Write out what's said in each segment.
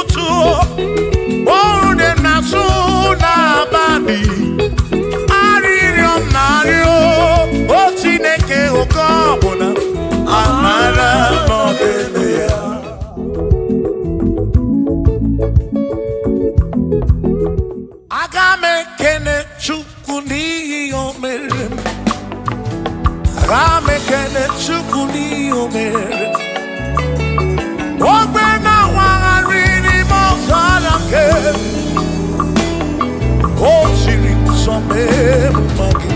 n'ụtụtụ ọrụ dị n'azụ n'abalị arịrịọ m na-arịọ o Chineke oge ọbụla amara n'ọdịnihu ya. Aga m ekele Chukwu n'ihi o mere m. Aga m ekele Chukwu n'ihi o mere m. Ogbe na-awagharị n'ime ọzara nke o jiri nsọ mee mma gị.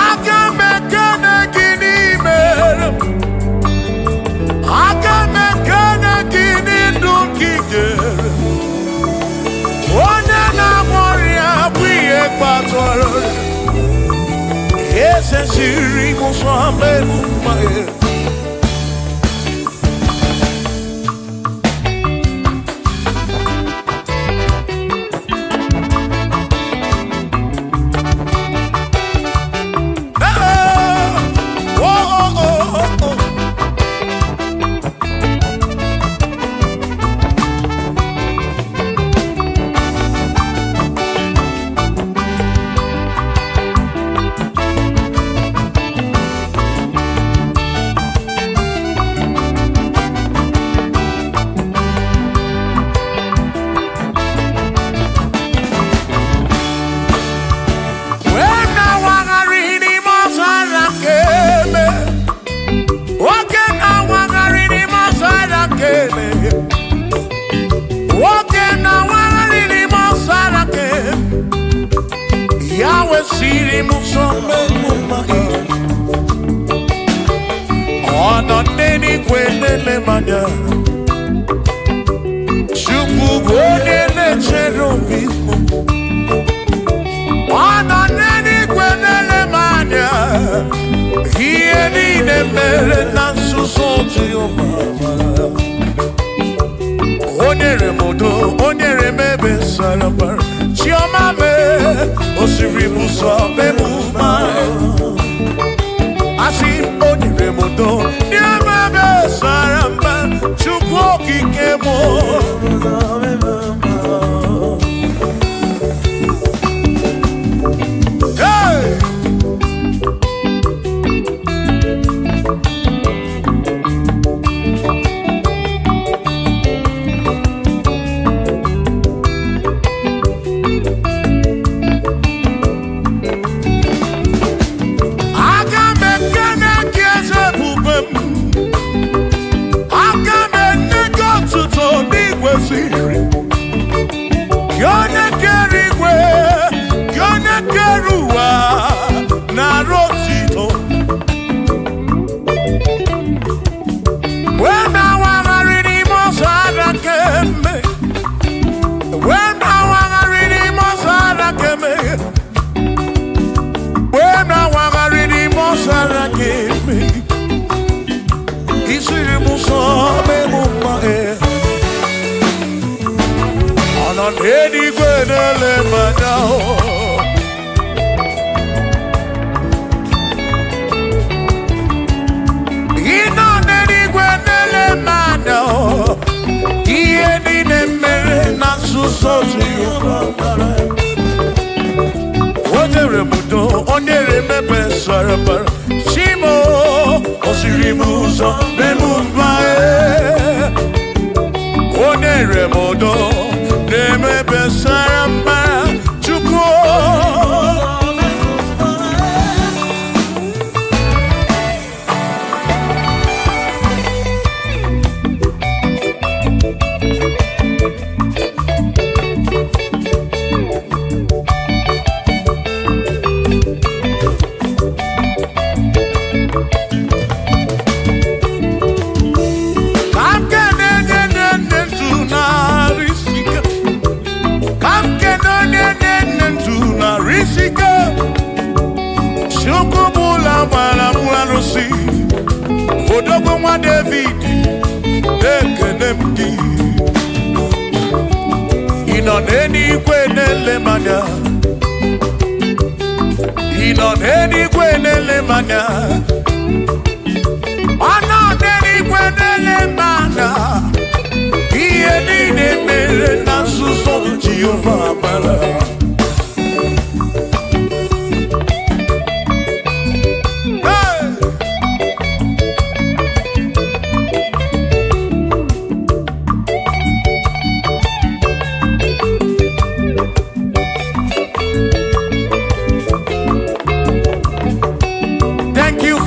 Aga m ekele gị n'ime m. Aga m ekele gị n'ndụ nke ị nyere m. Onye na-agwọ ọrịa bụ ihe kpatara eze siri m nsọ mee mma ya.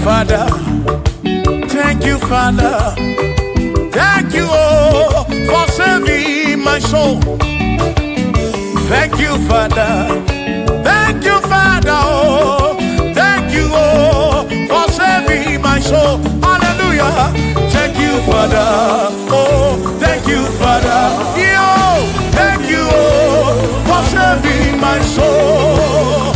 Father. Thank you, Father. Thank you, oh, for saving my soul. Thank you, Father. Thank you, Father. Oh, thank you, oh, for saving my soul. Hallelujah. Thank you, Father. Oh, thank you, Father. Yo, thank you, oh, for saving my soul.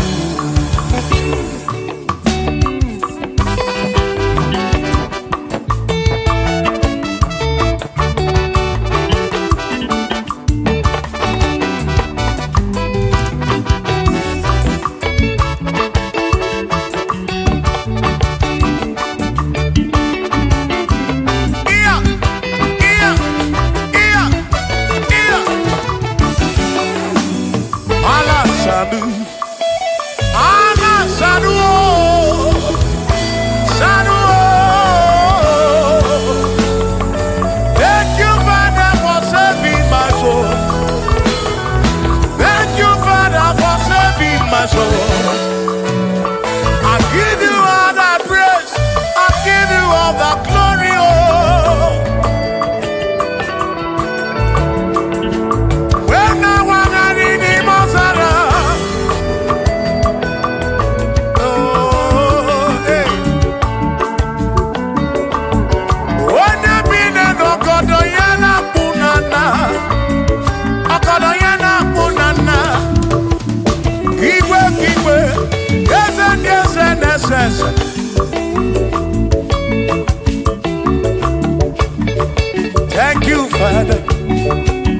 Thank you, Father.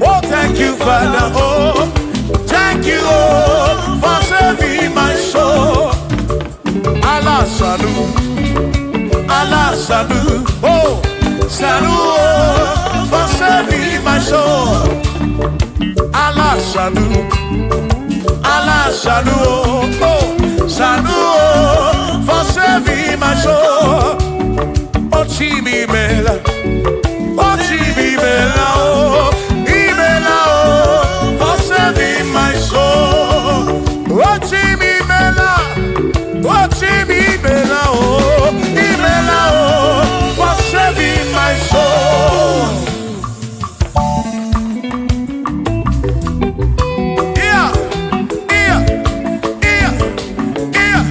Oh, thank you, Father. Oh, thank you, oh, for saving my soul. Allah salut, Allah salut. Oh, salut, oh, for saving my soul. Allah salut, Allah salut. Oh, salut, oh, for saving my soul. Oh, Chimi Mela. Oh, Chimi Mela. Oh, Imela. Oh, for saving my soul. Oh, Chimi Mela. Oh, Chimi Mela. Oh, Imela. Oh, for saving my soul. Yeah, yeah, yeah, yeah.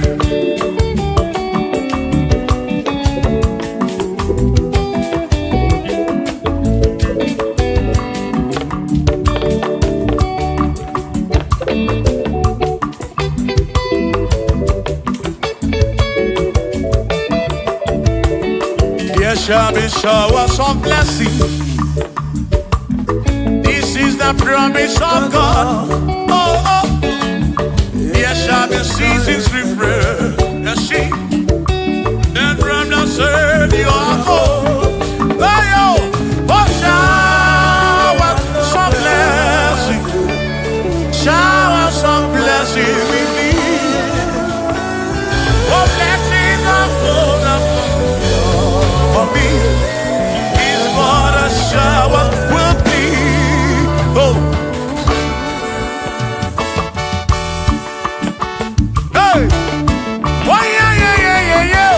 There shall be showers of blessing. This is the promise of God. Oh, oh. There shall be seasons refreshing. Then from the earth you are home. Oh, oh, showers of blessing. Showers of blessing we need. Oh, blessings of God. For me is what a shower will be. Oh, hey, oh yeah, yeah, yeah, yeah, yeah.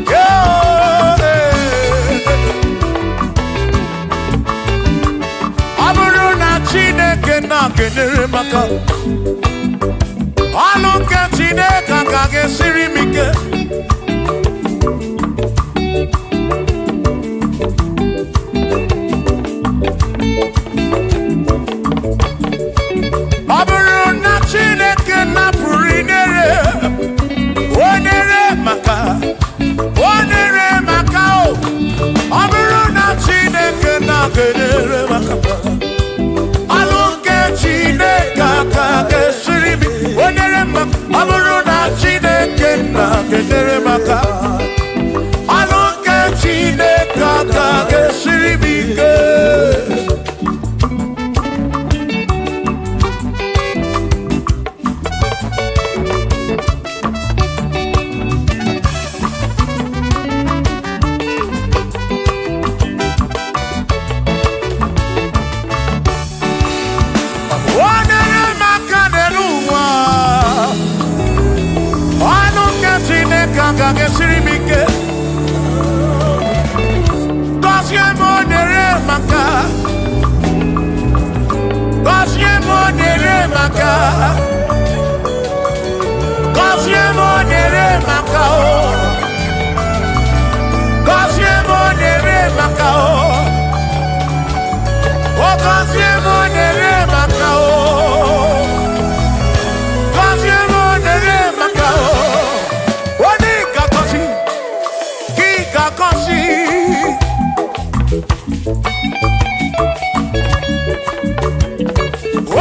Oh, yeah. Aburu na Chineke na kenere maka. Alu ke Chineke ka gesiri mike. sirimike. Gozie monere maka. Gozie monere maka. Gozie monere maka o. Gozie monere maka o. O gozie monere maka o. Gozie monere maka o. Oni kakosi, ki kakosi.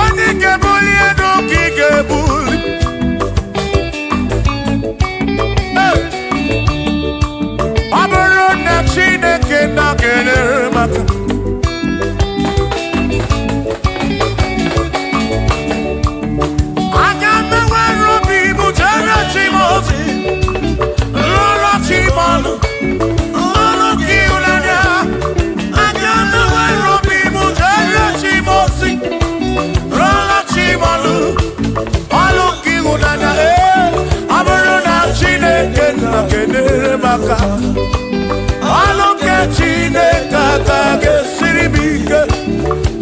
Oni kebuli eno ki kebuli. Aburo na Chineke na kenere maka. Aloke Chineke kage siribike.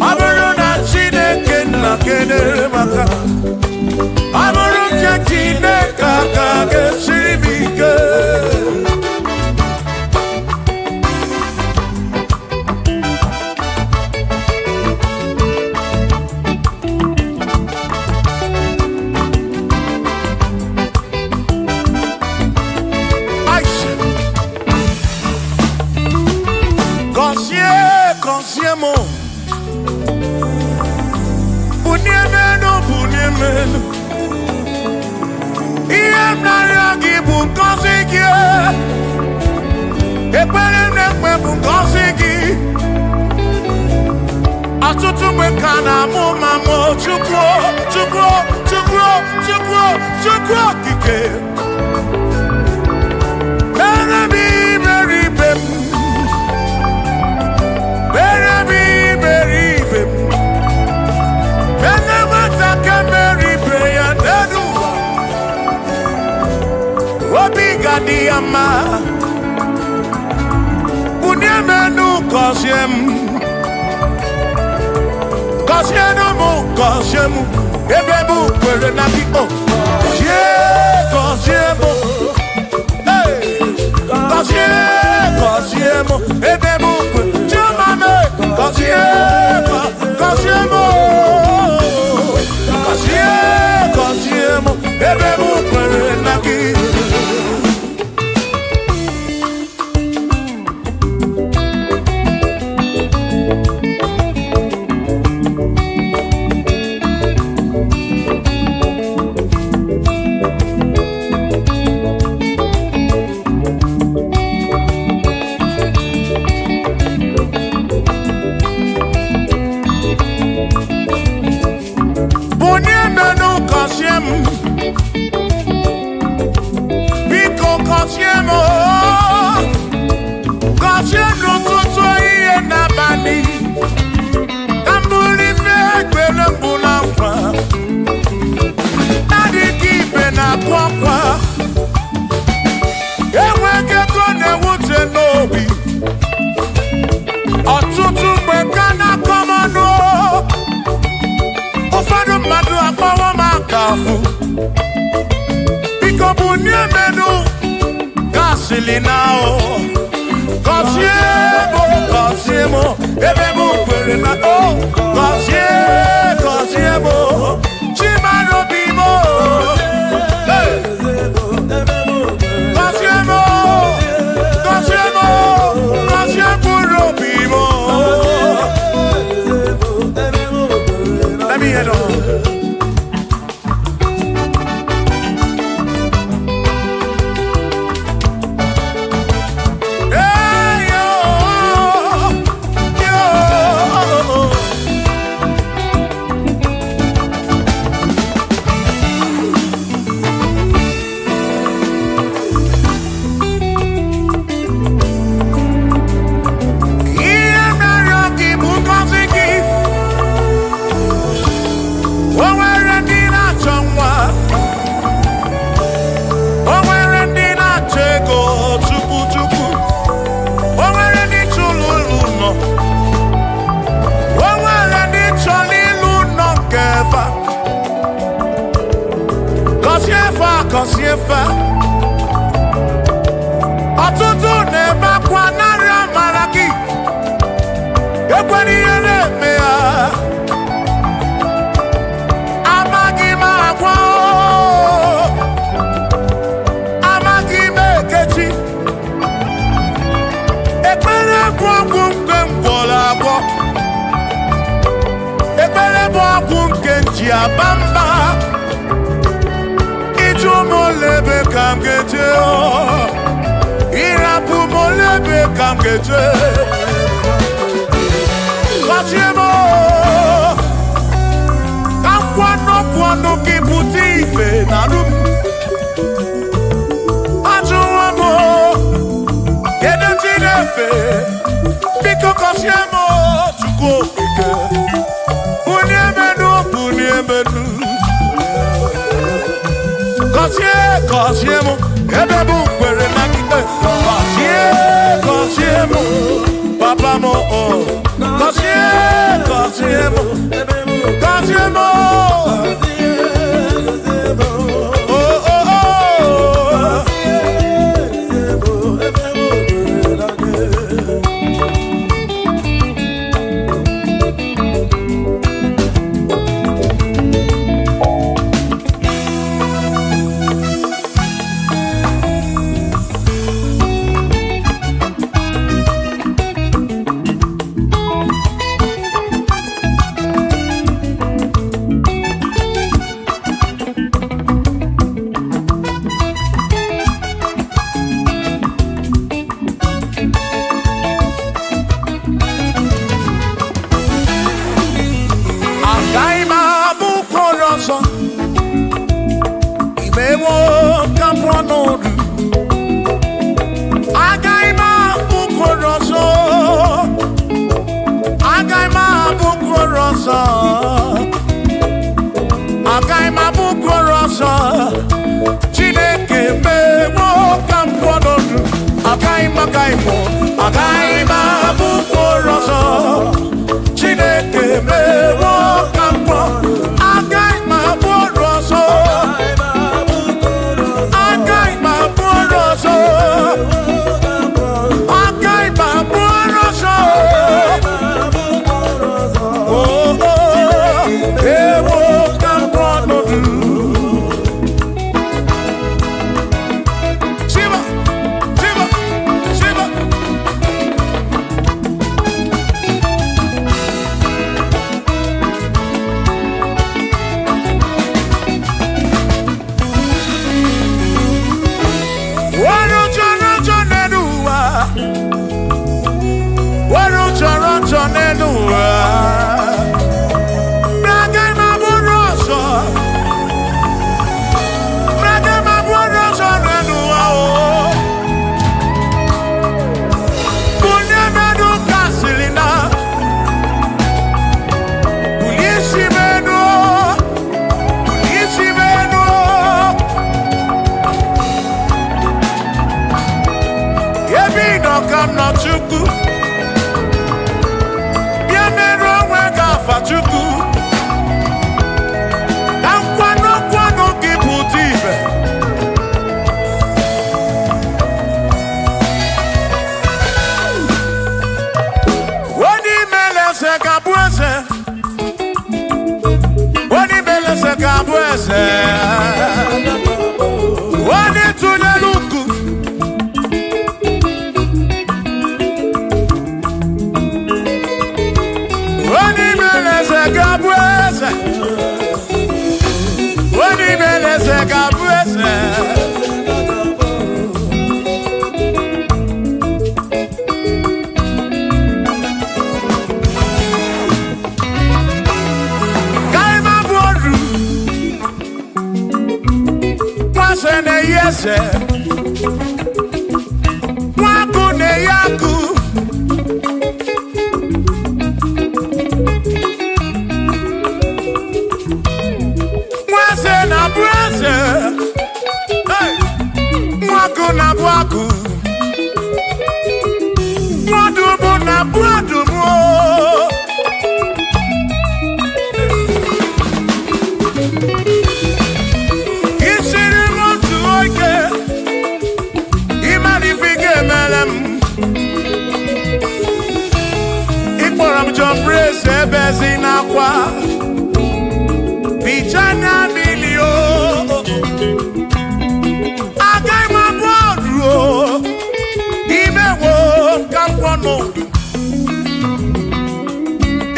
Aburo na Chineke na kenere maka. Aburo na Chineke kage siribike. Consiamo Bunyemeno Bunyemeno Iem Nariagi Bunkosiki Epere Nekwe Bunkosiki Atutu Mekana Mumamo Chukwo Chukwo Chukwo Chukwo Chukwo Kike Berebi Beribem Diama Bunyemenu Kosyemu Ebebu kwere na biko Kosyemu Kosyemu Ebebu kwere Chumame Kosyemu Ebebu kwere na biko Ọtụtụ mgbe ka na-akọmọ nụ ụfọdụ mmadụ akpọwọ m akafu biko bunyemenu gasili na o gọzie mo ebe m kwere na o gọzie mo chimano bimo let me head on. kọsiefa ọtụtụ na-ebe akwa narị amara gị ekwere ihe na-eme ya amaghị m agwa amaghị m ekechi ekpere bụ ọgwụ nke mgbọrọ agwọ ekpere bụ ọgwụ nke nji aba mba ịjụ m olebe ka m ga-eje ịrapụ m olebe ka m ga-eje gọzie m ka nkwọnọpụ ọnụ gị pụta ife na rụ m ajụwa m kedu chi na-efe biko gọzie m Chukwu okike bunye menu bunye menu gọzie m ebe bụ kwere na ikpe gọzie m papa m gọzie m Chineke mewo ka m kwọnọdụ agaghị m abụ mkpụrụ ọzọ Chineke mewo ka m kwọ agaghị m abụ ọrụ ọzọ agaghị m abụ ọrụ ọzọ agaghị m abụ ọrụ ọzọ ewo ka m kwọnọdụ Isiri ebezina kwa bichanya milio agai mabodro imewo kampono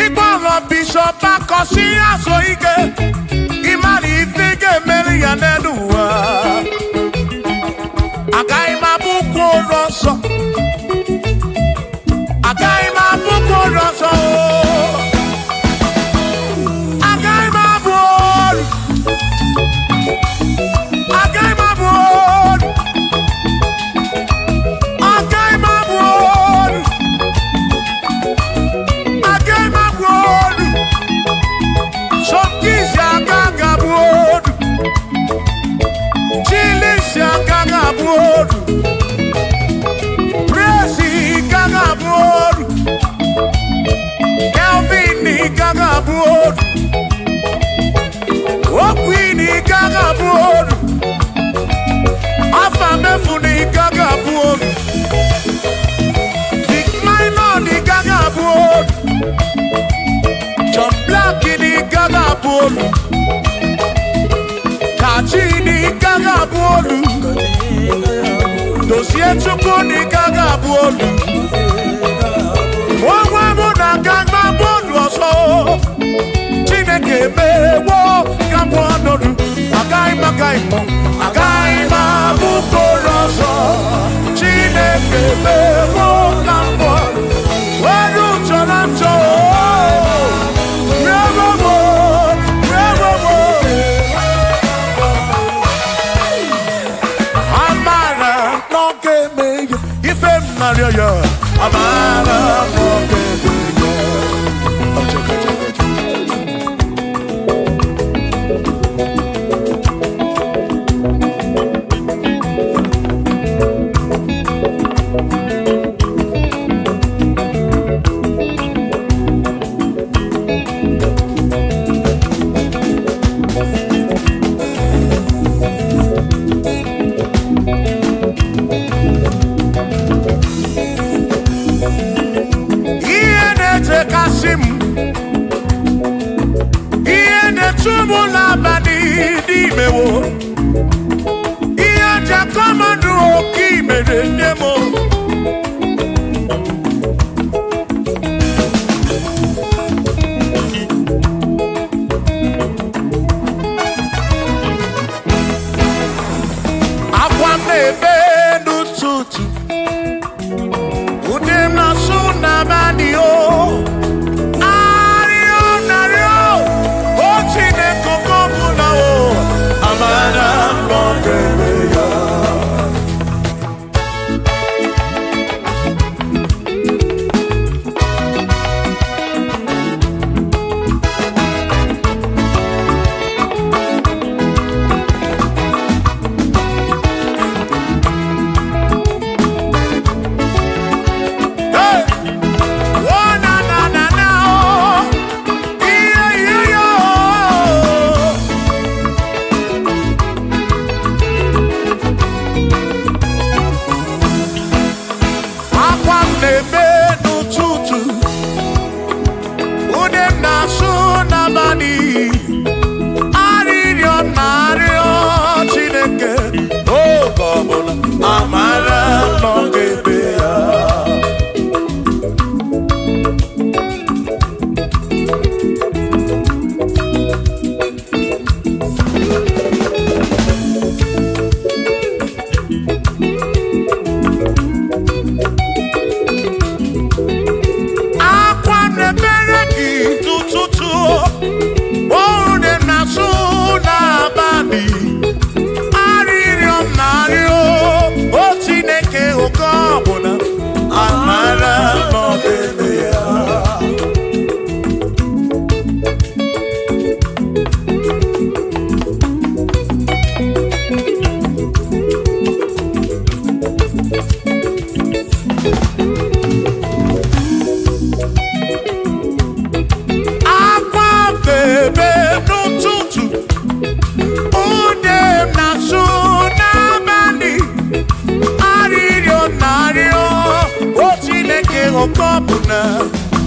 igboro bishop akosi aso ike imari ifege meri ya neduwa agai mabuko roso agai mabuko roso agai mabod agai mabod agai mabod agai mabod shokisi agaga bod chilisi agaga bod presi gaga bod Kelvin gaga bod Okwini gaga bod Afamefuni gaga bod Big Melodies gaga bod John Blackini gaga bod Kachini gaga bod Dossier Chukuni gaga bod Wawamuna gaga bod also Chineke mewo kambonodu agai mabukoroso Chineke mewo kambonodu Waru cholancho Revomo Amara no game Ifem Mario Amara no game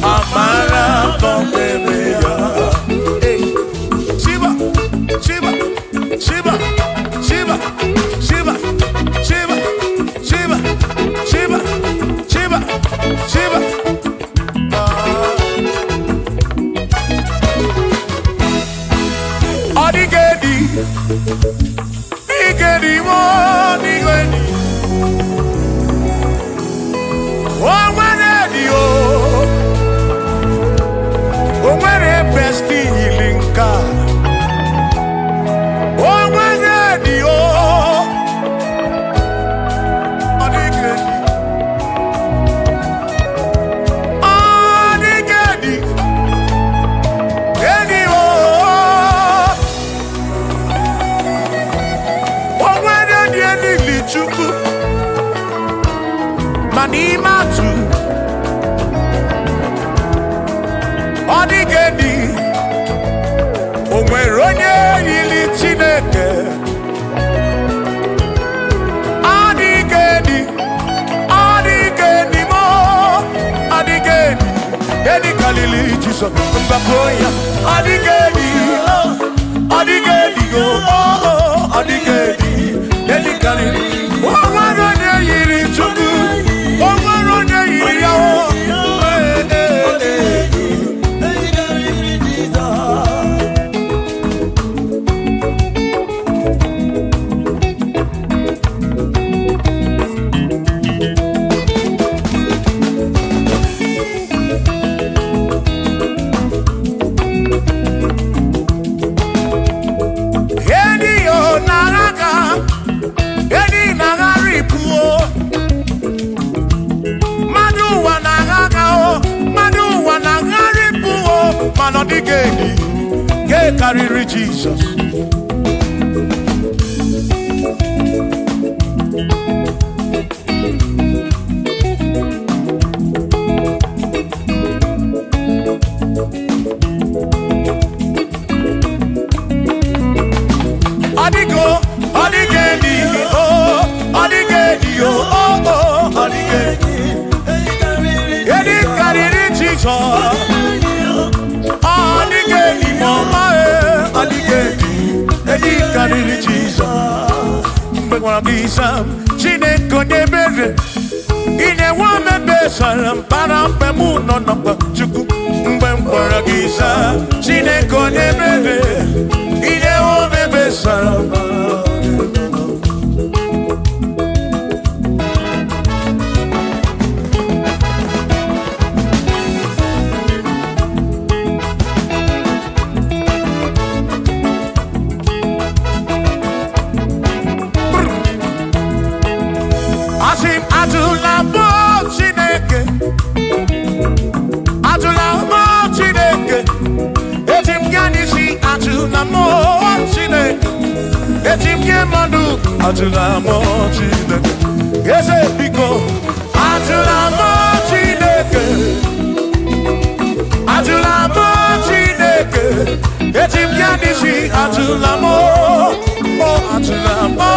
amara bebe ya. Shiva, Shiva, Shiva, Shiva, Shiva, Shiva, Shiva, Shiva, Shiva, Shiva. Odigedi, Igedi, Odigedi. Oh, Manedi, oh, Mane best healing God. Oh, Manedi, oh, Odigedi, Odigedi, Edi, oh, oh, Manedi, Edi, Lichuku. Manimatu Odigedi Onweronye yili Chineke Odigedi Odigedi mo Odigedi Edi kalili Jesus Mbakoya Odigedi Odigedi go Odigedi Edi kalili Onweronye yili Chukwu Odigedi, get carry Jesus. Odigo, Odigedi, oh, Odigedi, oh, oh, Odigedi, get carry Jesus. Odigedi, mama, Odigedi, Edi kariri Jesus. Mbekwana bisa, Chineke nebere. Ine wame besaram, parampe muno napa chuku. Mbekwana bisa, Chineke nebere. Ine wame besaram. Atulamo Chineke, yes, biko. Atulamo Chineke, Atulamo Chineke. Etim yanisi atulamo, oh atulamo,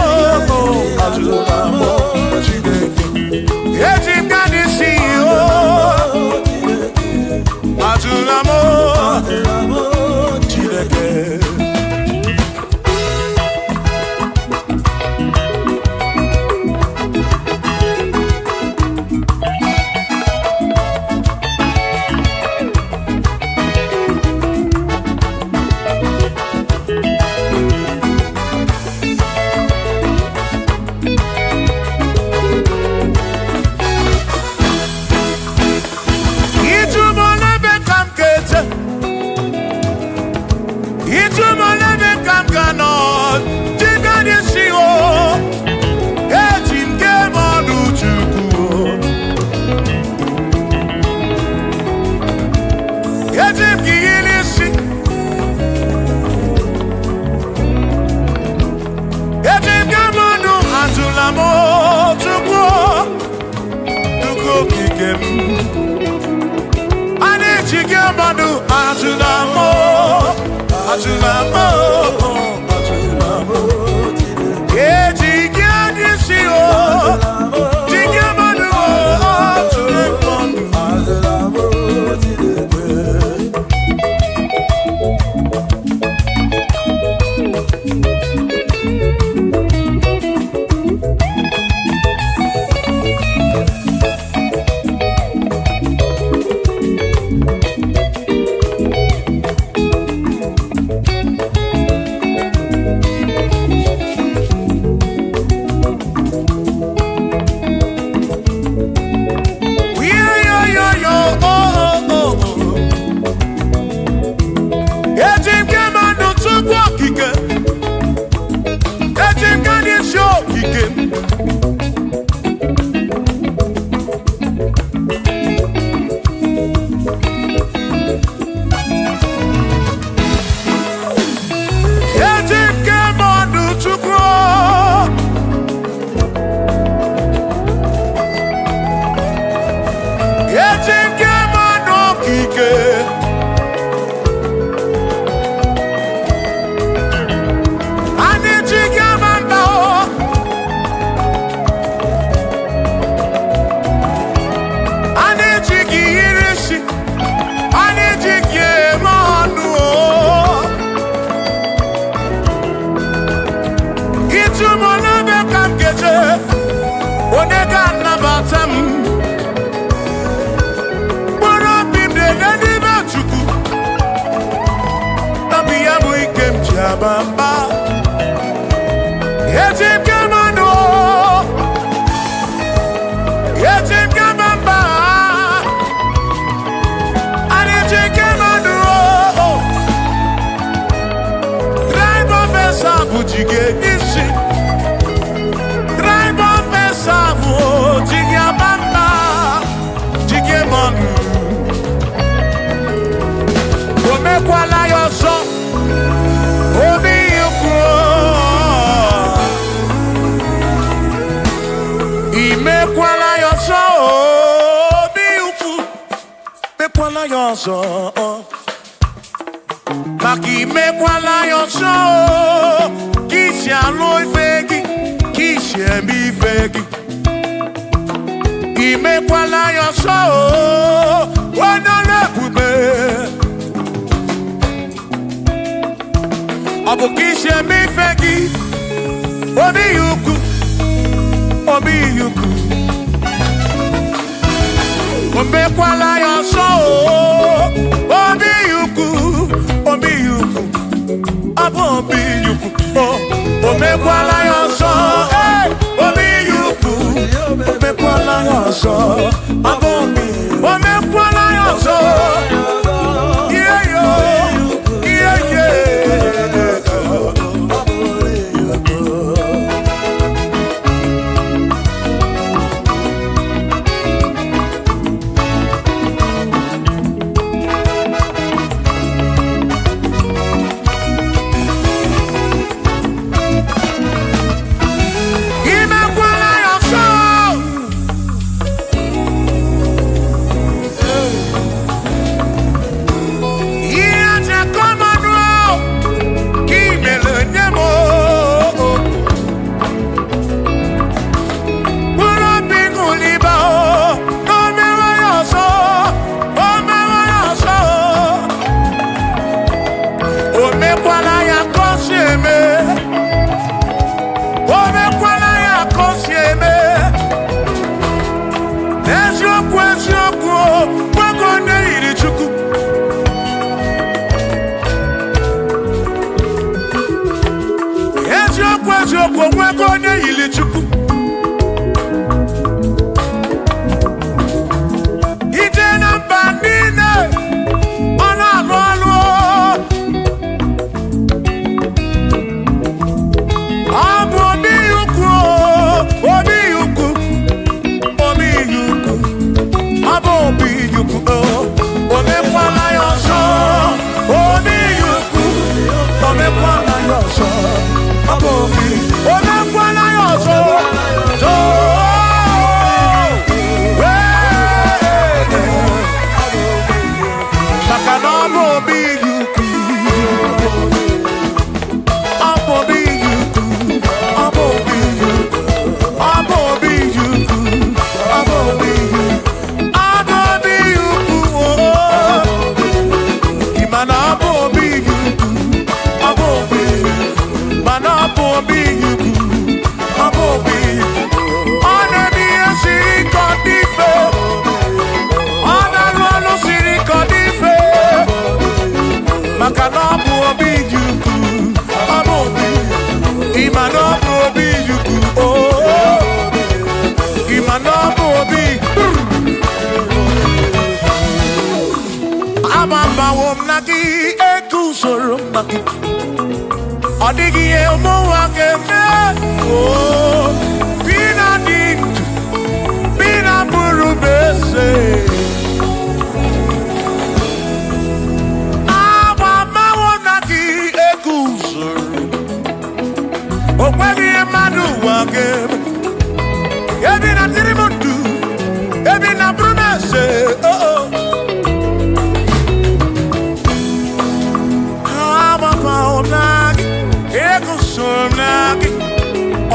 oh atulamo Chineke. Etim yanisi oh, atulamo Chineke. Chike. Ani Chike mamba o. Ani Chike irishi. Ani Chike manu o. Itu mona be kam keje. Onega na batam. Bamba, Yetim Kamano, Yetim Kamamba, Yetim Kamano, Tribe of Esavu, Jige Ishi, Tribe of Esavu, Jige Bamba, Jige Manu, Omekwala Yoso. Imekwala yoso, biuku, mekwala yoso. Maki mekwala yoso, kishi aloi fegi, kishi embi fegi. Imekwala yoso, wana lepube. Abu kishi embi fegi, obi yuku. Obi yuku, omekwala yoso. Obi yuku, abo obi yuku. Oh, omekwala yoso. Obi yuku, omekwala yoso. Abo obi, omekwala yoso. Yeah yo, yeah yeah. Odigi elmo wakeme, oh, bina dit, bina burubese. Abama wonaki ekuso, okwegi emadu wakeme. Ebina tirimutu, ebina burubese, oh oh.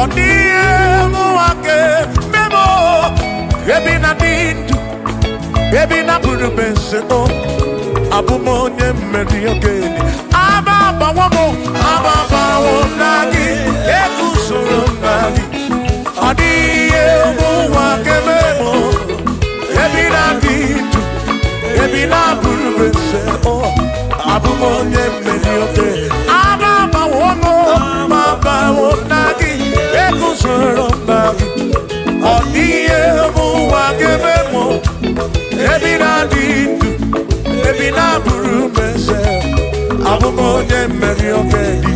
odie muake memo ebi na dindu ebi na buru bense o abumonye mmeri ogeni ababa wo nagi ekusoro nagi odie muake memo ebi na dindu ebi na buru bense o abumonye mmeri ogeni ababa wo nagi ekusoro nagi odie muake memo ebi na dindu ebi na buru bense abumonye mmeri ogeni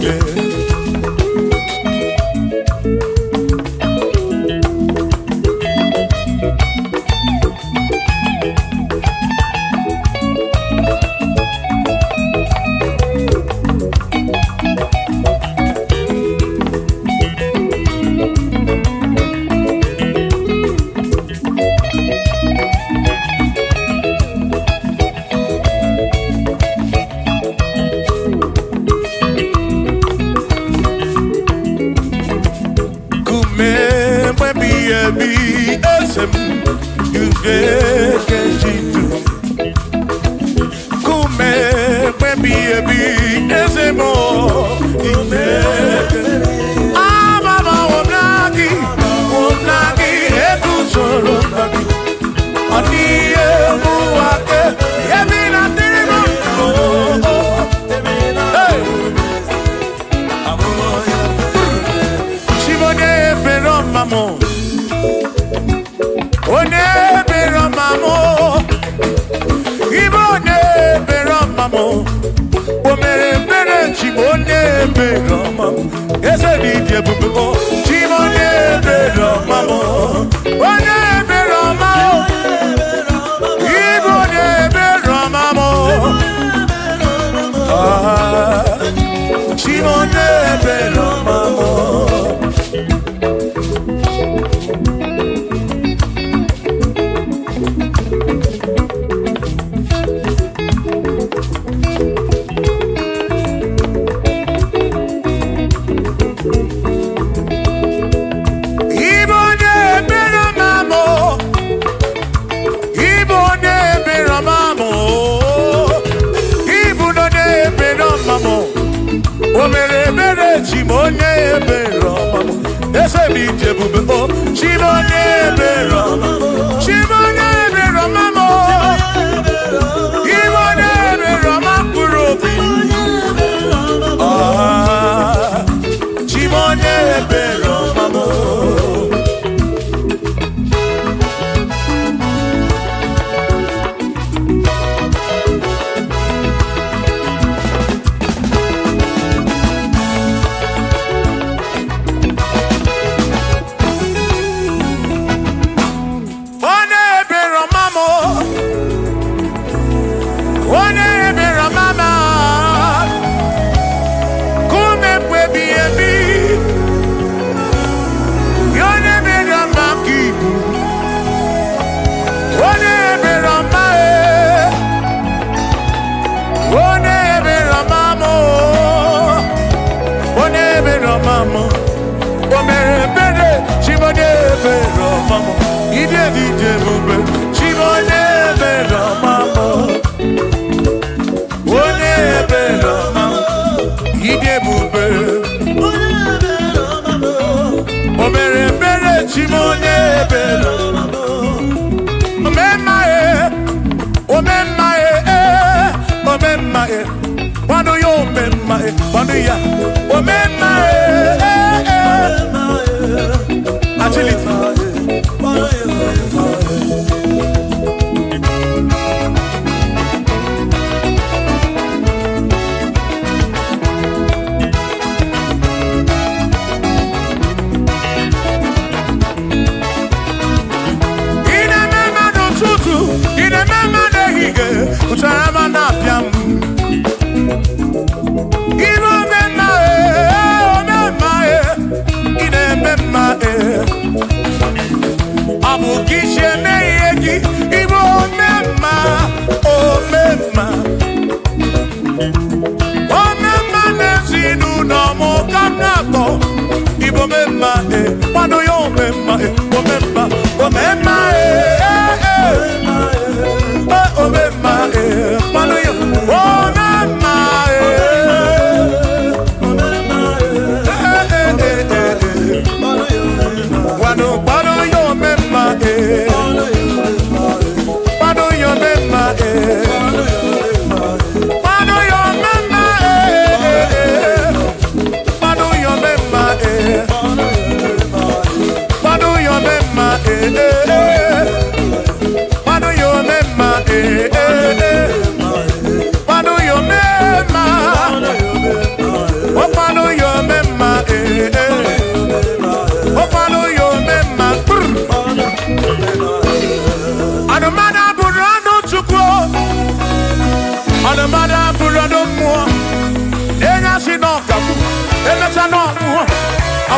Igbo memma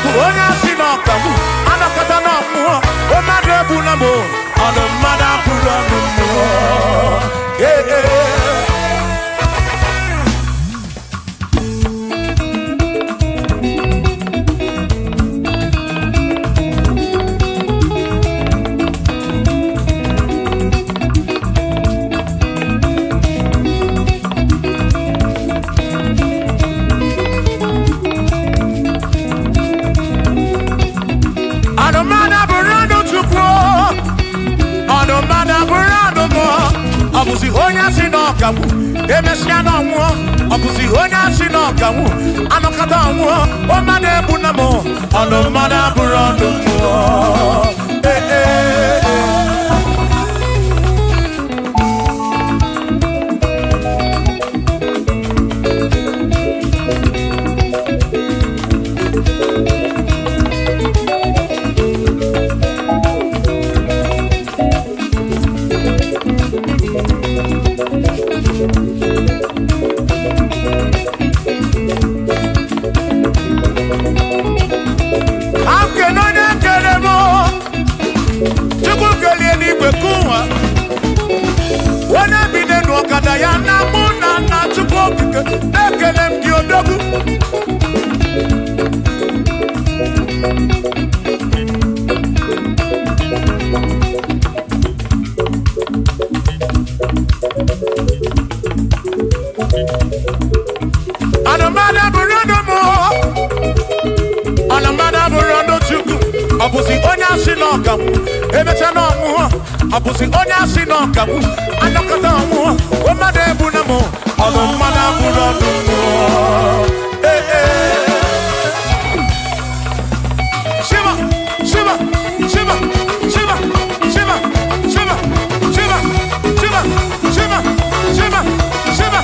ọbụ onye asị na ọkamu anakọta na ọmụọ o mmadụ ebula m ọnụ mmadụ abụrụ ọnụ mmụọ ọbụzi onye asị na ọganwu emesịa na ọnwụọ ọbụzi onye asị na ọganwu anọkọta ọnwụọ o mmadụ ebu na m ọnụ mmadụ abụrụ ọnụ mmụọ ya na mụ na nna Chukwu okike na-ekele m gị odogwu anụmana bụrụ ọnụ mụ anụmana bụrụ ọnụ Chukwu ọ bụzi onye asị na ọganwu emecha na ọnwụọ ọ bụzi onye asị na ọganwu anọkọta ọnwụọ o mmadụ ebu na mụ ọnụ mmadụ abụrụ ọnụ mmụọ Shiva Shiva Shiva Shiva Shiva Shiva Shiva Shiva Shiva Shiva Shiva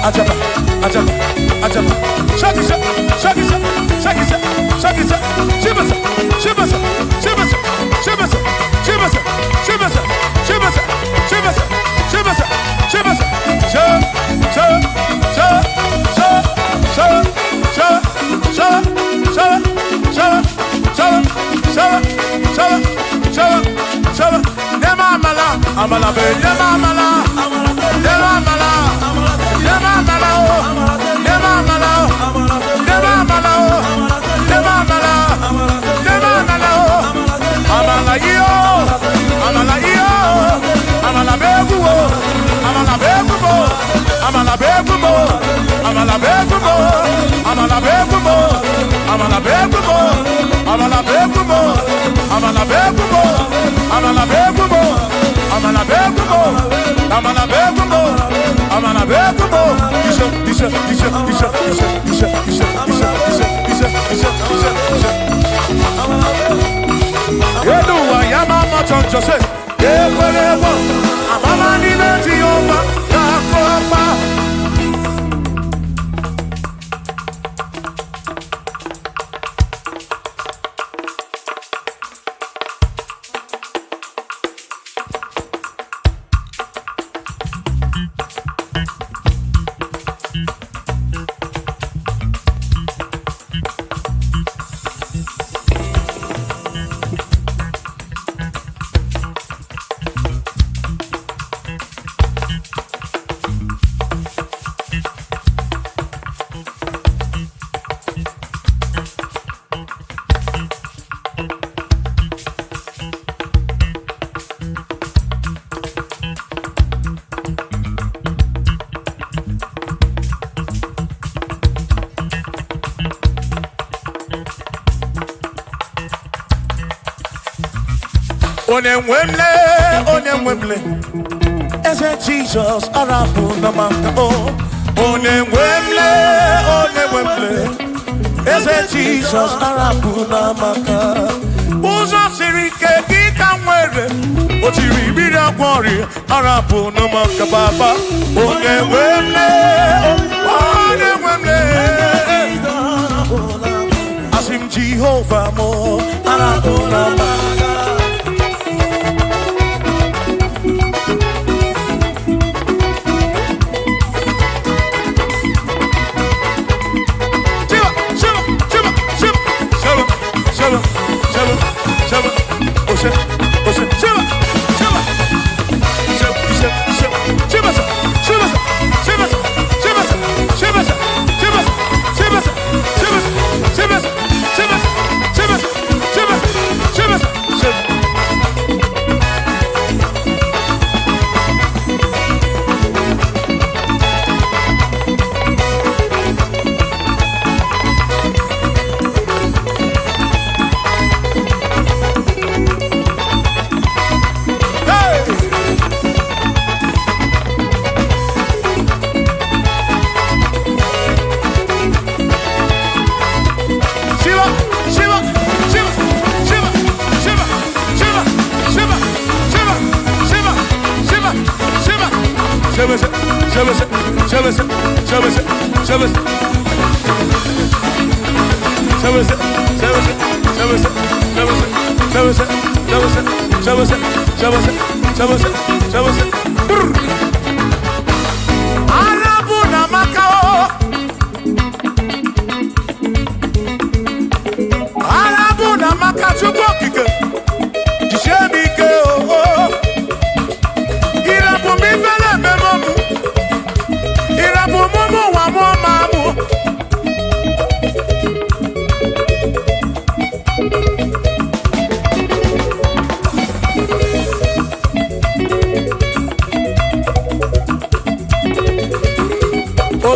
Ajaba Ajaba Ajaba Shakisa Shakisa Shakisa Shakisa Shiva Shiva Shiva Shiva Shiva Shiva Shiva Shiva Amala be nema amala nema amala nema amala nema amala nema amala nema amala nema amala amala yo amala yo amala begumo amala begumo amala begumo amala begumo amala begumo amala begumo amala begumo amala begumo amala begumo amala begumo amala begumo amala begumo isha yeduwa yamama chonchose ekwerewo amama nile Jehova yakopa Onemwemle, eze Jesus arabu na maka o. Onemwemle, eze Jesus arabu na maka. Uzo sirike kika mwere, otiri bira kwori arabu na maka baba. Onemwemle, asim Jehovah mo arabu na maka. Shiva,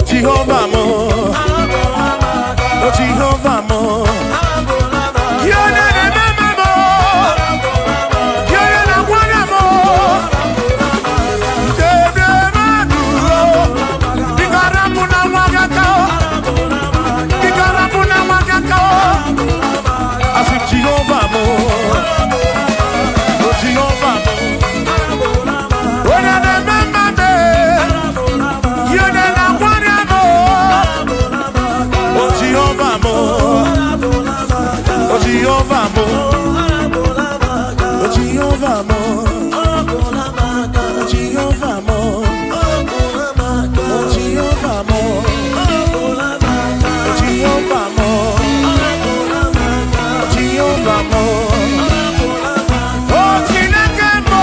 Jehovah mo, oh Jehovah mo, Yone ne mama mo, Yone na wana mo, Dede madu, Bigarabu na wagaka, Bigarabu na wagaka, Asi Jehovah mo, oh Jehovah mo, Yone ne mama me, Yone na Jehovah mo, oh Jehovah mo, oh Jehovah mo, oh Jehovah mo, oh Jehovah mo, oh Jehovah mo, oh Jehovah mo, oh Chineke mo.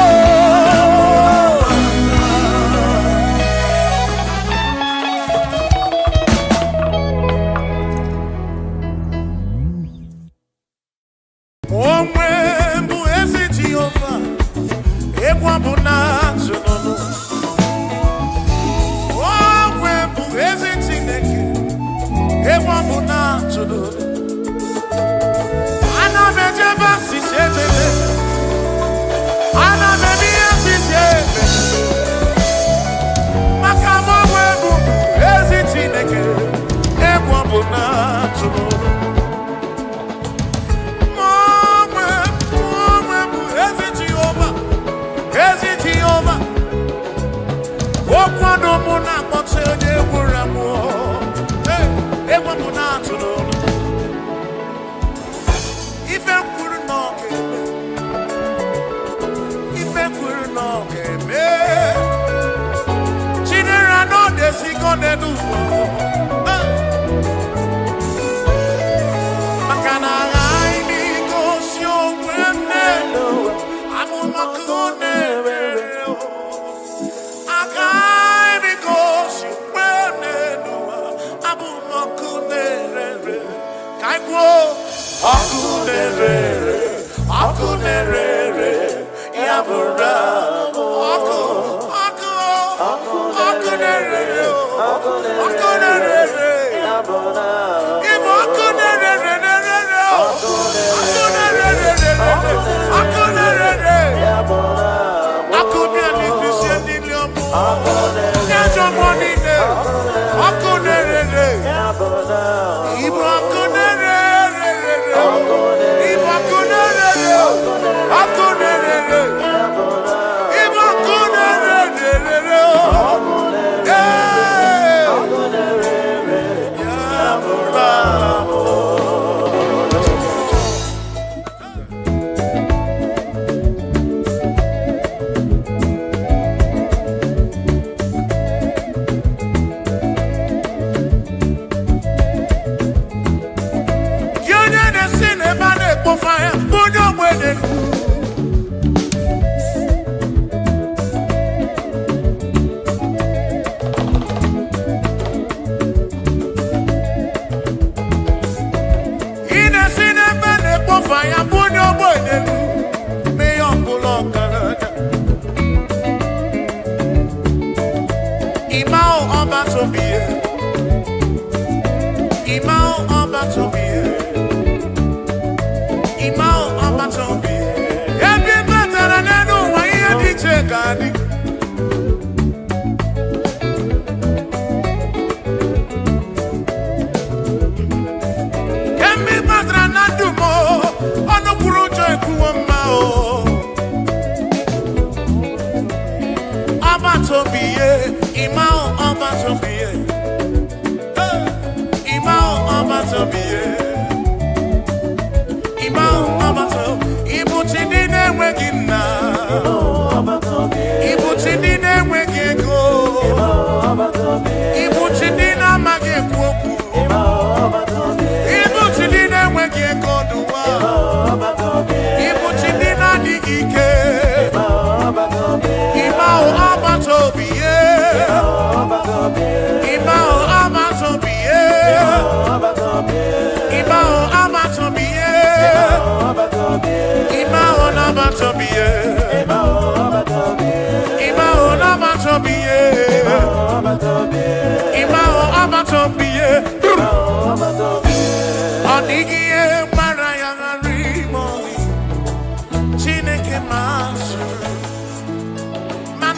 Wazobia.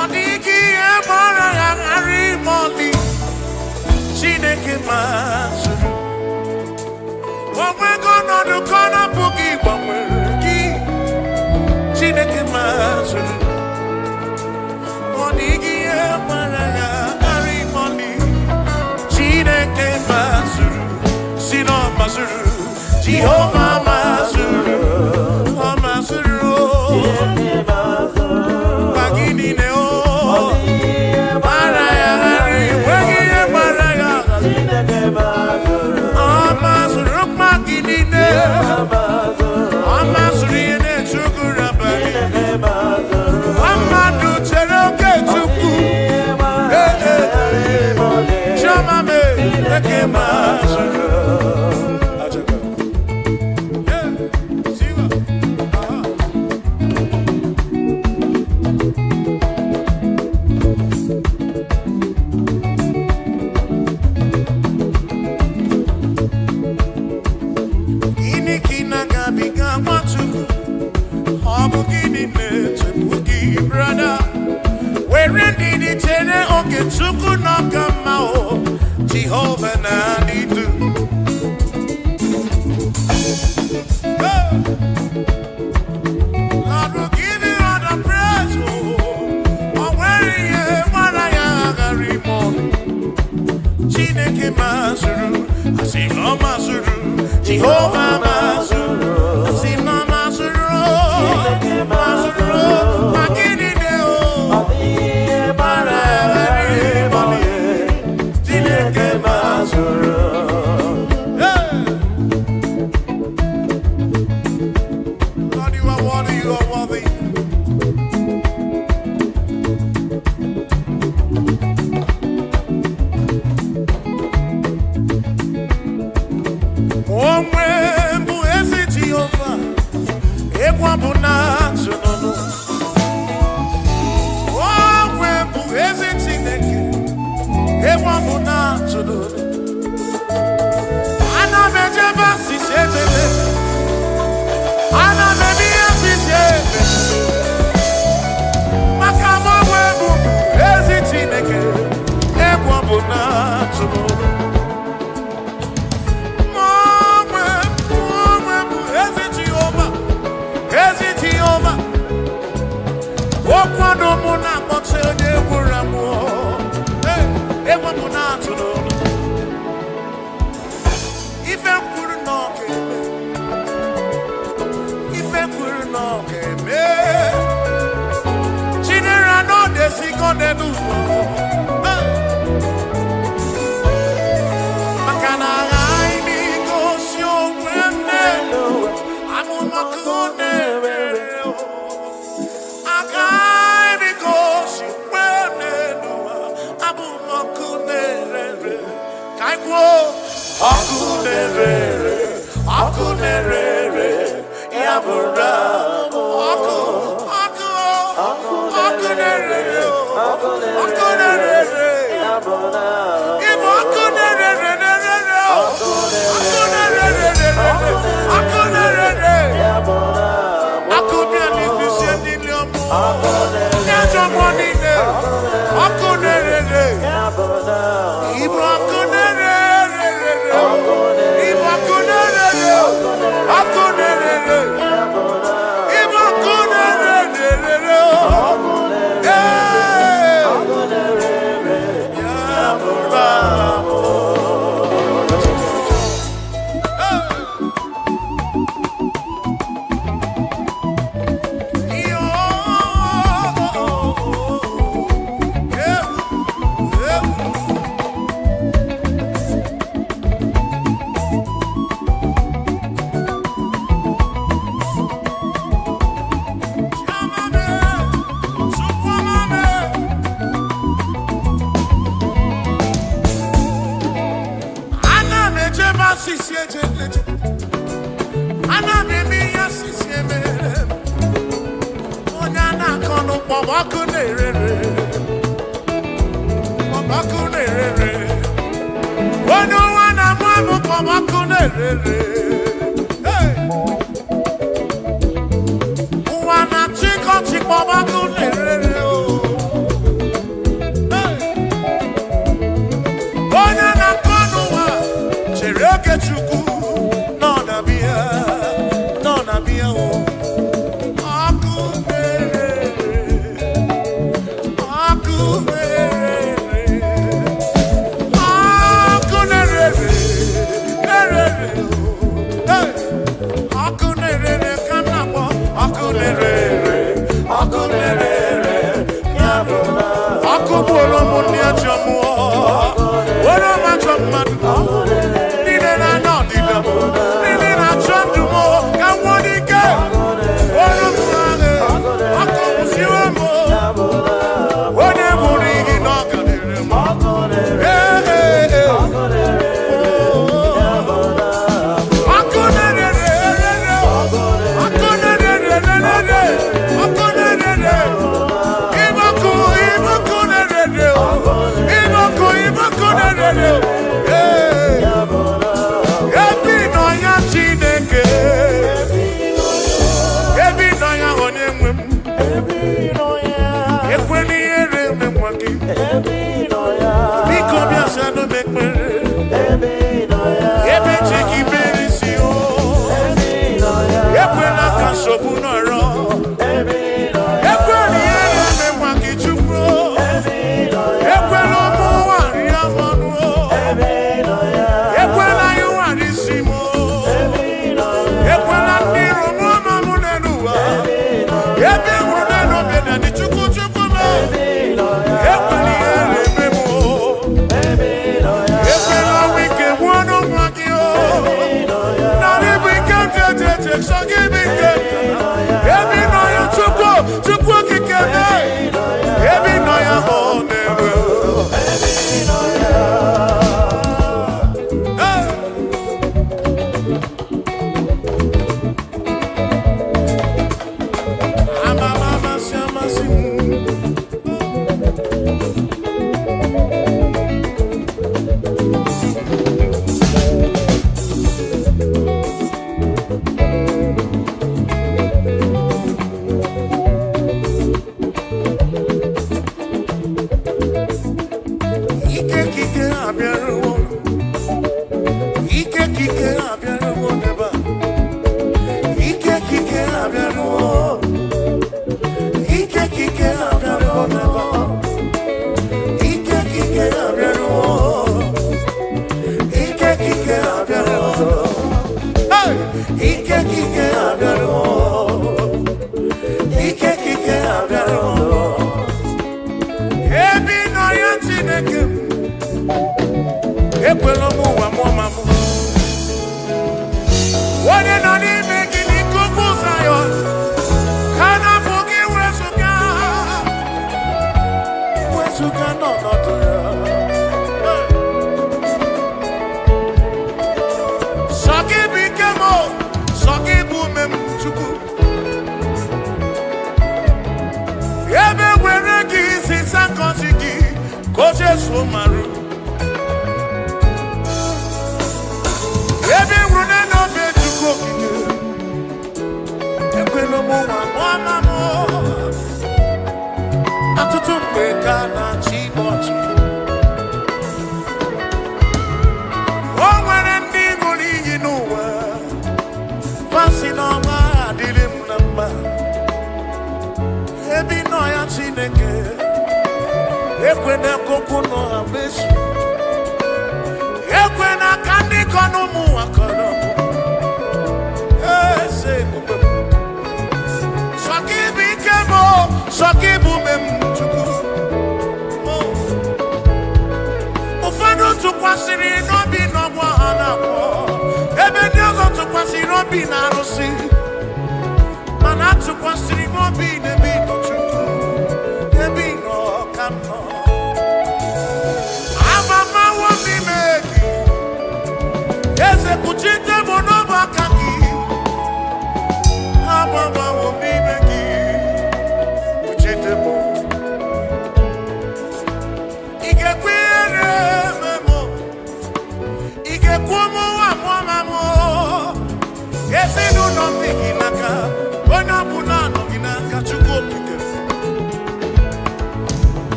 Odigi emara ya arimoli Chineke masuru Omwego nodu kona bugi bamwergi Chineke masuru Odigi emara ya arimoli Chineke masuru Sino masuru Jehovah masuru Masuru Bagini neo Baraya Wegi Baraya Masuru Magini ne Masuri ne Chukura Bali Amadu Cheroke Chuku Shamame Eke Masuru Jehovah Nanidu. Lord will give you all the praise. Oh, where you want I Chineke Masuru, I see no Masuru, Jehovah Masuru, I see no Masuru, Masuru, Magini Deo, Chineke Masuru. Lord, you are worthy, you are worthy.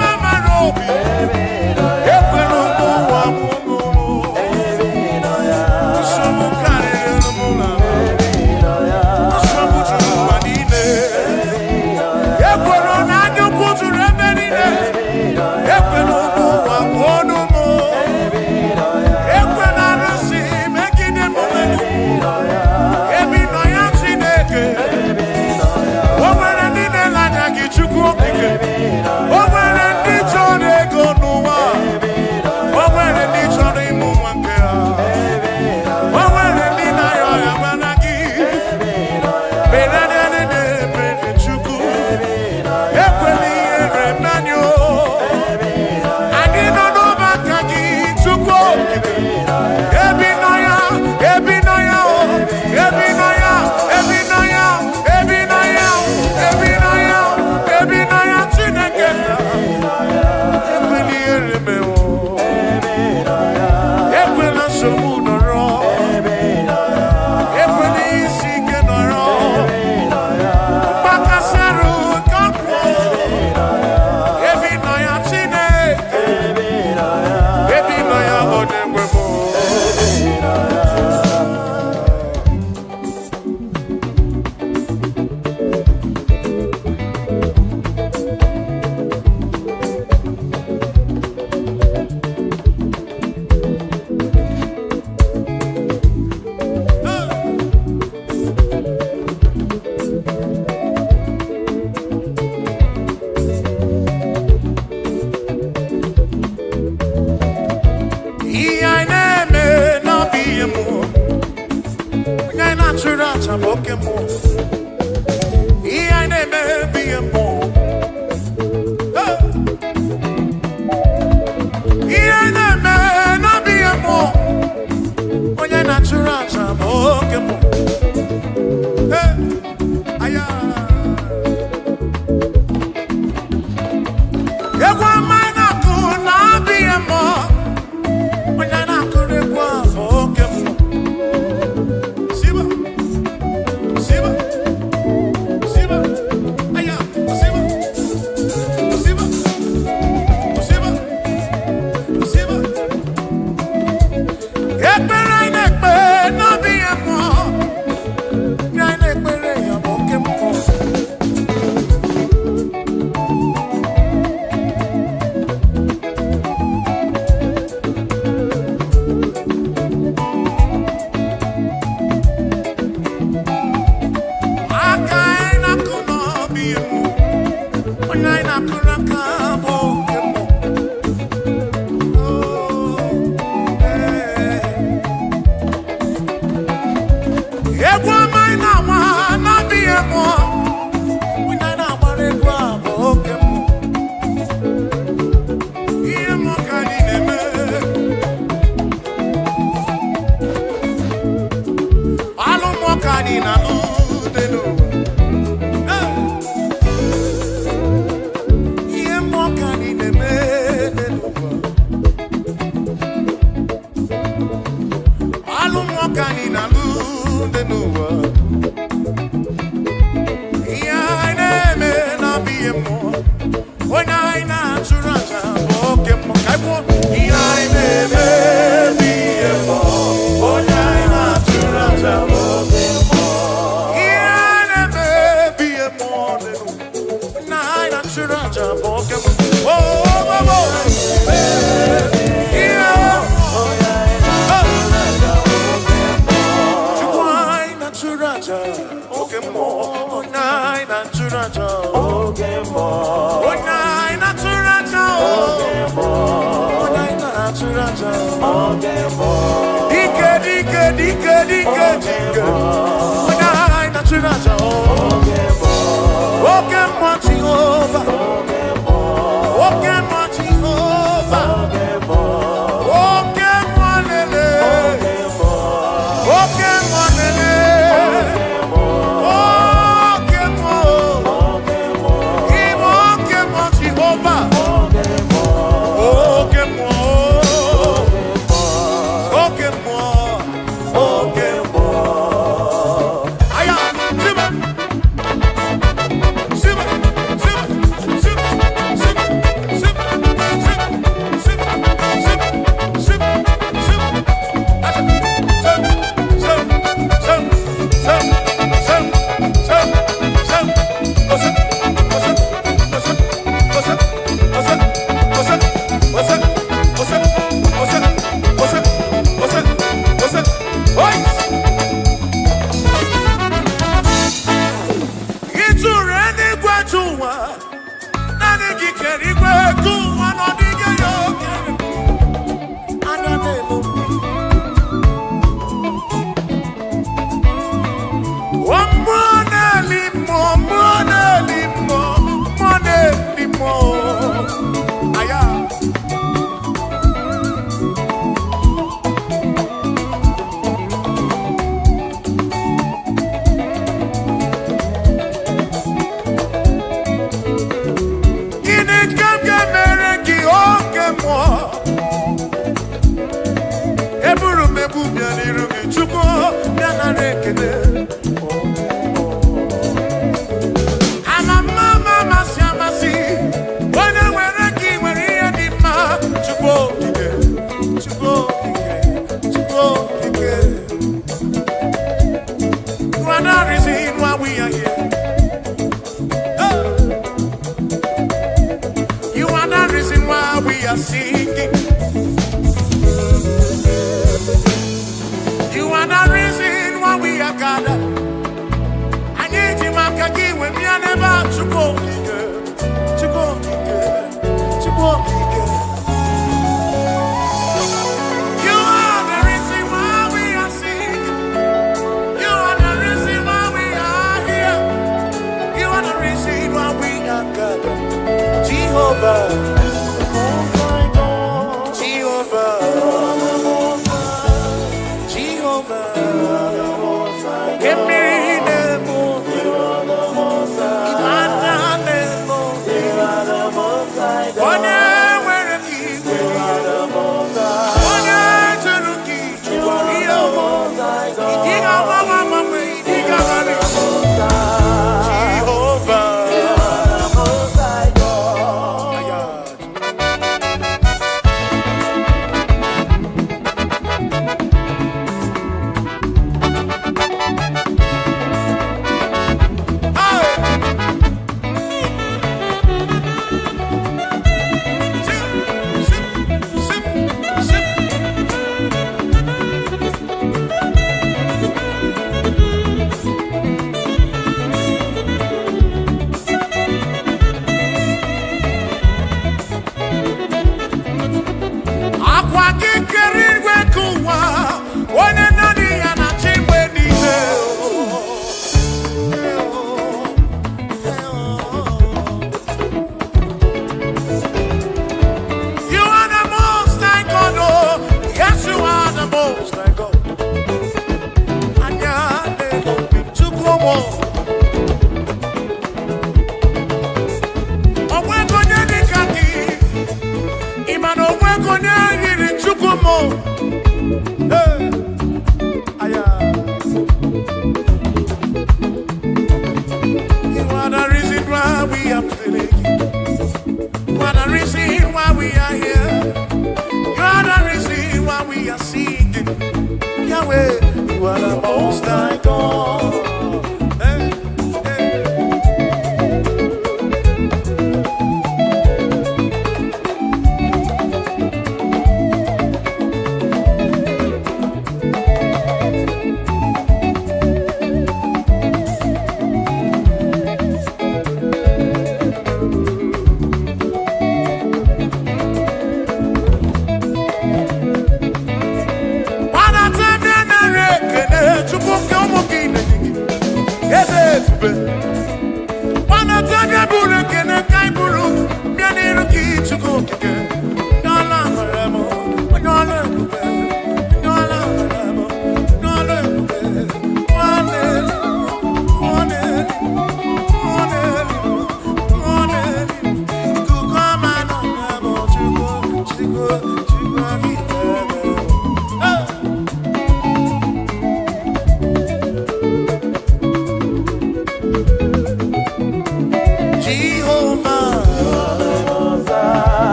Mama acha boke mo. Iya ne me bi mo. Iya ne me na bi mo. Onya natura acha boke mo. Aya. Ewa mai na ku na bi mo. Onya na ku re kwa boke mo. Jehovah,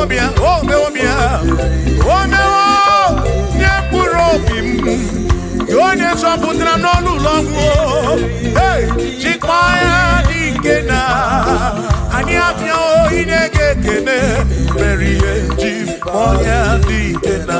Wazobia, onye zọpụtara n'ọnụ ụlọ ọgwụ chịkpaya dike na anyị abịa oyi na-ege ekene mere ihe ji kpọya dike na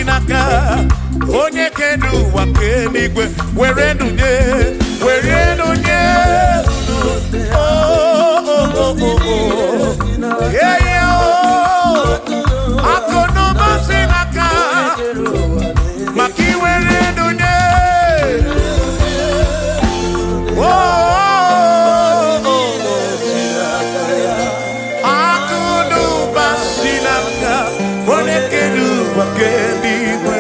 sinaka onye kedu ụwa kenigwe were nunye akụnụba sinaka maka iwere nunye akụnụba sinaka onye kedu ụwa kenigwe.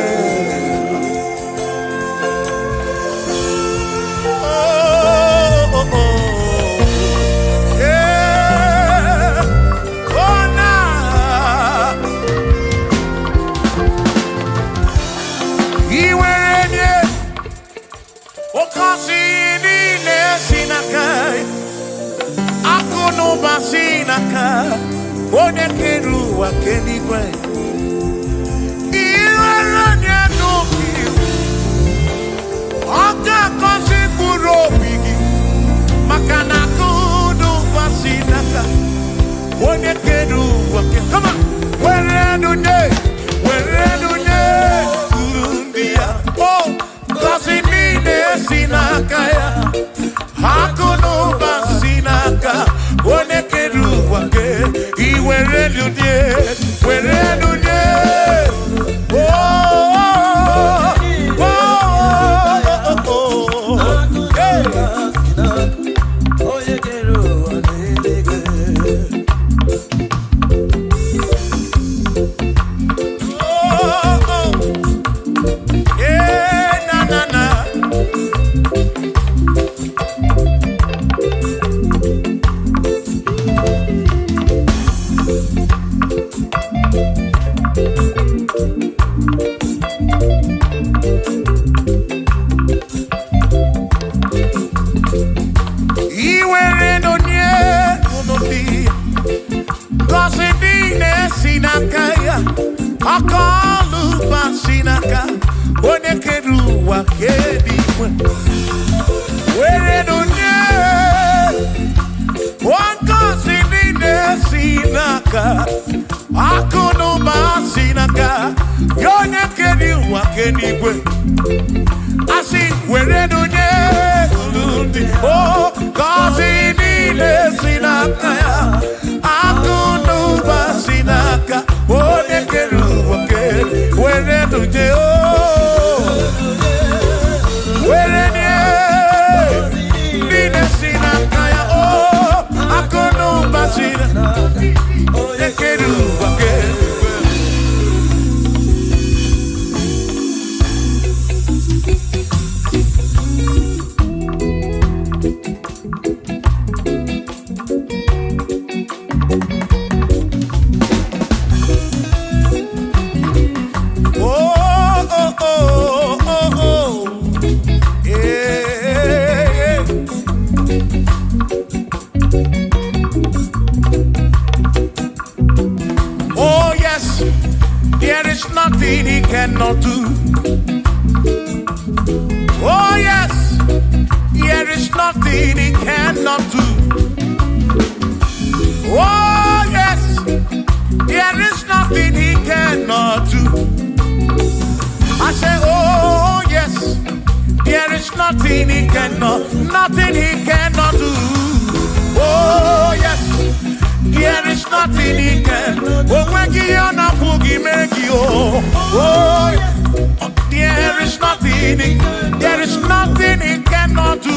Sinaka onye kedu ụwa kenigwe iweranye n'obi ọ ga-akọzi mkpụrụ obi gị maka na akụnụ ụwa sinaka onye kedu ụwa kenigwe were nunye uru ndị ya ngọzi niile si n'aka ya akụnụ ụwa sinaka onye kedu ụwa ke iwere nunye akọlụba sinaka onye kedu ụwa kenigwe were nunye ngọzi niile si n'aka akụnụba sinaka onye kedu ụwa kenigwe asị were nunye ngọzi niile si n'aka ya akụnụba sinaka onye kedu ụwa ke were nunye were nye niile si n'aka ya akụnụba sinaka onye kedu ụwa ke. Nothing he cannot do. Oh yes, there is nothing he cannot do. Oh yes, there is nothing he cannot do. I say oh yes, there is nothing he cannot do. Oh yes, there is nothing he can. Oh when you are not boogie make you. Oh there is nothing he cannot do.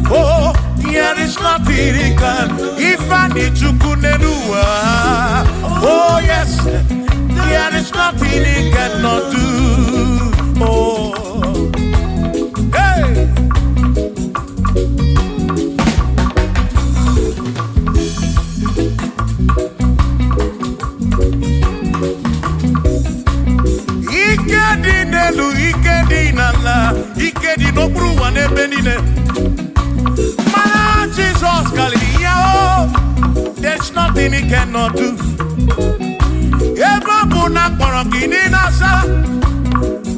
Oh there is nothing he can. If I need to kunenua. Oh yes, there is nothing he cannot do. Oh hey. Ike di n'okpuru ụwa n'ebe niile. Mana Jesus kaliri ya o. There's nothing he cannot do. Ebe ọ bụ na kpọrọ gị n'ịnasa.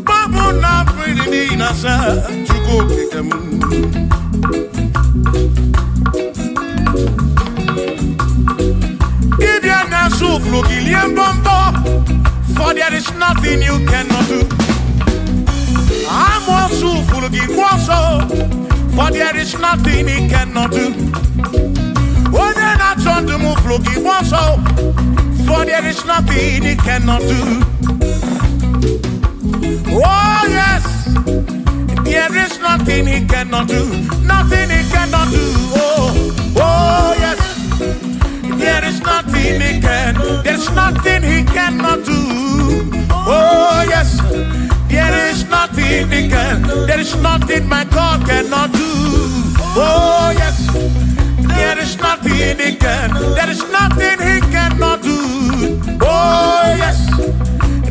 Babu na fridi n'ịnasa. Chukwu okike m. Ịbịa na-asụ ụfụrụ gị lie mbọmbọ. for there is nothing you cannot do. I'm also full of for there is nothing he cannot do. Oh, then I turn to move, for there is nothing he cannot do. Oh, yes, there is nothing he cannot do. Nothing he cannot do. Oh, yes, there is nothing he can. There's nothing he cannot do. Oh, yes, there is nothing he can. There is nothing my God cannot do. Oh, yes, there is nothing he can. There is nothing he cannot do. Oh, yes,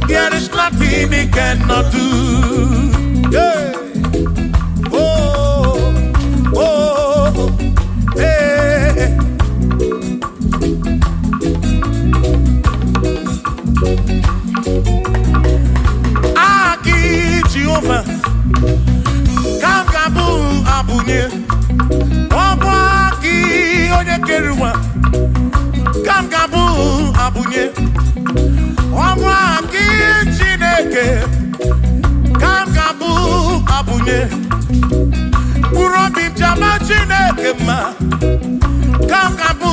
there is nothing he cannot do. Yeah. Oh, oh, hey. Aki Jehovah, Kangabu Abunye, Obaki Oyekeruwa, Kangabu Abunye, Obaki Chineke, Kangabu Abunye, Urobi Jama Chineke ma, Kangabu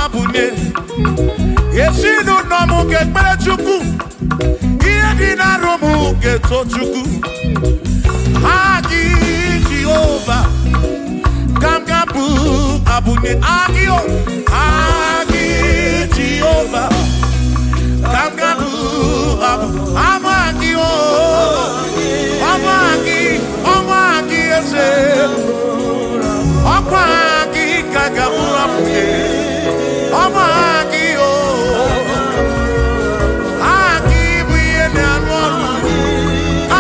Abunye, Yesinu nomu gekpere Chukwu, Yedina romu geto Chukwu, Agi Jehovah, Kangabu Abunye, Agio, Agi Jehovah, Kangabu Abunye, Amagio, Amagi ese, Amagi Kangabu Abunye, Amagio, Agi Buyene Anwanu,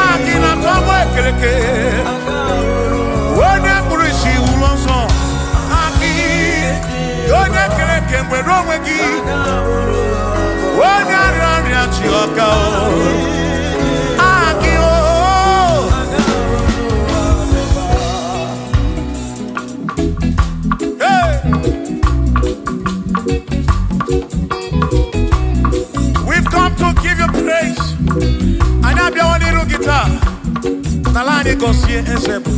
Agi na Tomwe Keleke, Wone Kurishi Ulonso, Agi, Yone Keleke Mwerowegi, Wone Aranya Chioka, Agi o. Hey! We've come to give you praise. And I'll be on the guitar. Nalani Gosie Esebu.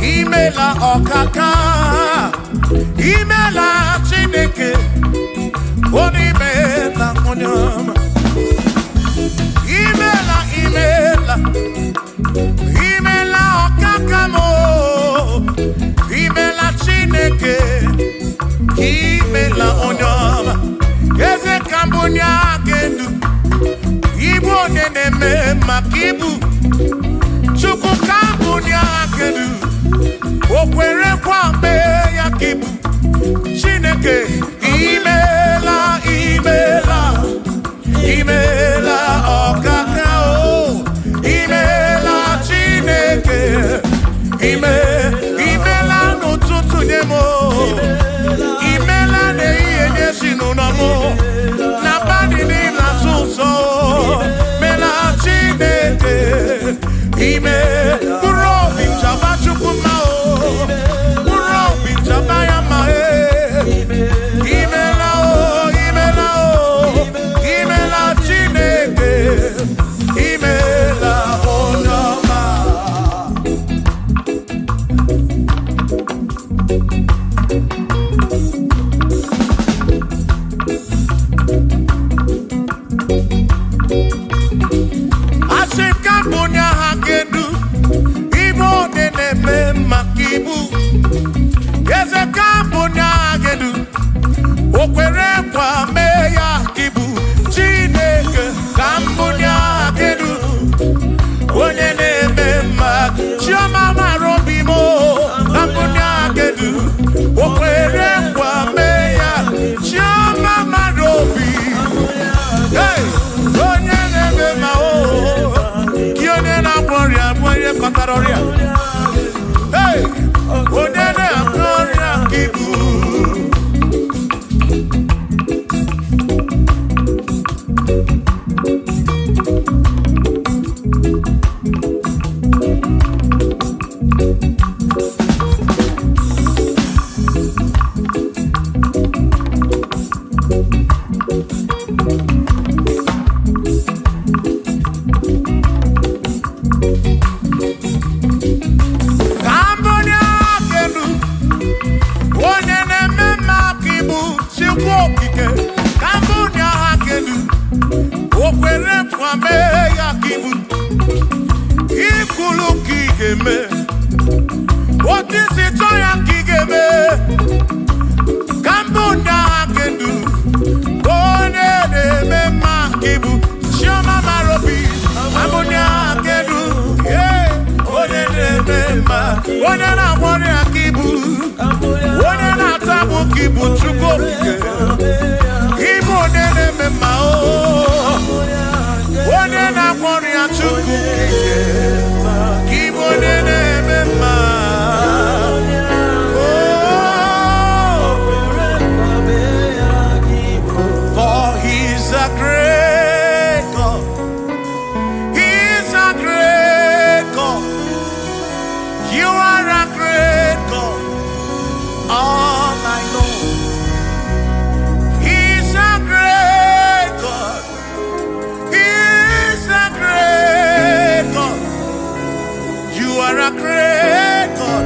Imela okaka, imela Chineke, onimela onyama. Imela okaka mo, imela Chineke, imela onyama. Eze kambunya gendu, ibu oneneme makibu, chuku kambunya gendu. Okwere kwambe ya kibu Chineke imela okaka o imela Chineke imela n'ụtụtụ nye mo imela n'ihe nye si n'ụlọmụ na badi n'ịla sụsọ mela Chineke mkpụrụ obi nchaba Chukwu ma o mkpụrụ obi nchaba ya ma imela o imela Chineke imela onye ọma. Asị ka mbunye ha kedu ibe one na-eme maka ibu eze ka mbunye ha kedu o kwere kwa mee ya ibu Chineke ka mbunye ha kedu onye na-eme maka chioma mara obi mo ka mbunye ha kedu o kwere kwa mee ya chioma mara obi onye na-eme ma o onye na-agwọ ọrịa bụ onye kọtara ọrịa onye na-agwọ ọrịa ibu What is it I can me? Cambodia can do. One day, my kibu, show my marobi. Cambodia can do. Yeah, one day, one and I want a kibu. One and I tabu kibu to go. Kibu, then, my one and I want a chuku. For he's a great God. He's a great God. You are a great God. All I know. He's a great God. He's a great God. You are a great God.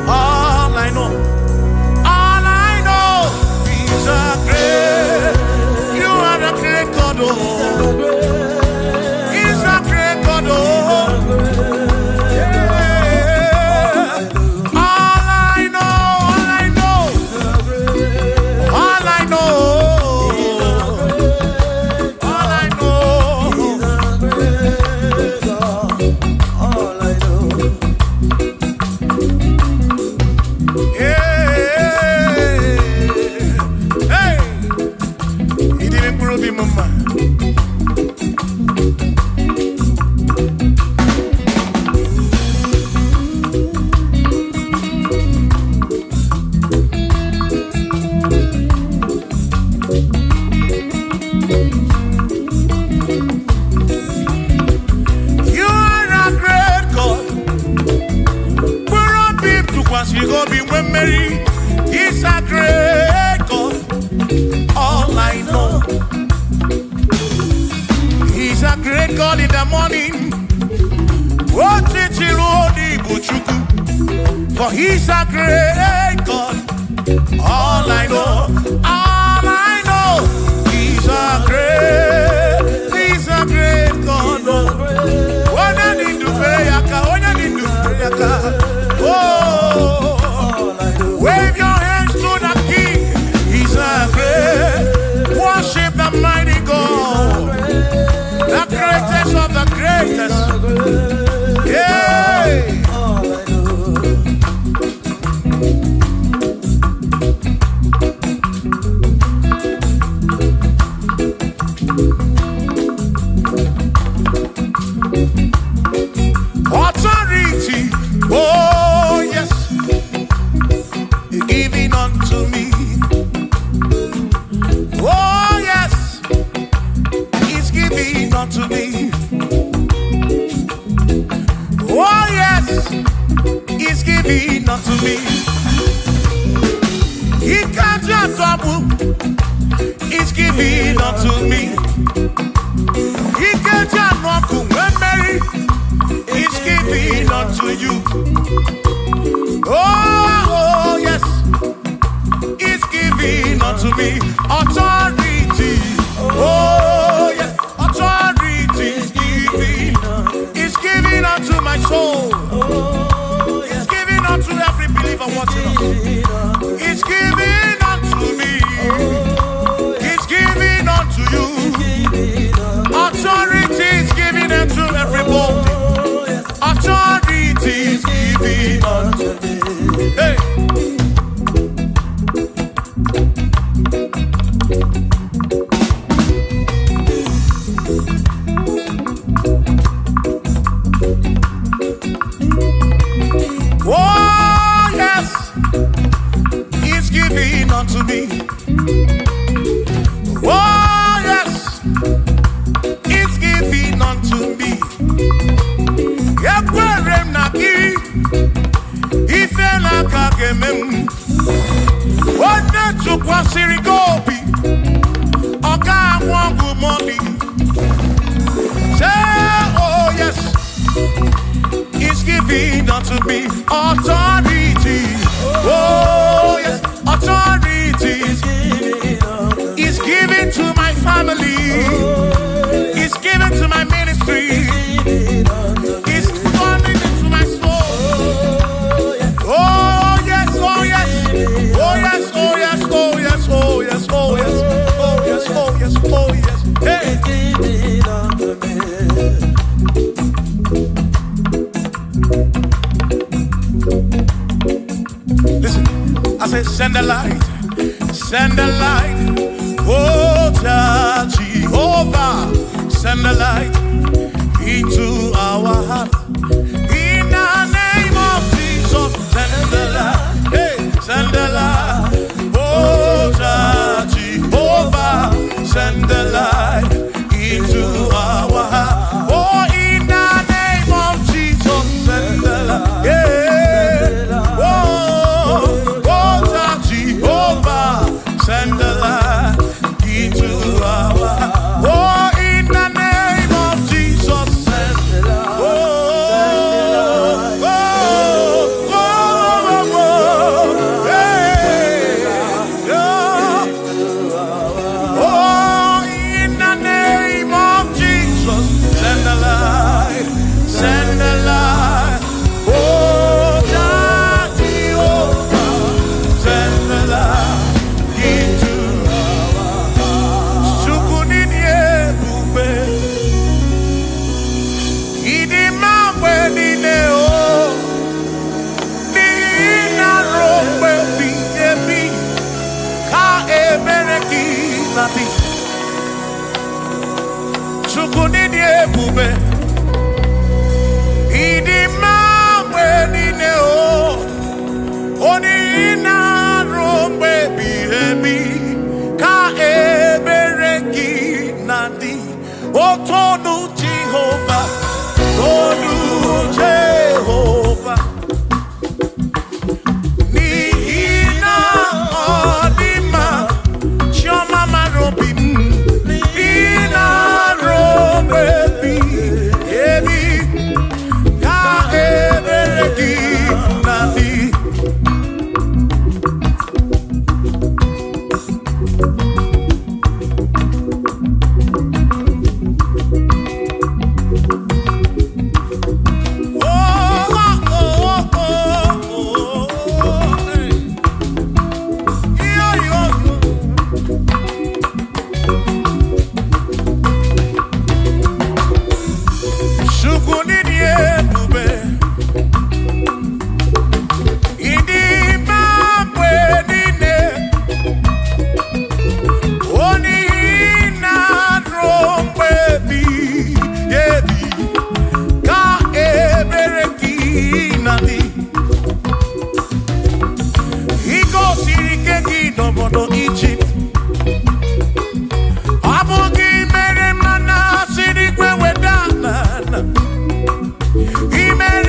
All I know, He's a great. You are a great God. Oh, He's a great God. Oh, yeah. All I know, all I you go be when Mary. He's a great God. All I know, He's a great God in the morning. For He's a great God. All I know, He's a great God. When I need to pray, oh, wave your hands to the King. He's a great. Worship the mighty God, the greatest of the greatest. Yeah. Authority, oh yes, giving unto me. Oh yes, He's giving unto me. Oh yes, He's giving unto me. He can't just double. He's giving unto me. He can't just double when Mary. He's giving unto you. Oh yes, He's giving unto me. Authority. Oh yes, authority is giving. He's giving unto my soul. He's giving unto every believer watching us. He's giving unto me. He's giving unto you. Authority is giving unto everybody. Authority is giving unto me. Hey. Oh yes, gemem. What the took was Sirigobi. Oga one good morning. Say, oh yes, He's giving unto me authority. Oh yes, authority. He's giving to my family. He's giving to my ministry. He's coming into my soul. Oh yes, oh yes, oh yes, oh yes, oh yes, oh yes, oh yes, oh yes, oh yes, oh yes. Hey. Listen, I say send the light, oh Jehovah, send the light into our heart. In the name of Jesus, send the light, hey, send the light, oh Jehovah, send the light into our heart. Oh, in the name of Jesus, send the light, yeah. Send the light into our heart. Oh, in the name of Jesus, send the light. Oh, oh, oh, hey, oh, in the name of Jesus, send the light, send the light. Oh, Jehovah, send the light. Chukunini ebube idima wenine o oni ina rombe bihebi ka ebereki nadi otonu Jehovah, tonu Jehovah. He made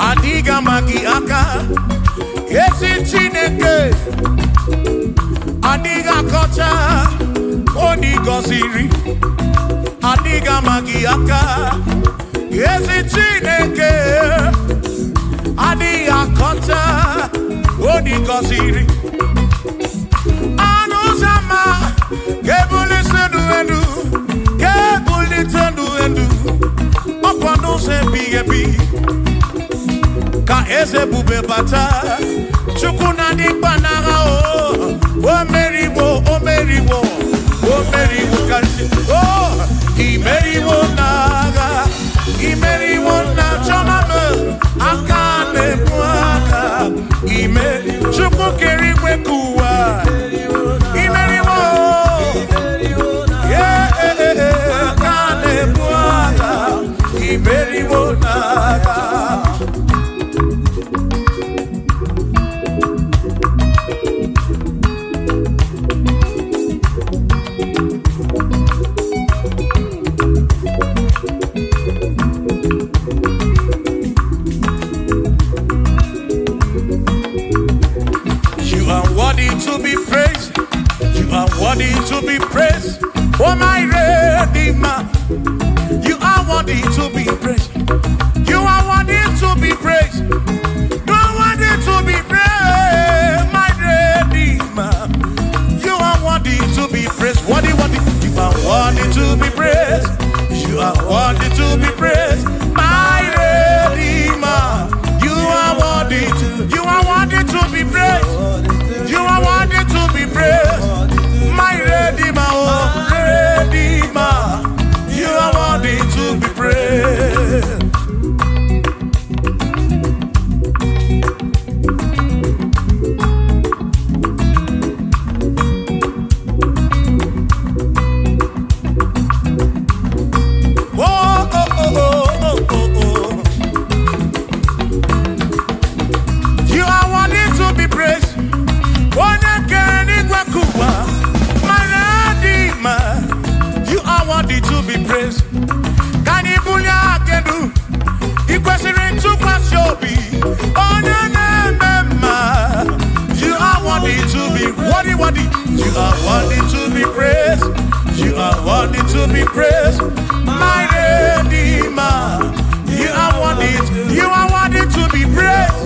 Adiga magi aka Yesi Chineke Adiga kocha Oni goziri Adiga magi aka Yesi Chineke Adiga kocha Oni goziri Anuzama Kebuli senu enu Kebuli tenu enu Opano se biyebi Ka eze bube bata Chukuna di banara o meriwo kansi imeriwo naga imeriwo na choname akane mwaka Chukwu keri kwekuwa imeriwo akane mwaka imeriwo naga. To be praised, you are worthy to be praised. Oh my Redeemer, you are worthy to be praised. You are worthy to be praised. You are worthy to be praised, my Redeemer. You are worthy to be praised. Worthy. You are worthy to be praised. You are worthy to be praised, my Redeemer. You are worthy to be praised. You are worthy to be praised, my Redeemer, oh Redeemer. You are worthy to be praised. You are worthy to be praised. You are worthy to be praised. Can you believe I can do? You question to pass your be. Oh, no. You are worthy to be worthy. You are worthy to be praised. You are worthy to be praised, my Redeemer. You are worthy to be praised.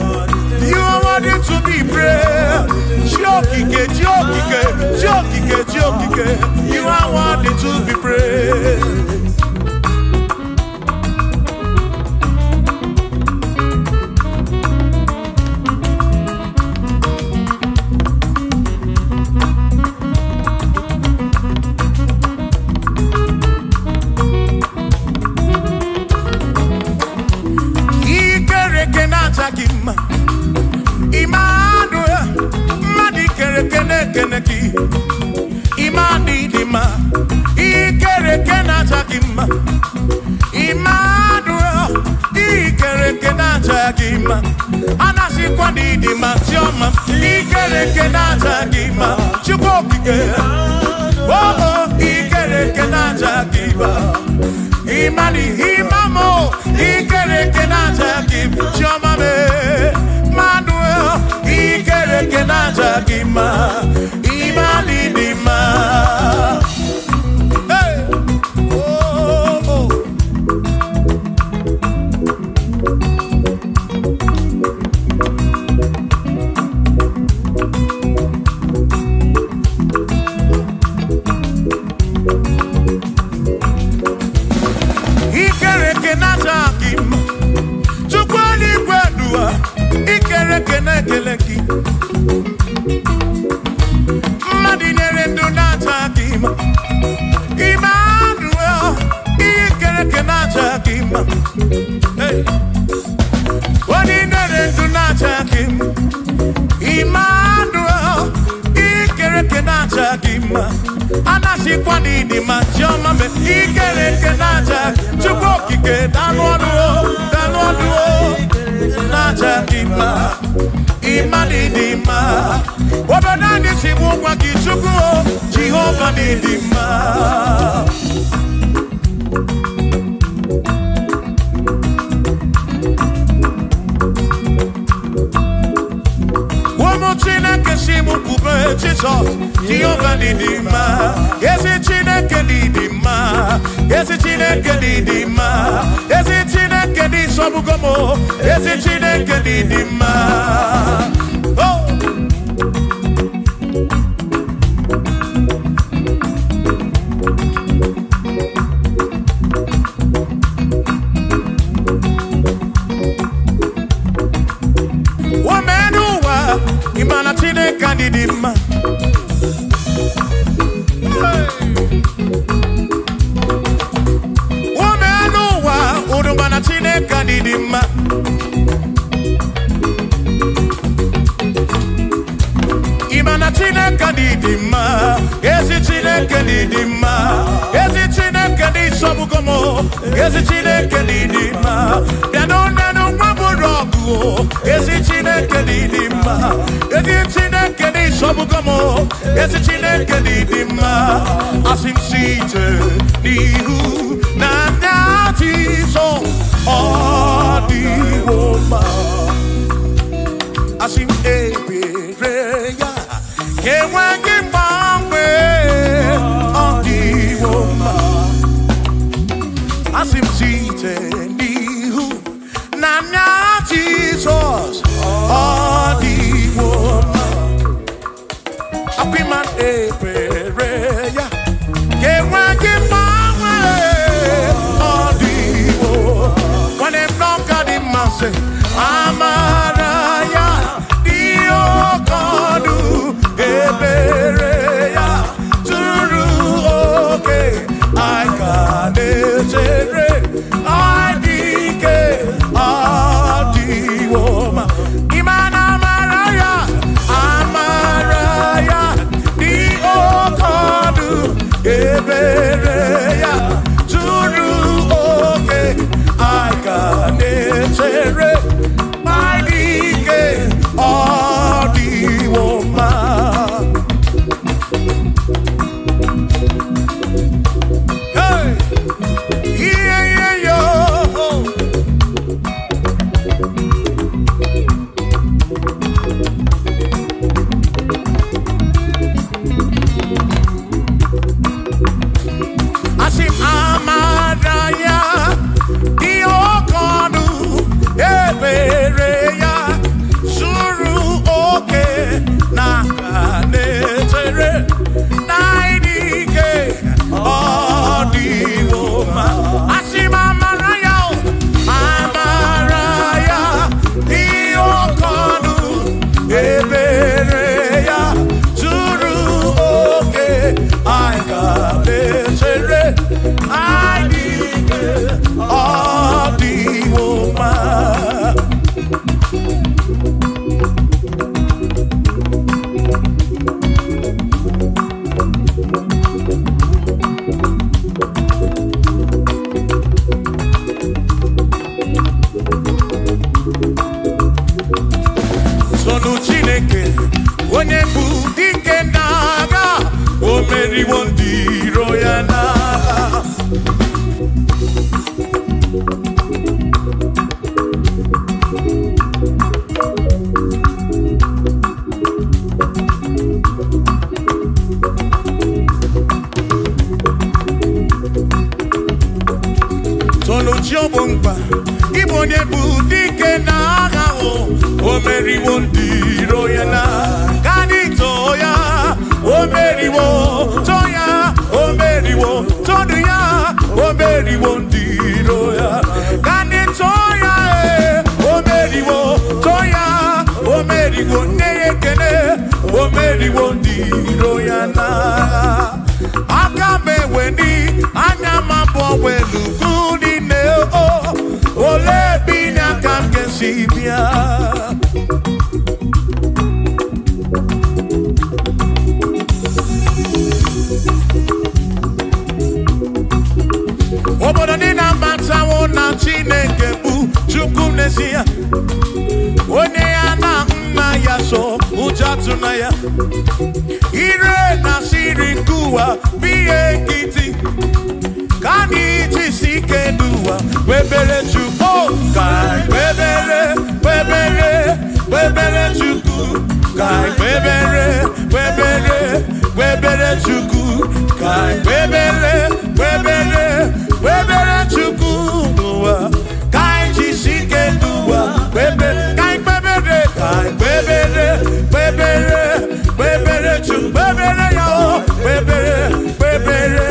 You are worthy to be praised. Jokike. You are worthy to be praised. Imani dima, ikere kenata kima. Emmanuel, ikere kenata kima. Anasi kwani dima tioma, ikere kenata kima. Chukokike, oh, ikere kenata kima. Imani imamo, ikere kenata kima. Tioma me, Emmanuel, ikere kenata kima. Imani dima. Hey, oh. Ikere kenata kima. Chukwani kwedua, ikere kenekeleki. Madinere ndunata kima. Emmanuel, ikere kenata kima. Hey, Madinere ndunata kima. Emmanuel, ikere kenata kima. Anasi kwani di majoma me ikele kenaja chukoki ke danwaduo naja dima imani dima wabadani simu kwa kichukuo Jehova ni dima Chineke simu kube Jesus Jehova ni dima Yesi Chineke ni dima Yesi Chineke ni dima Yesi Chineke ni sobugomo Yesi Chineke ni dima Oh Imana Chineke ni dima Womenuwa Udumana Chineke ni dima Imana Chineke ni dima Yesi Chineke ni dima Yesi Chineke ni sobugomo Yesi Chineke ni dima Nanu waburogu Yesi Chineke ni dima Yesi Chineke ni sobugomo Yesi Chineke ni dima Asim site nihu na nyati so Odiwoma Asim ebereya Kewangi mangwe Odiwoma Asim site nihu na nyati so Odiwoma Apiman ebereya Kewangi mangwe Odiwoma When I'm not got in my say Amaraya Dio Kodu Ebereya Turu okay I got it I dike Adiwoma Imana Amaraya Dio Kodu Ebereya Turu okay I got it my dike Adiwoma Hey yeah yo Asim Amaraya Diokodu Ebereya Suru oke Nakanetere Naidike Adiwoma Asim Amaraya Diokodu Ebereya Suru oke Aikanetere Naidike Adiwoma Sonu Chineke onye bụ dike n'agha o meriwo ndị iro ya n'agha Sonu Chiobongba Ibo onye bụ dike n'agha o meriwo ndị iro ya n'agha Kanito ya o meriwo Toya o meriwo Todu ya o meriwo ndị iro ya Kanito ya o meriwo Toya o meriwo Neyekene o meriwo ndị iro ya n'agha Aka meweni anya mabọ welugu n'ine ole binya ka m ga-esi bịa tunaya. Ire na siri kuwa biye kiti. Kani tisike dua. Webere chuko kai webere webere webere chuku kai webere webere webere chuku kai webere webere webere chuku kai tisike dua webere kai webere kai webere webere webere chuku webere yo webere webere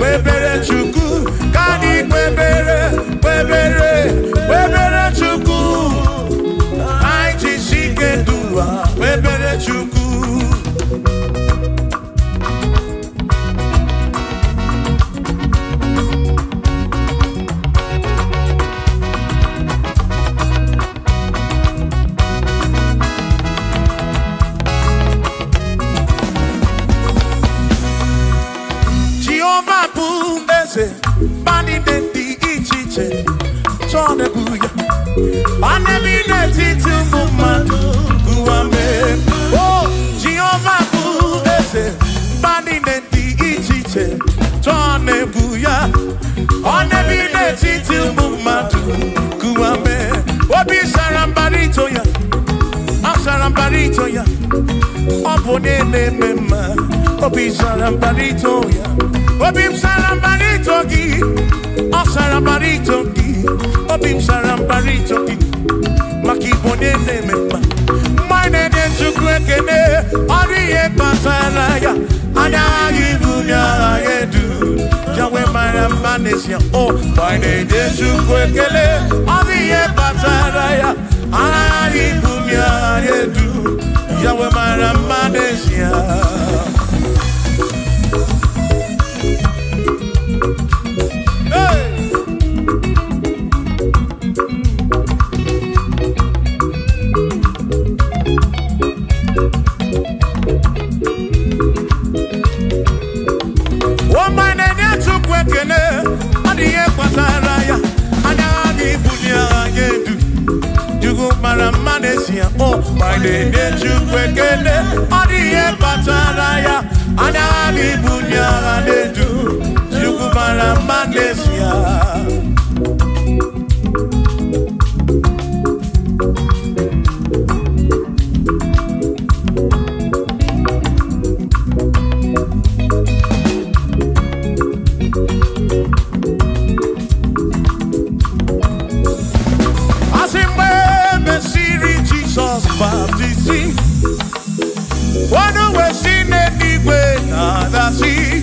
webere chuku kani webere webere webere chuku kai tisike dua webere chuku. Bani denti ichiche chone buya bani bineti tumumanu guame oh Jehovah bu ese bani denti ichiche chone buya bani bineti tumumanu guame obi sarambarito ya asarambarito ya opone ne mema obi sarambarito ya Obim sarambarito gi, o sarambarito gi, obim sarambarito gi, makibone ne mema. Mine ne chukwekene, oriye pasaraya, anya yibunya yedu, jawe marambanesia. Oh, mine ne chukwekene, oriye pasaraya, anya yibunya yedu, jawe marambanesia. Oh, my name is Jukwekene, Odiye Bataraya, Anabi Bunya Anedu, Jukumara Manesia. Baptisi, one way seen anyway, nada see.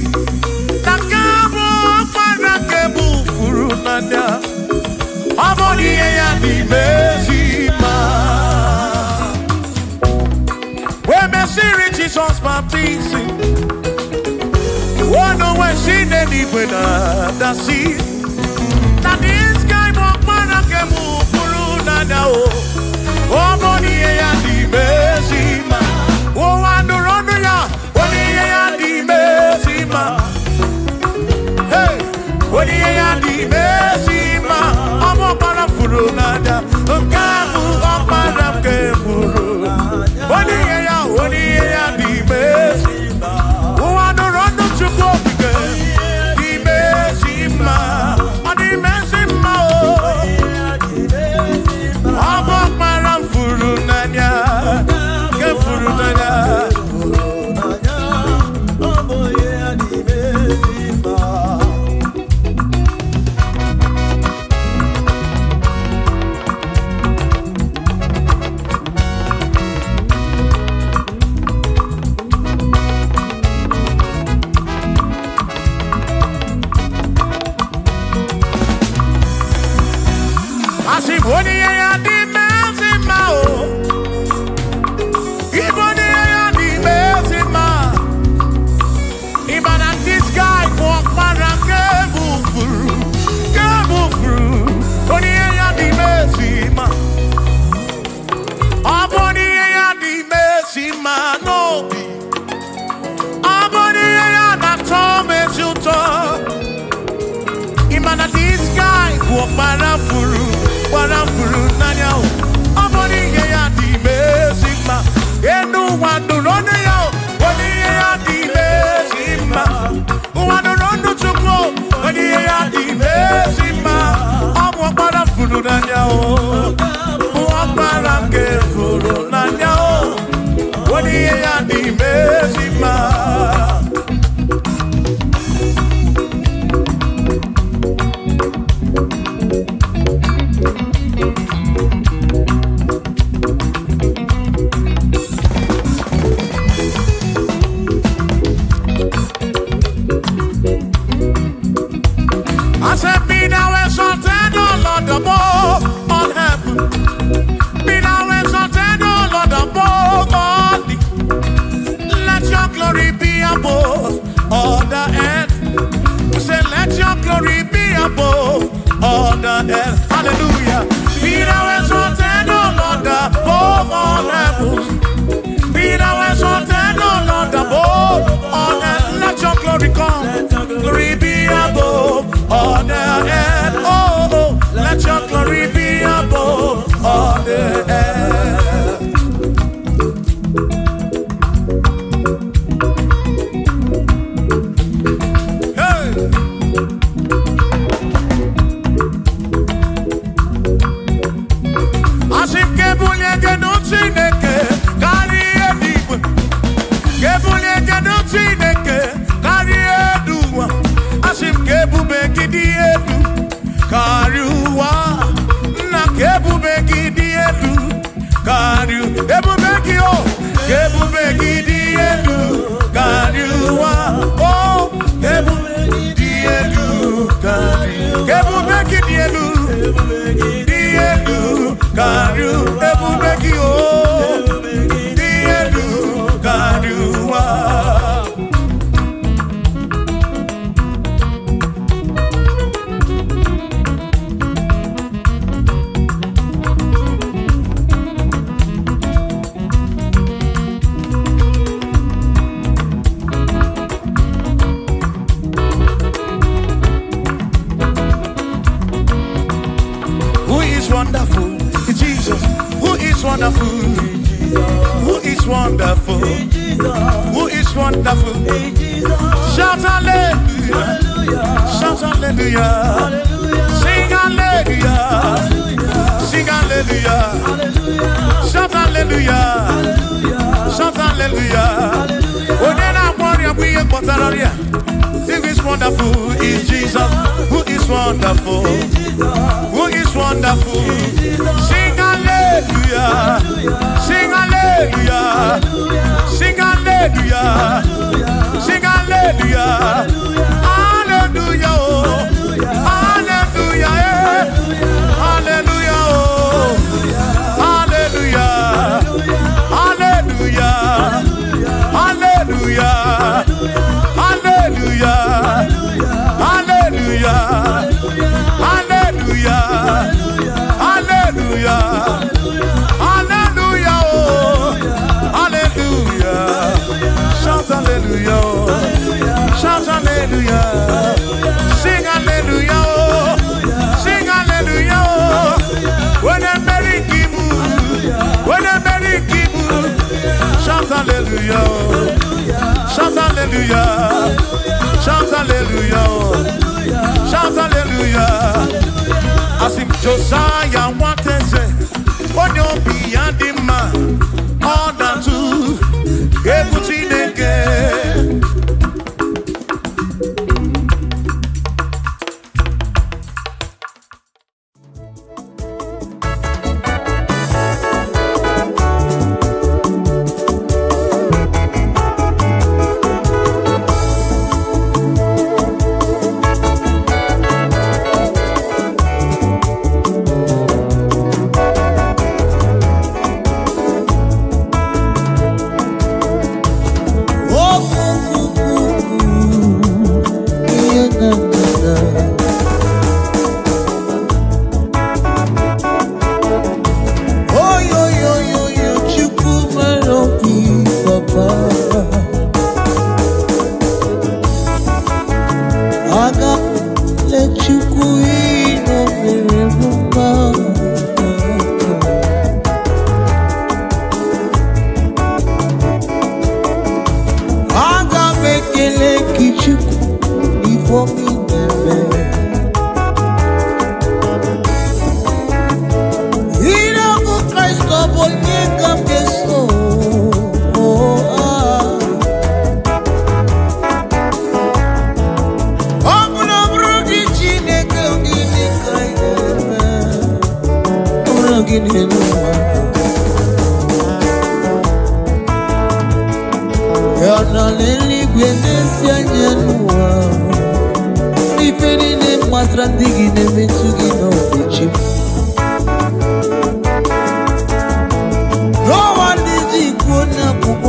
Nakabo Parakebu Furunanda, Amoni and Bezima. When Messiri Jesus Baptisi, one way seen anyway, nada see. Now this guy won't Parakebu Furunanda. Oh, money and the Bezima. Oh, and the Ronia, money and the Bezima. Hey, money and the Bezima. I'm a parafurunada. I'm a parafuru. Money and the Bezima. Oh, and the Ronia to go again. The Bezima. And the Bezima. I'm a Furunanya, ke Furunanya. Oh boy, yeah, the Bezima. Asiboni ya di Bezima o. Iboni ya di Bezima. Ibana this guy walk para kebufuru. Oni ya di Bezima. Aboni ya di Bezima no bi. Aboni ya na tome juto. Ibana this guy walk para furu. Para furu nanya o. Aboni ya di Bezima. Enu wa glory be above all the earth. Hallelujah. Be thou exalted, O Lord, above all heavens. Be thou exalted, O Lord, above all earth. Let your glory come. Glory be above all the earth. Oh, let your glory be above all the earth. Wonderful, Jesus. Who is wonderful? Who is wonderful? Who is wonderful? Shout hallelujah! Shout hallelujah! Sing hallelujah! Sing hallelujah! Shout hallelujah! Shout hallelujah! Oh, then I worry, we ain't got that area. Who is wonderful? Is Jesus. Who is wonderful? Who is wonderful? Sing hallelujah! Sing hallelujah! Sing hallelujah! Sing hallelujah! Hallelujah! Hallelujah! Hallelujah! Hallelujah! Hallelujah! Hallelujah! Hallelujah! Hallelujah! Hallelujah! Hallelujah! Hallelujah! Hallelujah! Shout hallelujah! Shout hallelujah! Sing hallelujah! Sing hallelujah! When a merry kibu, when a merry kibu, shout hallelujah! Shout hallelujah! Shout hallelujah! Shout hallelujah! As if Josiah wanted to say, on your beyond the man, all that to everything again.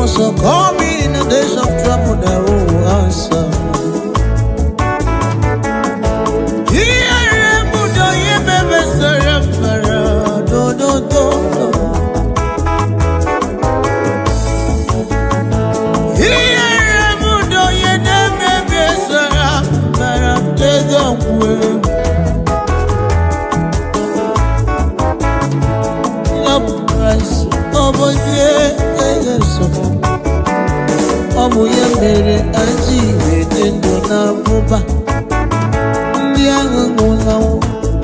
So call me in the days of trouble, they will answer. ya mere aji wete ndụ na abụba ndị ahụ nwụla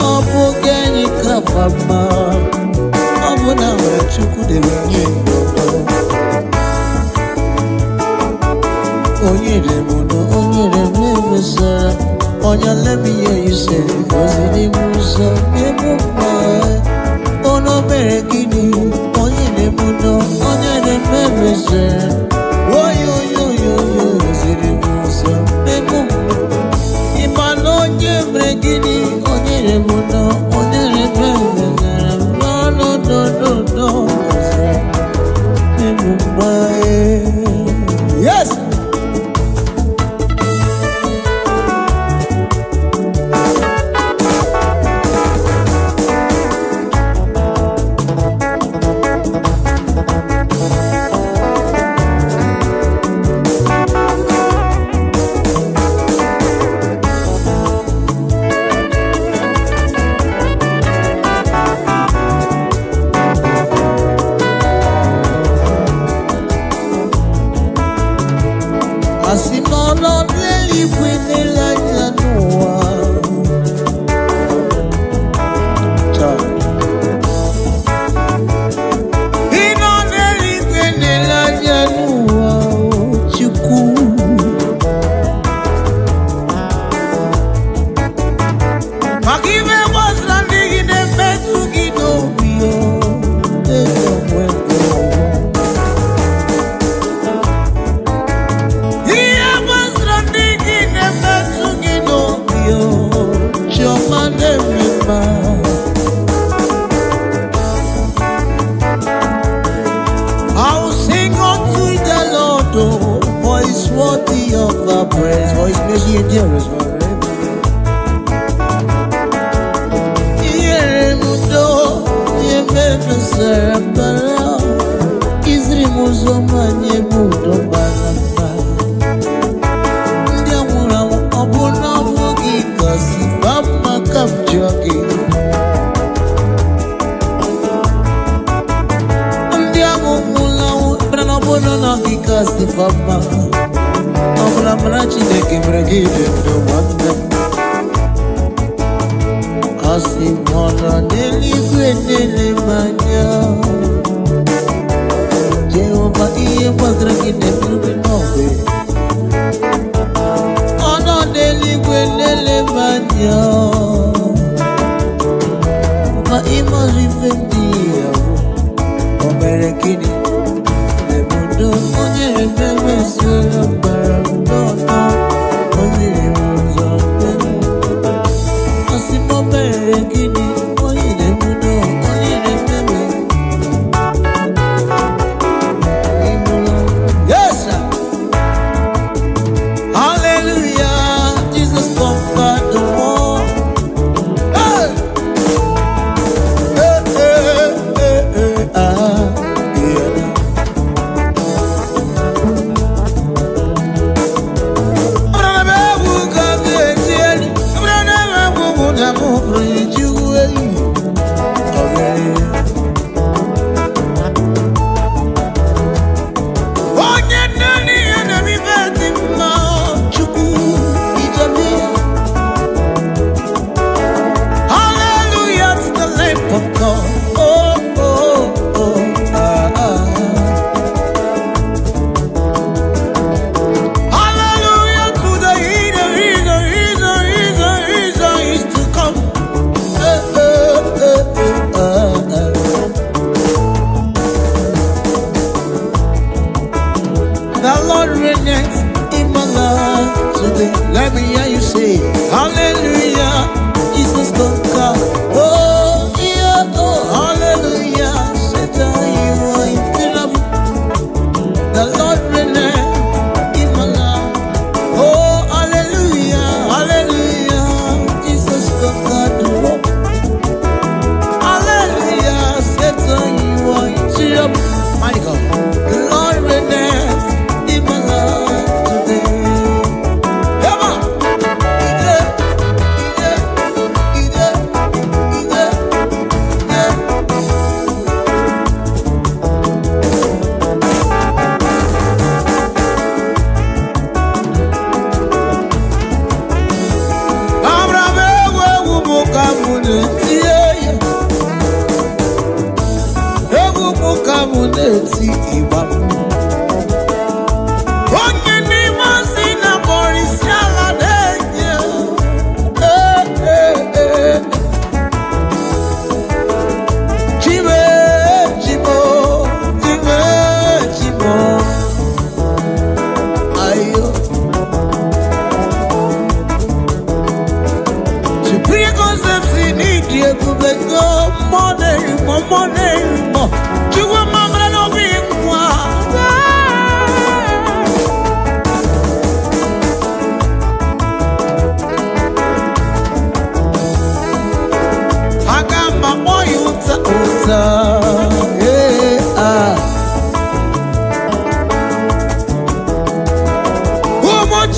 ọ bụ oge anyị kafa mma ọ bụ na nwere Chukwu dere nye ndụ onye remono onye rememesara onye let me hear you say oziri m ụzọ ebe mma ono mere gịnị onye remono onye rememesara oyoyoyoyo oziri m ụzọ ebe mma ịma na onye mere gịnị onye remono onye rememesara no oziri ebe mma yes.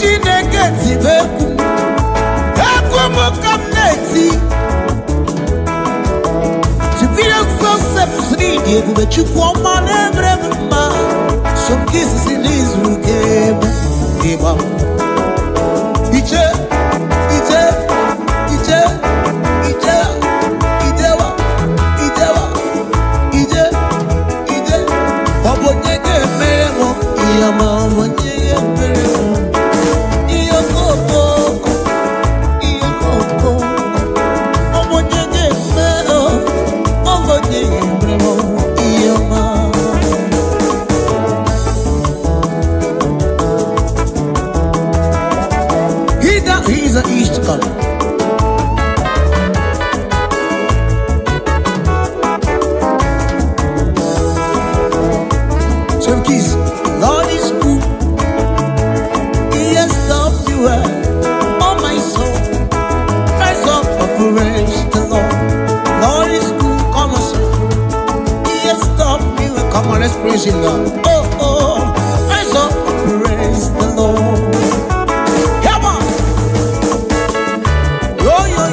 Chineke tibeku Ekumu kamneti Tibia Joseph Sridi Ebube Chukwu ọma n'ebre mma Some kisses in Israel game Eba Ije Obonyege meremo Iyama obonyege meremo Iyokoko Obonyege meremo Obonyege meremo Iyama He's an East color. Lord is good. He has done you well. Oh my soul, rise up and praise the Lord. Lord is good. Come on, sir. He has done you well. Come on, let's praise Him now. Oh, rise up and praise the Lord. Come on. Yo.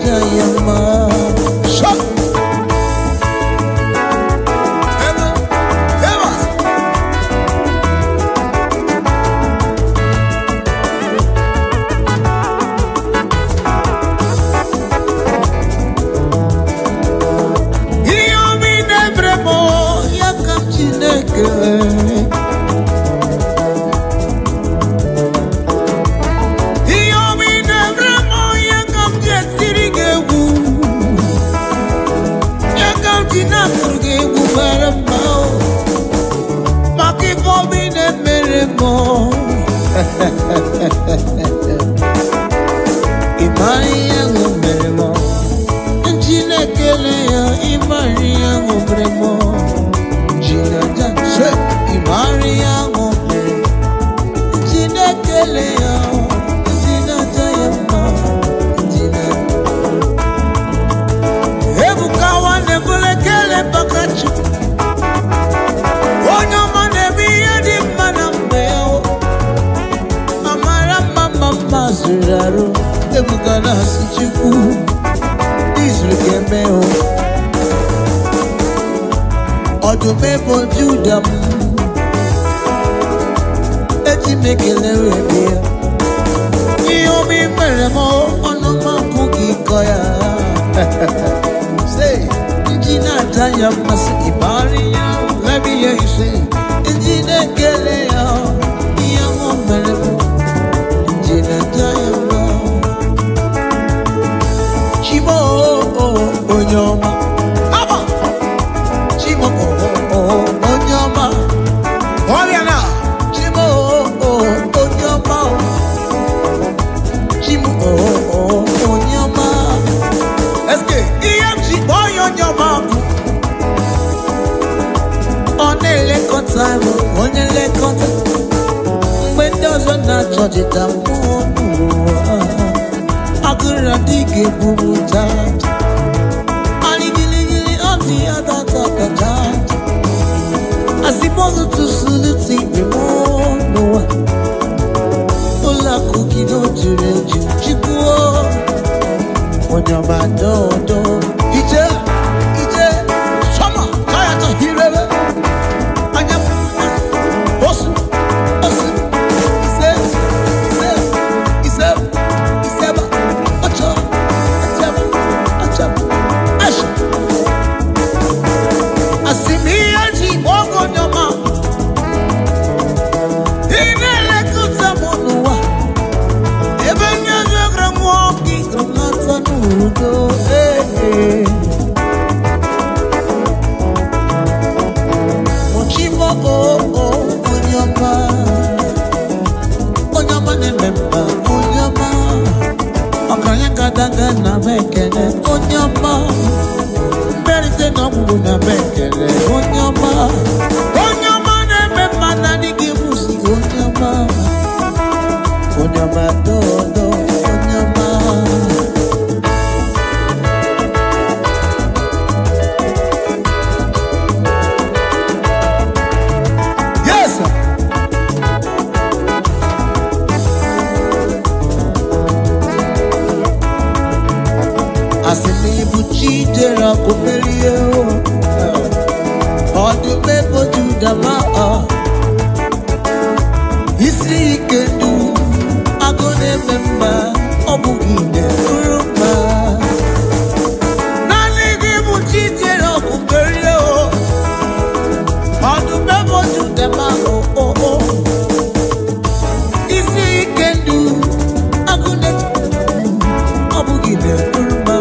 Jaya Iyango meremo Njine kele ya imari yango meremo Njine janse imari yango meremo Njine kele ya Njine jayama Njine Ebu kawa nebule kele bakachu Onyo mane di mana mbeo Amara mama zuraro Ebugana sichiku Isru kemeo Odumebo judam Eti mekelewe bia Iyomi meremo Onoma kuki koya Say Njina tanya masi ibari ya Let me hear you say Njina kele ya Iyango meremo Njina tanya masi Chimo onyoma Aba Chimo onyoma Oriana Chimo onyoma Chimo onyoma Let's get EMG boy onyoma Onele kota Onele kota Mwendozo na choji tamu Agura dike bubu chat Ali gili gili oti atataka chat Asipozu tusuluti imono Ula kuki no jureju chikuo Onyama dodo Ije Shama Kaya to hirebe Anyam Osu na bekele onyama berite na mbu na bekele onyama na mema na nigimusi onyama dodo onyama yes Asimi buchi jera kumelio Odu mebo judama Isi ikendu Agone memba Obugine uruma Naligi buchi jera kumelio Odu mebo judama Isi ikendu Agone Obugine uruma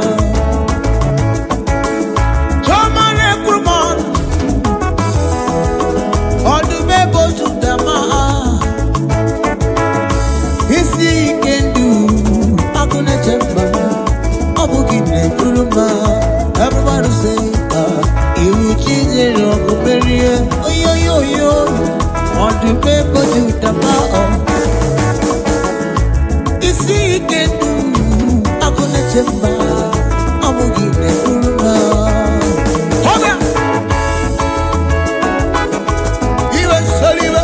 Everybody say, you cheese it up, oh yo, on the paper you the power. You see, you can do, I'm gonna check I'm gonna give it hold on. Even Soliva,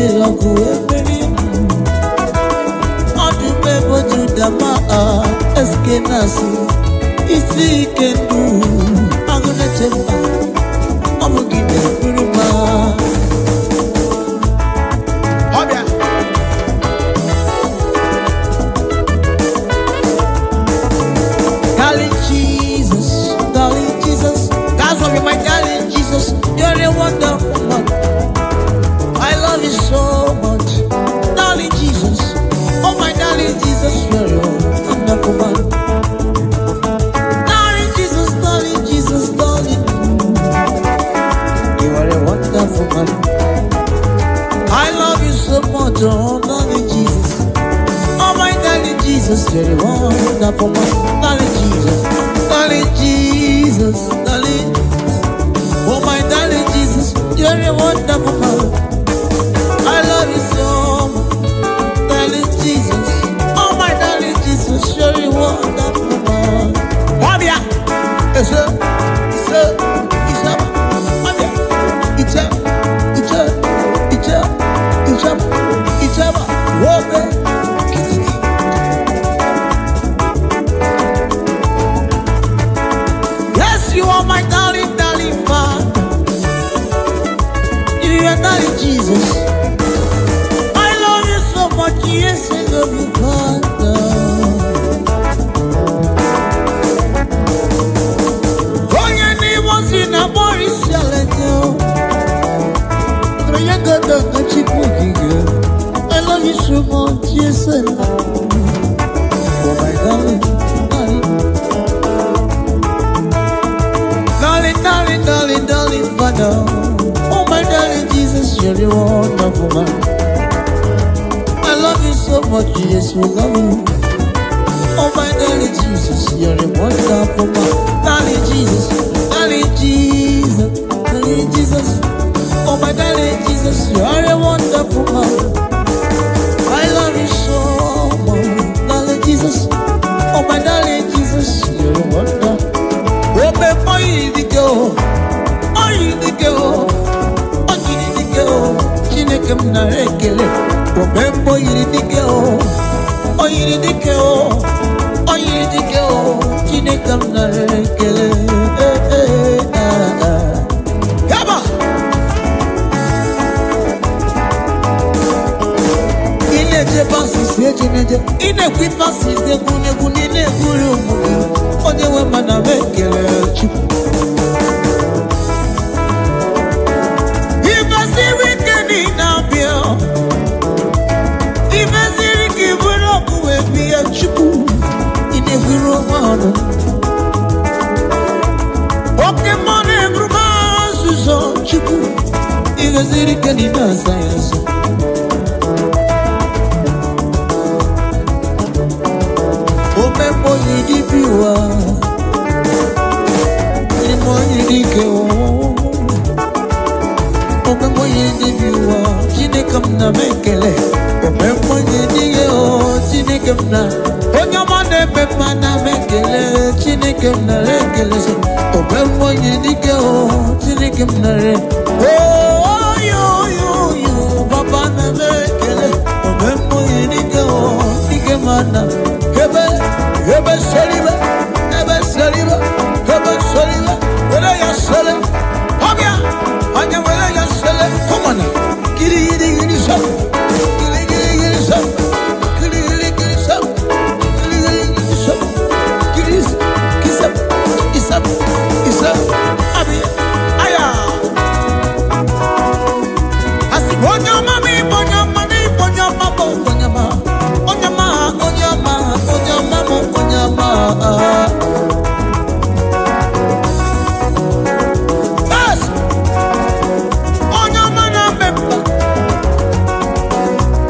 ọgụ emeri ọdụm ebo Judama eske na-asị isi ike ndụ agụ na-eche mba ọ bụ gị na-eburu ma ọbịa darling Jesus, that's what my darling Jesus, you're a wonderful one. I love you so much, darling Jesus. Oh my darling Jesus, you're a wonderful one. Darling Jesus, darling Jesus, darling, you are a wonderful man. I love you so much, oh darling Jesus. Oh my darling Jesus, you're a wonderful man. Darling Jesus, darling Jesus, darling. Oh my darling Jesus, you're a wonderful man. I love you so much, darling Jesus. Oh my darling Jesus, you're a wonderful man. Wabia, it's a, yes, you are my darling, darling Father. You are darling Jesus. I love you so much, yes, I love you, Father. Oh, your name was in a Boris Yalejo. I love you so much, yes, I love you. Oh, my darling, darling. Darling, darling, darling, darling, Father. Oh, my darling Jesus, you're a wonderful man. I love you so much, yes, we love you. Oh, my darling Jesus, you're a wonderful man. Darling Jesus, darling Jesus, darling Jesus. Oh, my darling Jesus, you're a wonderful man. I love you so much, darling Jesus. Oh, my darling Jesus, you're a wonder. Oh, before you the girl, oh, you the girl, oh, you the girl, Chineke na rekele. Oh, before you the girl, oh, you the girl, oh, you the girl, Chineke na rekele. Come on. Ineje basi seje neje, inekwi basi de gune ne guru mu. Onye we mana mekele Chukwu. Ibasi wikeni na bio, ibasi riki buro kuwe biya Chukwu. Inekwiru mwana. Oke mone bruma suzo Chukwu. Ibasi rikeni na sayansi. Yidibiwa Imo yidike o Omemo yidibiwa Chinekam na mekele Omemo yidike o Chinekam na Onyama nepema na mekele Chinekam na rekele Omemo yidike o Chinekam na re Oh yo Baba na mekele Omemo yidike o Nikemana Ebe soliba, wele ya sole, obia, anya wele ya sole, come on, giri sop, giri sop, giri sop, kisap, abi, aya, asi onyama mi, onyama, yes, onyama na mepa,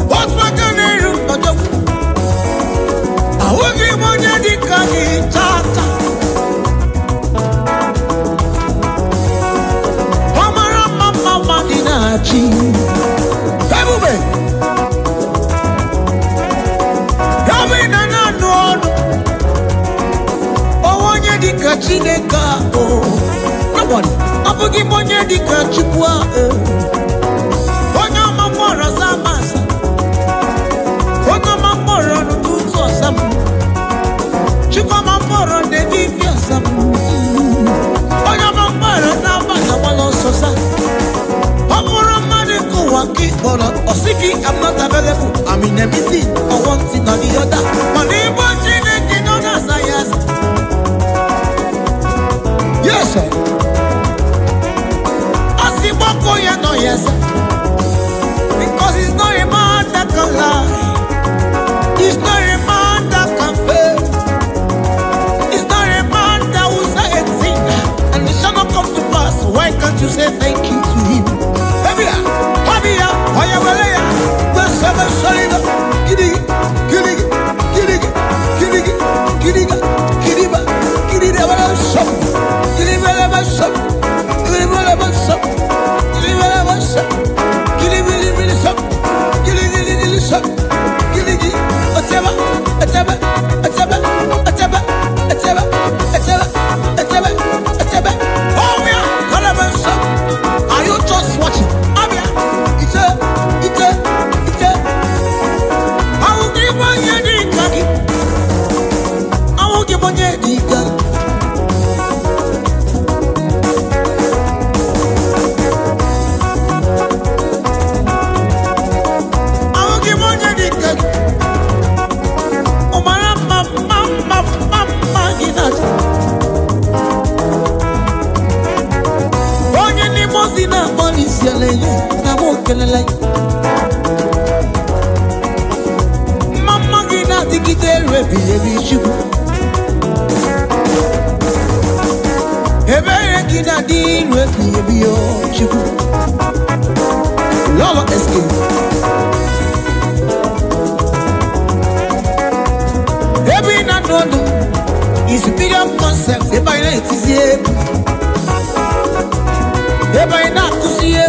what's my name? I will give money di kani tata. Mama dina chi, ebube. Chineka oh nobody abugi monye dika chukwa onye mama rasa physically I'm not available. I'm in a meeting or one thing or the other. Money watching it on us, yes. Yes, sir. I see Boko, you know, yes. Because it's not a man that can lie. It's not a man that can fail. It's not a man that will say a thing and it shall not come to pass. Why can't you say thank you to him? Are you just watching? Mama gina digite rebi ebi chuku. Ebe gina di rebi ebi o chuku. Lolo escape. Every na no is bigger concept. Eba ina itizie. Eba ina kuzie.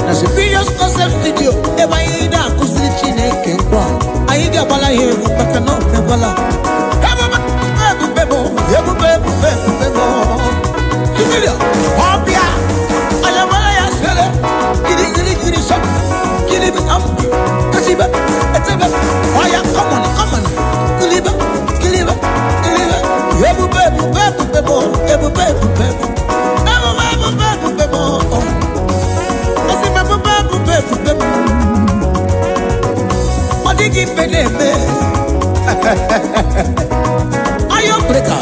Na superior concept studio. Eba ina kuzie chineke kwa. Ayiga bala here, but no bala. Bebo. Superior. Wazobia. Ayamala ya sele. Giri shop. Giri up. Kasiba. Etebe. Oya, come on. Giliba. What did you believe? Are you breaker?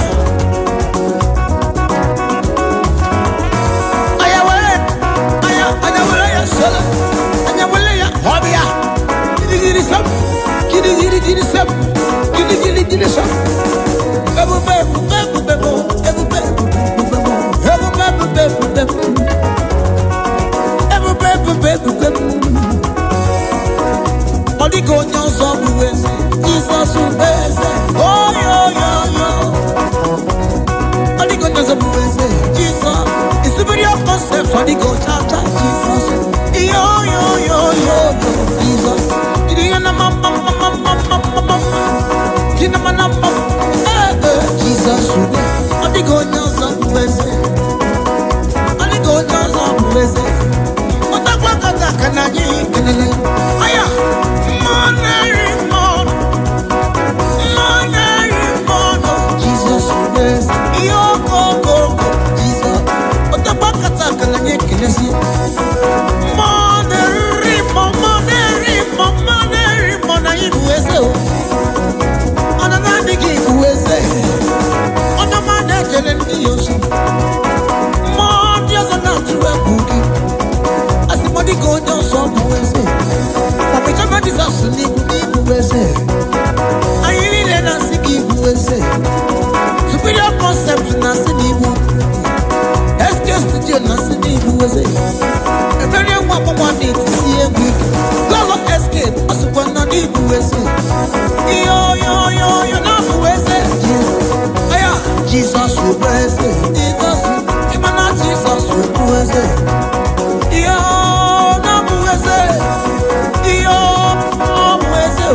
Superior concept na sinibu. SK studio na sinibu weze. Every one need to see a week. Lolo escape, asupa na nibu weze. Yo, na weze. Aya, Jesus weze. Jesus, imana Jesus weze. Yo, na weze. Yo, weze.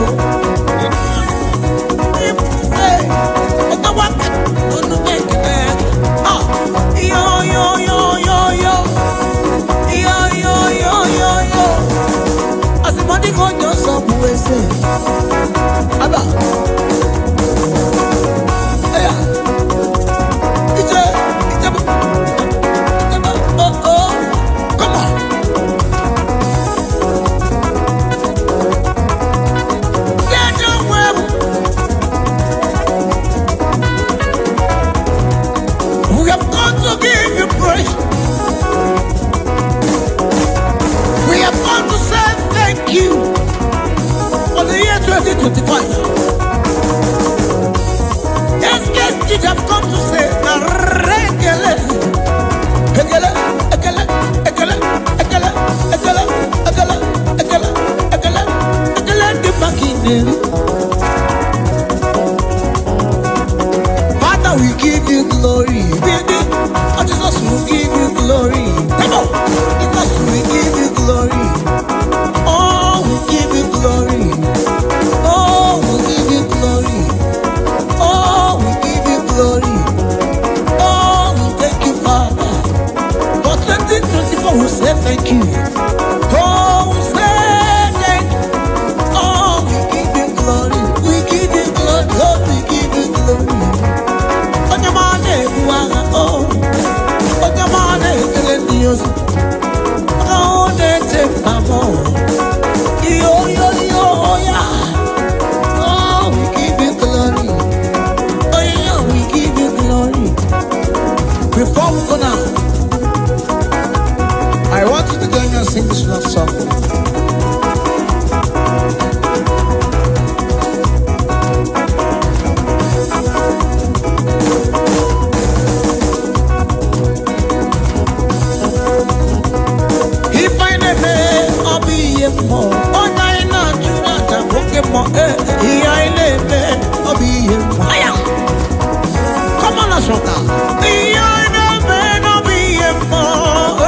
Aba. Oh, come on. 2025. Yes, kids have come to say, Ekele, Ekele, Ekele, Ekele, Ekele, Ekele, Ekele, Ekele, Ekele, Ekele, the back in there. Father, we give you glory, baby. Oh, Jesus, we give you glory. Come on, Jesus, we give you glory. Oh, we give you glory. Oh, we give you glory. Oh, we give you glory. Oh, we thank you, Father. For 2024, we say thank you. Oh, we say thank you. Oh, we give you glory. We give you glory. Oh, we give you glory. On your money, oh, on your money, Dios. Oh, they take my more. Yo, yo, yo, yeah. Oh, we give you glory. Oh, yeah, we give you glory. Before we go now, I want you to join me and sing this love song. If I never, I'll be a more. Oh, I not you not a Pokemon. Here I live, I'll be a more. Come on, let's rock now. Here I never, I'll be a more.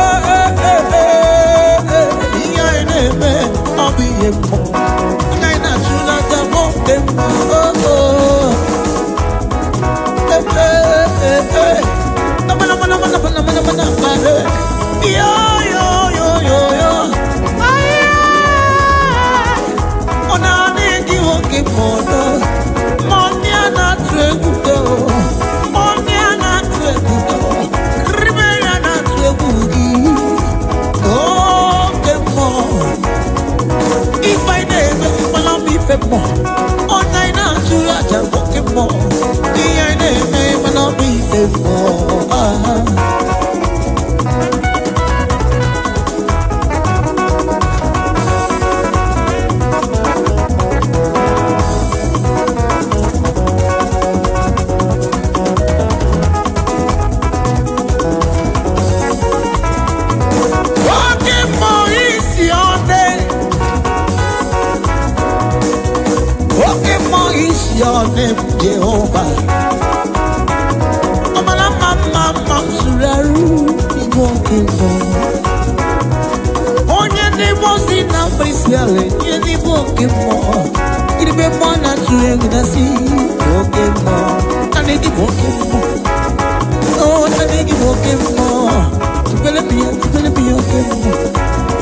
Here I never, I'll be a more. I not you not a Pokemon. Yo, yo, yo, yo, yo. Ona negi woke mono. Money ana twegudo. Money ana twegudo. Ribe ana twegugi. Oh, demo. If I never, I'll be femo. Ona ina tuaja woke mo. I never, I'll be femo. Your name, Jehovah. Amala mama suraru ibokibo. Onye ni bosi na prisiale, onye ni bokibo. Iribe mwana tuengu nasi bokibo. Anegi bokibo. Oh, anegi bokibo. Tupele biya bokibo.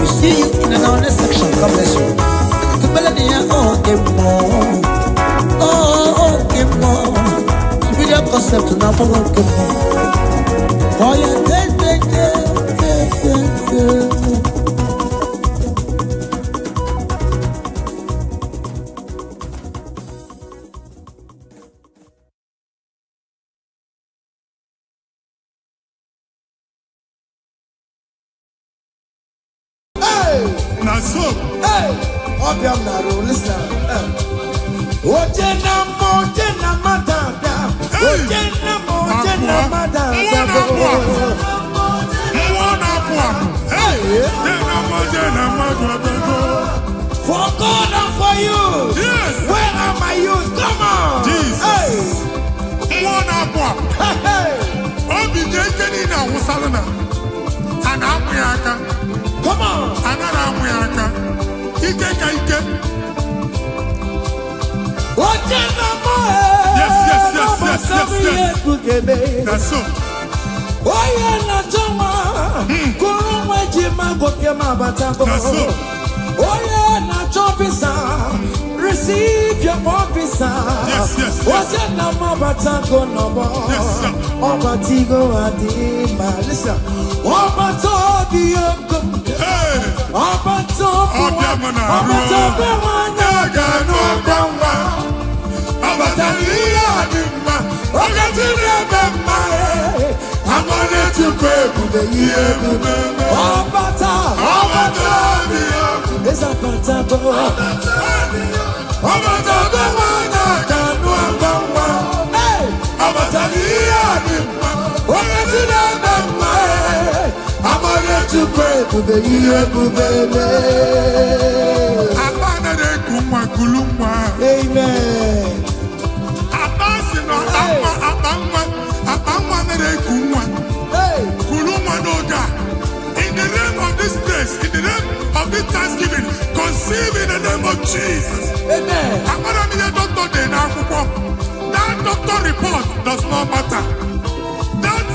You see you in another section. God bless you. Tupele biya bokibo. Oh, okay, more. Video concept now for okay, more. Oh, yeah, Hey, Naso. Hey, Obiam Naro, listen. Ojena madada. Ojena madada. Hey, for God and for you. Yes. Where are my youth? Come on. Jesus. Hey. Hey. Obi jekeni na wusalana. Ana amuyaka. Come on. Ana amuyaka. Ike. Yes. That's so. Oye na jama, kuruma jima goke mabatango. That's so. Oye na chopisa, receive your officer. Yes. Oye na mabatango nobo. Yes, sir. Obatigo adima, listen. Obatobi yoko. Hey. Obatobi wana gano gamba. Abatali adima. Ogatire bema. Amane tukwe bube yebube. Obata. Abatabi yoko. Esa patabo. Amen. In the name of this place, in the name of this Thanksgiving, conceive in the name of Jesus. Amen. That doctor report does not matter. That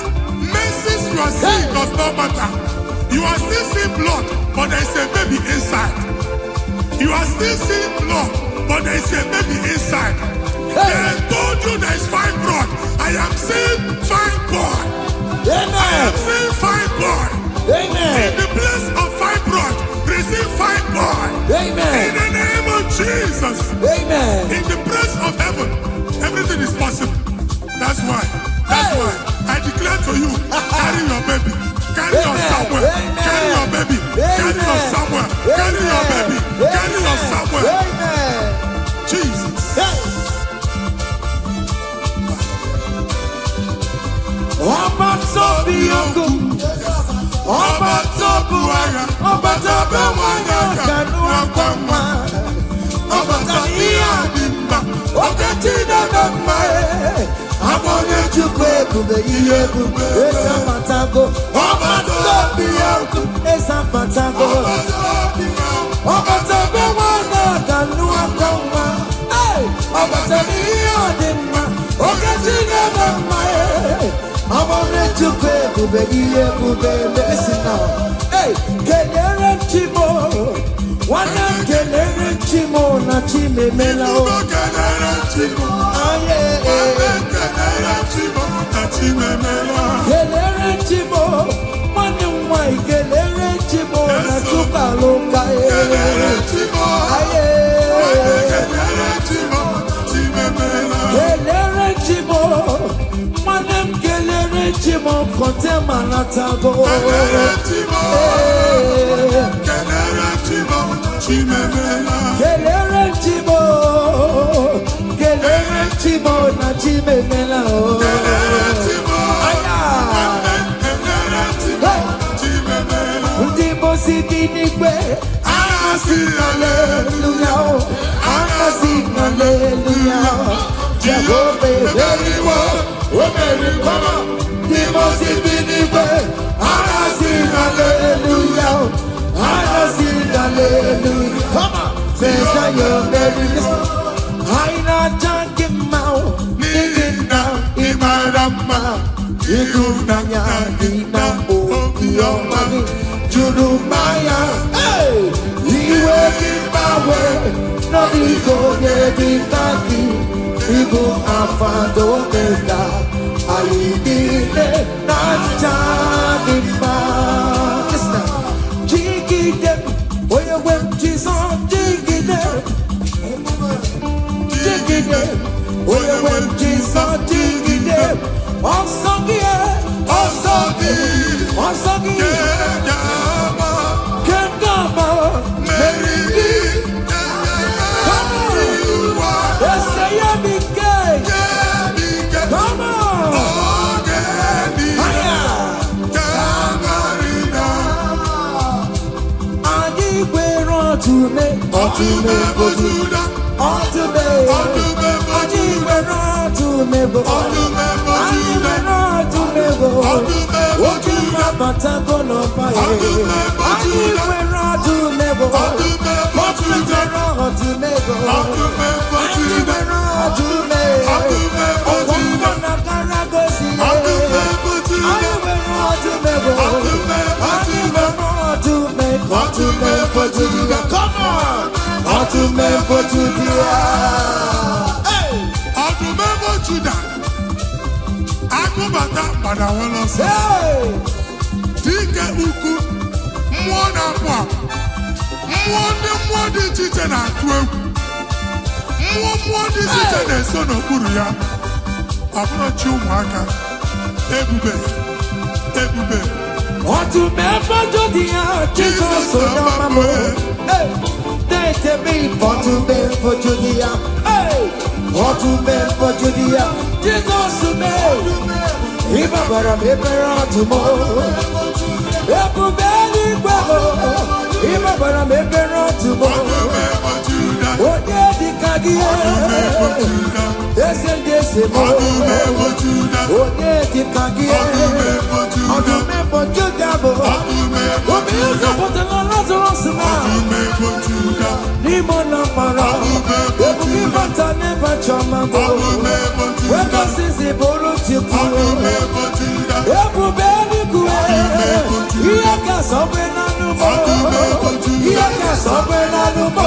messes you are seeing does not matter. You are still seeing blood, but there is a baby inside. You are still seeing blood, but there is a baby inside. They told you there is fine blood. I am seeing fine boy. Amen. I am seeing fine boy. Amen. In the place of fine blood, receive fine boy. Amen. In the name of Jesus. Amen. In the place of heaven, everything is possible. That's why. I declare to you, carry your baby. Carry your somewhere. Carry your baby. Carry your somewhere. Carry your baby. Carry your somewhere. Amen. Jesus. Ọba tó bí ogun, ọba tó bu ara, ọba tó bẹ wọnyọ kanú ọgbọnwa, ọba tó yíyá bí mba, oke tí dada mma ẹ, abọ́nyẹ chukwu ebube ihe ebube esa patago, ọba tó bí ogun esa patago, ọba tó bẹ wọnyọ kanú ọgbọnwa, ọba tó yíyá bí mba, oke tí dada mma ẹ. I'm on it to pay to be here to be listen now. Hey, kelere chimo, wana kelere chimo na chime melao. Kelere chimo, aye, kelere chimo na chime melao. Kelere chimo, mani mwai kelere chimo na chuka loka. Kelere chimo, aye, kelere chimo na chime melao. Kelere chimo, mani kelere chimo kote manatago. Kelere chimo, kelere chimo chime melao. Kelere chimo, kelere chimo na chime melao. Kelere chimo, aya, kelere chimo chime melao. Ndimo sibinigwe, anasi hallelujah, anasi hallelujah. Jehovah very well, very come. Ndimo sibinigwe, anasi hallelujah, anasi hallelujah. Come on, say your very Aina jangimao, nigina imarama, igunanya ina okiyomani, jurumaya. Hey, iwe kibawe, no igo yeditaki, igu afado mega, ayidine nanjagima. Listen, jigide, oye wem Jesus, jigide. Oye wem Jesus digide, Osagi, Kendama, Merigi, come on, let's say Yabike, come on, Adi wero to me, Dike uku mmụọ na-apụ apụ, mmụọ dị iche iche na-atụ egwu, mmụọ dị iche iche na-eso n'okpuru ya. Abụrụchi ụmụaka ebube. Ọtụmefọ jodi ya Jizọs onye ọma m. Dete mi ọtụmefọ jodi ya ọdụme mkpọjuru ya Jizọs mee ịgbabara m ebere ọdụm ebube eluigwe ịgbabara m ebere ọdụm onye dịka gị eze ndị eze m onye dịka gị ọdụm mkpọjuru bụ obi ịzọpụtara Lazarus na n'ime ụlọ mkpọrọ ebube ịbata n'ebe chọma bụ wekọsịsị bụrụ Chukwu ebube eluigwe ihe ga-asọgbe n'anụmọ ihe ga-asọgbe n'anụmọ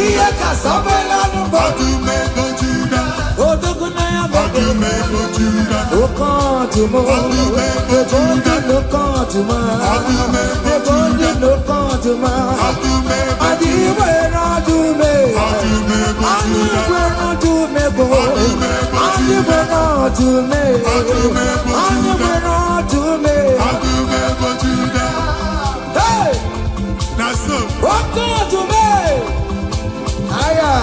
ihe ga-asọgbe n'anụmọ odogwu na ya mebe oke ọdụm ebe onye n'oke ọdụm ebe onye n'oke ọdụm adịghị nwere ọdụme anyị nwere ọdụme bụ anyị nwere ọdụme anyị nwere ọdụme oke ọdụme aya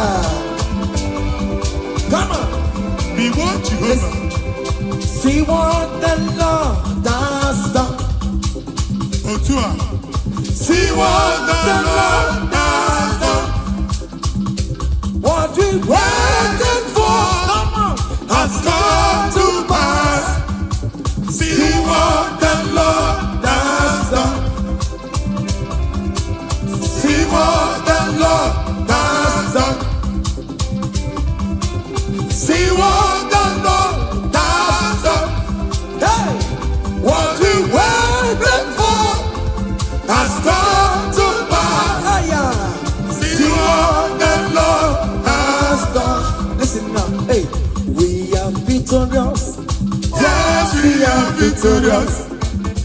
come on see what the Lord has done see what the Lord has done what we waited for has come to pass. See what the Lord has done. See what the Lord has done. See what the Lord has done. Hey, what we waited for has come to pass. See what the Lord has done. Listen now, hey. We are victorious. Yes, we are victorious.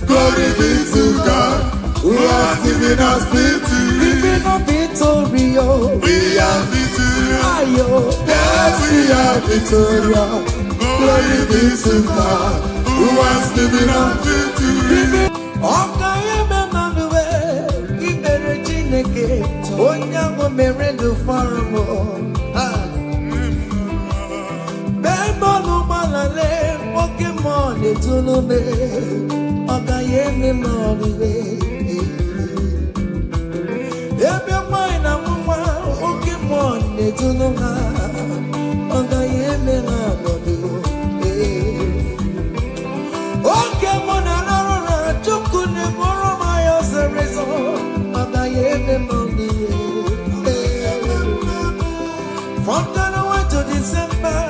Glory be to God who has given us victory. Giving us victory. We are victorious. Yes, we are victorious. Glory be to God who has given us victory. Okay, Emmanuel, Ibere Chineke, Onyango Merendu Farmo. Pokemon, it's all me. Ogayemi Moniwe. Every mind I'm Pokemon, it's all me. Ogayemi Moniwe. Pokemon, Alara, Chukune, Moromaya, Serezo. Ogayemi Moniwe. From January to December.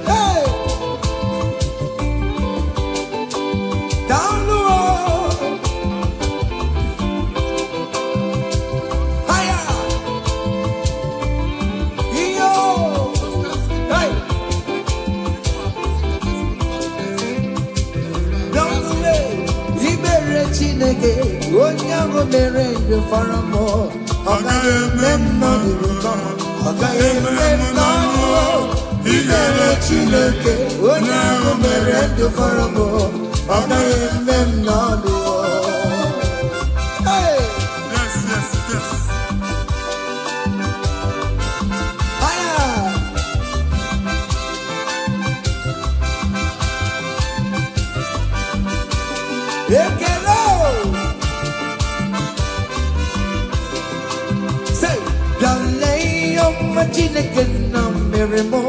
Hey! Down the road. Higher. Yo! Hey! Down the way. Ibere Chineke, Onyango Merendo Faramo. Ogayemi Ibere Chineke, Onyango Merendo Faramo. Ogayemi Hey! Yes. Higher! Ekelo! Say, Dalay of Machineke na Meremo.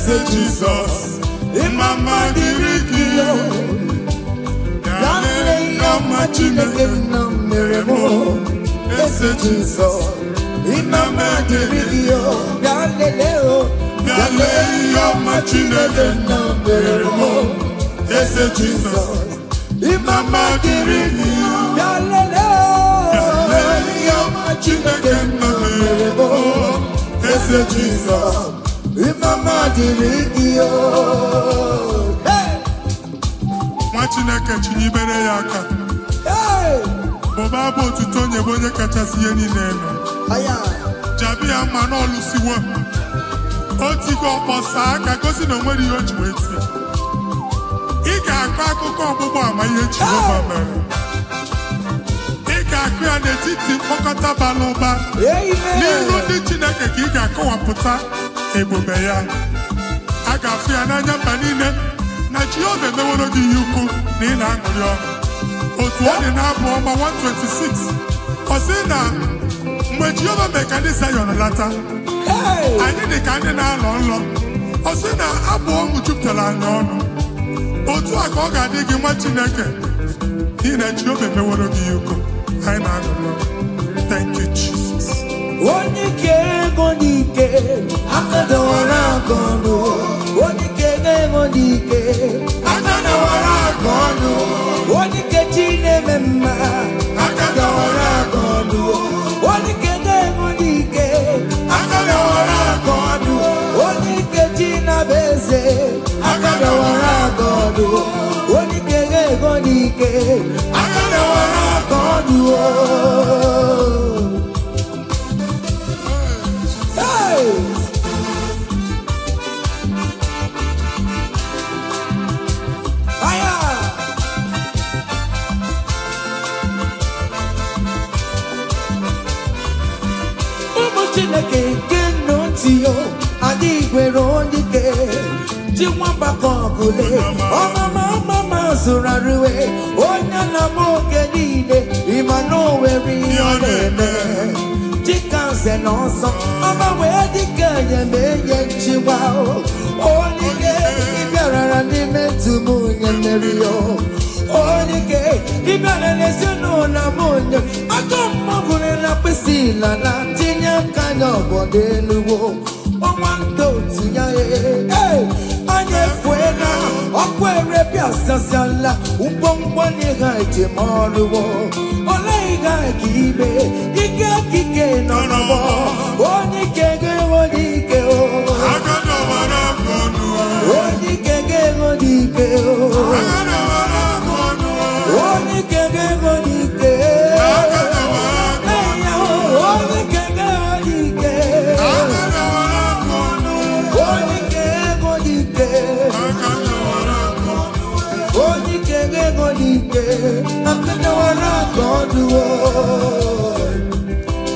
Say Jesus in my mind, Dalay of Machineke na Meremo. Say Jesus in my mind, Dalay of Machineke na Meremo. Say Jesus in my mind, Ese Jesus, imama dirigio. Hey! Chineke chinyibere ya aka. Hey! Boba bụ otuto nye bonye kachasị ihe niile eme. Aya! Jabia Manolu Siwa. Otigo Posa, Kagosi no Mary Ochueti. Ika Kako Boba, my Jehovah man. Ika Kria Netiti Pokata Baloba. Nino de Chinaka Giga Koaputa, Ebobeya. Agafia Nanya Banine, Nachio, the Memory Yuku, Nina Anglo. Otuane na Bomba 126. Osina, Mwejiova Mekanisa Yonalata. I need the candina lolo. Osina Abo Mujuptala no. Otu Akoga digi Machineke. Nina Jove Memory Yuku. I know. Thank you, Jesus. Onike, Akadawara Gono. Onike, Akadawara Gono. Onike Chine Memma. Akadawara Gono. Onike, Akadawara Gono. Onike China Beze. Akadawara Gono. Onike, Akadawara Gono. Mama Suraruwe, Onyana Mokenide, Imanowe, Chickens and also, Mama, where the Kaya may Chihuahua, only gay, to moon and Mario, only gay, even as you know, Namonia, I don't move in a piscina, Latina kind of body, one to ya, Anya Fuena, Aquere Piazza Sala, Umboni Haiti Maruo, Olega Kibe, Ika Kike no more, Onike, Onike, Onike, Onike,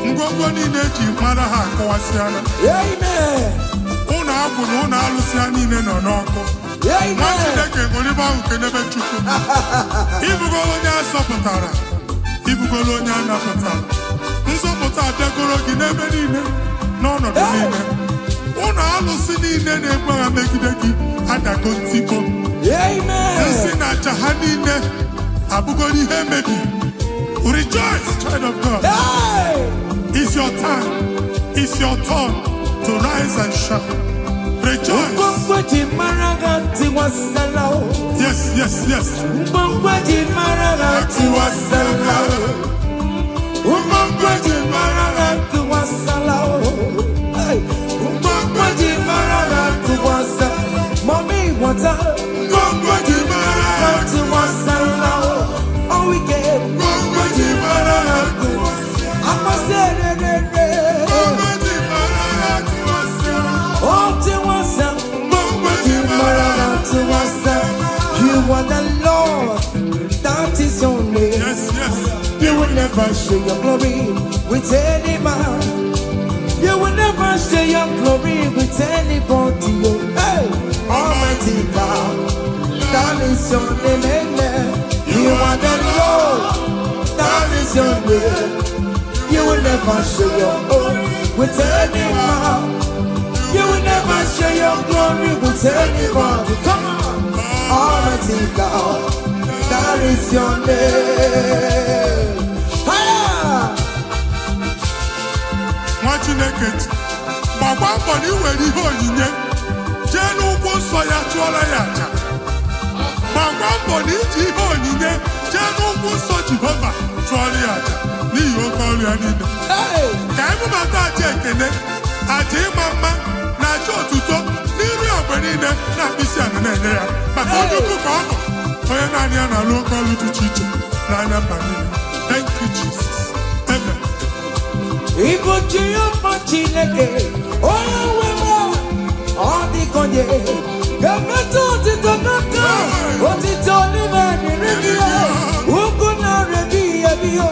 Ngogoni neji mara ha kwasiana. Amen. Una abu no na alusiani ne no noko. Amen. Mati deke ngoliba ukenebe chuku. Ibugo onya soputara. Ibugo onya naputara. Nsoputa dekoro ginebe nine. No nine. Una alusi nine ne gba megideki adago tipo. Amen. Nsina jahanine. Abugori hemedi. Rejoice, child of God. Hey! It's your time. It's your turn to rise and shine. Rejoice. Yes, yes, yes. Mommy, what's up? We get you are the Lord, that is your name. Yes, yes. You will never share your glory with any man. You will never share your glory with anybody. Hey, Almighty God, that is your name. You are the Lord, that is your name. You will never share your glory with any man. You will never share your glory with anybody. Come on, Almighty God, that is your name. Watching it, Baba Boni Wedi Hoyine, Jenu Bosoya Cholayata. Baba Boni Hoyine, Jenu Boso Jehovah Cholayata. Niyo Kolyani. Hey, Kaimu Bata Jekene, Aji Mama, Nacho Tuto, Niyo Benine, Nabisia Nenea. But what you cook on? Oyanania na local to Chicho, Nana Banina. Thank you, Jesus. Amen. Igbo Chioma Chineke onye nwere ọdịkonye ga-emetụ otito n'aka otito n'ime dịrị gị ugwu na-arịa gị ebighị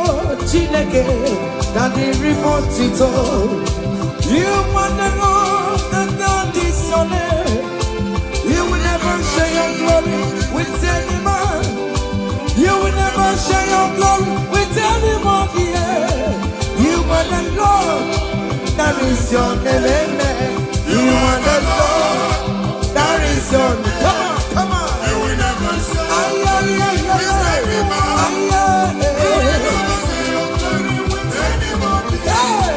Chineke na dịrị m otito. You want the Lord that God is your name. You will never share your glory with any man. You will never share your glory with anyone here. You are the Lord, that is your name, amen. You are the Lord, that is your name. Come on, come on. You will never share Ay, ay, ay, ay, with any man. ay, ay, You will never share your glory with anybody. hey.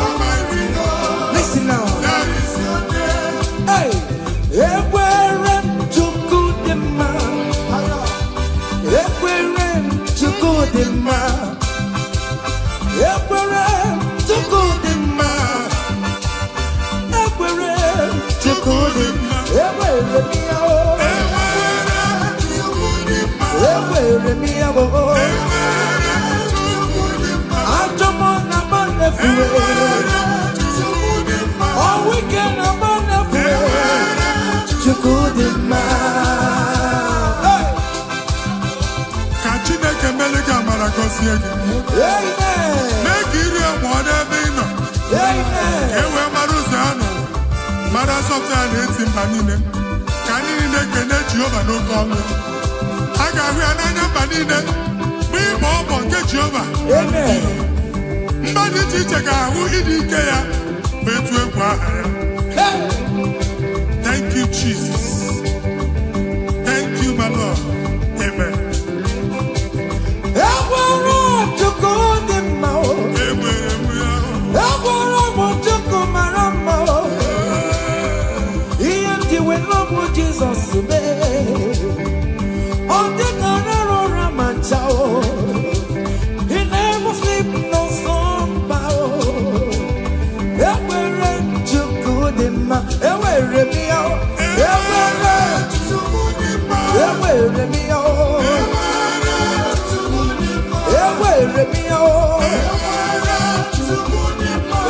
Almighty God, Listen now. that is your name. Hey, everywhere to good the man. Everywhere to good the man. Everywhere to good the man. Everywhere to good the man. Everywhere me oh. Everywhere me oh. I'm the one about the free. All weekend about the free. To good the man. Ka Chineke mele gị amara gọzie gị. Amen. Mee ka iri amụọ n'ebe ị nọ. Amen. Ka e wee mara ụzọ ha nọ. Mara asọpụta ya na-eti mba niile. Ka anyị niile kene Jehova n'oke ọnụ. A ga-ahụ ya n'anya mba niile. Bụ ịgba ọbọ nke Jehova. Amen. Mba dị iche iche ga-ahụ ịdị ike ya bụ etu egwu aha ya. Hey. Thank you, Jesus. Thank you, my Lord. Amen. Everywhere to good the man. Enwere m ya. Everywhere to good marama. Ihe ndị we love Jesus mee. Ọ dị ka rara ụra ma ncha o. He never sleep no slumber o. Ewere Chukwu dị mma. Ewere m ya o. Ewere m ya o. Ewere m ya o.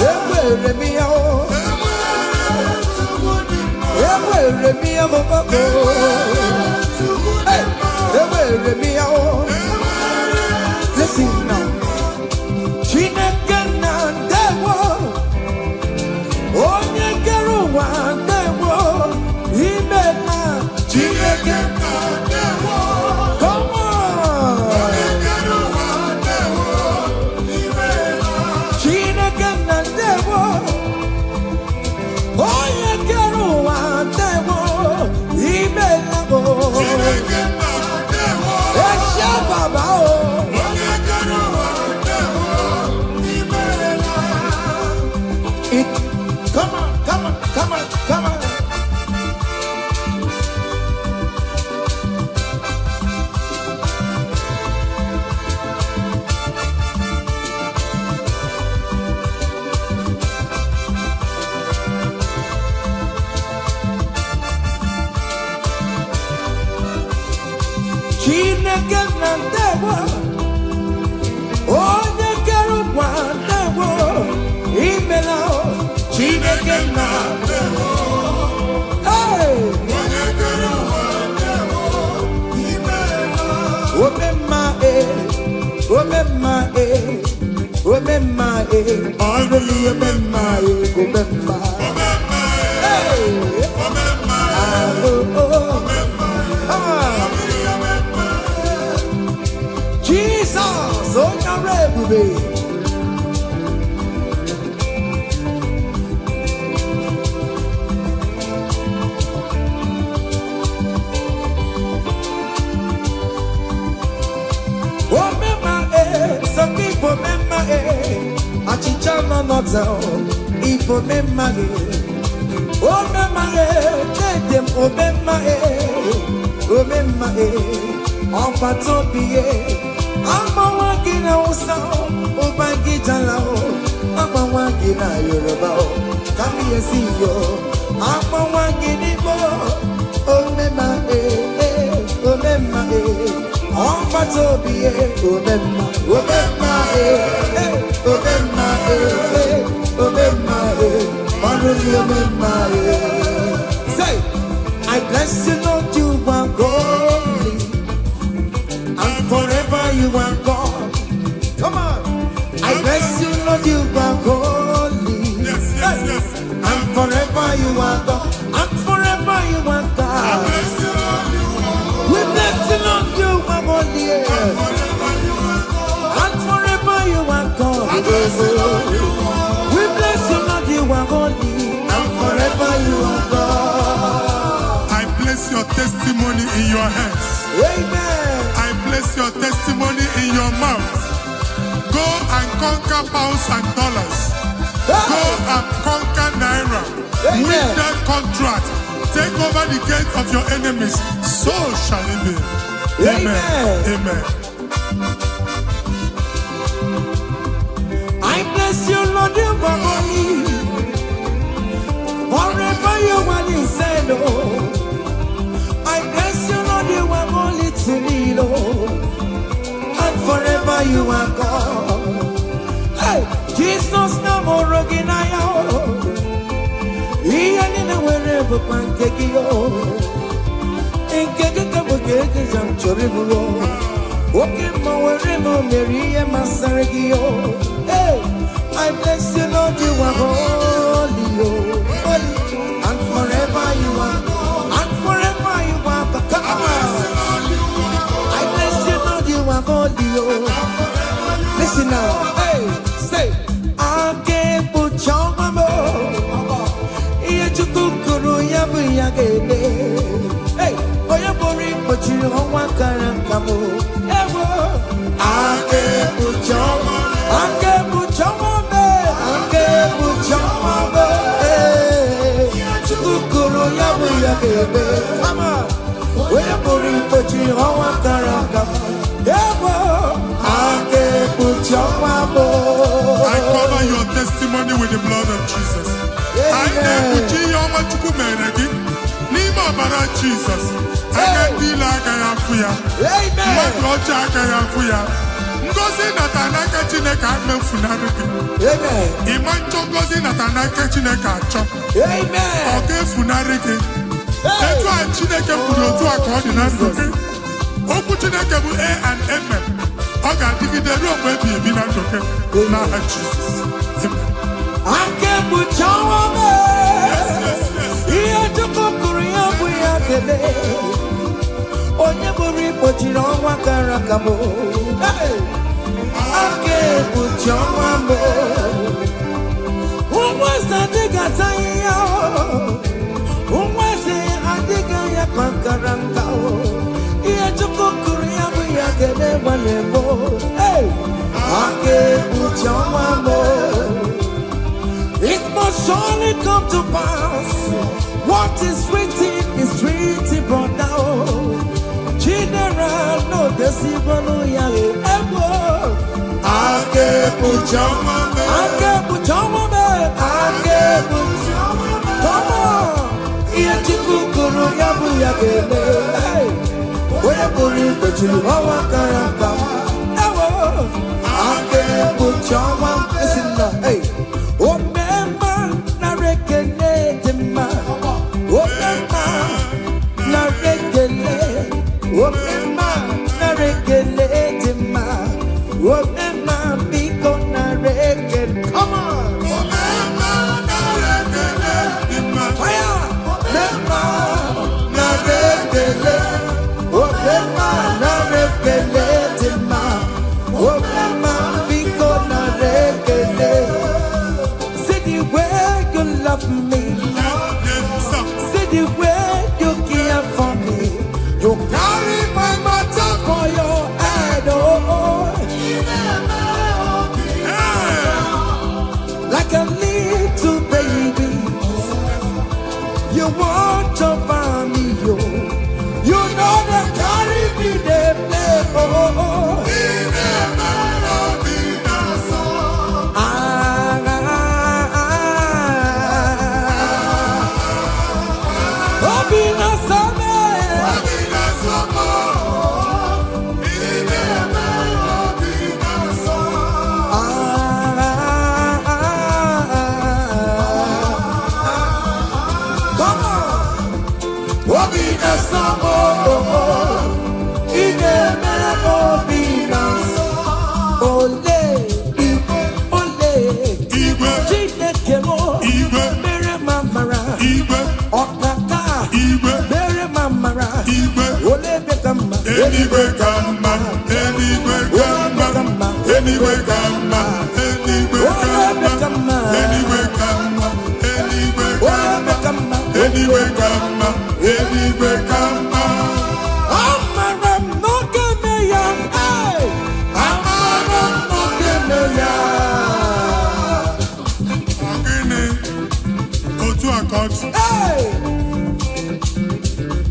Ewere m ya o. Ewere m ya o. Hey, ewere m ya o. Listen now. Chineke na ndewo. Onye kere ụwa ndewo. Imela Chineke na ndewo. Come on. Chineke na ndewo. Onye kere ụwa ndewo. Imela o. Esha baba o. Come on, come on, come on, come on. Chineke na ndewo. Onye kere ụwa ndewo. Imela o. Chineke na ndewo. Hey! Omemma omemma omemma ọrụ mi omemma omemma. Hey! Jesus, onye ọrụ ebube. Some people remember achịcha nọ n'ọta Igbo memma omemma dedem omemma ọgbata obi agbanwe gị na Hausa ụba gị jala agbanwe gị na Yoruba kama ihe si yo agbanwe gị n'Igbo omemma ọgbata obi omemma bless you, Lord, you are holy, and forever you are God. Come on. I bless you, Lord, you are holy. Yes, yes, yes. And forever you are God. And forever you are God. We bless you, Lord, you are holy. And forever you are God. We bless you, Lord, you are holy. And forever you are God. I place your testimony in your hands. Amen. I place your testimony in your mouth. Go and conquer pounds and dollars. Go and conquer naira. Win that contract. Take over the gates of your enemies. So shall it be. Amen. Amen. I bless you, Lord, you are holy. Forever you are inside, Lord. I bless you, Lord, you are holy to me, Lord. And forever you are God. Hey, Jesus, no more Roginaya. He ain't in wherever pancake. In Kekaka, I'm Choribu. Walking my wherever Mary and Masaragio. Hey, I bless you, Lord, you are holy, holy. And forever you are, and forever you are. Come on. I bless you, Lord, you are holy. Listen now. Hey, say, I can't put your mama. Hey, oh, you're boring, but you don't want to come. I can't put your mama. I can't put your mama. I can't put your mama. Hey, come on. Oh, you're boring, but you don't want to come. I can't put your mama. I cover your testimony with the blood of Jesus. I never see your much Nima bara Jesus. I can deal like I am for ya. Amen. What I Ngozi natanaka Chineke ame funariki. Amen. Imancho ngozi natanaka Chineke acho. Amen. Oke funariki. Etu a Chineke furu otu aka ọ dị na ndụ. Okwu Chineke bụ A and Amen. Ọ ga-adịgide ruo mgbe ebi na ndụ gị n'aha Jizọs. Amen. I can't put your woman. Here to Korea, we are the on your report, you know what Karakamo. I can't put your woman. Who was that? Who was it? I think I am Kakaranga. Here to Korea, we are the one. Hey, I can't put your woman. It must surely come to pass. What is written brought down. General, no deceiver, no yale. I can't put your mama. I can't put your mama. I can't put your mama. Come on. Iachikukuru yabu yagele. Where buri but you are karaka. I can't put your mama. Listen now, hey. Oh, na rekele ma. Oh, na rekele. Oh, na rekele ma. Oh, biko na rekele. Come on. Oh, na rekele ma. Fire. Na rekele. Oh, na rekele ma. Oh, biko na rekele. Love me, see the way you care for me. You carry my matter for your head, oh. Like a little baby, you want to find me, you know that carry me there, oh. anyway come, anyway come, anyway come, anyway come, anyway come, anyway come, anyway come, anyway come. Hey!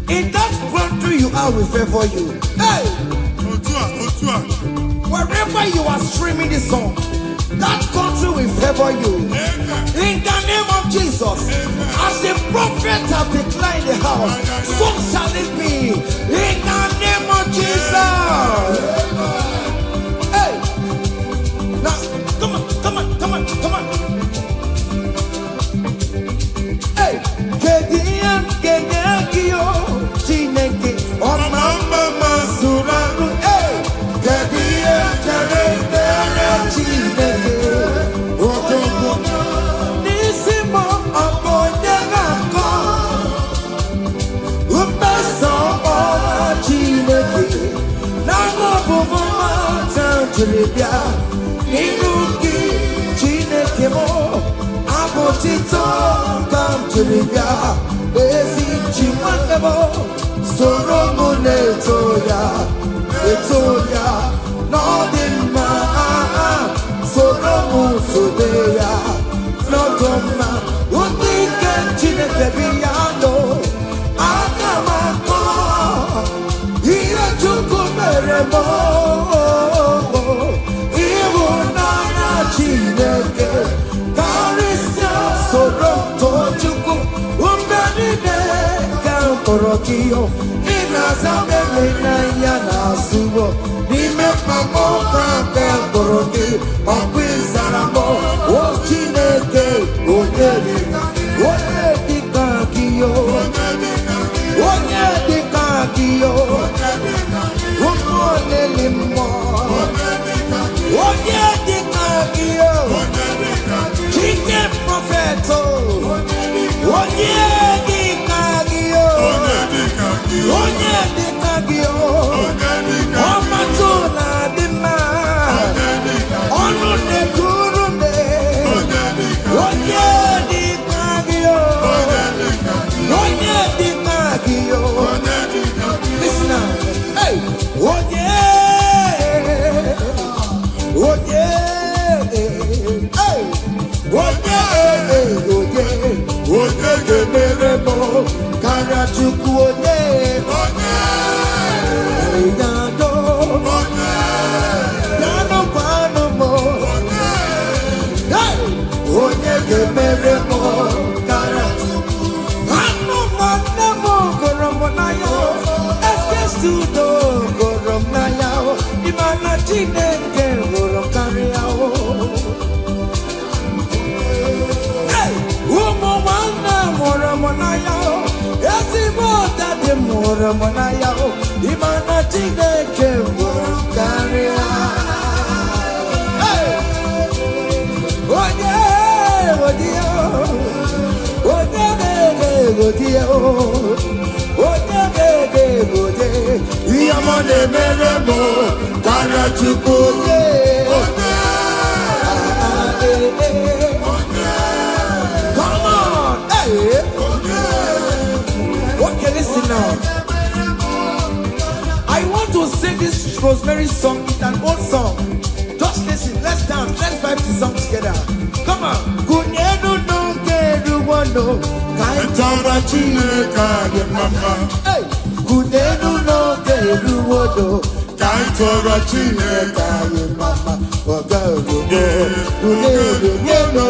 In that country you are, will favor you. Hey! Otua. Wherever you are streaming this song, that country will favor you. Amen. In the name of Jesus. Amen. As the prophet have declared the house, so shall it be. In the name of Jesus. Hey! Now, come on. Hey! Kegiyakio, Chineke, Mama Suraru. Hey! Kegiyakio, Chineke, Otomo. Nisimo Abonyagako. Upeso Oma Chineke. Namo Bumama Tantribia. Ninuki Chineke mo. Abotito come to the yard. Ezi Chimanebo. Soromo Netoya. Etoya. Nodima. Soromo Todeya. Nodoma. Unike Chineke biyando. Akamako. Iya Chukumeremo. Ibu Naya Chineke. Orokio, Inazame Naya Nasubo, Nime Pamoka, Belboroki, Oquizaramo, Ochineke, Oyedikakio, Umonelimo, Oyedikakio, Chicken Propheto, Oyedikakio. Onye dikagio, Omatuna dima, Onu nekurunde. Onye dikagio, listen now, hey, Onye gemeremo, Karachuku Onye. Monaya, Imana Chineke Karia. Hey, Yamane Meremo, Karachukuye. Come on, hey. Okay, listen now. I want to sing this Rosemary song. It's an old song. Just listen. Let's dance. Let's vibe the song together. Come on. Kunyenu no keru wano. Kaitara chineka ye mama. Hey. Kunyenu no keru wano. Kaitara chineka ye mama. Wagaru no. Kunyenu no.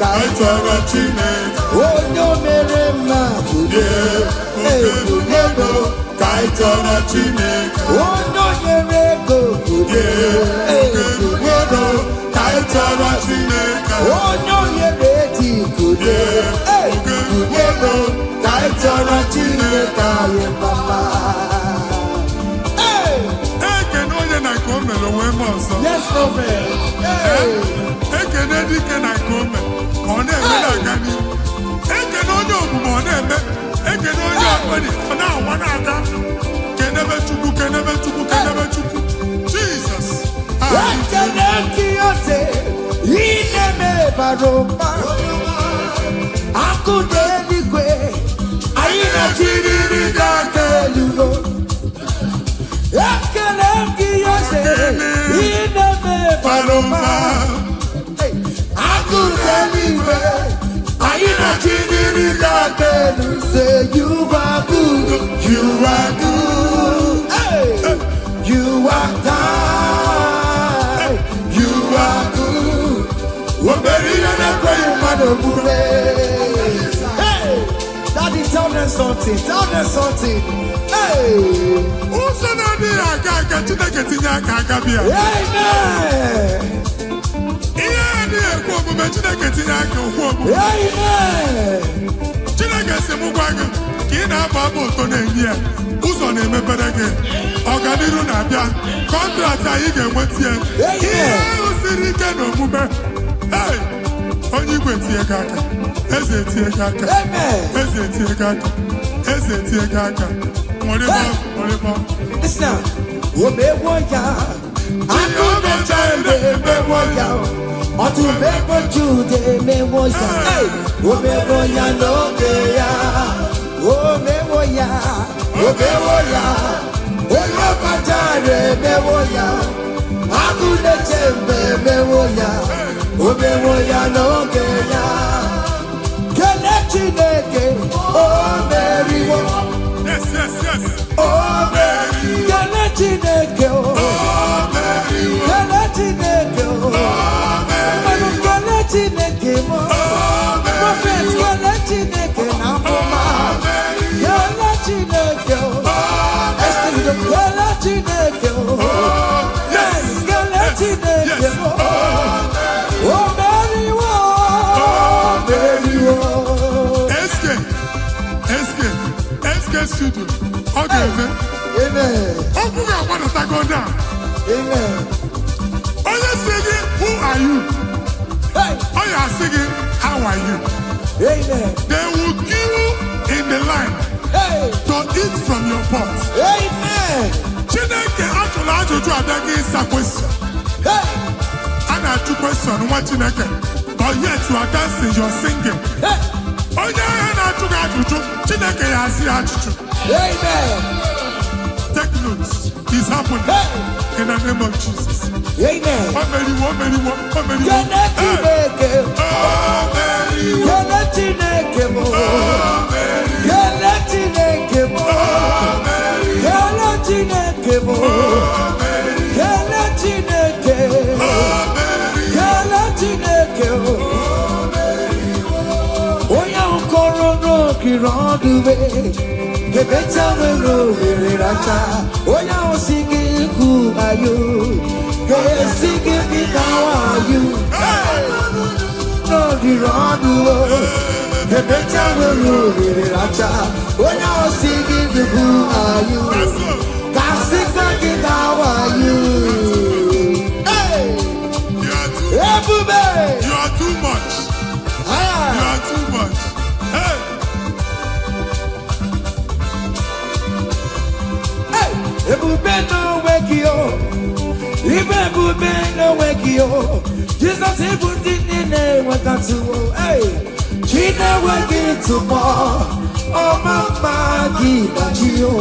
Kaitara chineka. Onyo mere ma kunyenu. Hey. Kunyenu. Kaitara chineka. Onyo mere go kunyenu. Hey. Kunyenu. Kaitara chineka. Onyo mere ti kunyenu. Hey. Kunyenu. Kaitara chineka ye mama. Hey. Hey, can only na come no we monso. Yes, prophet. Hey. Hey, can any can I come? On e me na gani. Hey, can only ogun on e me. Hey, can only apani. Na wana aka. Can never chuku Jesus. Say you are good, you are good, hey. You are kind, you are good. Hey, Daddy, tell them something, Hey, who's an idea? I can't get Amen. Studio. Okay, amen. Open your water to go down. Amen. Are you singing? Who are you? Hey. Are you singing? How are you? Amen. They will queue in the line to eat from your pot. Amen. Chineke actually ajuju adagi is a question. And I do question what Chineke. But yet you are dancing, you are singing. Oh yeah, and I took ajuju. Chineke has the ajuju. Amen. Take notes. It's happening in the name of Jesus. Amen. One many. You are too much. You are too much. Jesus, he put in the name of God to hey, she never get to more. Oh, Mama, Gina Gio.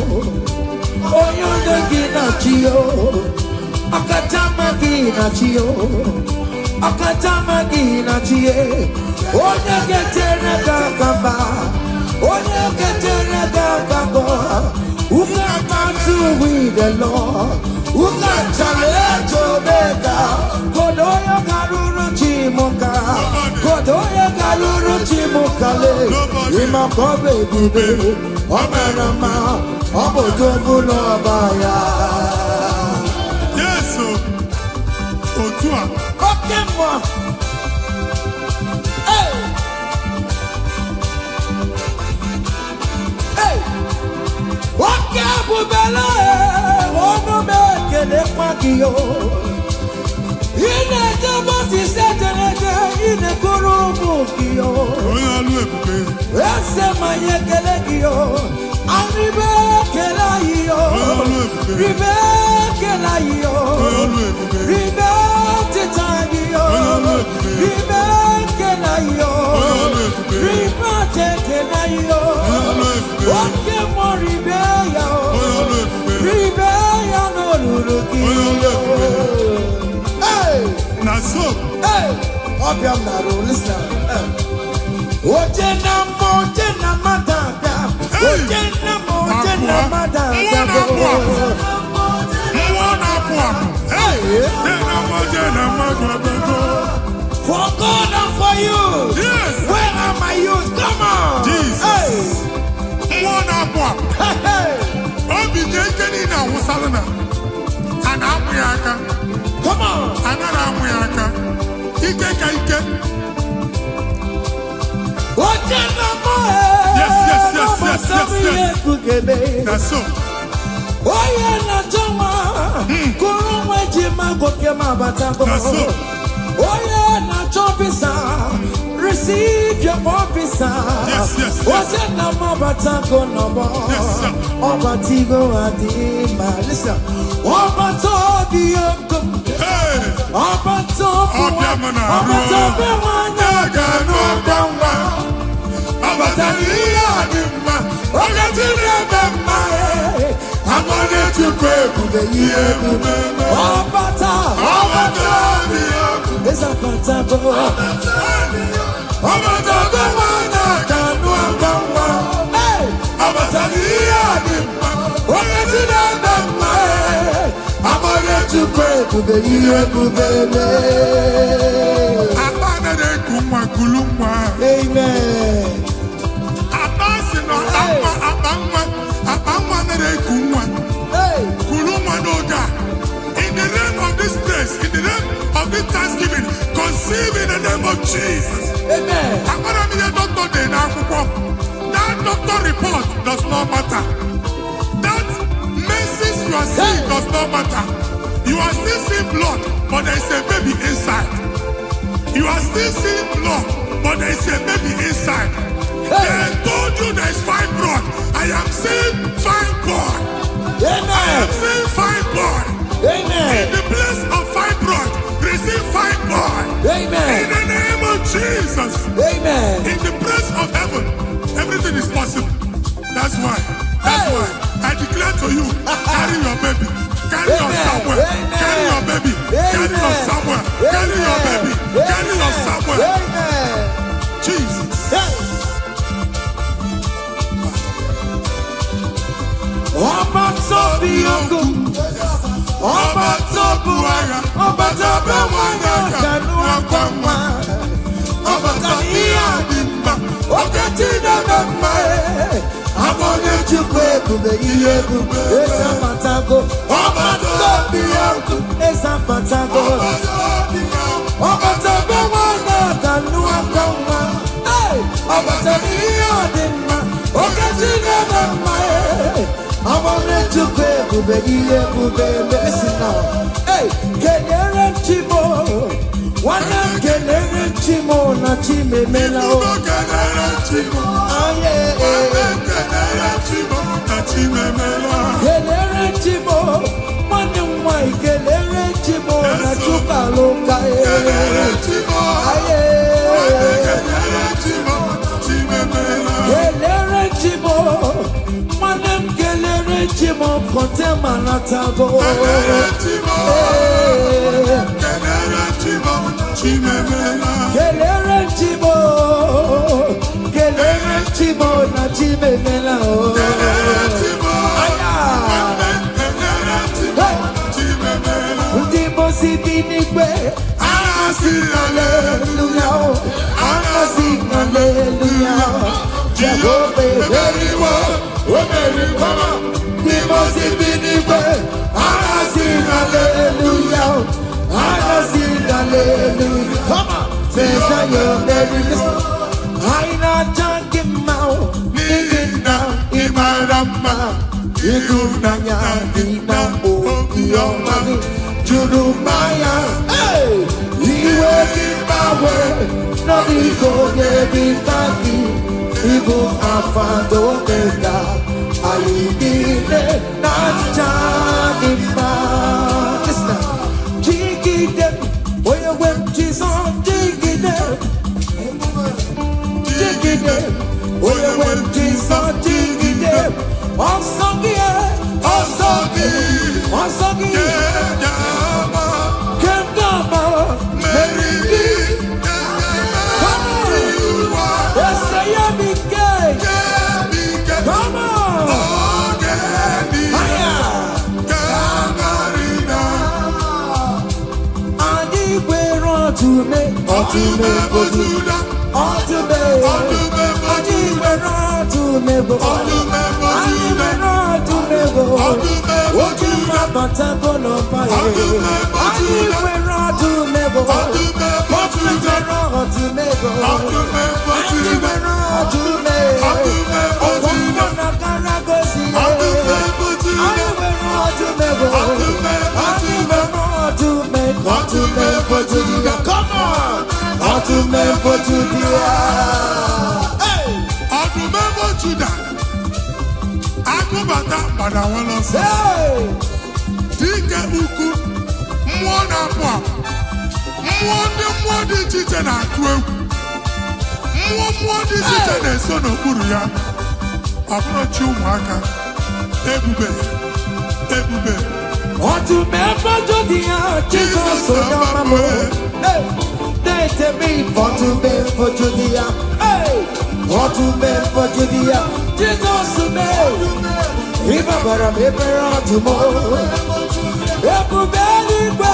Oh, you're the Gina Gio. Akatama Gina Gio. Akatama Gina Gio. Oh, you get in a gamba. Oh, you get in a gamba. Who come out to with the Lord? Who can challenge Omega? Kodoya Karuru Chimoka. Kodoya Karuru Chimokale. Imako baby. Omerama. Obodobulo Abaya. Yes, so. Otua. Okay, moi. Hey. Hey. Okay, Bubela. In a double in a Kurubu, Rasa Maya Kelekio, Arriba Kelaio, For God and for you. Yes. Where are my youth? Come on. Jesus. Hey. Come on. Yes. That's so. That's so. Receive your officer. Yes. Yes, sir. Listen. In the name of this place, in the name of this Thanksgiving, conceive in the name of Jesus. Amen. That doctor report does not matter. That message you are seeing does not matter. You are still seeing blood, but there is a baby inside. You are still seeing blood, but there is a baby inside. They told you there is fibroid. I am seeing fibroid. Amen. I am seeing fibroid. Amen. In the place of fibroid, receive fibroid. Amen. In the name of Jesus. Amen. In the place of heaven, everything is possible. That's why I declare to you, carry your baby. Carry your somewhere. Carry your baby. Carry your somewhere. Carry your baby. Carry your somewhere. Amen. Jesus. Listen now. Hey, kelere chimo, wana kelere chimo na chime mela o. Kelere chimo, aye, kelere chimo na chime mela. Kelere chimo, wana mwai kelere chimo na chuka loka e. Kelere chimo, aye, kelere chimo na chime mela. Kelere chimo, wana kelere chimo kote manatago. Kelere chimo, kelere chimo chime mela. Kelere chimo, kelere chimo na chime mela o. Kelere chimo, aya, kelere chimo chime mela. Ndimo sibinigwe, Ana sing hallelujah o, ana sing hallelujah. Jehovah very well, very well. Ndimo sibinigwe, ana sing hallelujah, ana sing hallelujah. Come on, say you're very listen. Aina jangin mau, ningina imarama, igufnanya ina o iyomani, jurumaya. Hey, iwe kibawe, no igo ye bitaki, igu afando mega, Jigide Nachadima. Listen, Jigide, where you went, Jesus, Jigide. Jigide, where you went, Jesus, Jigide. Wazobia, Wazobia, Kendama, Melodies. Come on, let's say come on. Come on! To remember Judah. Hey! I remember Judah. I go back that, but I want to say. Dike uku, mwana kwa, mwadi chiche na kwe, mwadi chiche na sono kuruya. Approach you, Maka. Ebube. Want to remember Judah, Jesus, so hey! To me, for to me, for Judah. Hey, for to me, for Judah. Jesus to me. If I were a paper tomorrow, if you barely go,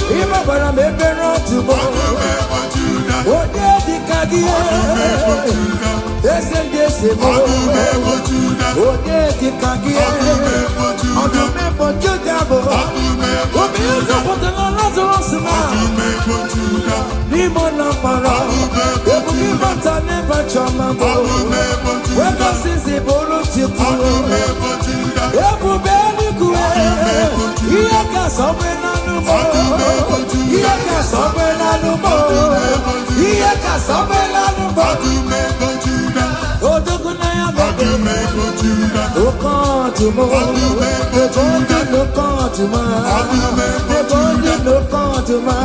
if I were a paper tomorrow, what did the Cadia? Yes, and yes, what did the Cadia? On the map of Judah, what is the Lazarus? Nimona para, ebu kibata never chamambo. Weka sisi boro chiku, ebu beli kue. Iyaka sobe na numo, iyaka sobe na numo, iyaka sobe na numo. Odoku na ya bebe, okan tumo, okan lokan tuma, okan lokan tuma.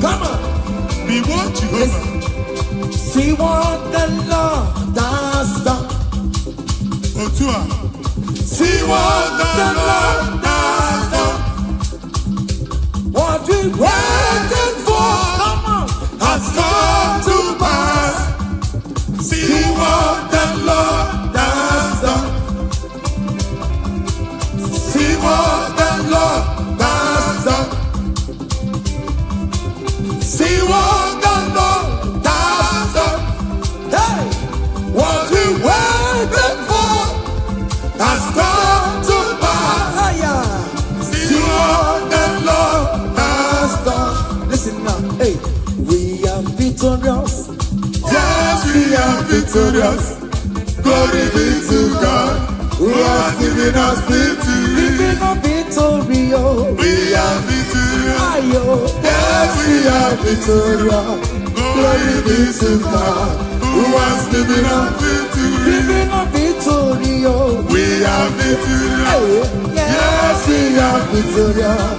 Come on. Be what you see what the Lord does done. See what the Lord does done. What we waited for, come on, has come to pass. See what the Lord does done. See what the Lord does done. See what the Lord does done. Hey, what we waited for has come to pass. See what the Lord has done. Listen now, hey, we are victorious. Yes, we are victorious. Glory be to God, who has given us victory. Giving us victory, we are victorious. Yes, we are victorious. Glory be to God, who has given us victory. Giving us victory, we are victorious. Yes, we are victorious.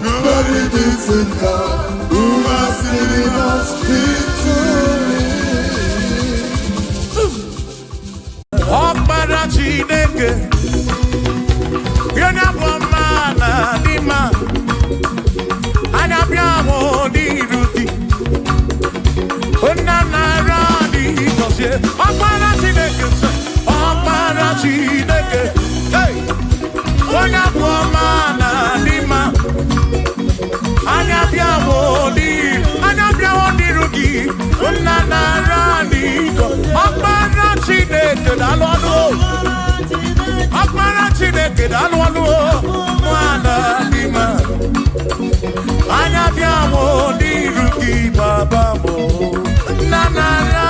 Glory be to God, who has given us victory. Ọkpara Chineke, onye bụ ọmana n'ime anya bịa hụ n'iru di, onye nara dị gọzie. Ọkpara Chineke sị, ọkpara Chineke, hey, onye bụ ọmana n'ime anya bịa hụ n'iru gị, onye nara dị gọzie. Ọkpara Chineke daalụ ọnụ, ọkpara Chineke daalụ ọnụ, nwana n'ime anya bịa hụ n'iru gị, baba m, nna nara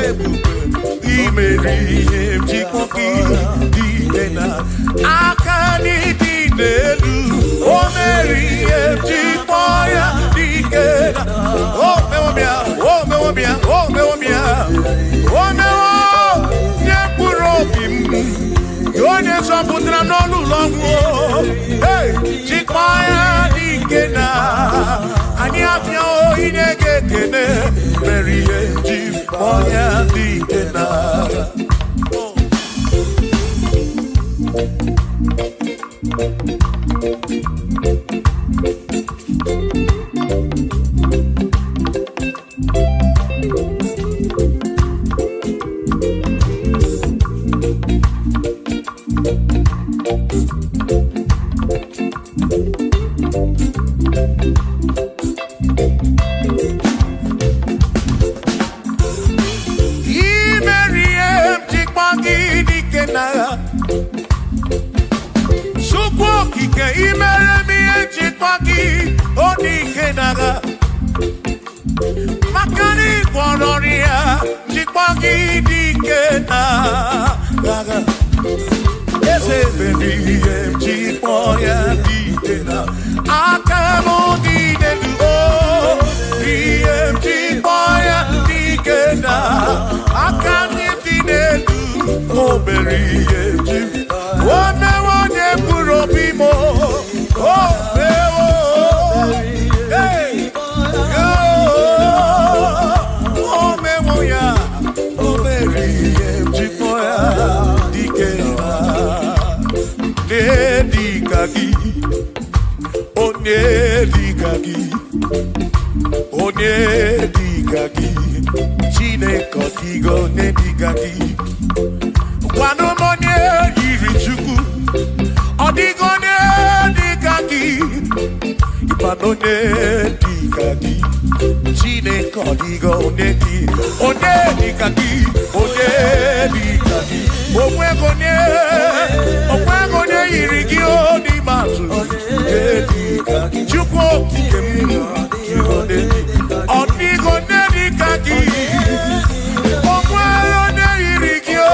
imeri jikoki didena akani dinelu omeri jikoya didena o mewomia nyepurobim yone sobutra nolu longo hey jikoya didena ani apia o inegekene meri jikoya didena. Makani Koloria, Chipaki Dikena, Ese baby, Chipoya Dikena, Akamo Dikena, Chipoya Dikena, Akami Dikena, Oberi, one Puropimo, oh, Onedikagi, Chineke Onedikagi, Wanomone Irichuku, Odigo Onedikagi, Ipanonedikagi, Chineke Onedikagi, Onedikagi, Omwegone Irigi Odimatu, Chukwu Odigo Nedikagi, Omwero Neirigio,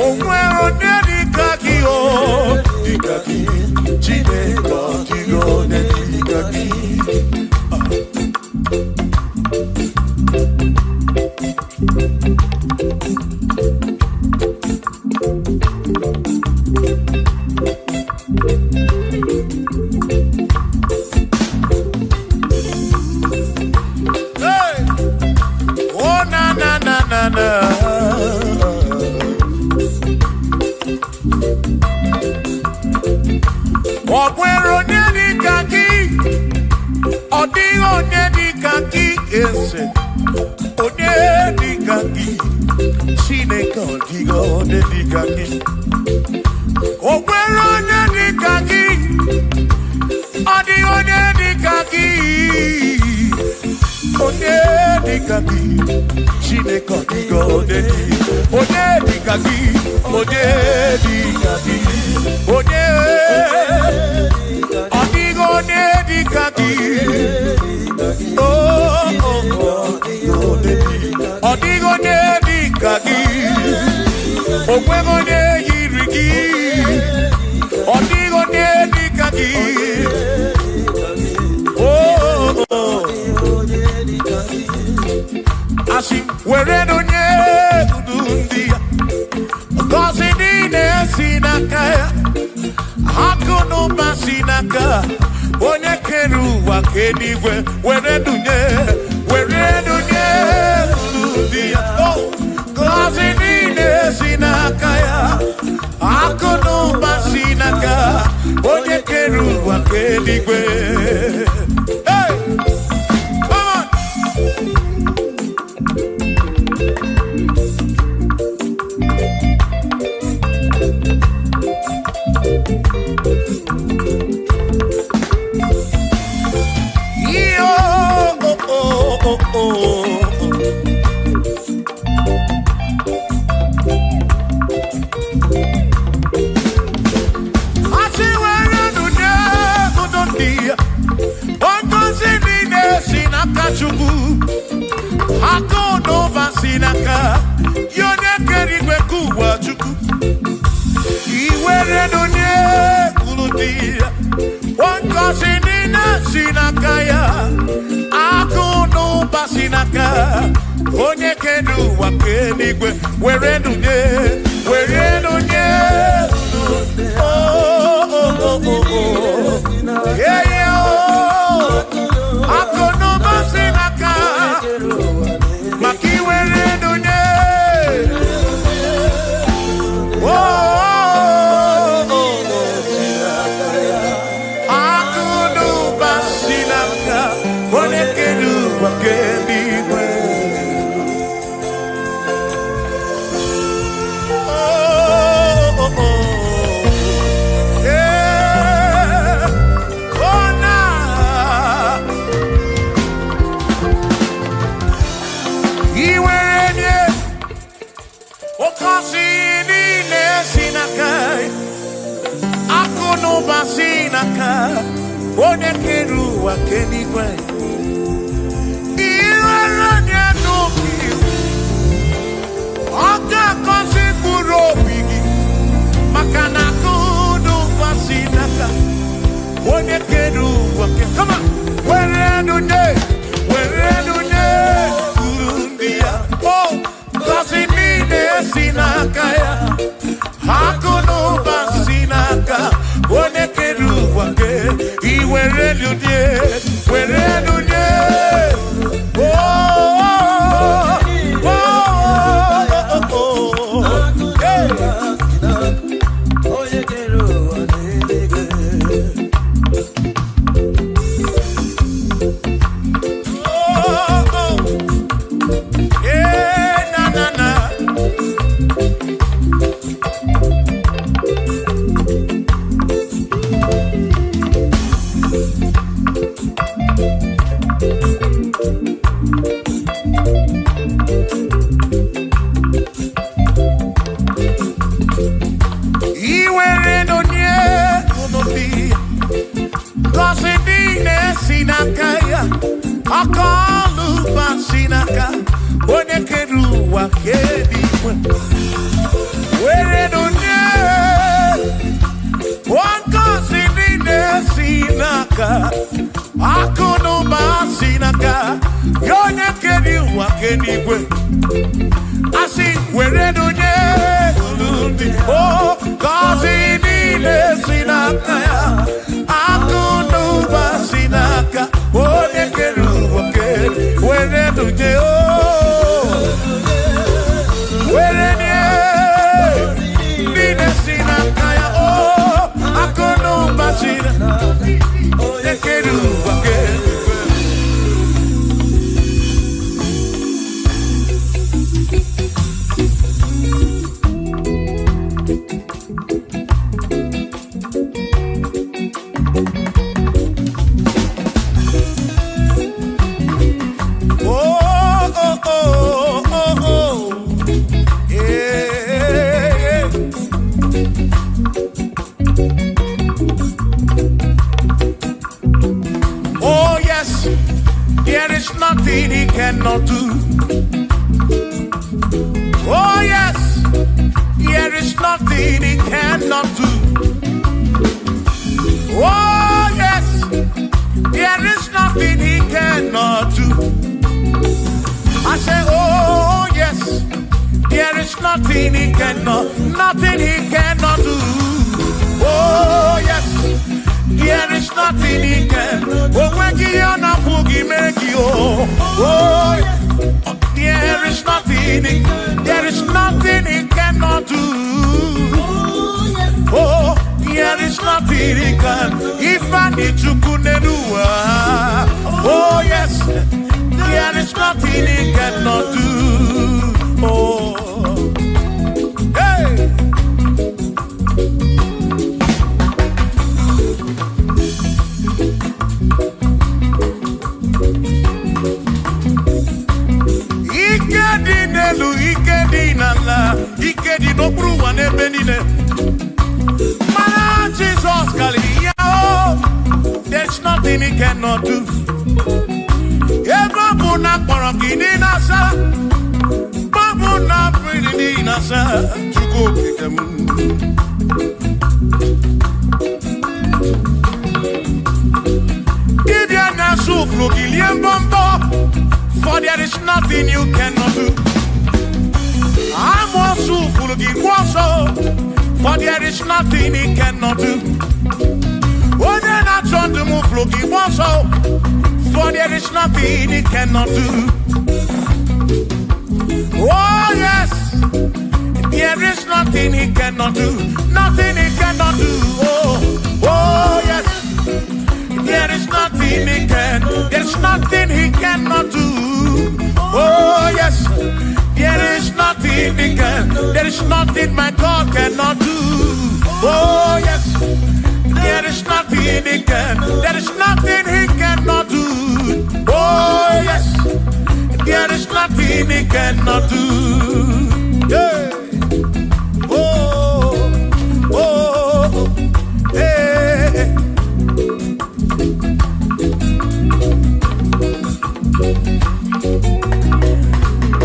Omwero Nedikagi, Dikagi, Chineke Odigo Nedikagi. Omwero Nedikagi, Odigo Nedikagi, Onedikagi, Chineke Odigo Nedikagi, Omwero Nedikagi, Odigo Nedikagi, Onedikagi, Chineke Odigo Onedikagi, Onedikagi, Odigo Nedikagi, Odigo Nedikagi, Omwego Neirigi, Odigo Nedikagi, Asim Wereno Nedundia, Gosinine Sinakaya, Hakono Masinaka, Onekeru Wakeniwe, Weredunye, oh, Gosinine Sinakaya, Hakono Masinaka, Onekeru Wakeniwe. Hey! Come on! sinaka yone kerigwe kuwa chuku iwere donye kuludia wankosi nina sinaka ya akuno basinaka onye kedu wakenigwe were donye yeah yeah akuno basinaka maki were donye akuno basinaka onye kedu wakenigwe Sinaka, one keru wa kenigwe. Iwaranya nuki, oga kosi buropigi. Makana kudu wa sinaka, one keru wa kenigwe. Come on, where do Urundia? Oh, kosi mine sinaka ya. Hakuno basinaka. One keru wake, iwere lunye, were lunye. Oh, oh, oh, oh, yeah. Sinaka, one keru wa kenigwe. Where do sinaka, akuno basinaka, yone keru wa kenigwe. Asi where do oh, cause sinaka, akuno basinaka, one keru wa kenigwe. Where do you? Where do you? Nina sinakaya oh, akono basina. Nekeru again. Nothing he cannot do. Oh yes, there is nothing he cannot do. Oh yes, there is nothing he cannot do. I say, oh yes, there is nothing he cannot do. Oh yes. There is nothing he can. Oh, when you are not boogie, make you. Oh, there is nothing he cannot do. Oh, there is nothing he can. If I need to kunenua. Oh, yes, there is nothing he cannot do. Oh, hey. Ikedi no bruwa ne benine. Mana Jesus Kalia, there's nothing he cannot do. Eba buna porokini nasa, nasa chuko kekemu. Gidia nasu flogilian bombo, for there is nothing you cannot do. I'm also flogi waso, for there is nothing he cannot do. Oh, then I turn to move flogi waso, for there is nothing he cannot do. Oh yes, there is nothing he cannot do. Nothing he cannot do. Oh yes, there is nothing he can. There's nothing he cannot do. Oh yes, there is nothing he can. There is nothing my God cannot do. Oh yes, there is nothing he can. There is nothing he cannot do. Oh yes, there is nothing he cannot do. Yeah. Oh, oh, hey.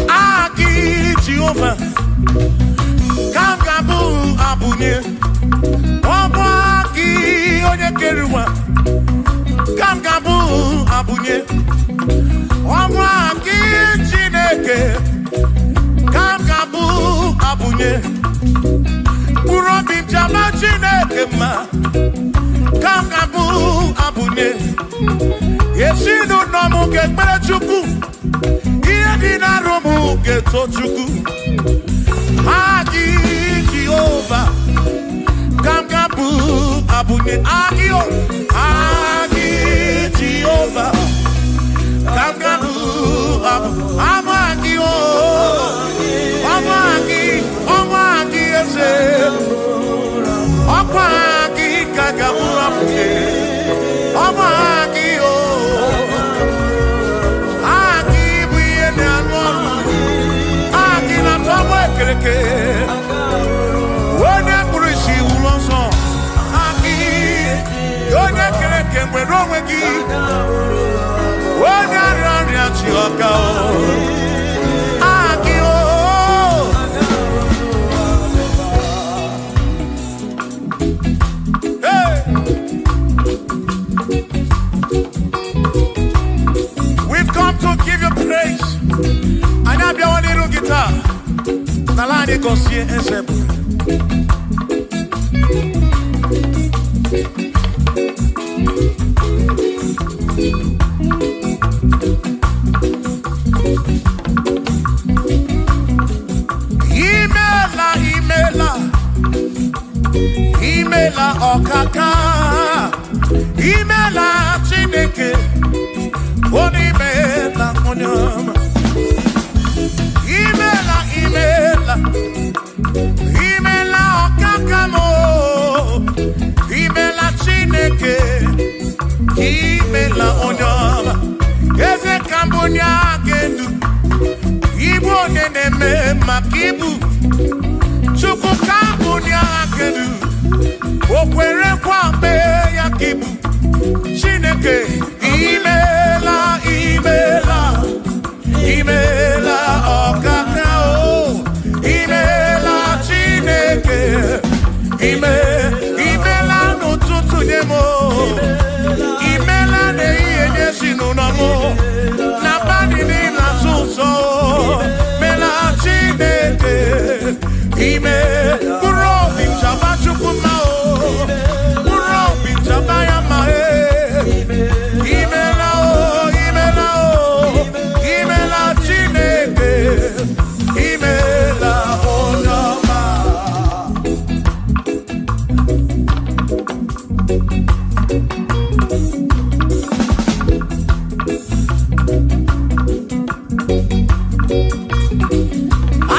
Aki Jehovah, Kangabu Abunye, Obaki Onyekeruwa, Kangabu Abunye, Obaki Chineke, Kangabu Abunye, Kurobi Jama Chineke ma, Kangabu Abunye, Yesinu nomu kekpere Chukwu, Iye dina romu keto Chukwu, Agi Jehovah, Kangabu Abunye, Agi Jehovah, Kangabu Abunye, Amagi ese, Amagi Kangabu Abunye, Amagi Agi buye ne anwonu, Agi na tomo ekereke, Wone kurisi ulonso, Agi Yone kereke mwero wegi, Wone arani achioka Agi Hey. We've come to give you praise. And I'll be on the guitar. Nalani Gosie Ezebu. Imela okaka, imela Chineke, onimela onyama. Imela okaka mo, imela Chineke, imela onyama. Eze kambunya gendu, ibu oneneme makibu, chuku kambunya gendu. Okwere kwambe ya kibu Chineke imela okaka o imela Chineke imela n'ụtụtụ nye mo imela n'ehihie nye si n'ụlọ na bani n'ịla nsụnsọ mela Chineke mkpụrụ obi nchaba Chukwu mma o mkpụrụ obi nchaba ya mma imela o imela Chineke imela onye ọma.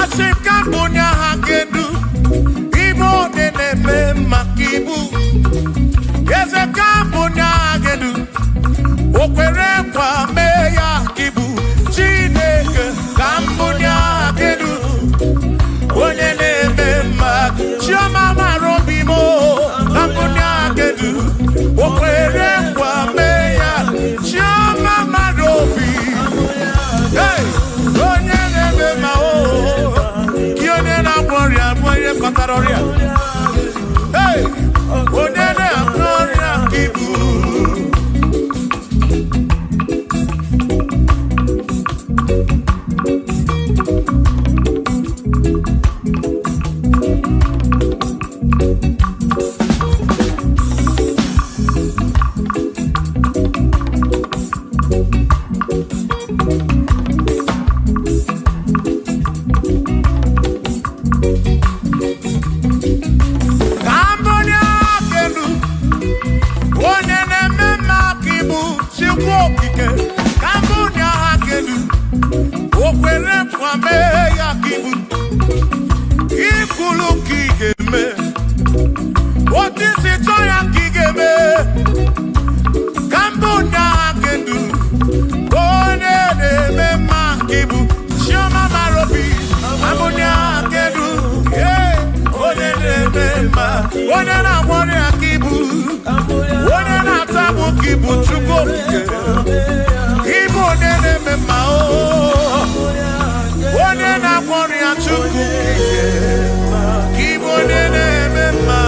Asị ka mbunye ha kedu ibe ode na-eme maka ibu eze ka mbunye ha kedu o kwere nkwa mee ya ibu Chineke ka mbunye ha kedu onye na-eme maka chioma mara obi mo ka mbunye ha kedu o kwere nkwa mee mame ya kibu ikulu kigeme oti si toya kigeme kambonya kendu one de mema kibu shoma marobi ambonya kendu one de mema one na wori akibu one na tabu kibu chuko ibo de mema o one na wori achuku kibu de mema.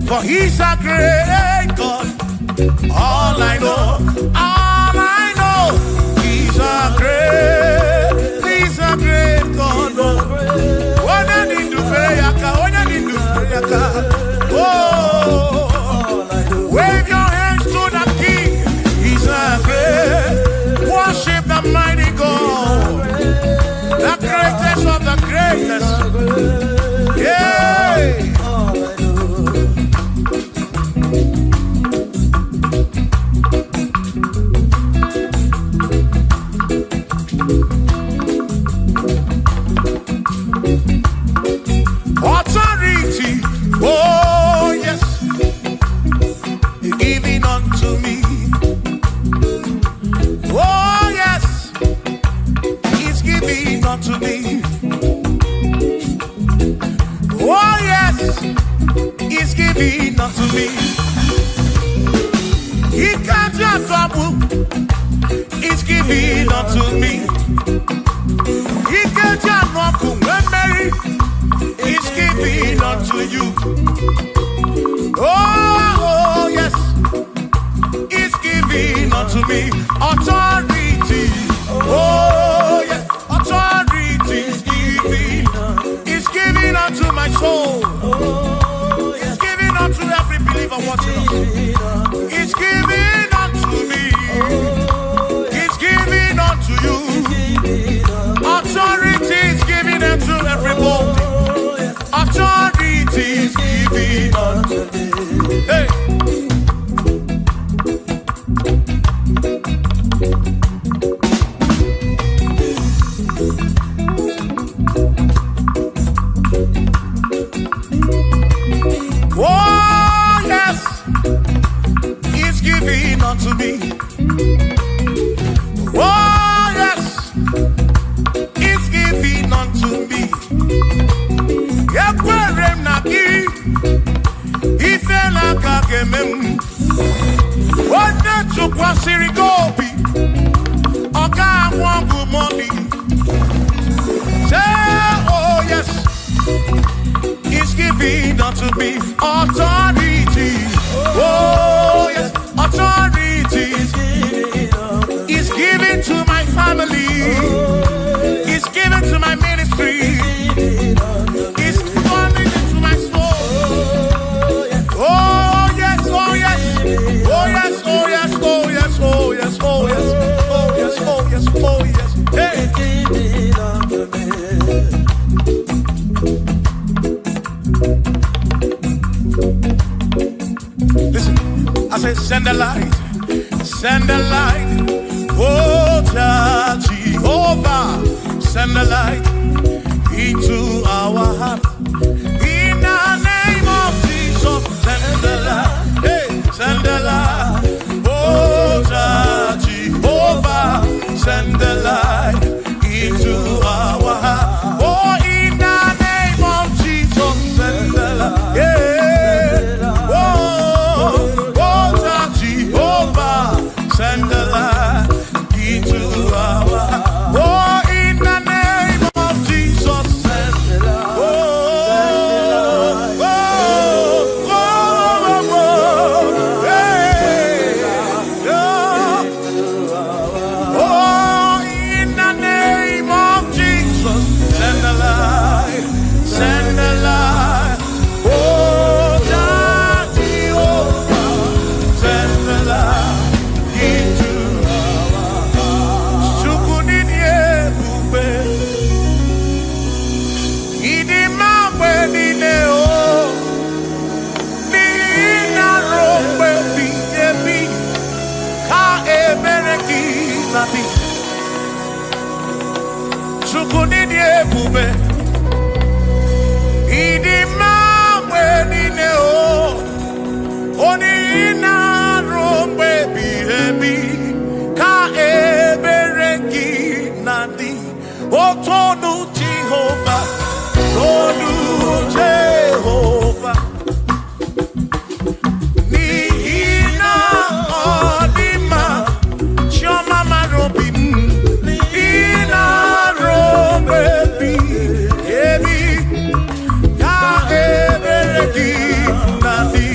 For he's a great God. All I know, he's a great God. When I need to pray, oh, wave your hands to the King. He's a great. Worship the mighty God, the greatest of the greatest. Yeah. It's giving unto me. He can't walk Mary. It's giving unto you. Oh yes, it's giving unto me authority. Oh yes, authority is giving. It's giving unto my soul. It's giving unto every believer watching us. It's giving unto me. It's giving unto you. Authority is giving unto everybody. Authority is giving unto me. Hey. Oh yes, it's giving unto me. Oh yes, it's giving unto me. Yakwere naki, ifela kakemem. Wanda chukwa sirigobi, oka wangu money. Say oh yes, it's giving unto me authority. Oh yes, authority is given to my family. It's given light, send the light. Oh, Jehovah, send the light into our heart. In the name of Jesus, send the light. Hey, send the light. Oh, Jehovah, send the light into our heart. Oh, in the name of Jesus, send the light. Yeah. Oh, Jehovah, send the light into our heart. Oh, in the name of Jesus, send the light. Jehovah, Jehovah. Nina Odima, Choma Marobi, Nina Robebi, Ebi, Ka Ebereki, Nadi.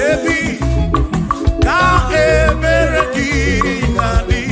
Ebi, ka ebereki nadi.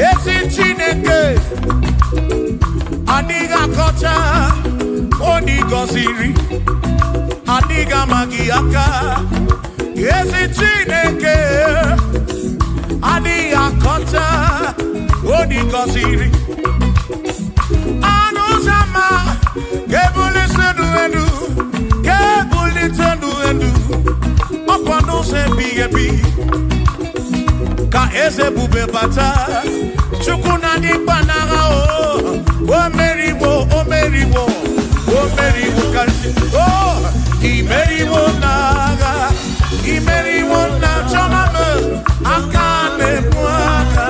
ezi Chineke adịghị akọcha onye gọziri adịghị amaghị aka ezi Chineke adịghị akọcha onye gọziri anụ ụzọ ama ga-ebulite elu ga-ebulite elu ọkwa n'ụzọ ebighị ebi ka eze bube bata Chukwu na dịkpa n'agha o meriwo karịsị imeriwo n'agha imeriwo na chọmama aka na-ebu aka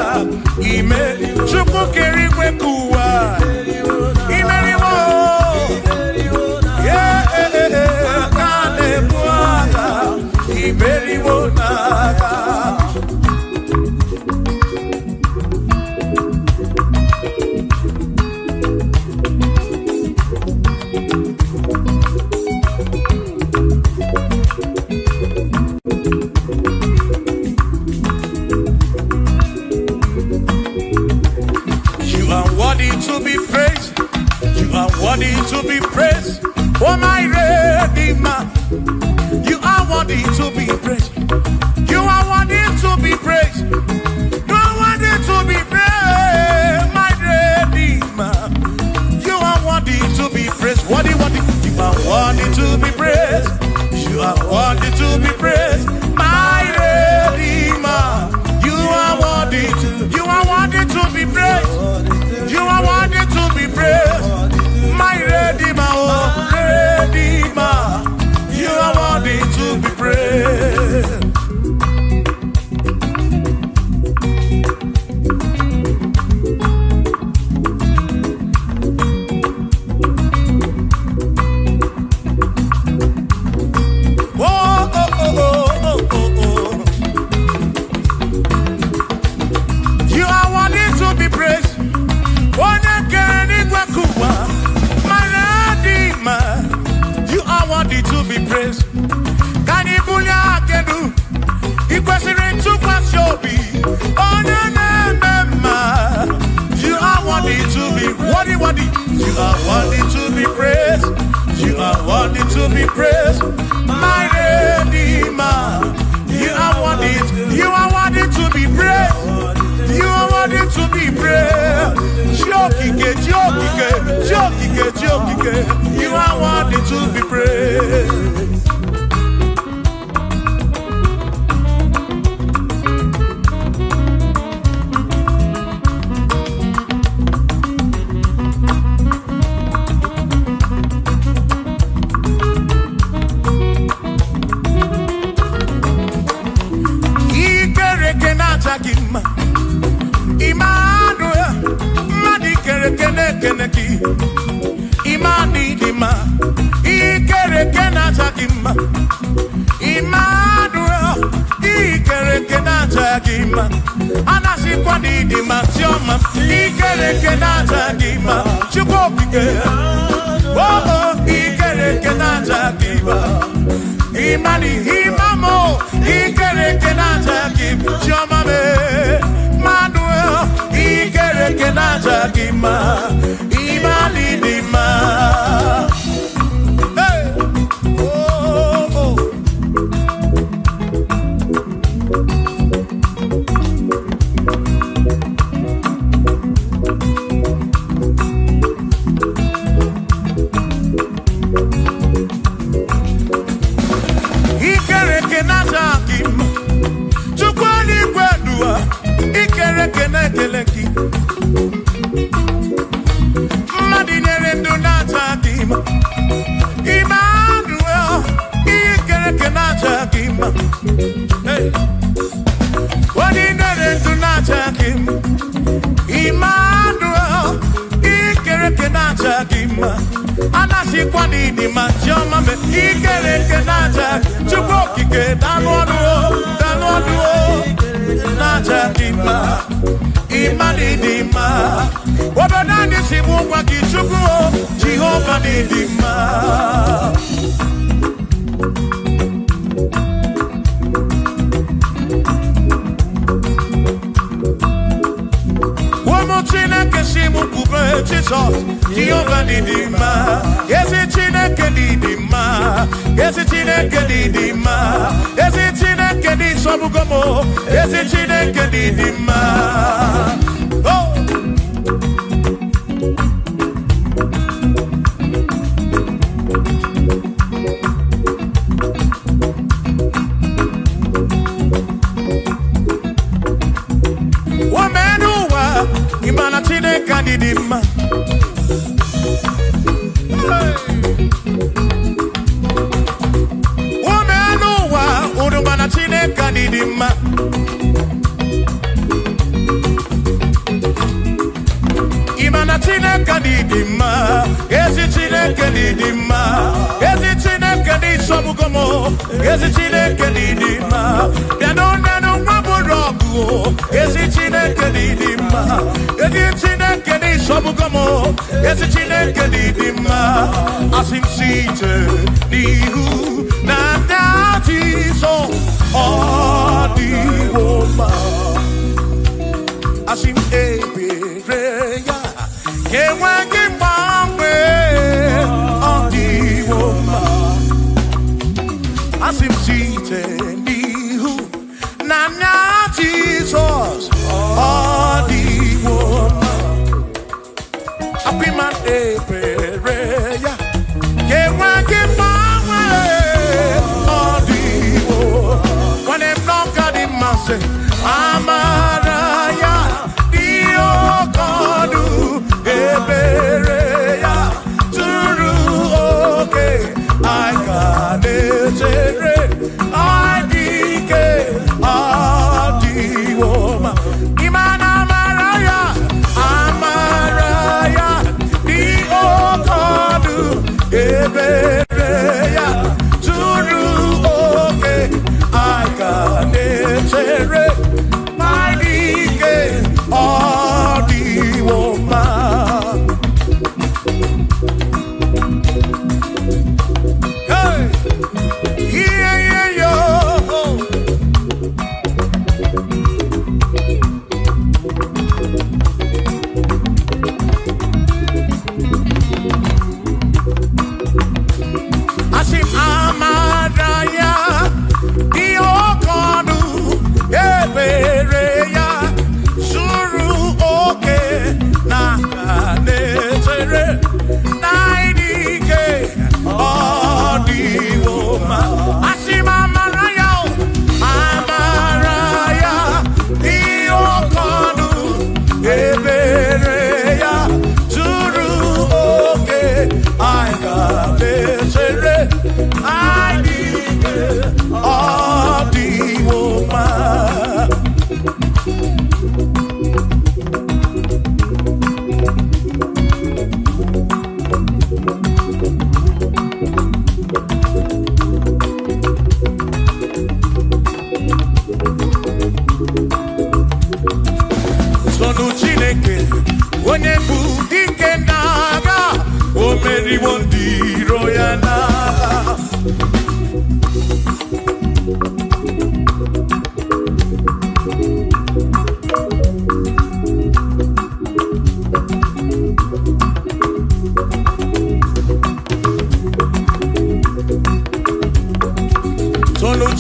Chukwu kere igwe ka ụwa imeriwo aka na-ebu aka imeriwo n'agha. To be praised, you are worthy to be praised. Oh my Redeemer, you are worthy to be praised. You are worthy to be praised. You are worthy to be praised, my Redeemer. You are worthy to be praised. Worthy. You are worthy to be praised. You are worthy to be praised, my Redeemer. You are worthy to be praised. You are worthy to be praised, my Redeemer, oh Redeemer. You are worthy to be praised. You are worthy to be praised. You are worthy to be praised. Can you believe you? You question to pass your be. Oh no. You are worthy to be worthy. You are worthy to be praised. You are worthy to be praised, my Redeemer. You are worthy to be praised. You are worthy to be praised. Jokike. You are worthy to be praised. Imani dima, ikere kenata kima. Immanuel, ikere kenata kima. Anasi kwani dima tioma, ikere kenata kima. Chukopike, oh, ikere kenata kima. Imani imamo, ikere kenata kima. Tioma me, Manuel, ikere kenata kima. Imani dima. Hey, oh. Ikere kenata kima. Chukwani kwedua, ikere kenekeleki. Madinere ndunata kima. Emmanuel, ikere kenata kima. Hey, Madinere ndunata kima. Emmanuel, ikere kenata kima. Anasi kwani di majoma me ikere kenata. Chukokike danwanu nata kima. Imani dima. Wabanani simu kwa kichuku. Jehova ni dima. Chineke di ma. Ezi Chineke di sobugomo. Ezi Chineke di ma. Oh. Imana Chineke di ma. Woman uwa urumana Chineke di ma. Imana Chineke di ma. Ezi Chineke di ma. Ezi Chineke di sobugomo. Ezi Chineke di ma. Nano maburogu. Ezi Chineke di ma. Ezi Chineke di sobugomo. Ezi Chineke di ma. Asim site nihu na nati so odi woma. Asim ebereya kewangi mangwe odi woma. Asim site nihu na nati so odi woma. Apiman ebereya kewangi mangwe odi woma. When I'm not got in my say Amaraya Dio Kodu Ebereya Turu okay I got it I dike Adiwoma Imana Amaraya Dio Kodu Ebereya Turu okay I got it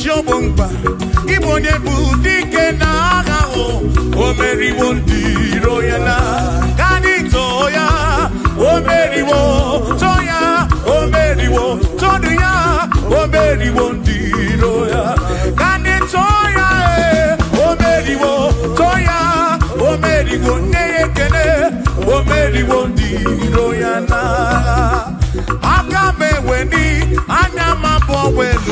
Chobomba, Ibonye Budike Nagao, Omeri Wondi Royana, Kanitoya, Omeri Wo, Toya, Omeri Wo, Toya, Omeri Wondi Roya, Kanitoya, Omeri Wo, Toya, Omeri Wonekene, Omeri Wondi Royana, Akame Weni, Anyama Welu.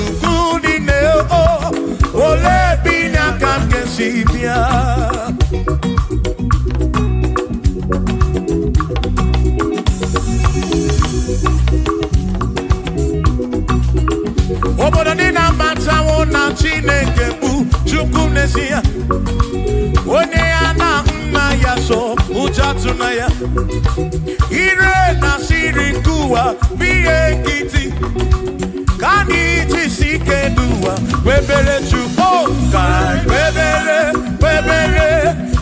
Ole bina kamke sibia Obodo ni na mata wona Chineke bu Chukwu nesia Onye ya na nna ya so ujatu na ya Ire na siri nkuwa biye kiti Kani tisike duwa Webele chuku Kai webele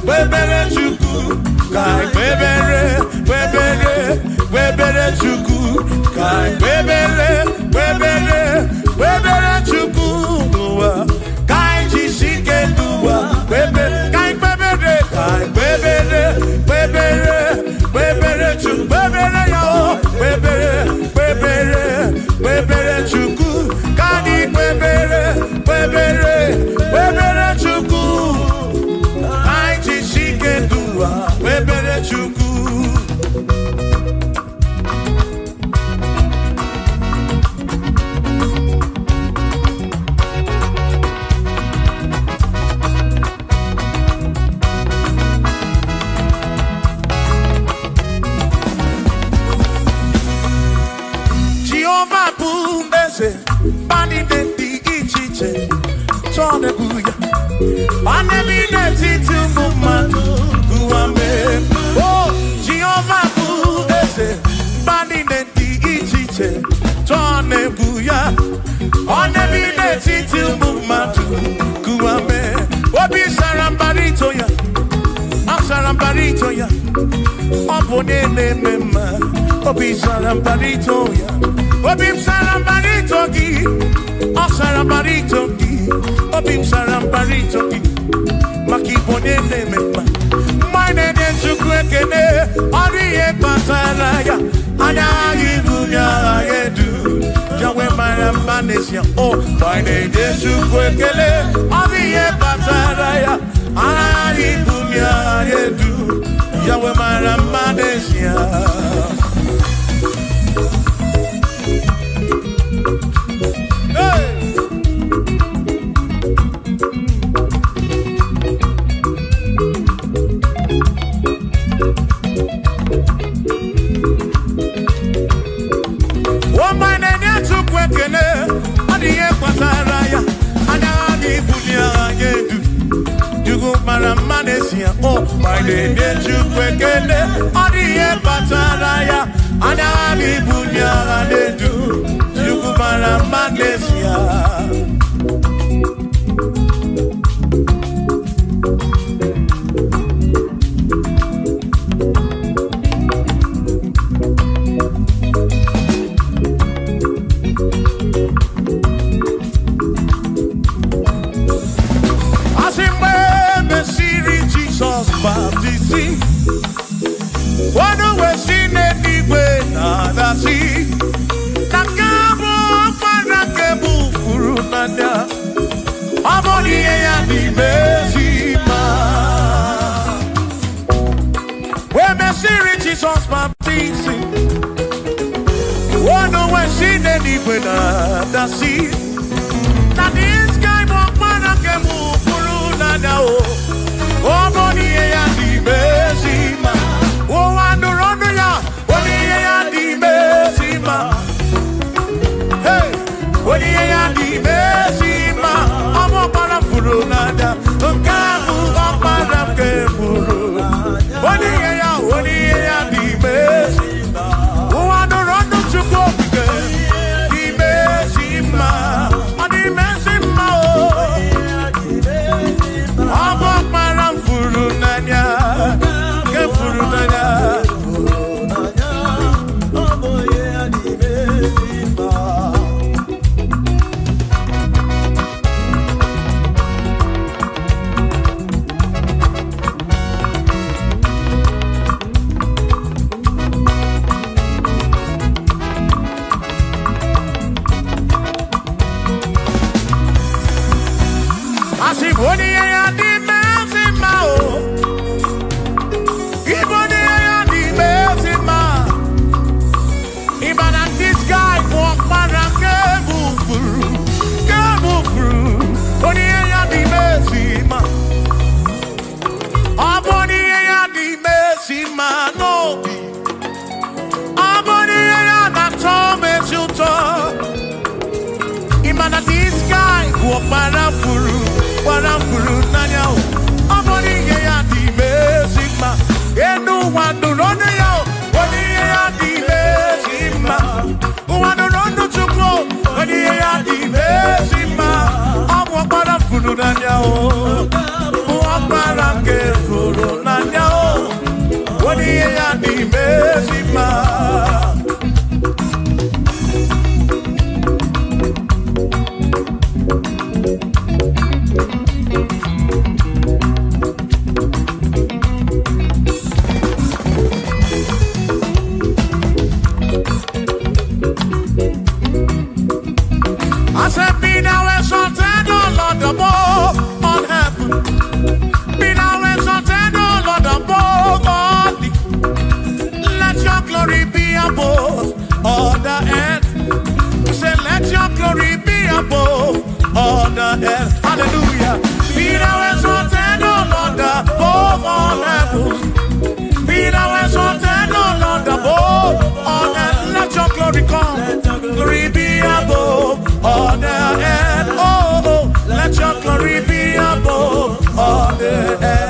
Webele chuku Kai webele chuku Kai webele Manidenti ichiche Tone buya Manebineti tumumatu Guame Oh Jehovah buese Manidenti ichiche Tone buya Manebineti tumumatu Guame Obi sarambarito ya Sarambarito ya Opone mema Obi sarambarito ya Obi sarambarito ki Sarambarito ki Obi sarambarito ki Makipone mema Mine de chukwekene Oriye pataraya Anya yibunya yedu Jawe maramanesia Oh Mine de chukwekene Oriye pataraya Anya yibunya yedu Jawe maramanesia Oh, my name is Chukwekene, Odiye Pataraya, Anabi Bunya Anedu, Yukumara Magnesia. Hallelujah. Be thou exalted, O Lord, above all heavens. Be thou exalted, O Lord, above all heavens. Let your glory come. Glory be above all heavens. your glory be above all the earth.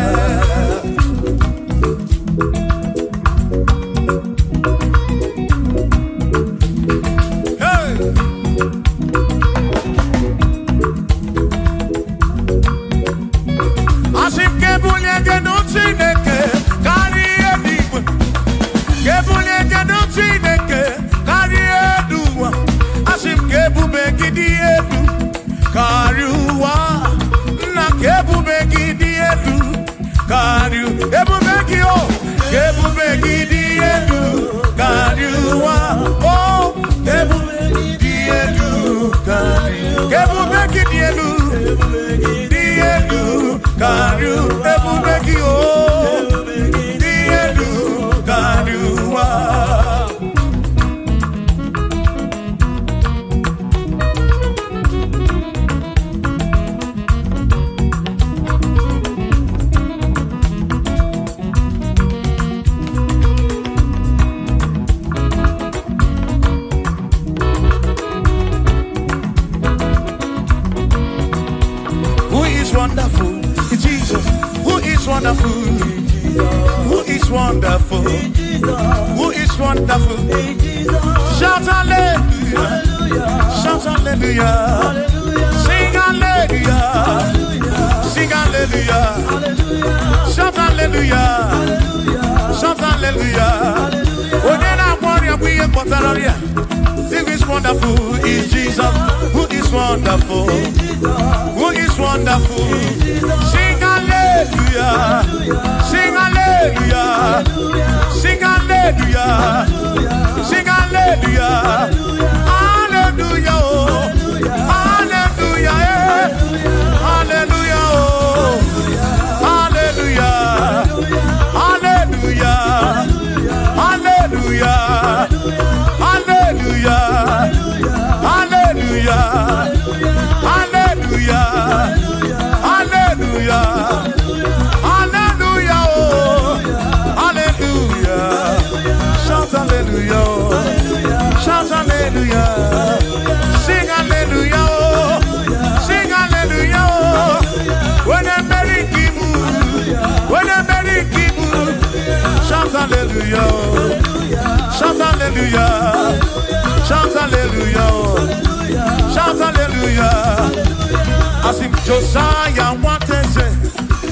Josiah wanted to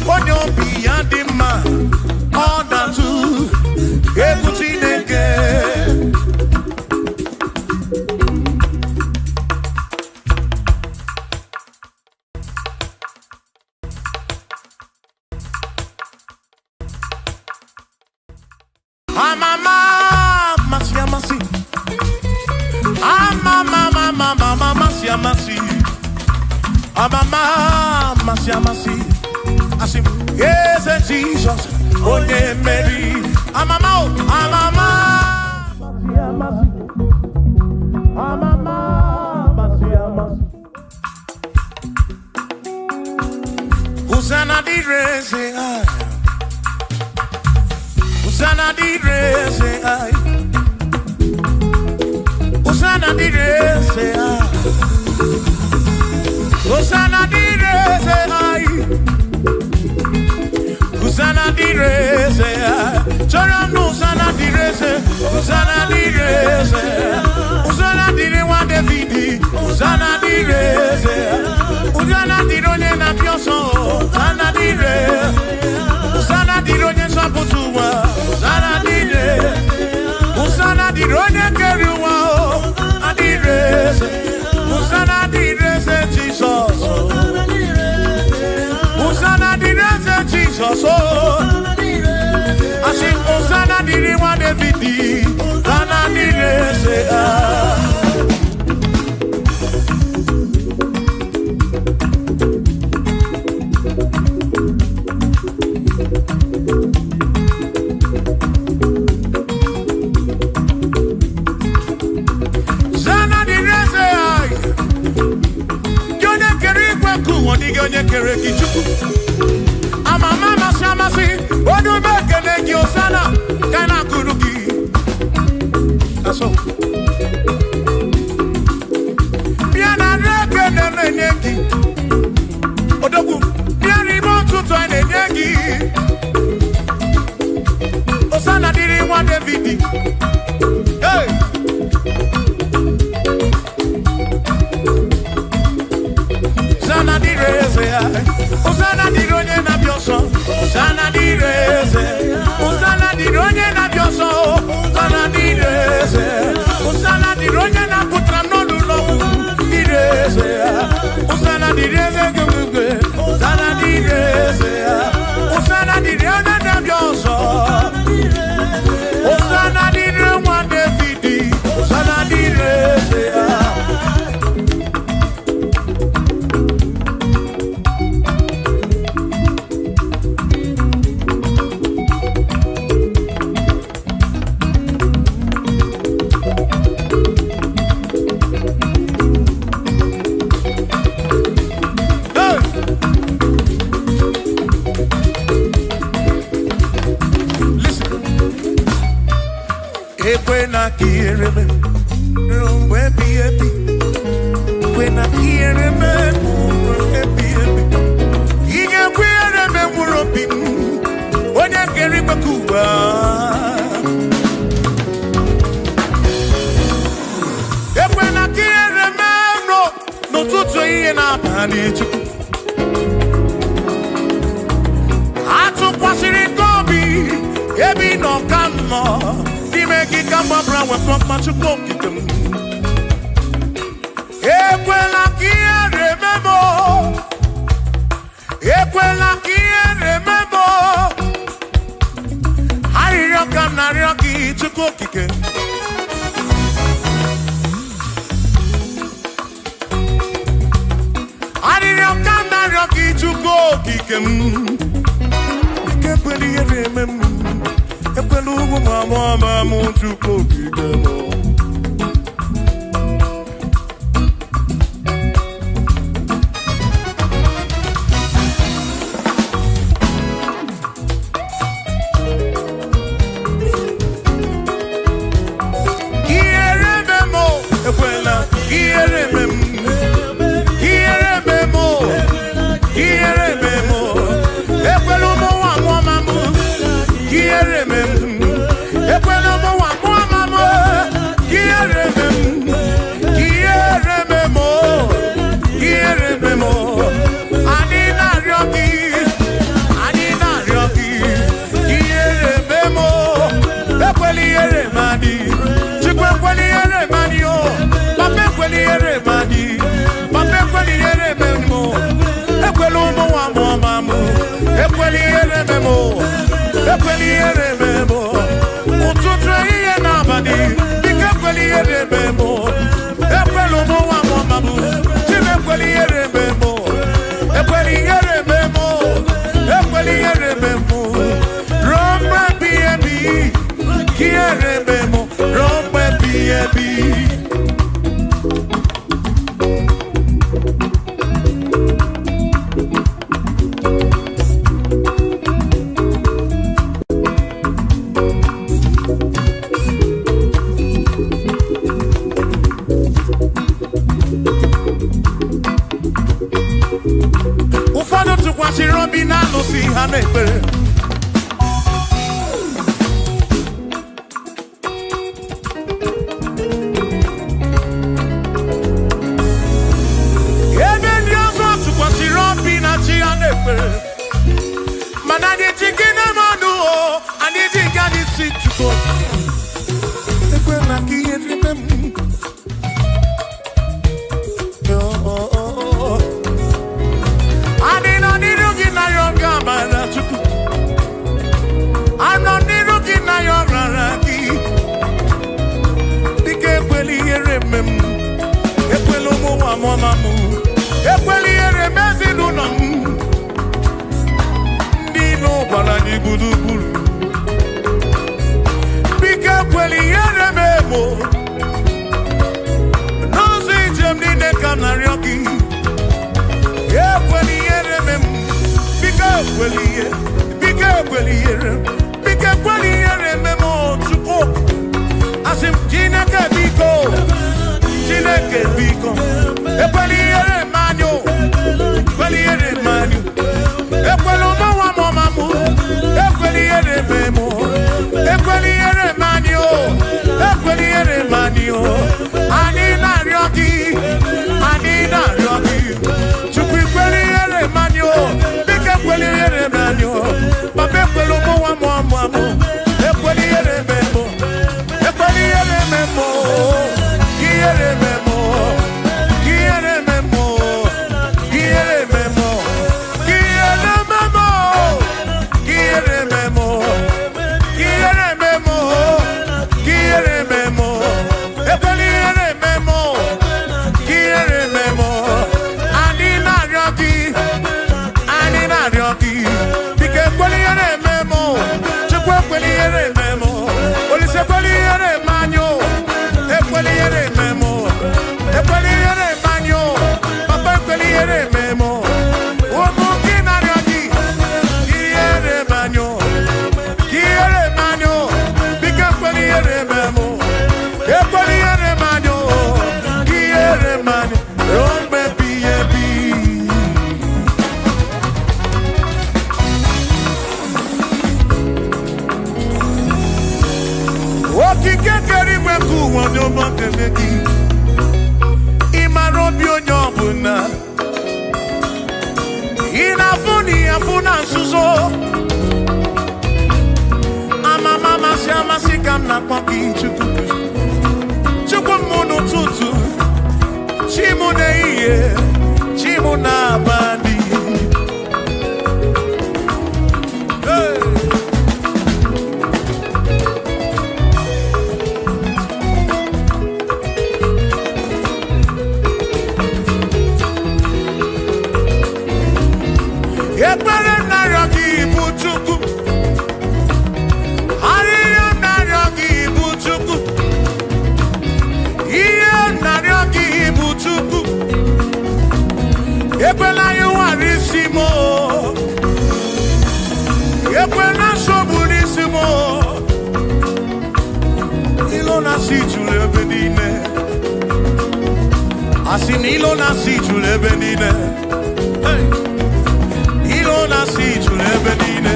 on your beyond the man, all that too, everything again. I say, yes, Jesus, oh, yeah, Mary. I'm a Hosanna di rese, Hosanna di rese, Hosanna di rese, Hosanna di rese, Hosanna di rese, Hosanna di rese, Hosanna di rese, Hosanna di rewa Davidi, Hosanna di rese, Hosanna di ronye na pioso, Hosanna di rese, Hosanna di ronye saputuwa, Hosanna di rese, Hosanna di ronye keruwa, Hosanna di rese, Hosanna di rese Jesus, Hosanna di rese Jesus, I sing Hosanna di rewa Davidi, Hosanna di rese. Amama Samasi, Odu Bekele Osana, Kana Kuruki. That's all. Piana Rekene Meneki, direze, Osana dironye na bioso, Osana direze, Osana dironye na bioso, Osana direze, Osana dironye na putra no lulo, direze, Osana direze gugwe, Osana direze, Osana dironye na bioso, Osana dire one David, Osana direze. When I hear him, when I hear him, he can queer him and we're up in when I carry Bakuba. When I hear him, no to in our panic. I took what's in Gobi, Ebi no come more. Make it come up around with from much of them. Equela kia remember. Equela kia remember. I rock na rocky to cook again. I rock na rocky to cook again. Equela remember. Epelugu mama muntu kokigemo. Kierememo, ekwela, kierememo, kierememo, kierememo, epelugu mama muntu, kierememo. Ani na ryoki, to be Jehova kemeki Imarobi onyobuna Inafuni afuna nsuzo Mama siama sikam na kwaki chukuku Chukwu munu tutu Chimu na iye Chimu na abadi Ekpere na yogi ibu Chukwu Ekwela yuwarisimo Ekwela soburisimo Ilo na si jule benine Asin ilo na si jule benine Ilo na si jule benine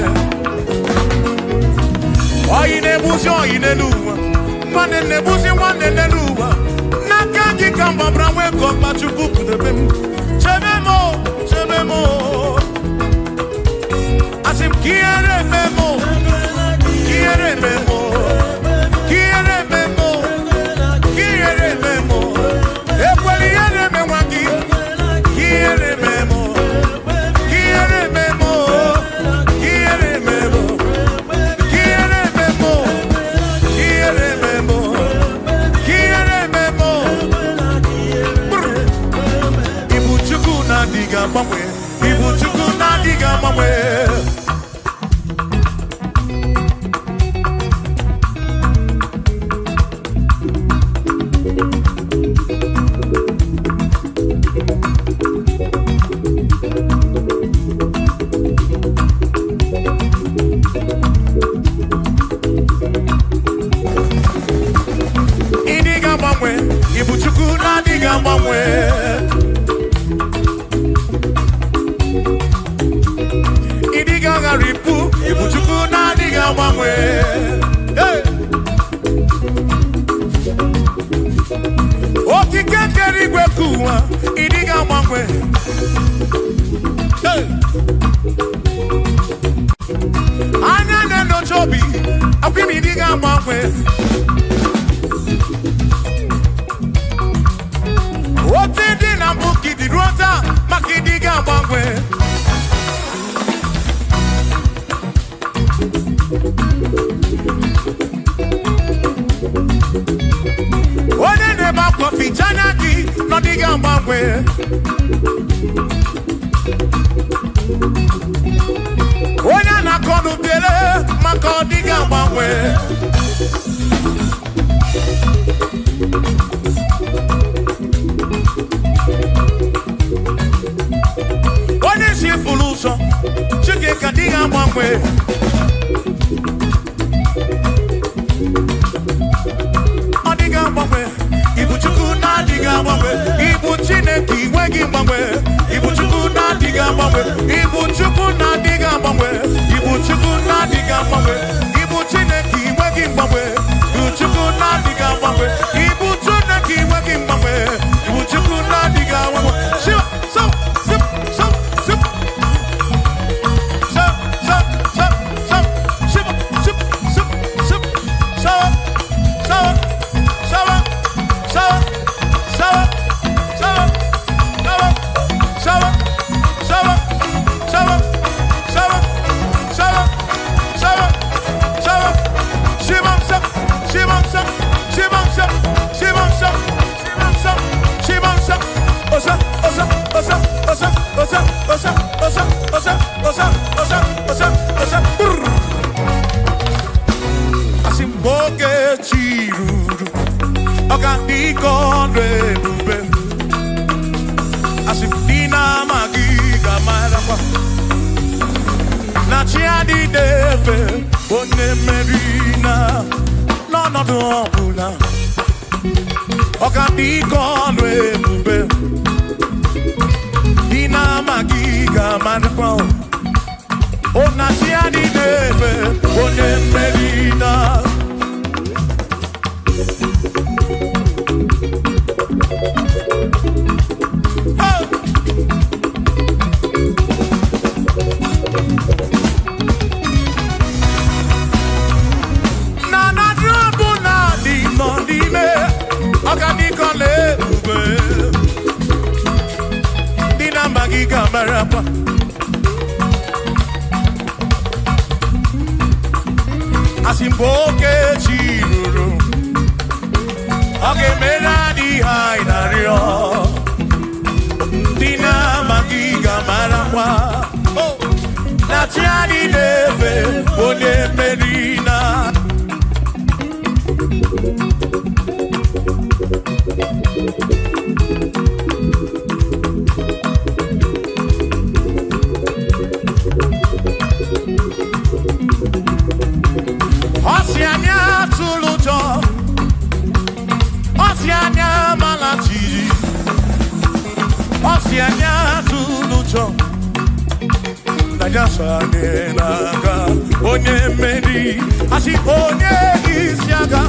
Oyine buzi oyine luwa Mwane ne buzi mwane ne luwa Nakaki kamba brawe komba chukuku de bemu Chebemo, Asim quiere memo, quiere memo, quiere memo, quiere memo, Equaliere memo aquí, quiere memo, quiere memo, quiere memo, quiere memo, quiere memo, quiere memo. Diga mamwe, ibu chuku na diga mamwe. Idiga mamwe, ibu chuku na diga mamwe. Ripu, ibuchuku na diga mamwe. Hey. Okike kerigwe kuwa, idiga mamwe. Hey. Anya neno chobi, akwimi idiga mamwe. Otidi na buki di rota, makidiga mamwe. One neba kofi janaki no diga mbangwe. One na konu bele mako diga mbangwe. One si fuluso chike kadiga mbangwe. Ibu chuku na diga mamwe, ibu chineki wegi mamwe. Ibu chuku na diga mamwe, ibu chuku na diga mamwe. Ibu chuku na diga mamwe, ibu chineki wegi mamwe. Ibu chuku na diga mamwe, ibu chineki wegi mamwe. Ibu chuku na diga mamwe. Shiva, so, sip, so, sip. So, so, so, so, shiva, sip, sip, sip, so, so. Asimboke chiruru Okandi konre bube Asimdina magiga marapa Na chiadi defe One merina No no do bula Okandi konre bube Dina magiga marapa Ona chiadi defe One merina marapa. Asimboke chiruru. Oge mera di hai nario. Dina magiga marapa. Oh, Natiani neve ole merina. Osiania tulujo, Osiania malati, Osiania tulujo. Najasane naga, onye meri, asi onye isiaga,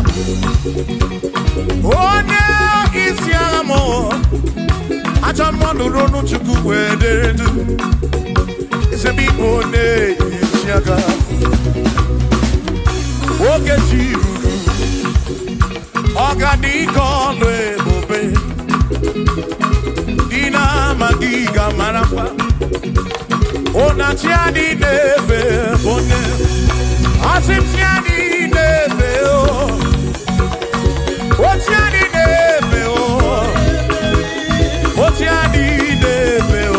onye isiaga mo. Acha mwana ronu chuku wederedu, isebi onye isiaga. Oge chiruru, organiko lebobe, dina magiga marapa. Ona tiani neve bone, asim tiani neve o, o tiani neve o, o tiani neve o,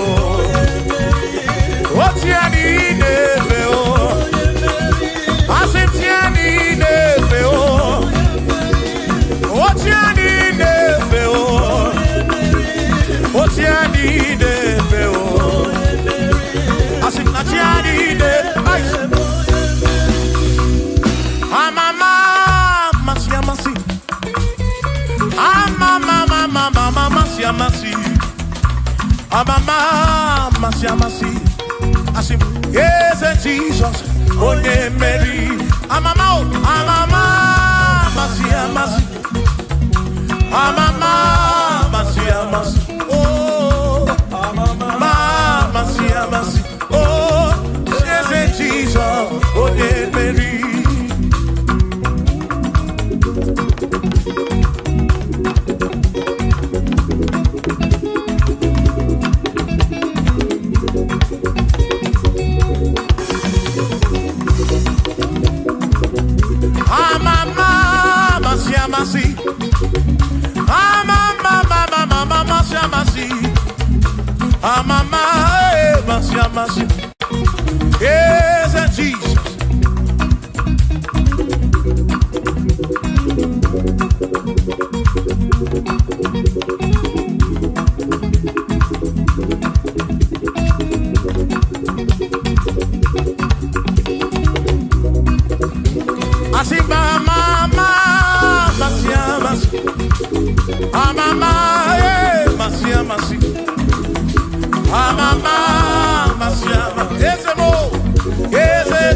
o tiani neve o, asim tiani neve o, o tiani neve o, o tiani neve o. Amasi, asim, yes, Jesus, onye Mary, amama, masi, oh, masi, oh, yes, Jesus, onye Mary. Masi, yes, Jesus. Asimba mama, masia, mama, masi, mama.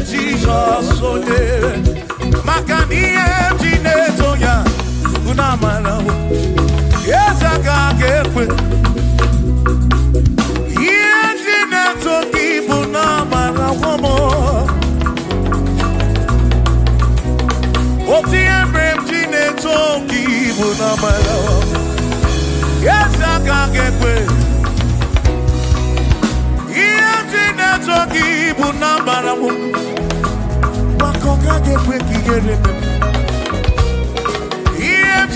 Jesus, oh yeah, Makani Tinetoya, Unamana, yes, I can't get with Yeto Kibunamana, woman. Oh, the Emblem Tineto Kibunamana, yes, I can't get with Yeto Kibunamana. Wakonga gekwe kigereme Iye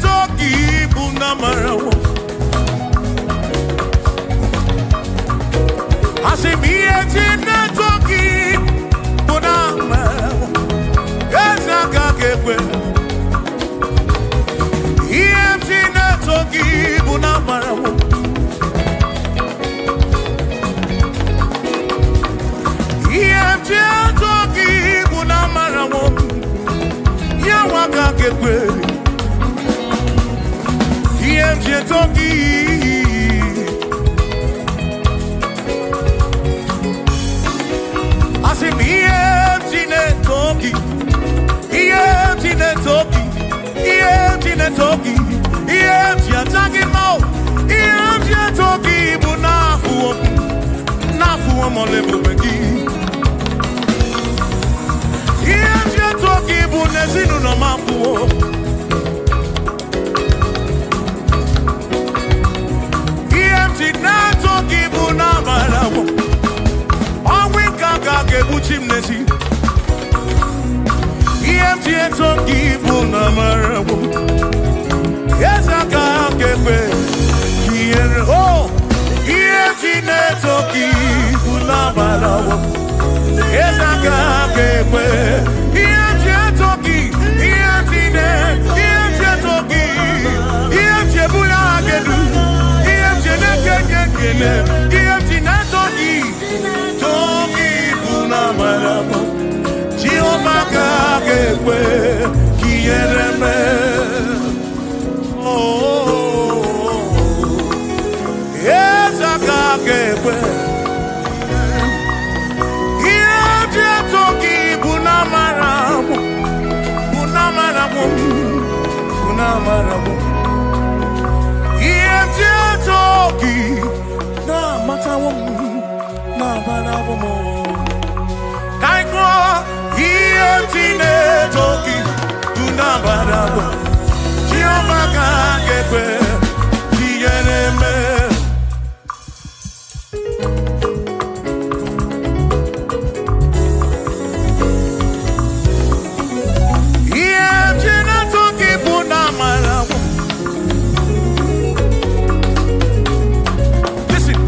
toki bunamarawo Asimiye toki bunamarawo Ezaka gekwe Iye toki bunamarawo Iye toki bunamarawo Yawaka gekwe Iye toki Asimiye toki Toki, talking about toki, bunafu, nafu, molebegi. Toki, bunezinu no mafu. Toki, bunamara. nesi. EMT toki buna marabu. Ezaka kepe. Kiere oh. EMT toki buna marabu. Ezaka kepe. EMT toki. EMT toki. EMT buna gedu. EMT nekekekele. EMT toki. Toki buna marabu. Jehovah kakekwe kiereme. Oh, yes, kakekwe. Iye toki bunamarabu, bunamarabu, bunamarabu. Iye toki na matawu na banabu mo. Kaikwa Ientine toki tunabarabu Jehovah kakekwe kiereme. Ientine toki tunabarabu. Listen,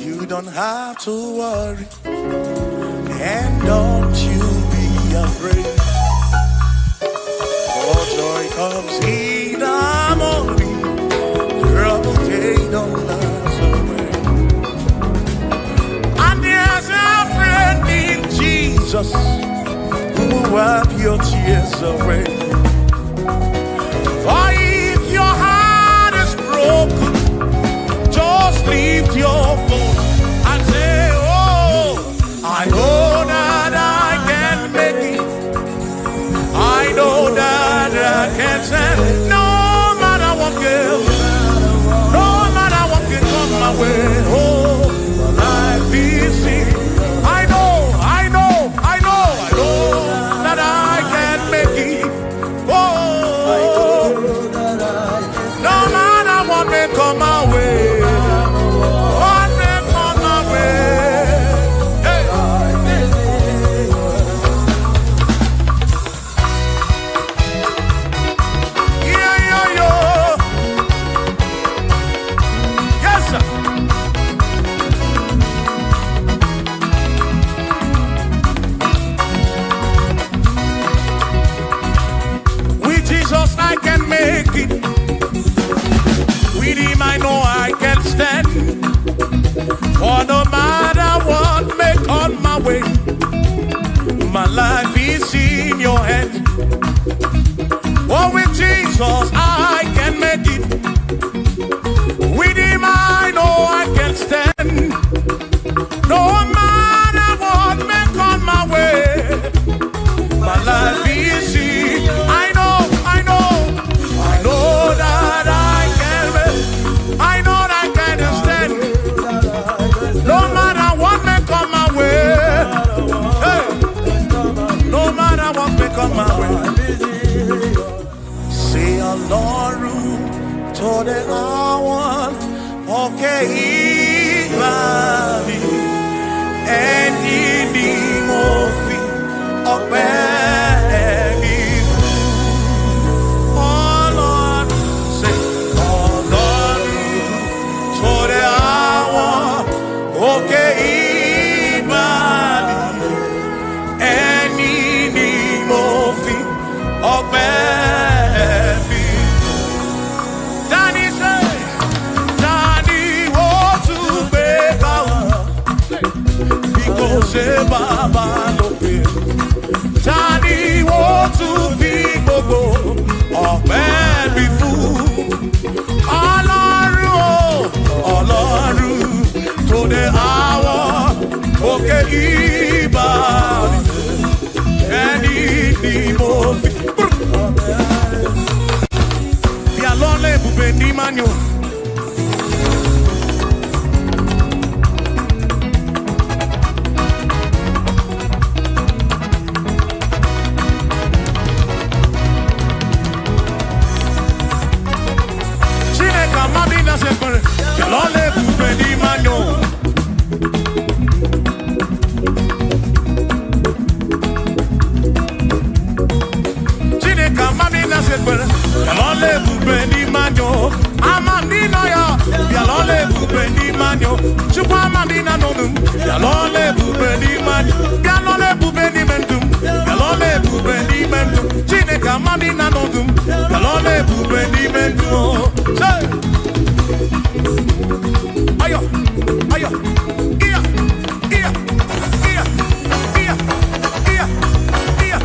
you don't have to worry. And don't you be afraid, for joy comes in the morning, trouble they don't last away. And there's a friend in Jesus who will wipe your tears away. For if your heart is broken, just lift your voice and say, oh, I know that I can make it. I know that I can stand. No matter what comes, no matter what can come my way. Oh, life is in. I know that I can make it. Oh, no matter what may come my way. What may come my way. I can make it. With him I know I can stand. For no matter what may come my way, my life is in your hands. For with Jesus I can make it. With him I know I can stand. No matter what may come my way, my life is in. I know that I can stand. No matter what may come my way. Hey. No matter what may come my way. Say Ọlọ́run tó dé àwọn òkè ìgbà mi. Ẹni ni mo fi ọpẹ́ mi fún. Ọlọ́run, say Ọlọ́run tó dé àwọn òkè ìgbà mi. Ẹni ni mo fi ọpẹ́ mi fún. Daddy say, Daddy ó tún gbé káwọn. Ṣé bàbá lókè? Ta ni wọ́n tún fi gbogbo ọpẹ́ mi fún? Ọlọ́run o, Ọlọ́run tó dé àwọn òkè ìbà mi. Ẹni ni mo fi. Bí alọ́lẹ̀ ibùgbé ní Mánio. chukwa mamina nonum yalole bubeni man yalole bubeni mendum yalole bubeni mendum chineka mamina nonum yalole bubeni mendum say ayo ayo iya iya iya iya iya iya iya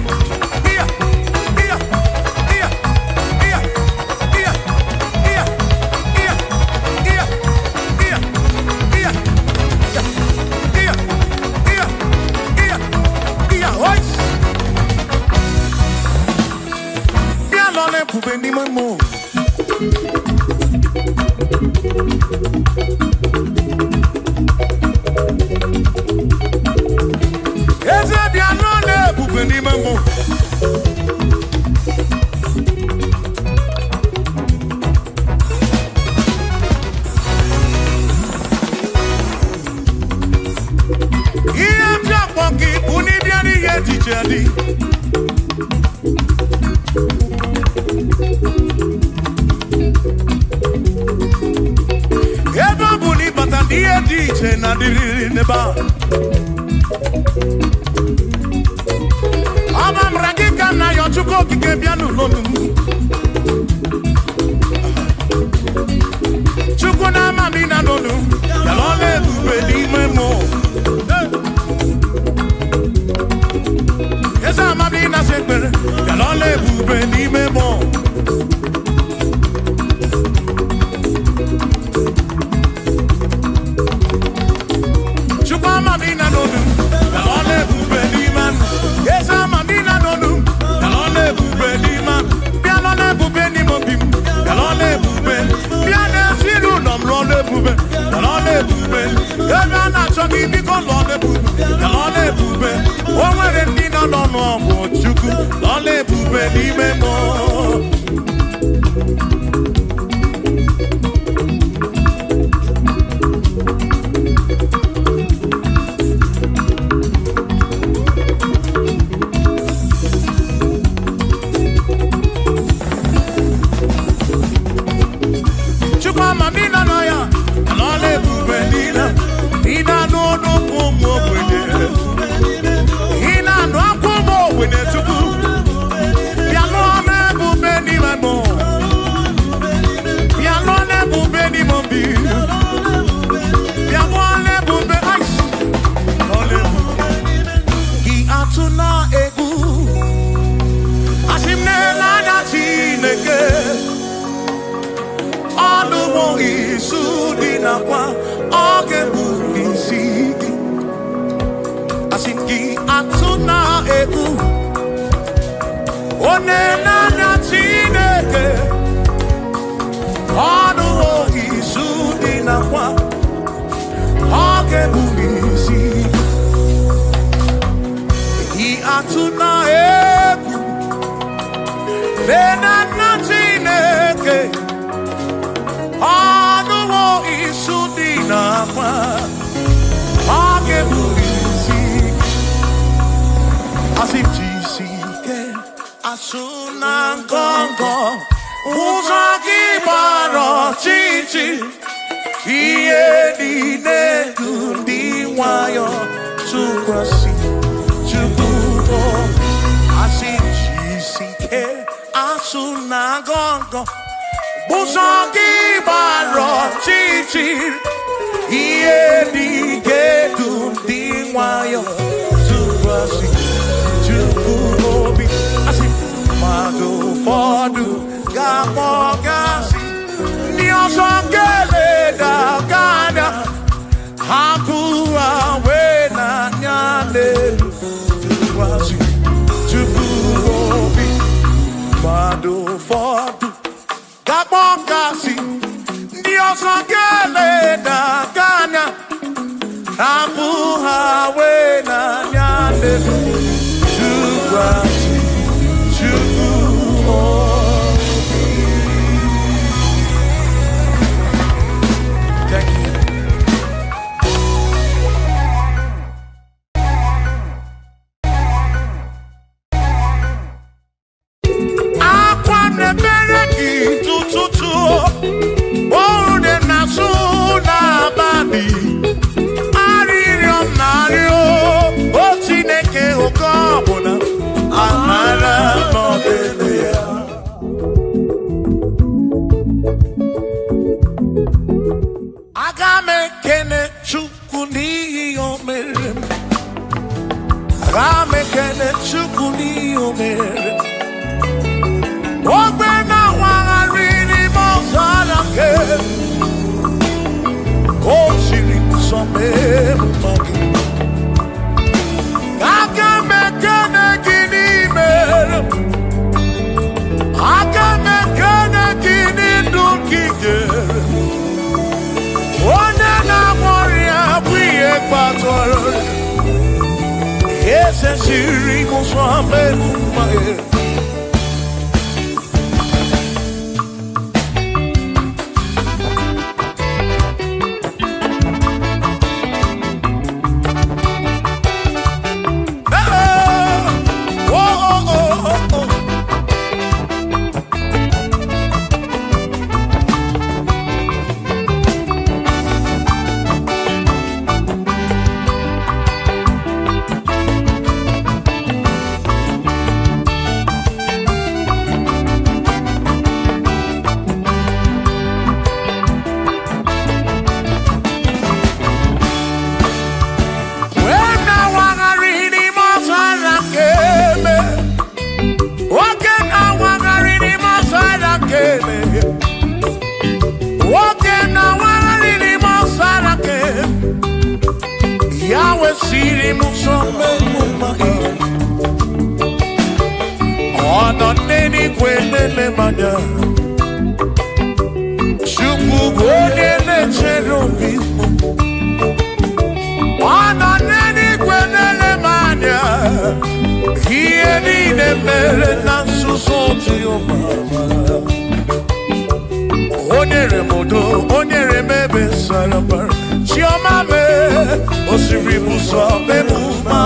iya iya iya iya iya iya iya iya Pubeni mamo Eze bianone pubeni mamo Iye japoki puni biani ye tichadi Iye DJ na diri neba Ama mragika na yochuko kike bianu lonu Chuko na mamina lonu Yalole bubeli memo Yesa mamina sekbere Yalole bubeli memo Mamina nonu, yalole bubeli man. Yes, mamina nonu, yalole bubeli man. Yalole bubeli mobim, yalole bubeli. Yalole filu nom lole bubeli, yalole bubeli. Yalole choki biko lole bubeli, yalole bubeli. Omwe ndina nono mo chuku, yalole bubeli memo. Mamina noya, alole bubelina, ina no kumo wene, ina no kumo wene tuku, yalone bubeni mamo, yalone bubeni mobi, yalone bube ice, yalone bube, ki atuna egu, asimne la natineke. Alumo isudi na kwa oge bulisigi asingi atuna egu onena na chineke alumo isudi na kwa oge bulisigi I atuna egu nena na chineke Anuwo isudina kwa Ake bulisi Asifjisike Asuna nkongo Uzaki baro chichi Iye dine kundi wayo Tukwasi Chukudo Asifjisike Asuna nkongo Buzaki baro chichi Iye dige dundi wayo Tukwasi Chukuobi Asi Madu fodu Gamo gasi Niosongele da gana Hampua wena nyande Tukwasi Chukuobi Madu fodu Gabongasi, Dios angele da gana, Abu hawe na nyande, Chukwasi, Thank you. Oh, the Nasuna. ekele Chukwu n'ihe o mere. Ogbe na-awagharị n'ime ọzara nke o siri nsọ mee mma gị. Aga m ekele gị n'ime, aga m ekele gị n'ndụ gị nyere. Onye na-agwọ ọrịa bụ ihe kpatara eze siri nsọ mee mma gị. Yahweh siri muso mema ono neni kwendele manya Chukwu godele cherubi ono neni kwendele manya Hiye nine mere na susoti Obama Onyere modo onyere mebe sarabara Chioma me osiri muso bemuma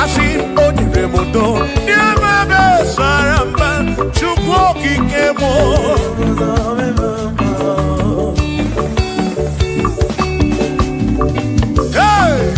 Asi onyere modo niamebe saramba Chukwu okike mo Hey!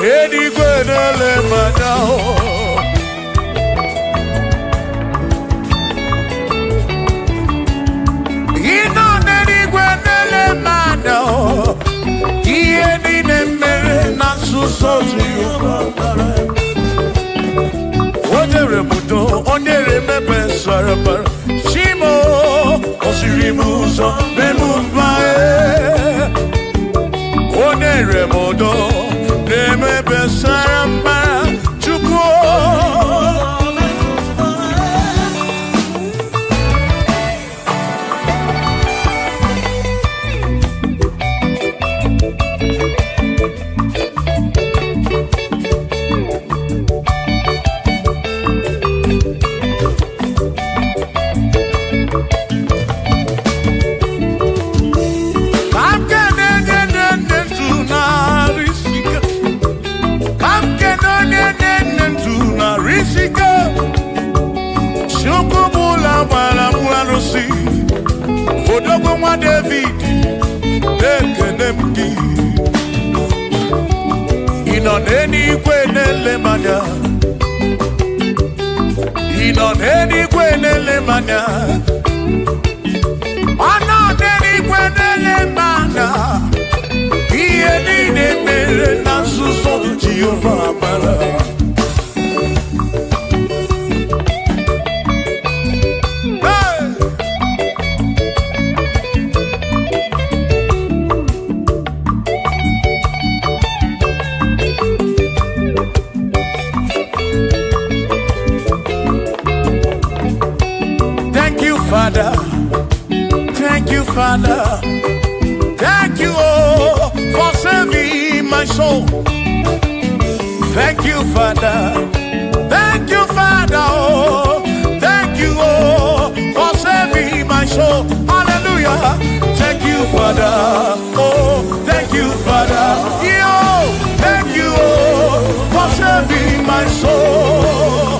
Edi kwenele manao Ino nedi kwenele manao Iedi nemere na susozi yubabara Onyere mudo, onyere mebe sarabara Shimo, osiri muso, memumbae Onyere mudo Neme besaramba Chukwu Odogwo nwa David ekene m gị ị nọ n'eluigwe na-ele m anya ị nọ n'eluigwe na-ele m anya ọ nọ n'eluigwe na-ele m anya ihe niile mere na nzuzo Jehova amara Father. Thank you, Father. Thank you, oh, for saving my soul. Thank you, Father. Thank you, Father. Oh, thank you, oh, for saving my soul. Hallelujah. Thank you, Father. Oh, thank you, Father. Yo, thank you, oh, for saving my soul.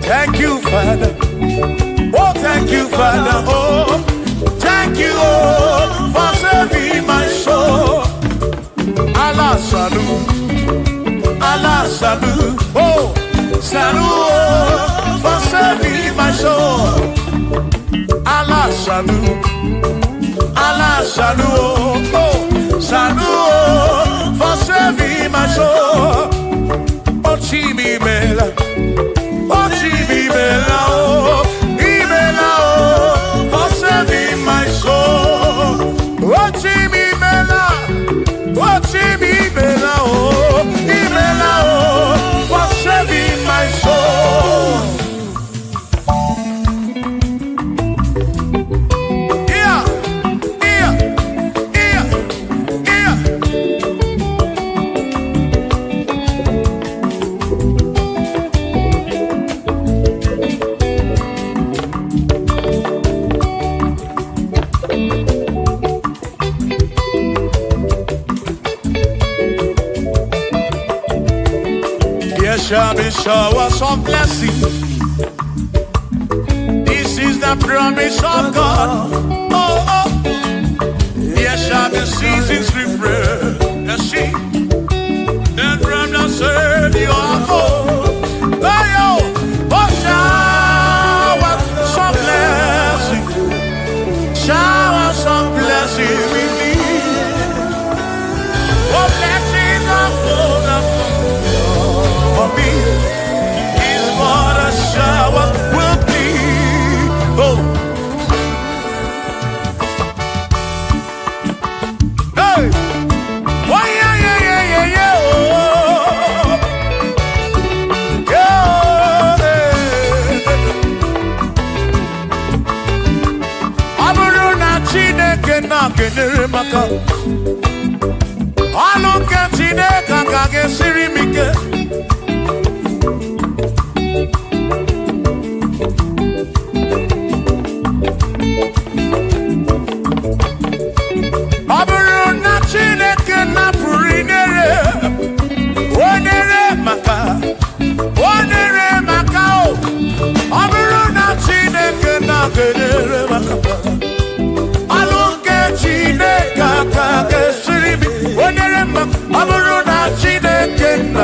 Thank you, Father. Oh, thank you, Father. Oh, thank you, oh, for saving my soul. Allah salut, Allah salut. Oh, salut, oh, for saving my soul. Allah salut, Allah salut. Oh, salut, oh, for saving my soul. Oh, Chimi Mela. Oh, Chibibela, oh, Ibela, oh, for saving my soul. Oh, Chibibela, oh, Ibela, oh, for saving my soul. Yeah, yeah, yeah, yeah. There shall be showers of blessing. This is the promise of God. Oh, oh. There shall be seasons refreshing. And from the sun you are home. Oh, showers of blessing. Showers of blessing we need. Oh, blessing of for me is what a shower will be. Oh, hey, oh yeah, yeah, yeah, yeah, yeah. Oh, yeah. Aburuna Chineke na kenere maka. Aluke Chineke kage sirimike. Aburuna Chineke na purinere. Onere maka. Onere maka o. Aburuna Chineke na kenere maka. Aluke Chineke kage sirimi. Onere maka. Aburuna Chineke na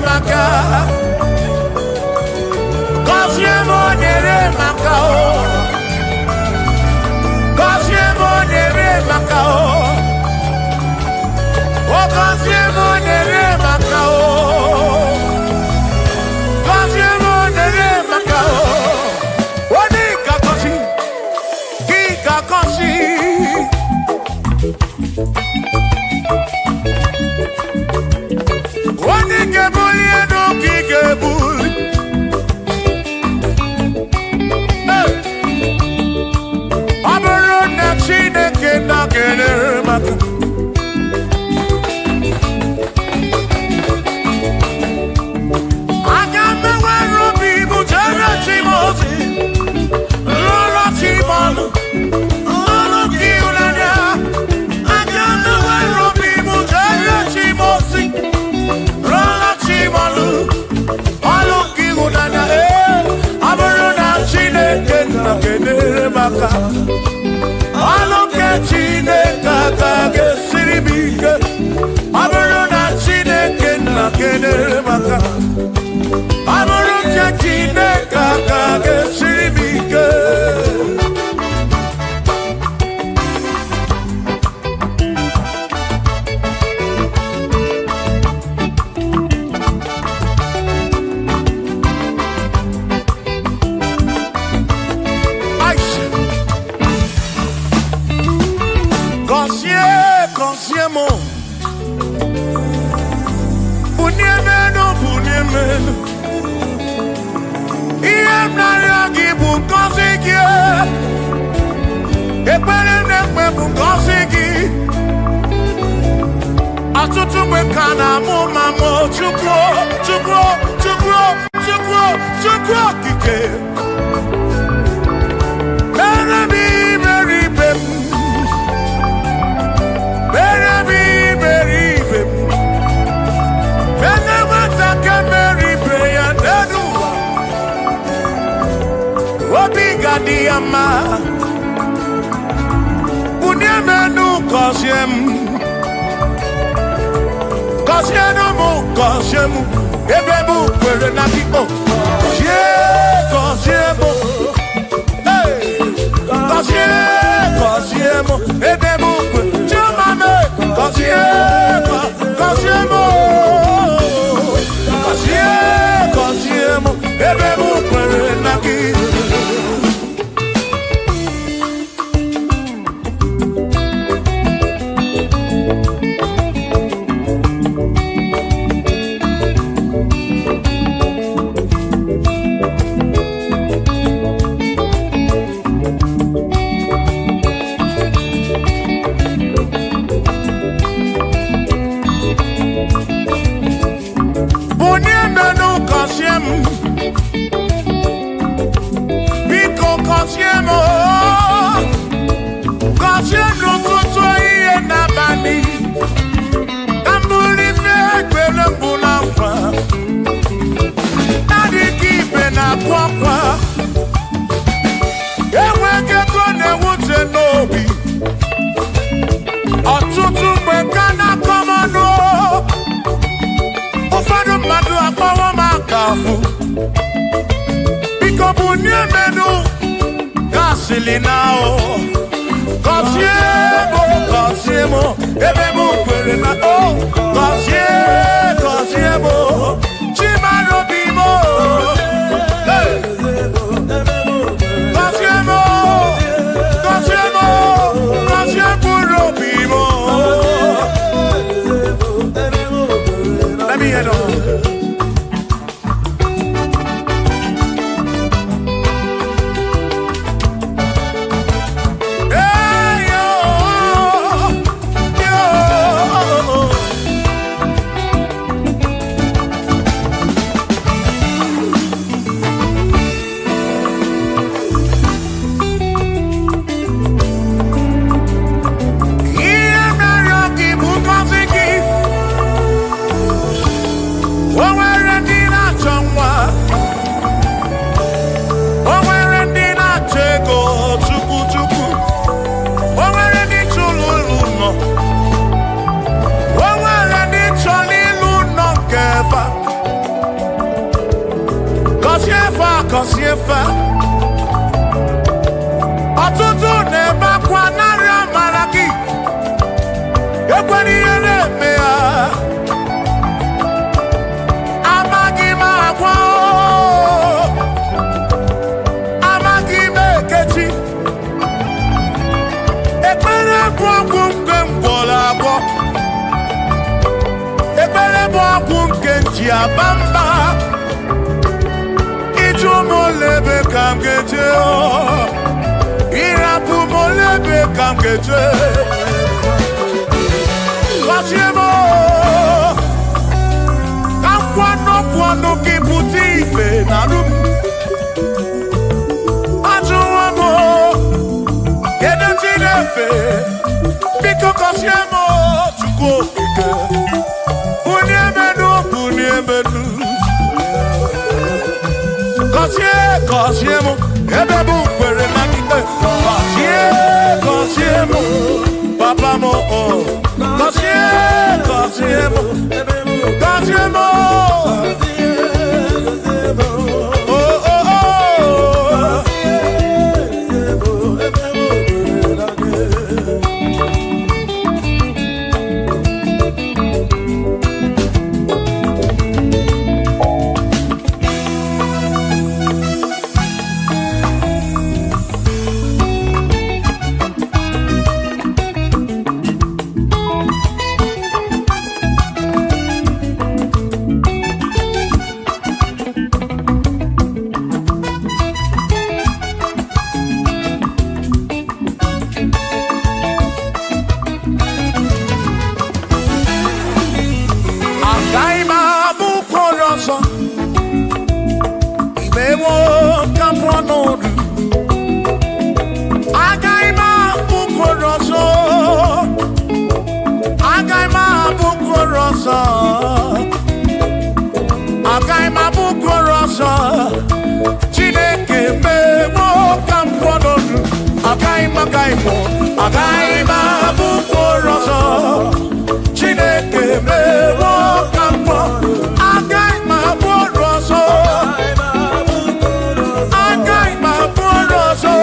maka. Gọzie m nyere maka o. Gọzie m nyere maka o. O gọzie m nyere maka o. Gọzie m nyere maka o. O dị ka gọzi, gị ka gọzi. Onye ga-ebuli elu ka ị ga-ebuli. Ọ bụrụ na Chineke na-enyere maka. Aga m enwere obi m jere chi m ozi, lụrụ chi m ọnụ, lụrụ gị ịhụnanya. Aga m enwere obi m jere chi m ozi, lụrụ chi m ọnụ, ọnụ gị ịhụnanya. Ọ bụrụ na Chineke na-enyere maka, ọnụ nke Chineke aka ga-esiri m ike. Ọ bụrụ na Chineke na-enyere maka, ọ bụrụ nke Chineke aka ga-esiri m ike. Gọzie, gọzie m. Bunie menu, bunie menu. Ihe m na-arịọ gị bụ ngọzi gị. Ekpere m na-ekpe bụ ngọzi gị. Ọtụtụ mgbe ka na-amụ ma mụ Chukwu, Chukwu, Chukwu, Chukwu, Chukwu okike. Mere m iberibe m. Mere m iberibe m. Ene nwata ka mere ibe ya n'elu ụwa. Obi ga-adị ya mma. Bunie m enu gọzie m. Gọzienụ m, gọzie m. Ebe m kwere na gị o. Gọzie, gọzie m. Gọzie, gọzie m. Ebe m kwere. Chioma m, gọzie, gọzie m. Gọzie, gọzie m. Ebe m kwere na gị. Bunie menu gọzie m. Biko gọzie m. Gọzie n'ụtụtụ ihe n'abalị. Ka m bụrụ ife ekpere mbụ n'akwa. Adịghị ibe na-akwa akwa. Enweghị ego na-ewute n'obi. Ọtụtụ mgbe ka na-akọ m ọnụ. Ụfọdụ mmadụ akpọrọ m aka afụ. Biko bunie menu gasịlị na o. Gọzie m, gọzie m. Ebe m kwere na o. Gọzie, gọzie m. Chimara obi m. Gọzie m, gọzie m. Gọzie mkpụrụ obi m. Let me hear it. Hey, yo, yo. Ihe mere gị bụ ngọzi gị. kosiefa ọtụtụ na-ebe akwa narị amara gị ekwere ihe na-eme ya amaghị m agwa amaghị m ekechi ekpere bụ ọgwụ nke m gwọrọ agwọ ekpere bụ ọgwụ nke nji aba mba ịjụ m olebe ka m ga-eje ịrapụ m olebe ka m ga-eje gọzie m ka m kwanọpụ ọnụ gị pụta ife na rum ajụwa m kedu chi na-efe biko gọzie m Chukwu okike bunye menu gọzie m ebe bụ kwere na ikpe gọzie m papa m gọzie m Chineke mewo ka m kwọnọdụ agaghị m abụ mkpụrụ ọzọ Chineke mewo ka m kwọnọdụ agaghị m abụ mkpụrụ ọzọ agaghị m abụ mkpụrụ ọzọ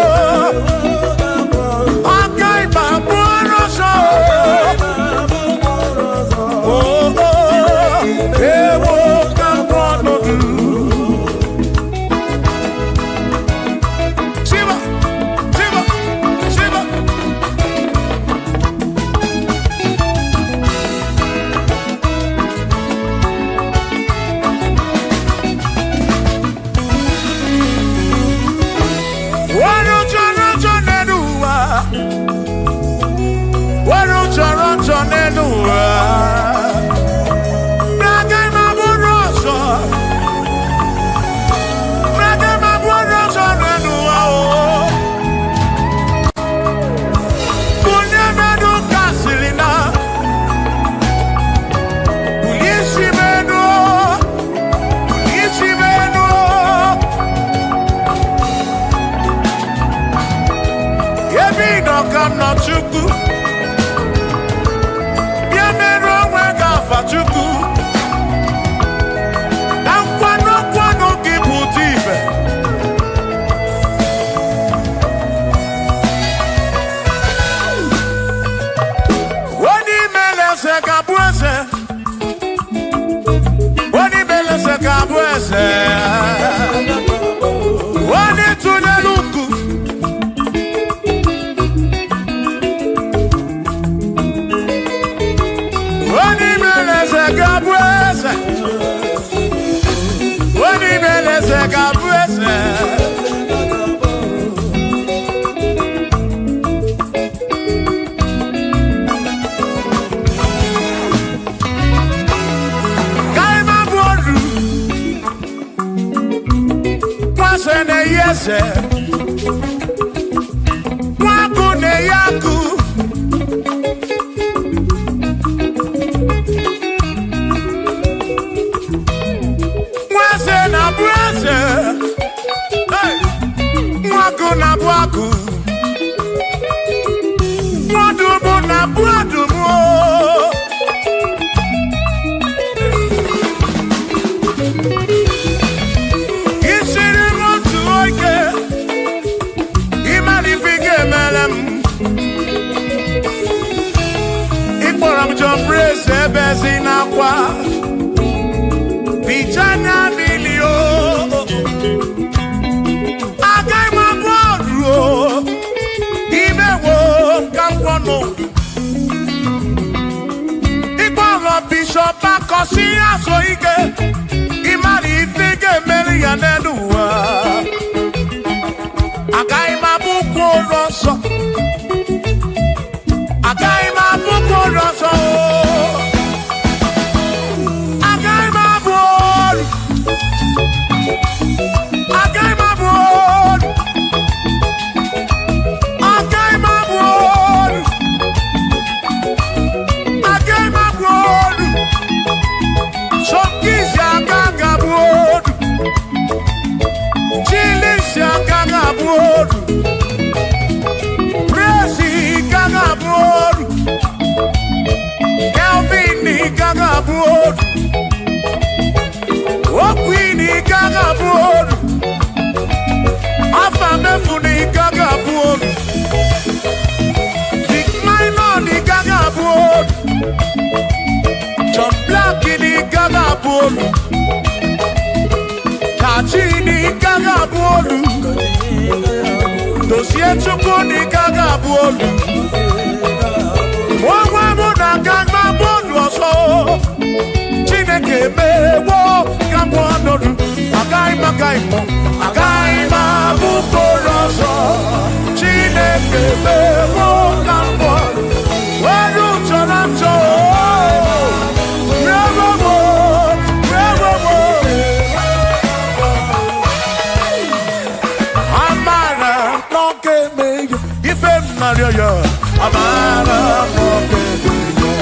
agaghị m abụ mkpụrụ ọzọ ewo ka m kwọnọdụ Isiri so ike imari ifike meri ya n'eluwa agaghị m abụ kwụrụ ọsọ agaghị m abụ kwụrụ ọsọ agaghị m abụ olu agaghị m abụ olu agaghị m abụ olu agaghị m abụ olu Sọkisi agaghị abụ olu Chilisi agaghị abụ olu Presi agaghị abụ olu Kelvin agaghị abụ olu Okwin agaghị abụ olu Afamefuni agaghị abụ olu Big Minor agaghị abụ olu John Black agaghị abụ olu Kachini agaghị abụ olu Dozie Chukwu agaghị abụ olu Onwe m na-agaghị abụ olu ọzọ Chineke mewo ka m ọnọdụ agaghị m abụ olu ọzọ Chineke mewo ka m ọnọdụ were ụjọ na njọ Amara n'oge meyo ife m narịọ ya Amara n'oge meyo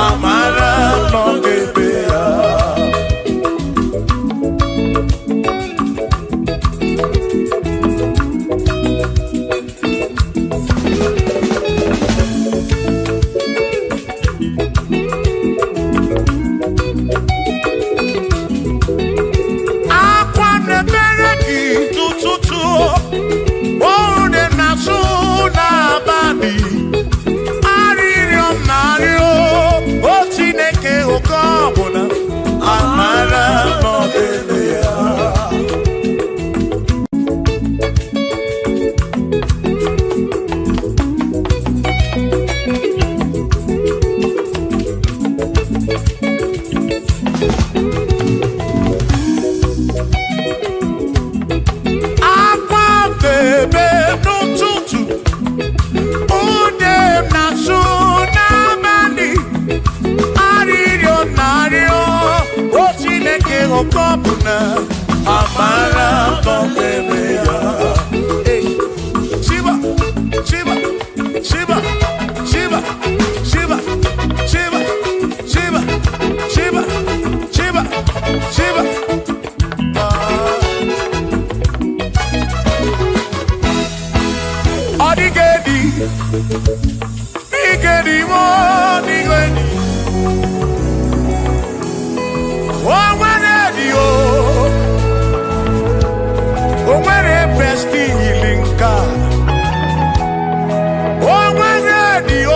Amara Shiba, Shiba, Shiba, Shiba, Shiba, Shiba, Shiba, Shiba, Shiba, Shiba. Odigedi, Igedi mo, Igedi. Omwanedi o, Omwane besti ilinka. Omwanedi o,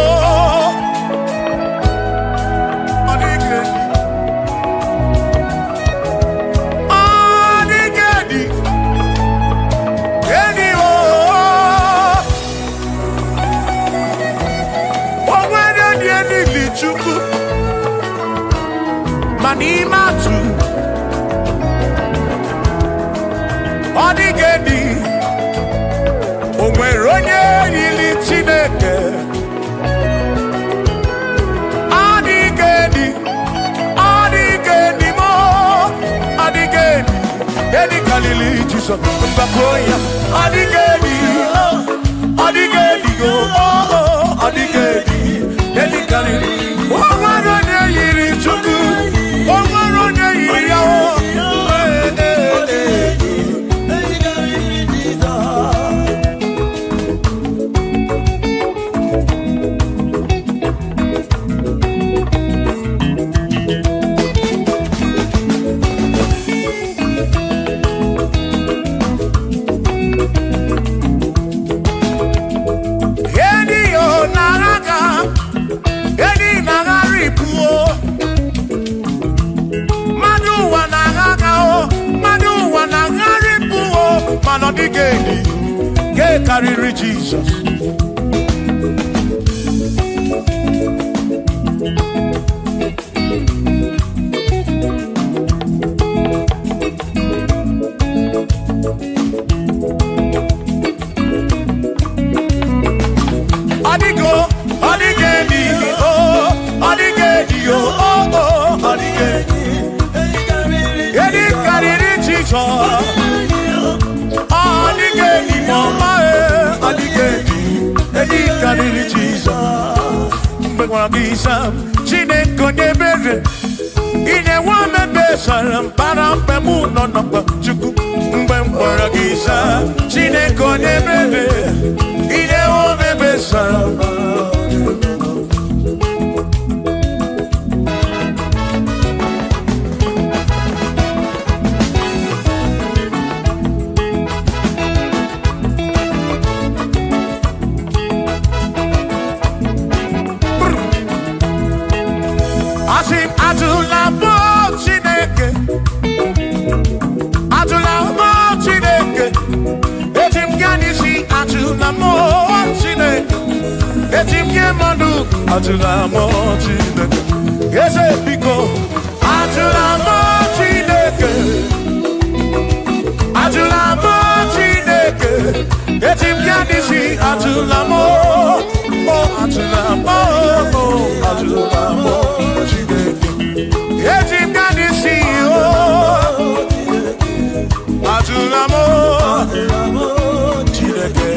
Odigedi, Odigedi, Gedi o. Chukwu manime atụ ọ dịgedi o nwere onye yiri Chineke ọ dịgedi mo ọ dịgedi edi kalili Jizọs mgbakọ ya ọ dịgedi ọ dịgedi ọ dịgedi edi kalili Omwarone yiri Chukwu, Omwarone yiri Yawo. Odigedi, get carry Jesus. Odigo, Odigedi, oh, Odigedi, oh, Odigedi. Edi carry Jesus. Odigedi mama odigedi edi kariri Jesus mgbe gwara gị Sam Chineke onye ebere ị na-enwe omebesara mpara mgbe mụ nọ n'ọkwa Chukwu mgbe m gwara gị Sam Chineke onye ebere ị na-enwe omebesara Atulamo Chineke, ese pico. Atulamo Chineke, Atulamo Chineke. Etim yandisi atulamo, oh atulamo, oh atulamo Chineke. Etim yandisi oh, atulamo Chineke.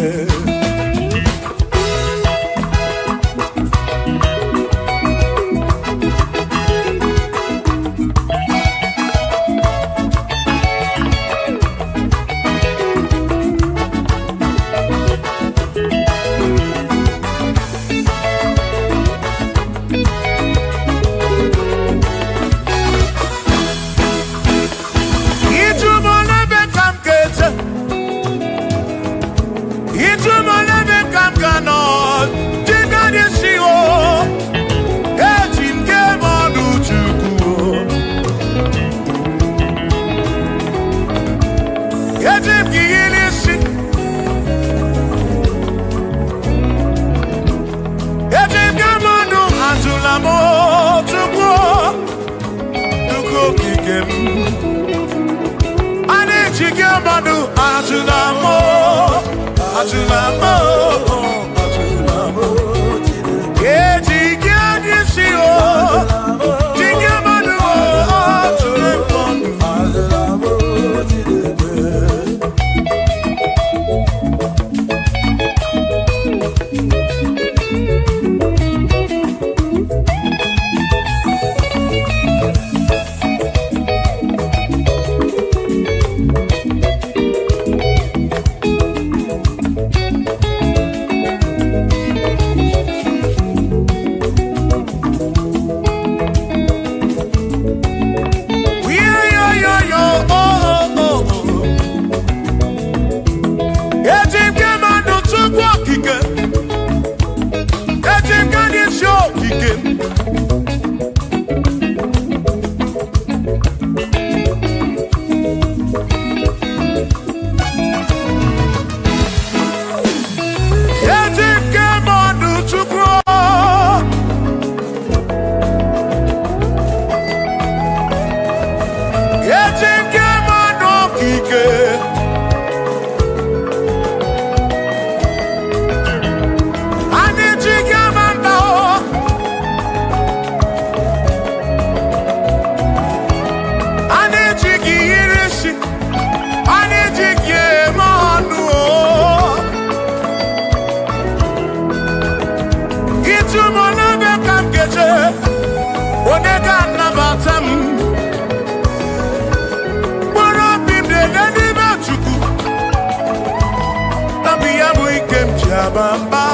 Bamba,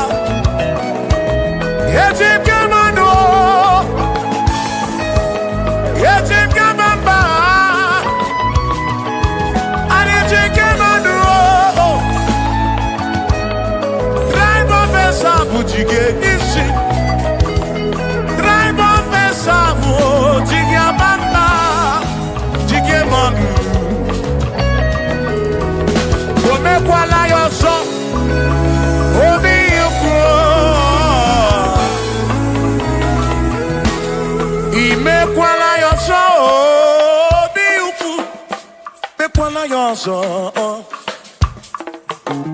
Yeti Kamano, Yeti Kamamba, Yeti Kamano, Tribe of Esabu Jige Nishi, Tribe of Esabu Jige Bamba, Jige Manu, Ome Kwala Yoso.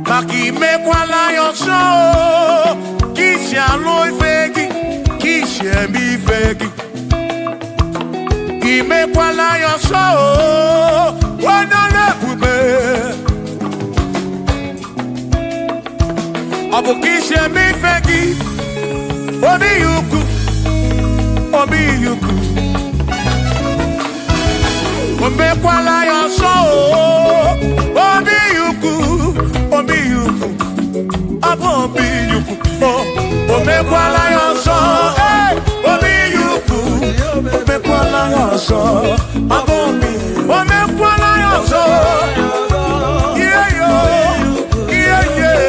Maki me kwala yoso, kisha loi fegi, kisha mi fegi. Ime kwala yoso, wana lepube. Abu kisha mi fegi, obi yuku, obi yuku. Ime kwala yoso, obi yuku. Obi yuku, ome kwala yoso, obi yuku, ome kwala yoso, ome kwala yoso, yeah yo, yeah yeah.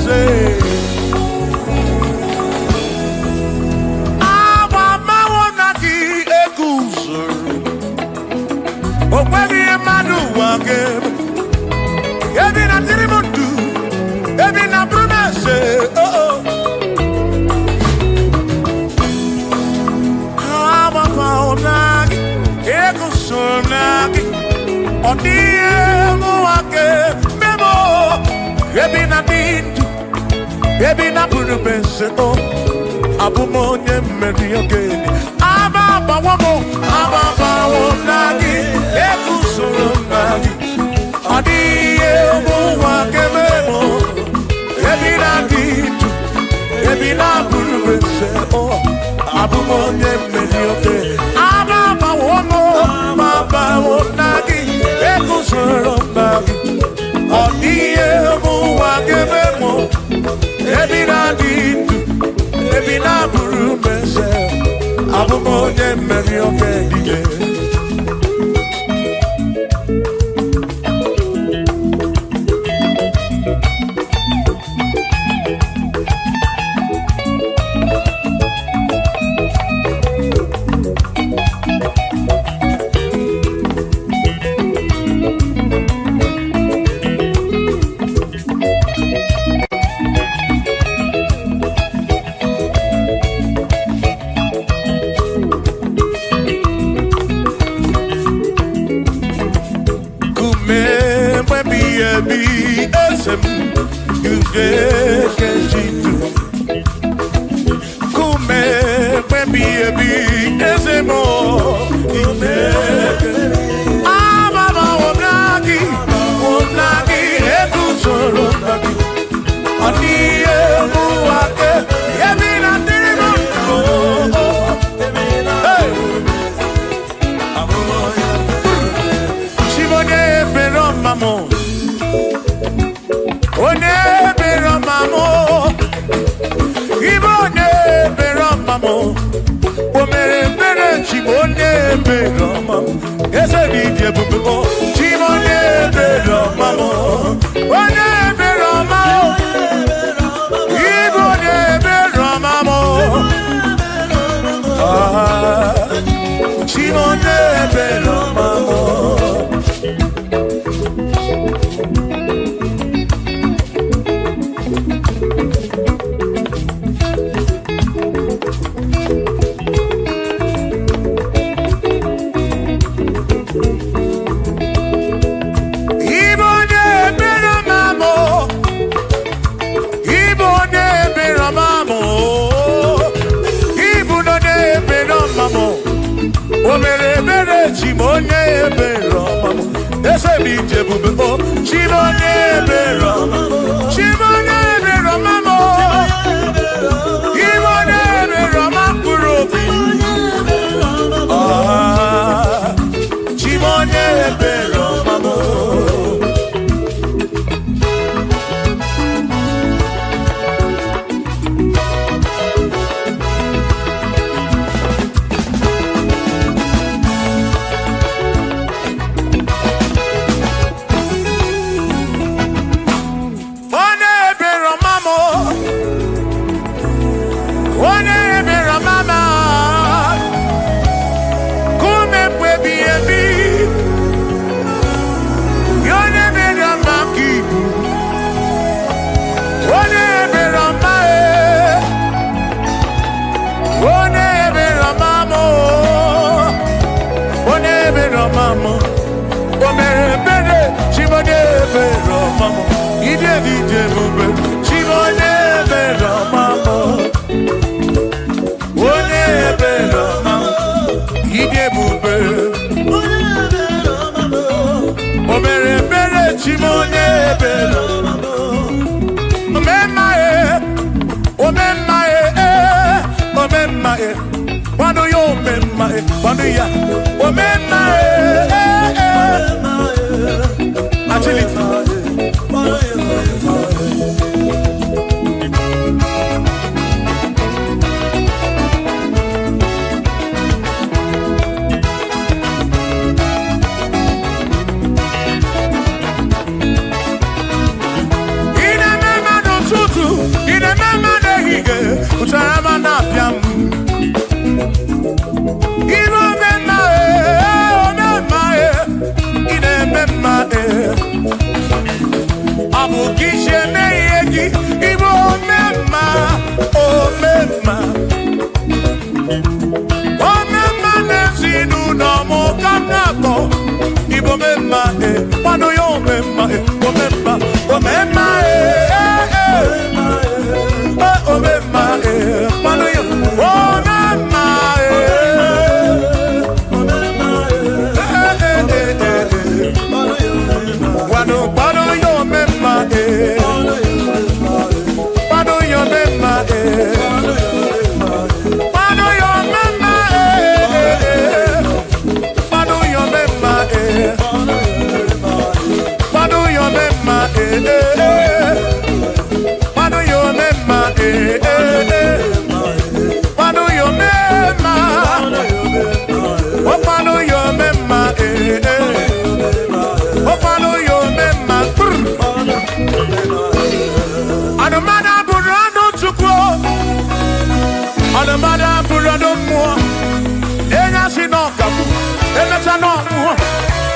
say. Ebi na tirimutu, ebi na promesse, oh. Kama paonagi, ego sonagi, odie muake memo. Ebi na bintu, ebi na promesse, oh. Abumonye mediokeni, ababa wonagi, ego sonagi. Adiye muwa kememo, ebina ditu, ebina bulubese o, abumonye medioke. Ababa wonagi, ekusoro nagi. Adiye muwa kememo, ebina ditu, ebina bulubese, abumonye medioke diye.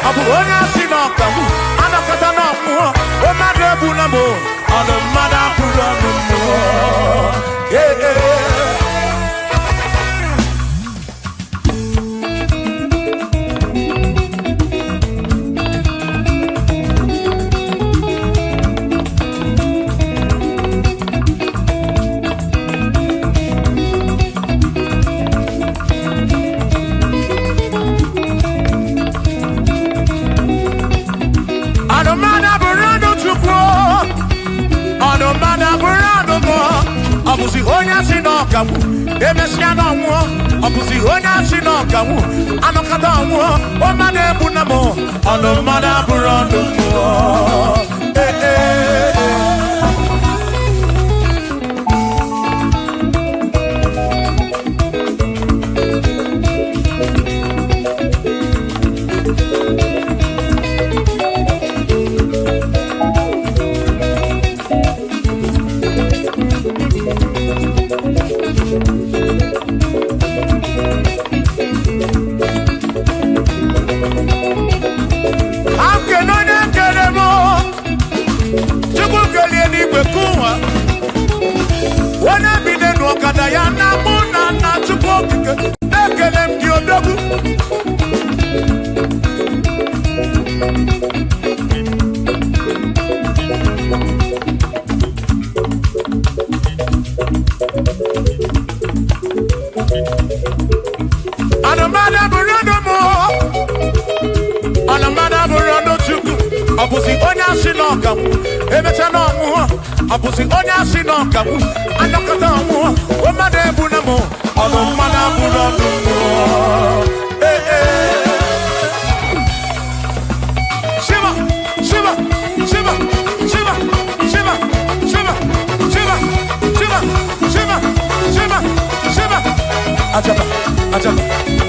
Abu onya sinokamu, anakata no mo, o madebu na mo, on the mother puro no mo. Yeah, yeah. Abusi onya sinokamu, emesia no mo. Abusi onya sinokamu, anokata mo. O madebu na mo, on the mother puro no mo. Eh eh. Abusi onya sinokamu, emecha no mo. Abusi onya sinokamu, anokata mo. O madebu na mo, ono madabu no mo. Eh eh. Shiva, Shiva, Shiva, Shiva, Shiva, Shiva, Shiva, Shiva, Shiva, Shiva, Shiva. Ajaba, ajaba,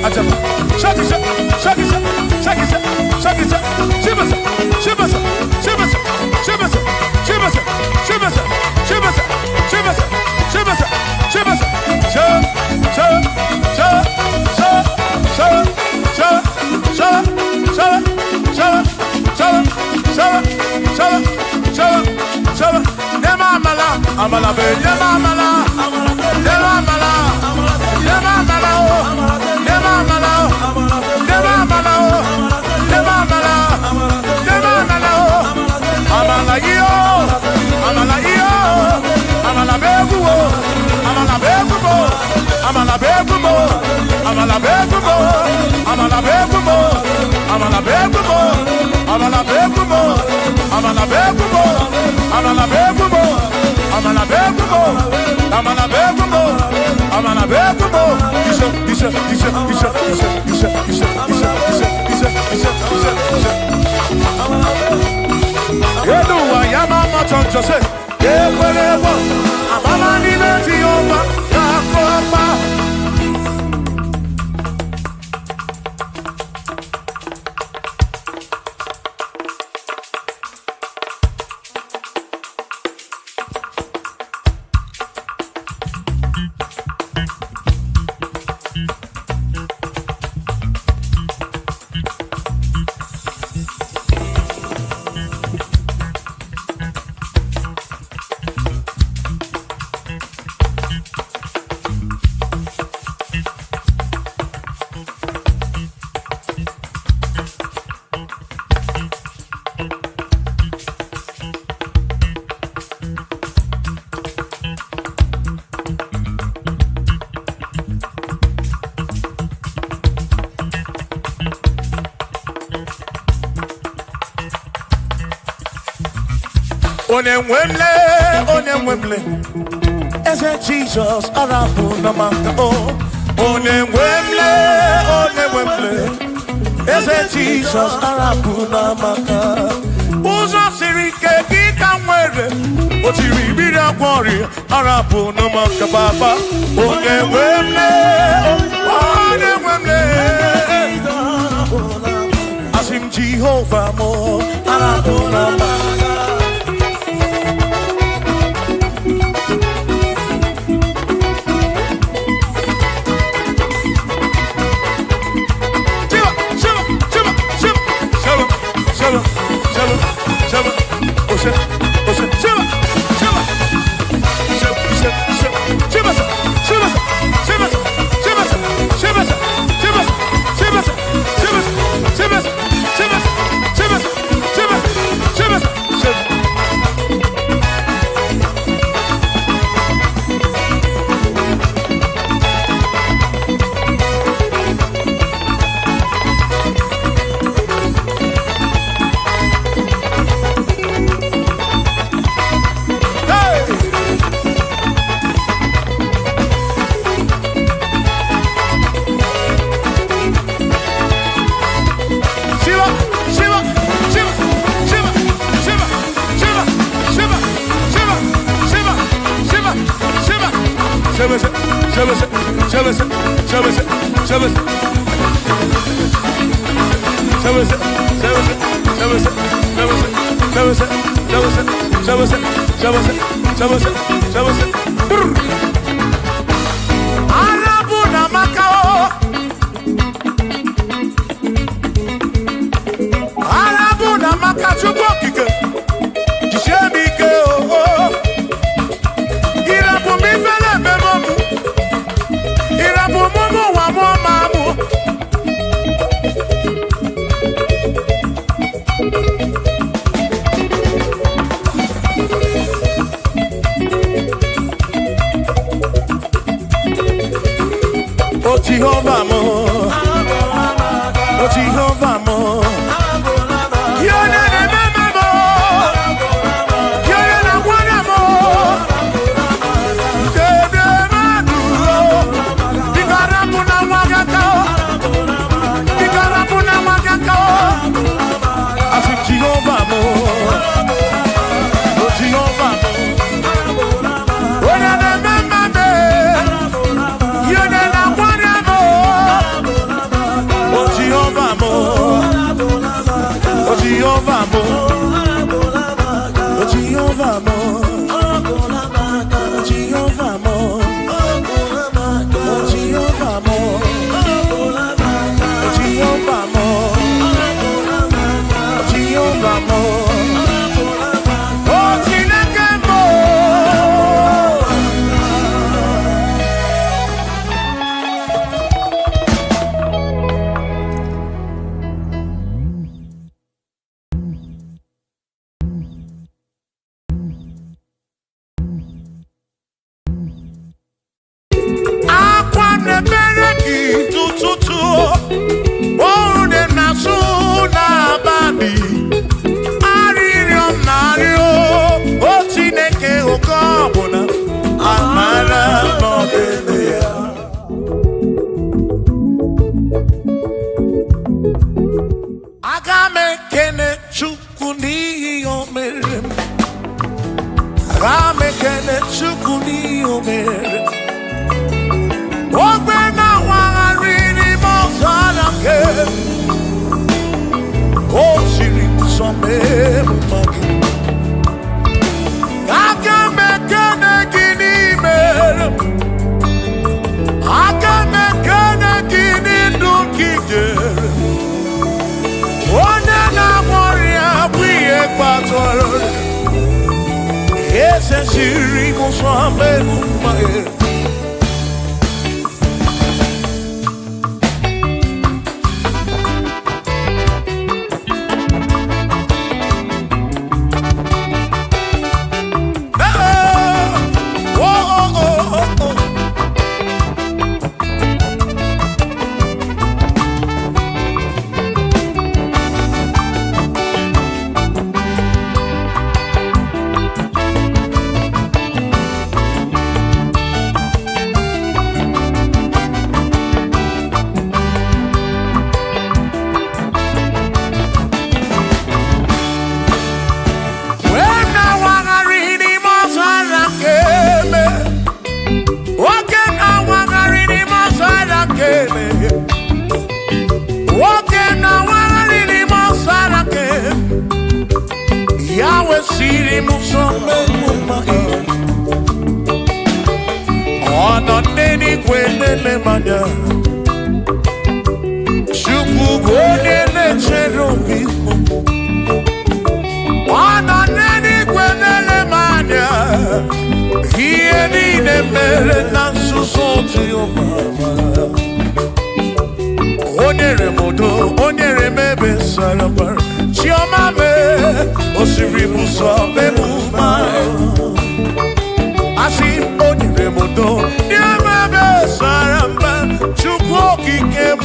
ajaba. Shaki, shaki, shaki, shaki, shaki, Shiva, Shiva, Shiva, Shiva, Shiva, Shiva, Shiva, Shiva, Shiva, Shiva, Shiva, Amala be, amala, amala, Onemwemle, ese Jesus arabu namaka oh. Onemwemle, ese Jesus arabu namaka. Uzo sirike kita mwere, otiri bira kwori arabu namaka baba. Onemwemle, asim Jehovah mo arabu namaka. Chukwu go ne ne cherobi. Wana neni Ihe niile mere na nzuzo Jehova. O nyere m udo, o nyere m ebe sara mbara. Chioma me, o siri m ụzọ ebe ụma. Asị m o nyere m udo, nye m ebe sara mbara. Chukwu okike m.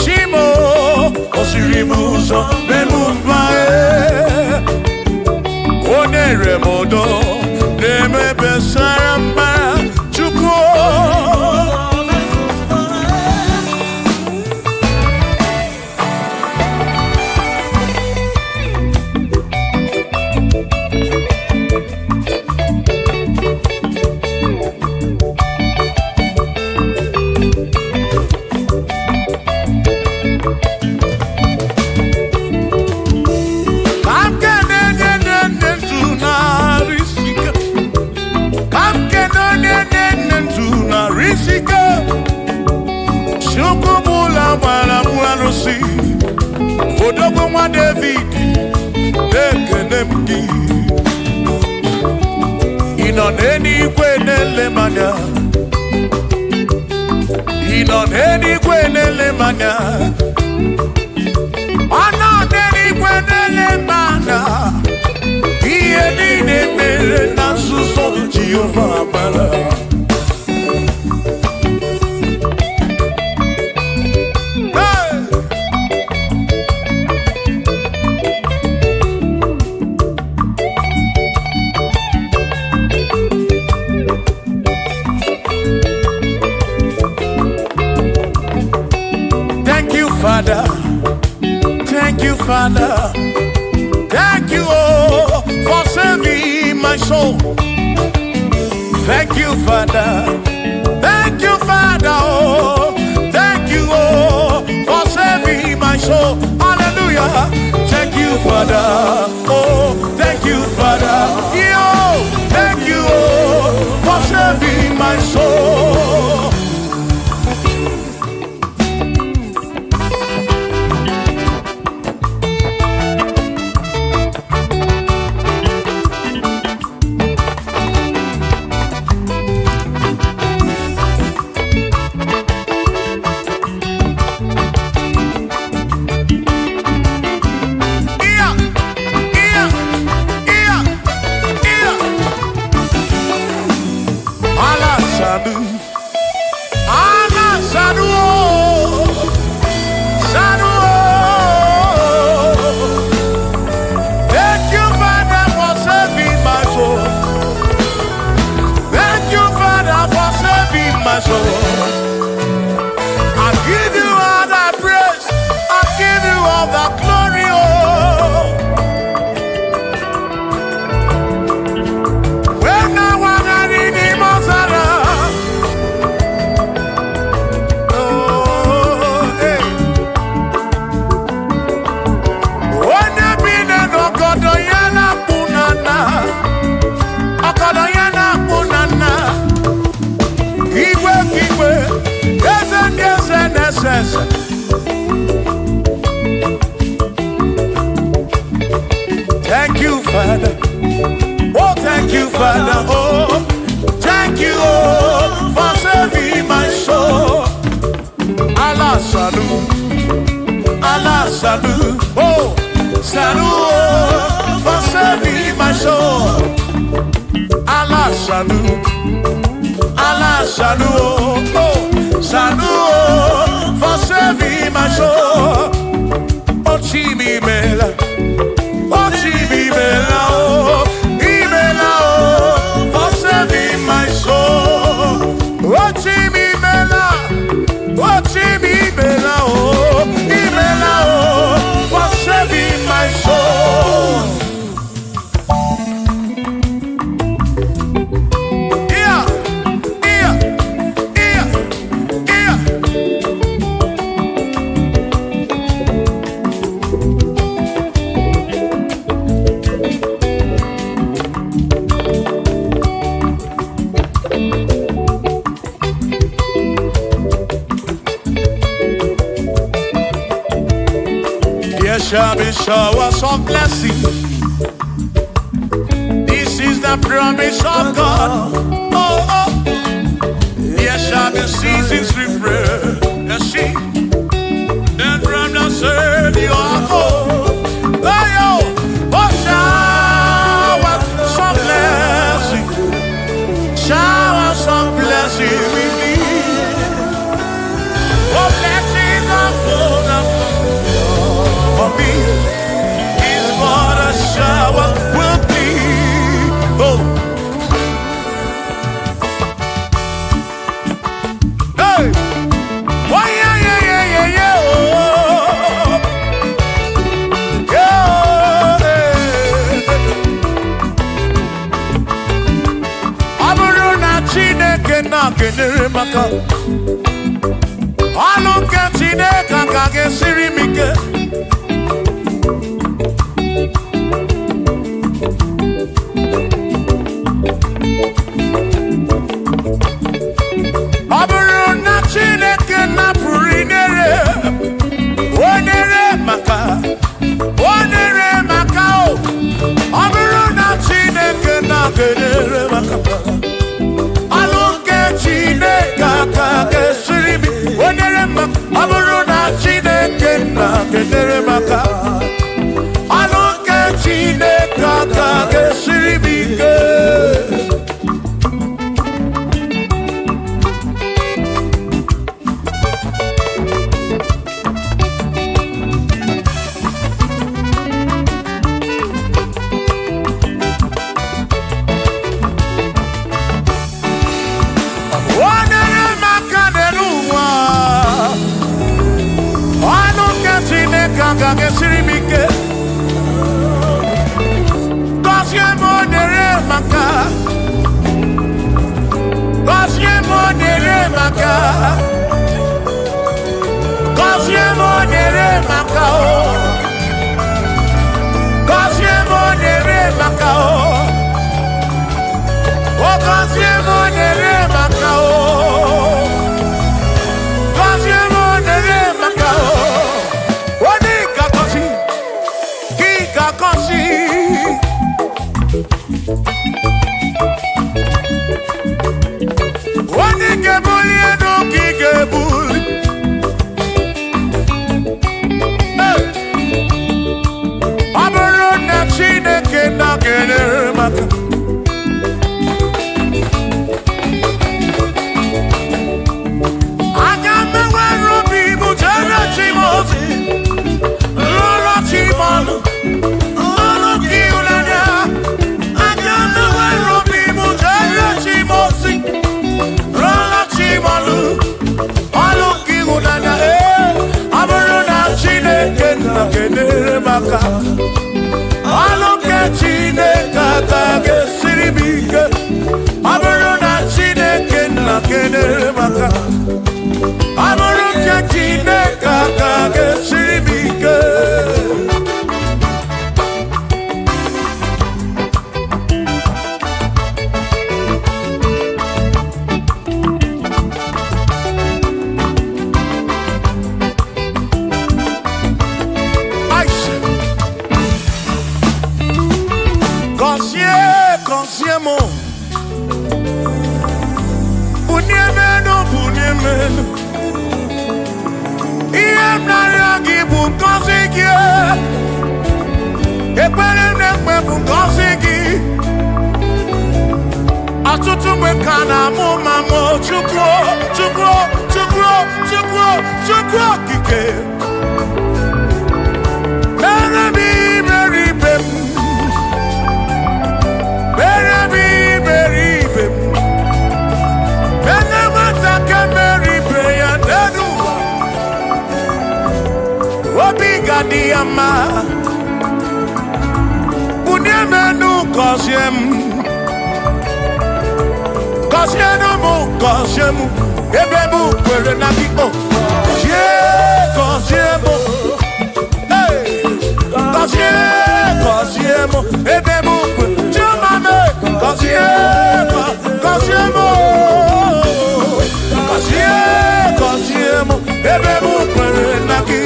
Shimo, Osirimuso, Bemubae, Oneremodo, Nemebe Saramba, Chuko. Odogwa David, Ekenemdi. Ino n'eluigwe n'elemanya. Ino n'eluigwe n'elemanya. Ọnọ n'eluigwe n'elemanya. Ihe niile mere na nzuzo Jehova mara. Father, thank you, Father, thank you, oh, for saving my soul. Thank you, Father, oh, thank you, oh, for saving my soul. Hallelujah, thank you, Father, oh, thank you, Father, yo, thank you, oh, for saving my soul. Igwe salut, oh, salut, oh, for saving my soul. Allah salut, oh, salut, oh, for saving my soul. Oh, Chimi Bella, oh, Chimi Bella, oh, Ibella, oh, for saving my soul. Oh, Chimi Bella, oh, Chimi Bella, oh, Ibella, oh, for saving my soul. Yeah, yeah, yeah, yeah. There shall be showers of blessing. This is the promise of God. Oh, oh. There shall be seasons refreshing. Then from the sun you are home. Oh, showers of blessing. Showers of blessing we need. Oh, blessings are full of for me is what a shower will be. Oh, hey, oh yeah, yeah, yeah, yeah, yeah. Oh, yeah. Aburuna Chineke na kenere maka. Alunke Chineke kage sirimike. Aburuna Chineke na purinere, onere maka o. Aburuna Chineke na kenere maka, alunke Chineke kage sirimi, onere maka. Aburuna Chineke na kenere maka, alunke Chineke kage sirimi ke. ihe m na-arịọ gị bụ ngọzi gị, ekpere m na-ekpe bụ ngọzi gị. Ọtụtụ mgbe ka na-amụ ma mụ Chukwu okike mere m iberibe m, mere m iberibe m, mere nwata ka mere ibe ya n'elu ụwa, obi ga-adị ya mma. Bunye m enu gọzie m, gọzie m ebe m kwere na gị. Gọzie m, gọzie m ebe m kwere. Chioma m, gọzie m, gọzie m ebe m kwere na gị.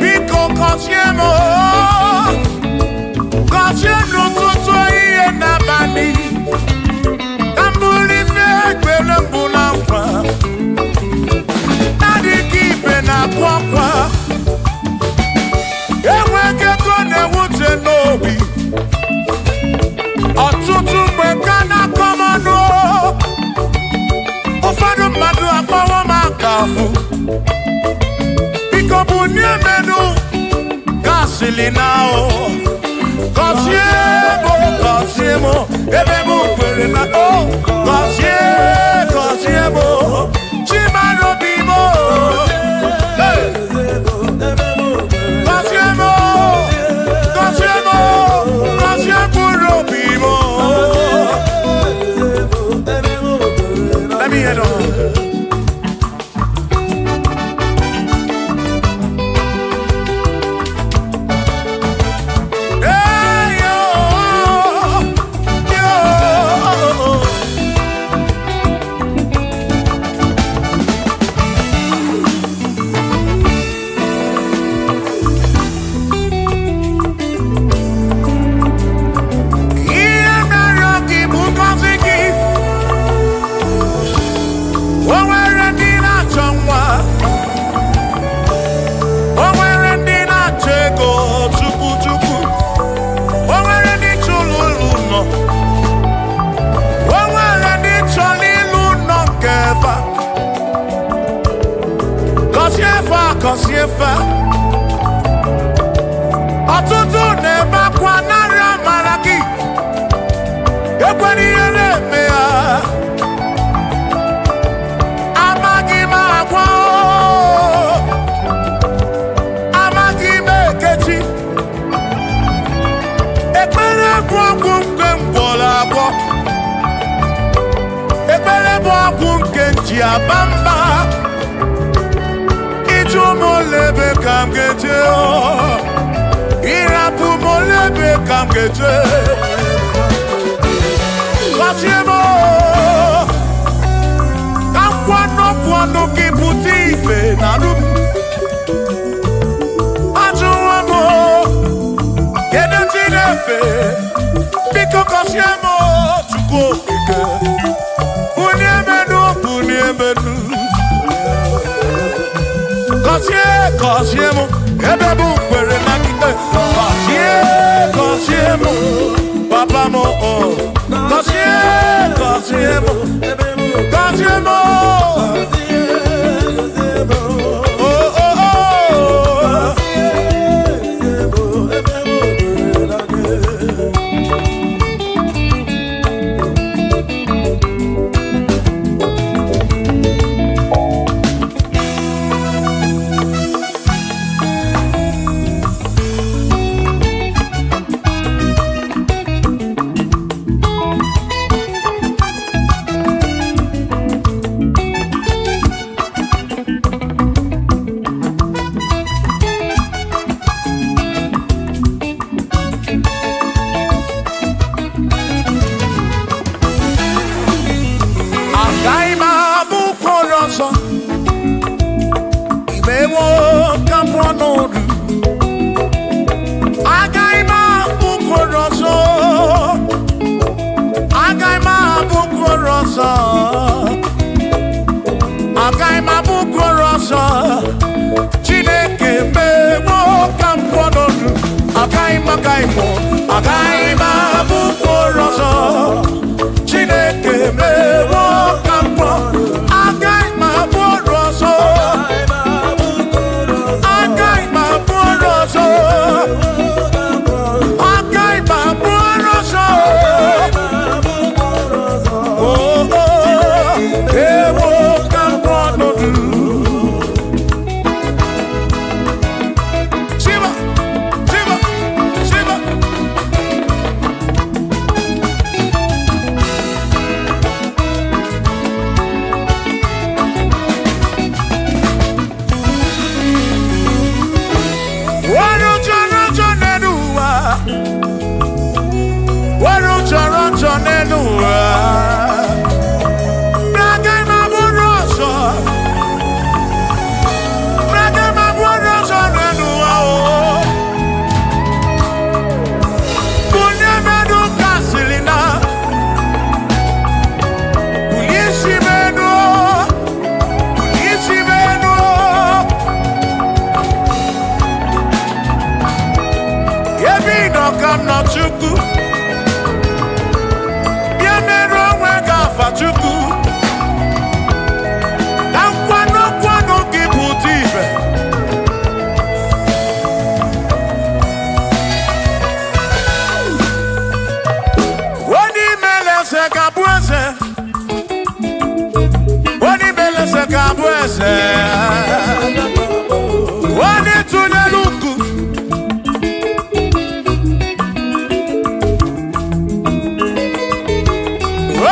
Biko gọzie m, gọzie n'ụtụtụ ihe n'abalị, ka m bụrụ ife ekpere mbụ na nkwa, na-adịghị ibe na-akwa akwa, enweghị ego na-ewute n'obi. Ọtụtụ mgbe ka na-akọ m ọnụ, ụfọdụ mmadụ akpọrọ m akafụ. Biko bunye menu gasili na o, gọzie m ebe m kwere na o, gọzie m Chimarobi m, gọzie mkpụrụ obi m. Let me hear it. Gọziefa ọtụtụ na-ebe akwa narị amara gị, ekwere ihe na-eme ya, amaghị m agwa, amaghị m ekechi. Ekpere bụ ọgwụ nke mgbọrọ agwọ, ekpere bụ ọgwụ nke nji aba mba. Molebe kam geje o, irapu molebe kam geje. Gọzie m, ka kwano gị pụta ife na rum. Ajụwa m, kedu chi na-efe? Biko gọzie m Chukwu okike, bunye menu. Gọzie m ebe m kwere na gị. Gọzie m papa m, gọzie m, gọzie m. ọzọ agaghị m abụ okoro ọzọ Chineke mewo ka m pụọ n'ọdụ agaghị m abụ okoro ọzọ Chineke mewo ka m pụọ agaghị m abụ okoro ọzọ agaghị m abụ okoro ọzọ agaghị m abụ okoro ọzọ ewo ka m pụọ n'ọdụ Shiva Shiva Shiva Waru chọrọ chọ n'elu ụwa Waru chọrọ chọ n'elu ụwa Agaghị m abụrụ ọzọ Agaghị m abụrụ ọzọ n'elu ụwa Onye mmadụ kasịrị na Bunye isi m enu Bunye isi m enu Ebe ị nọ ka m nọ Chukwu Bịa merụ onwe gị afa Chukwu Na nkwanụ gị bụ ụdị ibe Onye imele eze ga-abụ eze Onye imele eze ga-abụ eze Onye tụnyere ukwu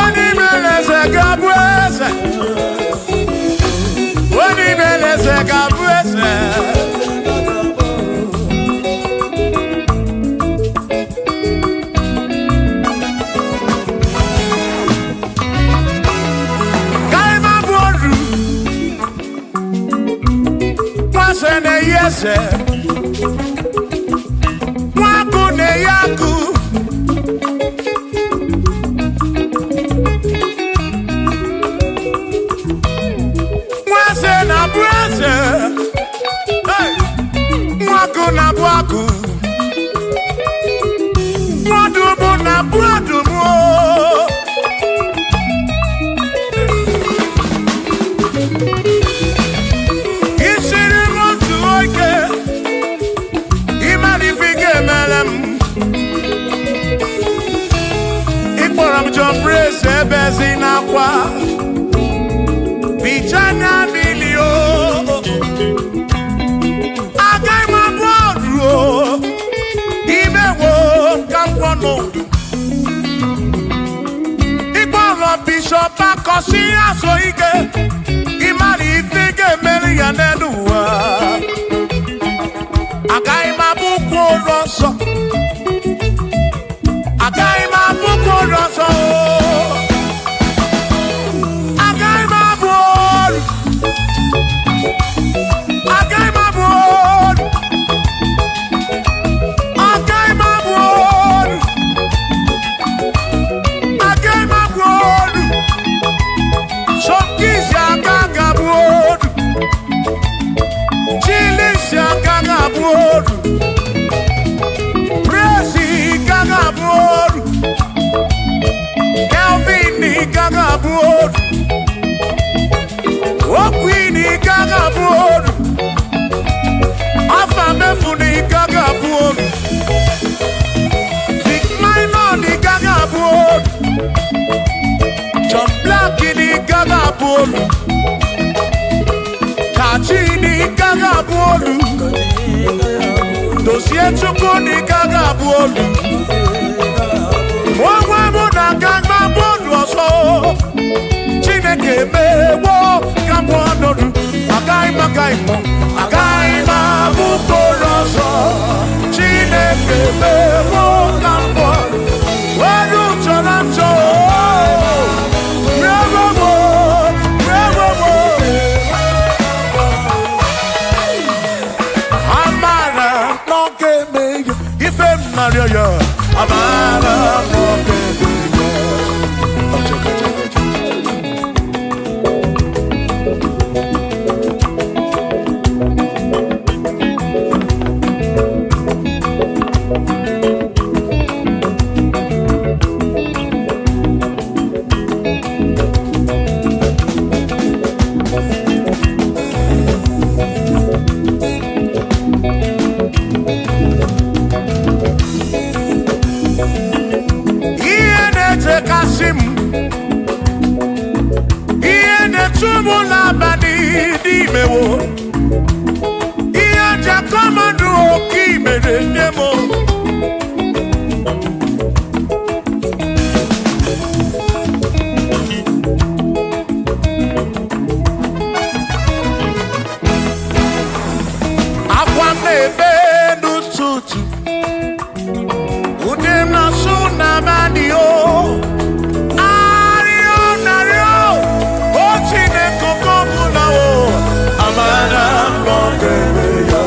Onye imele eze ga-abụ eze Onye imele eze ga-abụ eze Gaghị m abụ ọrụ Nwase na-eyi eze Nwakụ na-eyi akụ Nwase na-abụ eze Hey! Nwakụ na-abụ akụ Nwadubu na-abụ adubu Isiri m otu oge Ịmalife ga-emere m Ịkpọrọ m John Praise ebe ezi n'akwa Bichana milio Agaghị m abụ ọrụ Imewo ka m pụọ n'ọdụ Ịkpọrọ Bishọp Akọsi azụ ike Ịmalife ga-emere ya n'elu ụwa Agaghị m abụ okoro ọzọ Agaghị m abụ okoro ọzọ Agaghị m abụ ọrụ Agaghị m abụ ọrụ Agaghị m abụ ọrụ Agaghị m abụ ọrụ Sọkisi agaghị abụ ọrụ Chilisi agaghị abụ ọrụ Praise gaghị abụ ọrụ Kelvin gaghị abụ ọrụ Okwini gaghị abụ ọrụ Afamefuni gaghị abụ ọrụ Big Minor gaghị abụ ọrụ John Black gaghị abụ ọrụ Kachini gaghị abụ ọrụ Dozie Chukwu gaghị abụ ọrụ Onwe mụ na gaghị abụ ọrụ ọzọ Chineke mewo ka m pụọ n'ọdụ agaghị m abụ okoro ọzọ Chineke mewo ka m pụọ ọrụ chọrọ nchọ Amara n'oge emeghe ife m narịọ ya Amara n'oge emeghe tumula bani di mewo. Iya jakomadu oki mere nemo. Akwamebe n'ụtụtụ, ude m na-asụ n'abalị o. Arịọ narịọ, o Chineke oke ọbụla o, amara nọ ga-eme ya.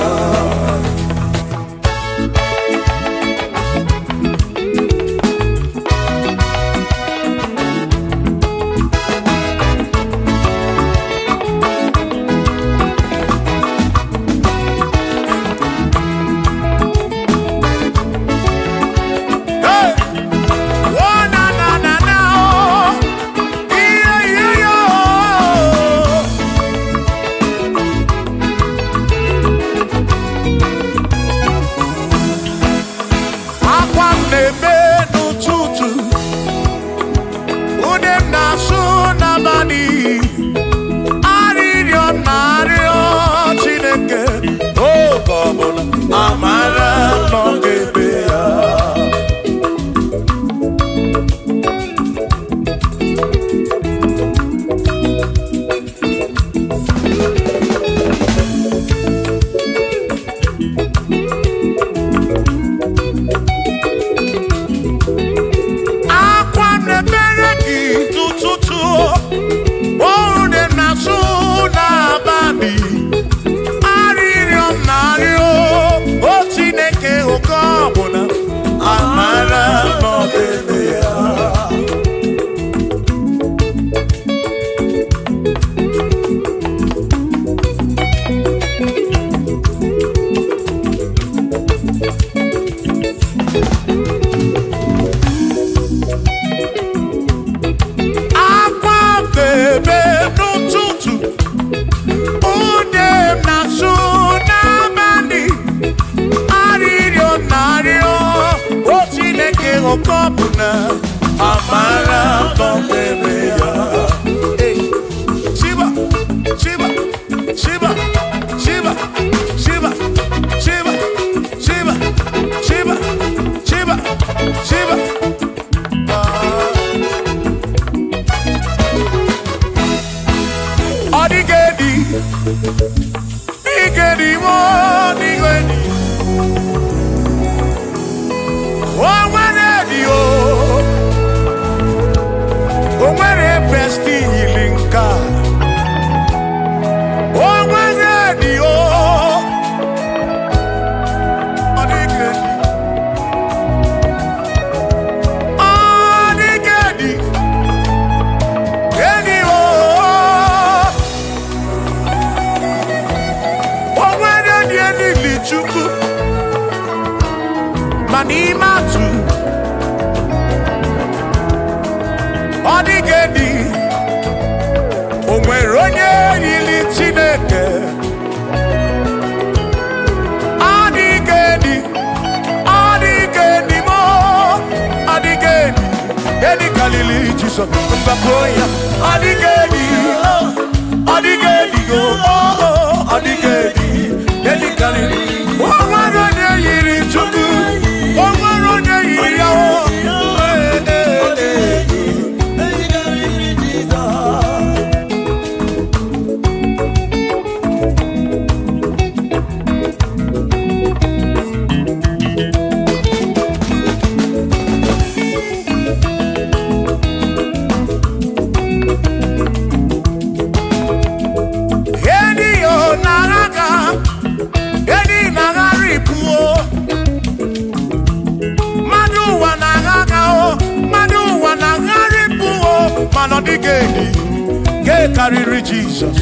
Carry Jesus.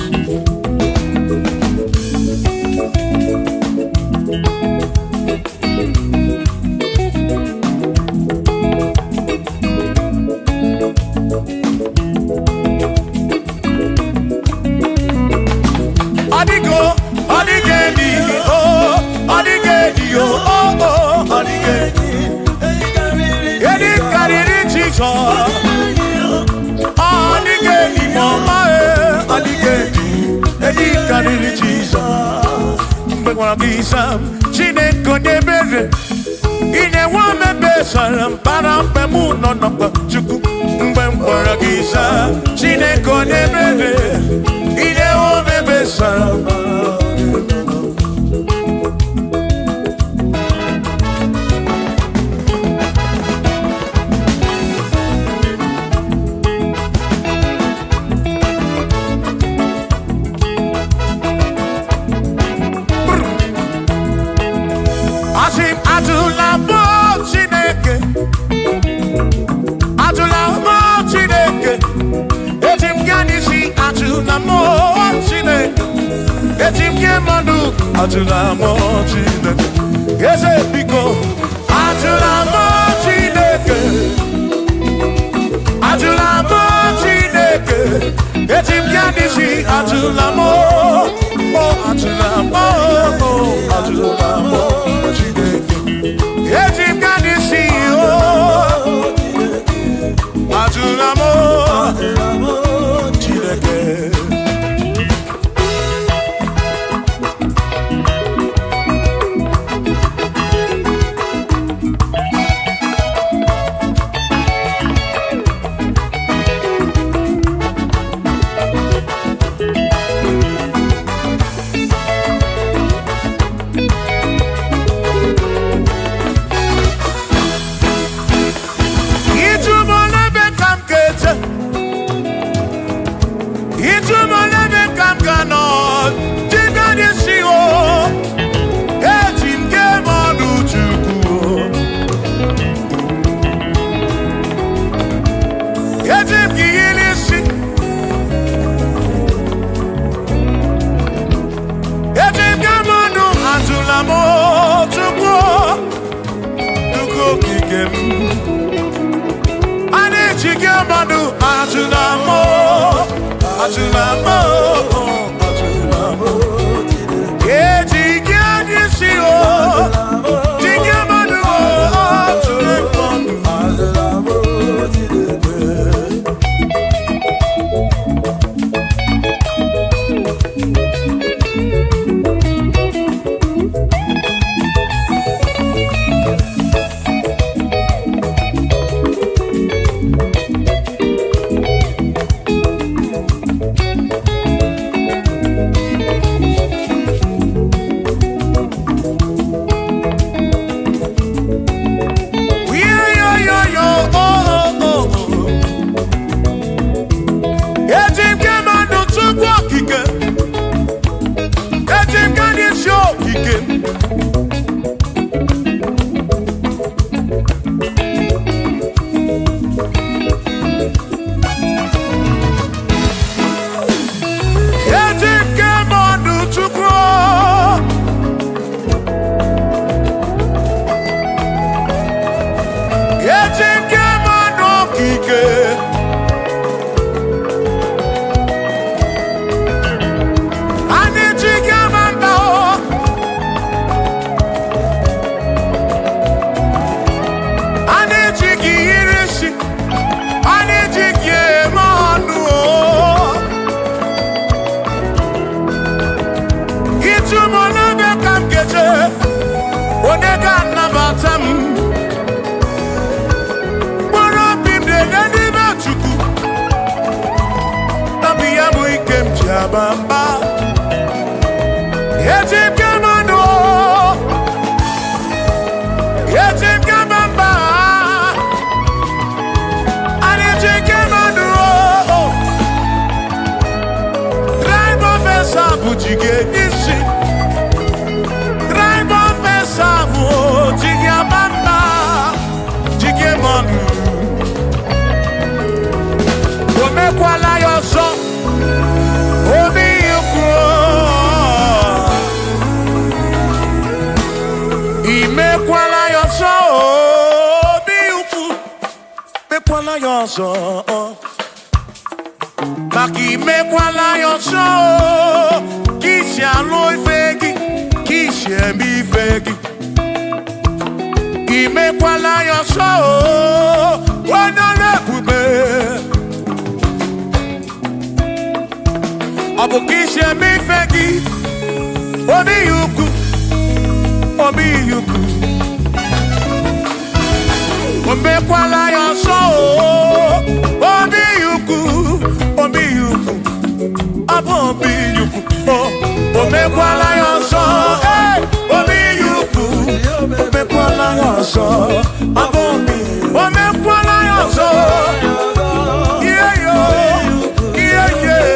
Adigo, adigedi, oh, adigedi, oh, adigedi. Edi carry Jesus. Adigedi, mama, gizam Chineke onye ebere Ine wa mebe salam para mpe mu no nokpa Chukwu mgbe mkpọrọ gizam Chineke onye ebere Ine wa mebe salam Ajula mo Chineke Eze biko Ajula mo Chineke Ajula mo Chineke Etim yanisi Ajula mo Oh Ajula mo Oh Ajula mo Chineke Etim yanisi Oh Ajula mo Chineke Bamba Yetim Kamano Yetim Kamamba Yetim Kamano Drive Officer Bujige Nisi Drive Officer Bujige Bamba Jige Manu Ome Kwala Yoso Maki me kwala yonso Kishi aloi fegi Kishi mi fegi Ime kwala yonso Wana lekube Abu kishi mi fegi Obi yuku obi yuku. Omekwala ya so, obi yuku, obi yuku. Abo obi yuku, omekwala ya so, obi yuku. Omekwala ya so, abo obi, omekwala ya so. Yeah yo, yeah yeah.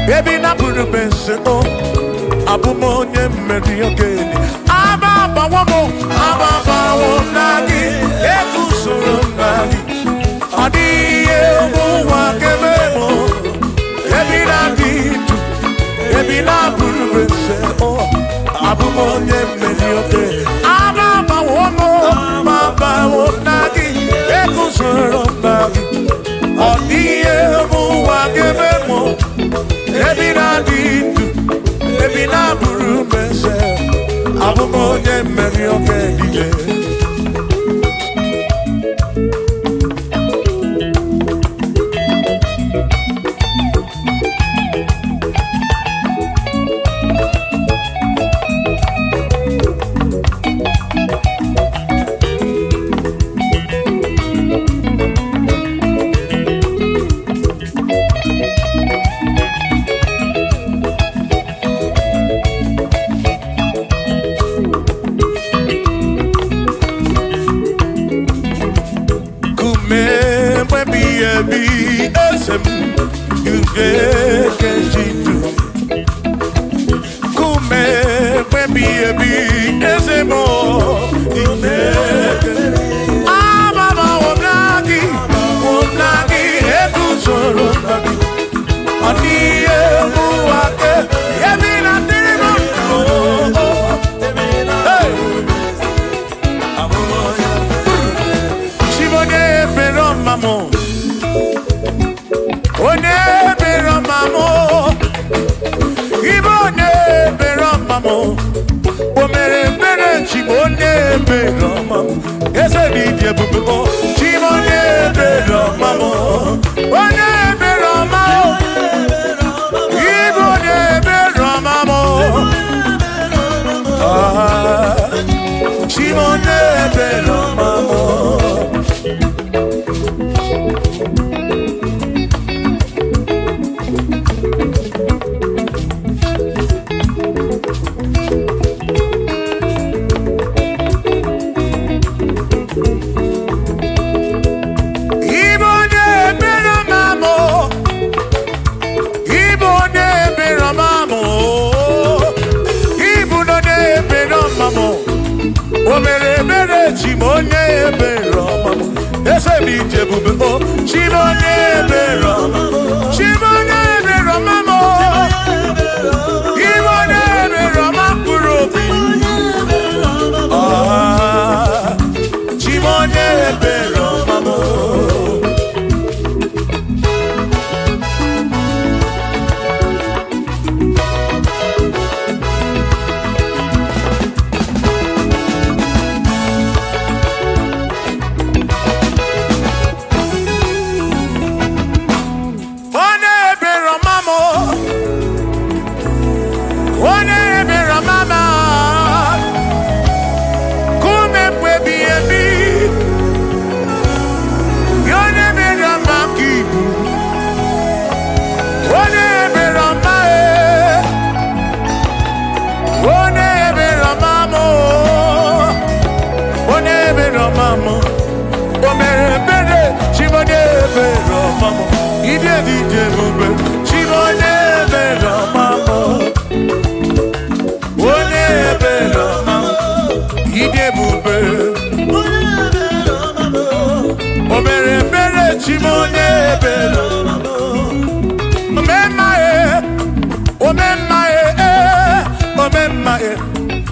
Baby na puru bense o abumo nye mmeri ogeni ababa wo nagi ekusoro nagi adiye mo wa kememo baby na puru bense o abumo nye mmeri ogeni ababa wo nagi ekusoro nagi adiye mo wa kememo Baby na buru mese abumo nye mmeri ogediye o mere ebere Chimonye ebere ọma eze n'ije ebube Chimonye ebere ọma onye ebere ọma Igbo onye ebere ọma Chimonye ebere ọma o mere ebere Chimonye ebere ọma eze n'ije ebube Chimonye ebere ọma Chimonye ebere ọma Chimonye ebere ọma mkpụrụ obi Chimonye ebere ọma Chimonye ebere omemma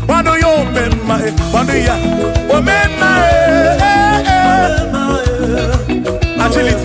kwando yo omemma kwando ya omemma agility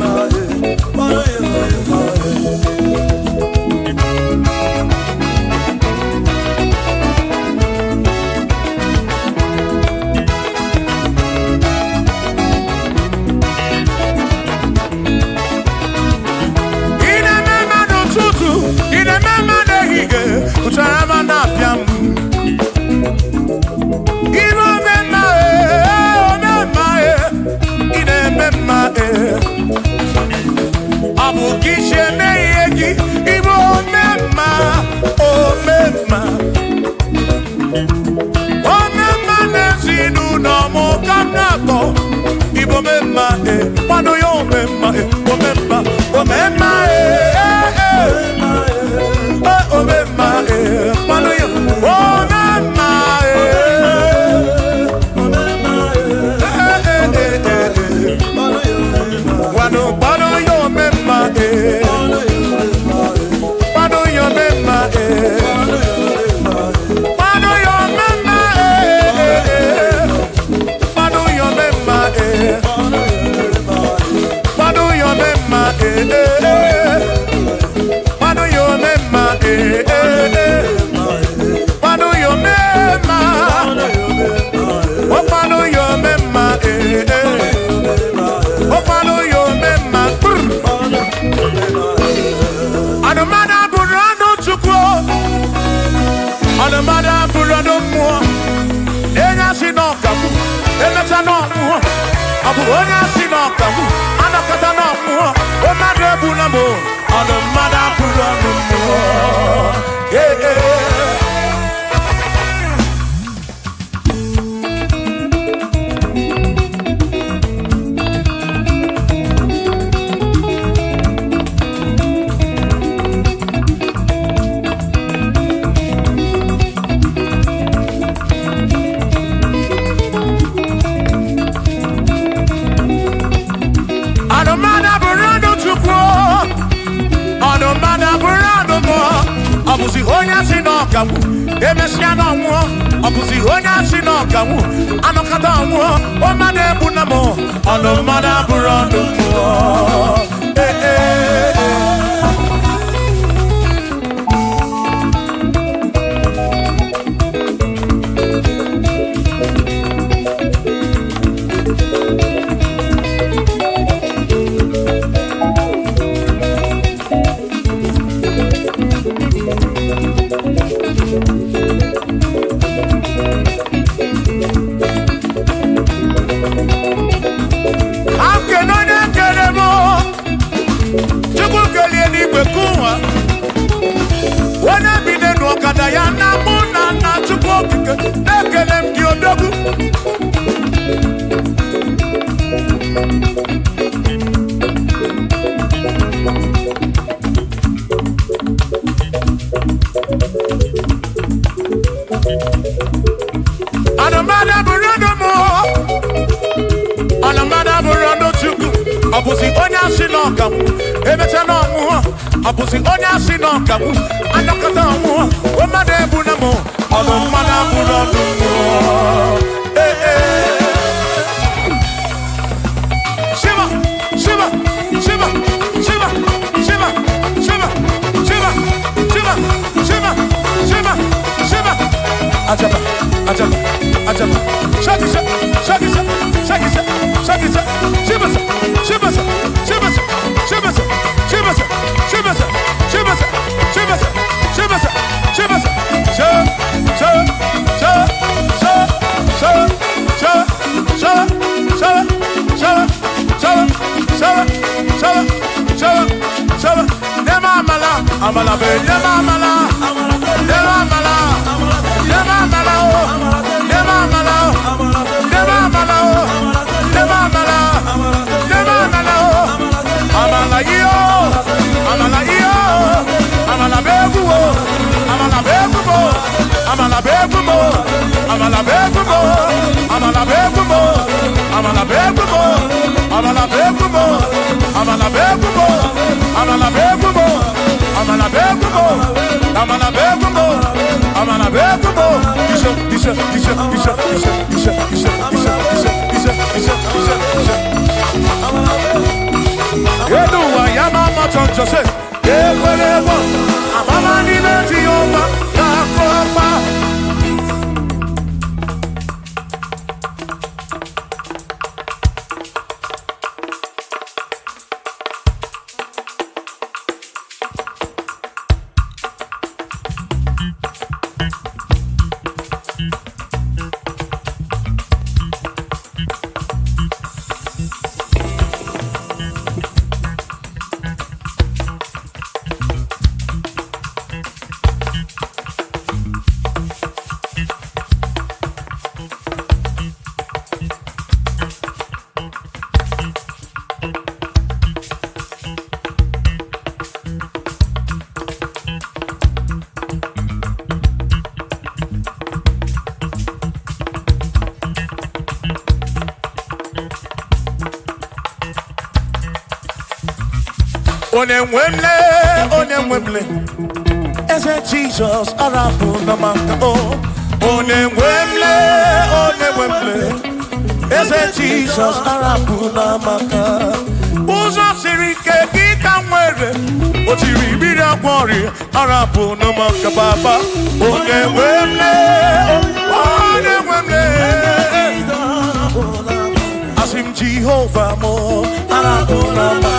Nekelem di odogu. Anamada burodo mo. Anamada burodo chuku. Abusi onya sinoka mu. Ebecha no mu. Abusi onya sinoka mu. Anakata mu. Omade buna mo. Anamada burodo mo. Eh eh. Shiva, Shiva, Shiva, Shiva, Shiva, Shiva, Shiva, Shiva, Shiva, Shiva, Shiva. Ajaba, ajaba, ajaba. Shaki sa, shaki sa, shaki sa, shaki sa. Shiva sa, Shiva sa, Shiva sa, Shiva sa, Shiva sa, Shiva sa, Shiva sa, Shiva sa, Shiva sa, Shiva sa. Sha, sha, sha, sha, sha, sha, sha, sha, sha. Shava, nema mala, amala be, nema mala, nema mala, nema mala, nema mala, nema mala, nema mala, nema mala, amala yo, amala yo, amala begumo, amala begumo, amala begumo, amala begumo, amala begumo, amala begumo, amala begumo, amala begumo, amala begumo, amala begumo, amala begumo, amala begumo. Isha. Edu wa yama machonjo se. Ekwelewo, amama ni leti oma na kopa. Onemwemle, ese Jesus arapu na maka o. Onemwemle, ese Jesus arapu na maka. Uzo sirike kita mwere, otiri bira kwori arapu na maka baba. Onemwemle, asim Jehovah mo arapu na maka.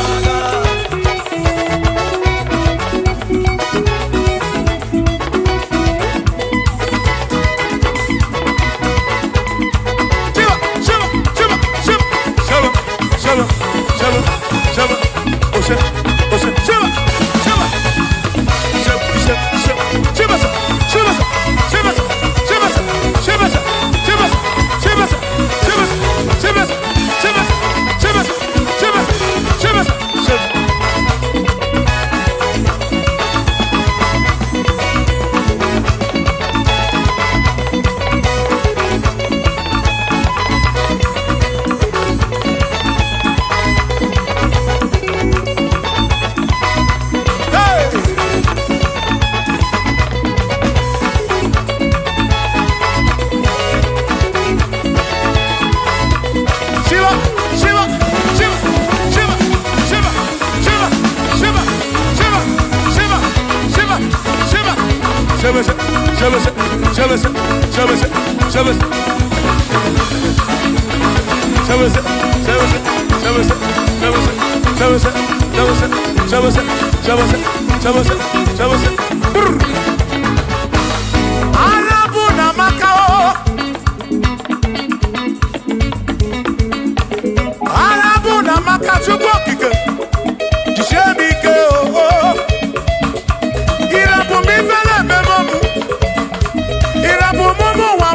Irabu mumu wa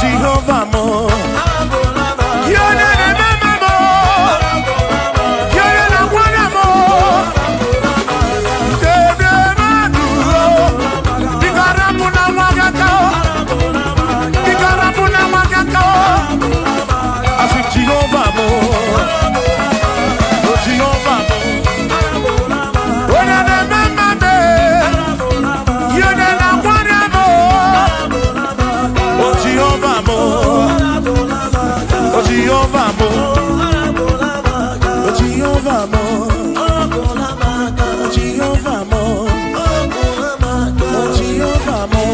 Jehovah mo. You're the remember mo. You're the one mo. Bigarapuna magaka. Bigarapuna magaka. I say Jehovah mo. Jehovah mo. You're the remember me. You're the one mo. Jehovah mo. Jehovah mo. Jehovah mo. Jehovah mo. Jehovah mo.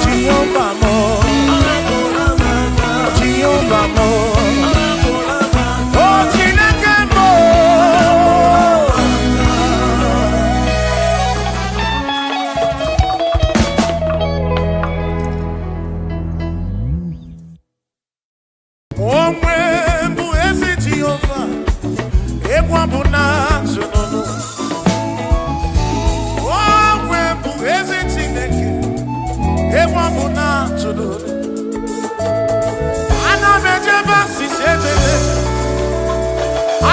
Jehovah mo. Jehovah mo. Oh, Chineke mo. Omwe bụ ezi Jehova, egwu abụ na-atụ n'ọnụ. Omwe bụ ezi Chineke, egwu abụ na-atụ n'ọnụ. Ana m ejebe asịsị ebebe,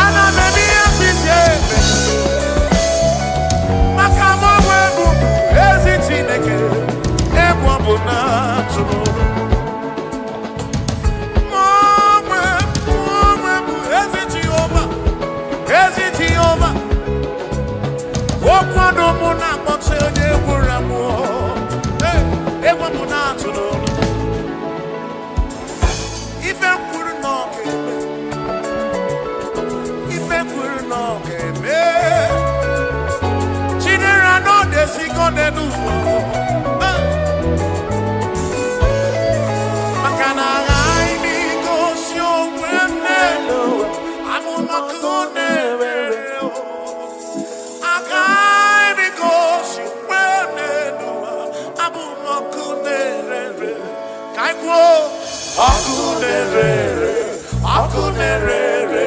ana m eme ihe asịsị ebe. Maka m onwe bụ ezi Chineke, egwu abụ na-atụ n'ọnụ. Okwado mụ na-akpọta onye gwụrụ amụ. Egwu mụ na-atụ n'ụlọ. Ife kwuru na ọ ga-eme. Ife kwuru na ọ ga-eme. Chidera n'ọdesigo n'elu ụwa. Maka na aghaghị m igosi onwe m n'elu. Abụ maka na-ewere. Akunerere,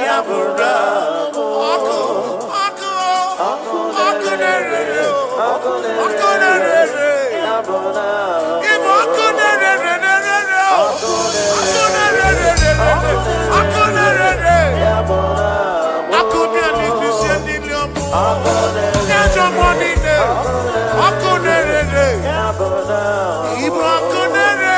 yabura, akunerere, akunerere, yabura, ibo akunerere, akunerere, yabura, akunerere, akunerere, akunerere, yabura, ibo akunerere.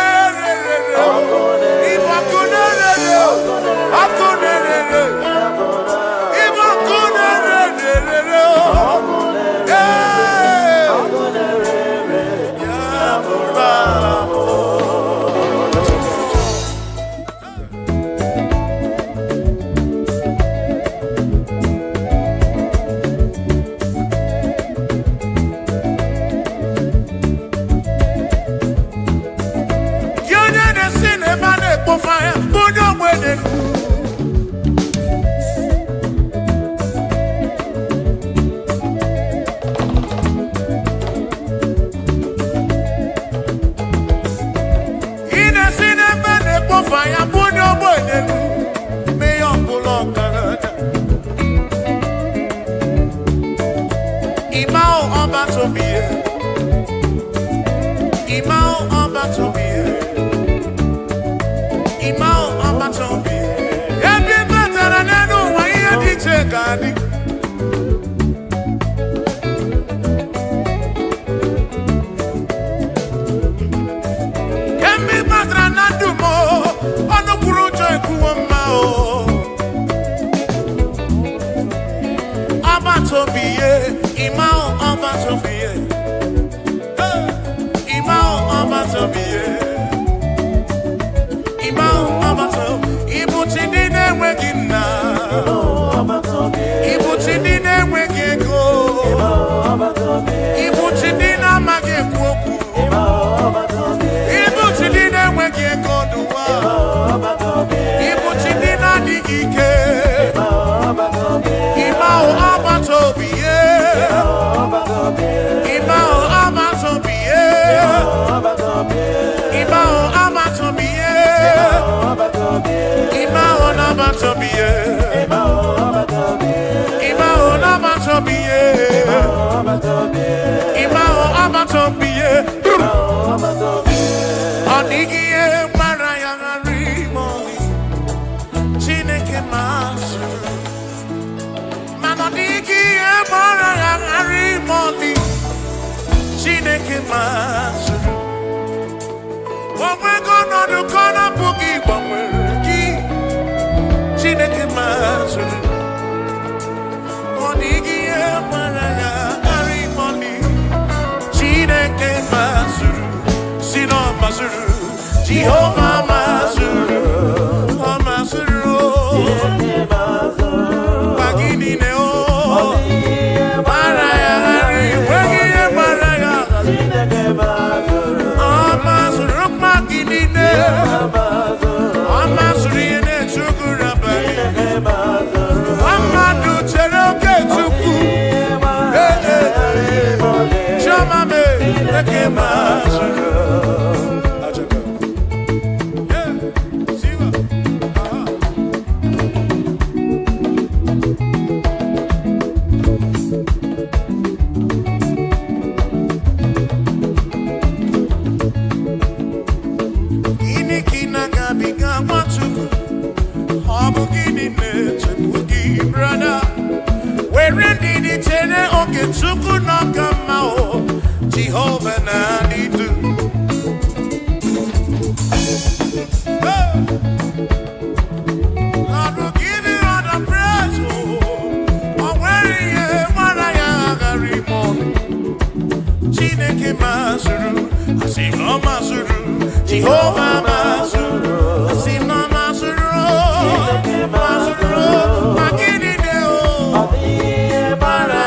Chineke mazuru onwego nọdụ ka ọ na-apụghị gbanwere gị Chineke mazuru ọ dịghị ihe mara ya karịa ịmọli Chineke mazuru si na ọ mazuru Jehova mazuru ọ mazuru gwa gị niile o mara ya ghara enweghị ihe mara ya ọ mazuru mma gị niile ọ mazuru ihe na-etuguru abalị mmadụ chere oke tupu chioma mee eke mazuru Chukwu n'ọka mma o Jehova na-adịdu Lord will give you all the praise o nwere ihe mara ya aghara ime ọnụ Chineke mazuru asị na ọ mazuru Jehova mazuru asị na ọ mazuru mazuru ma gịnị dị o mara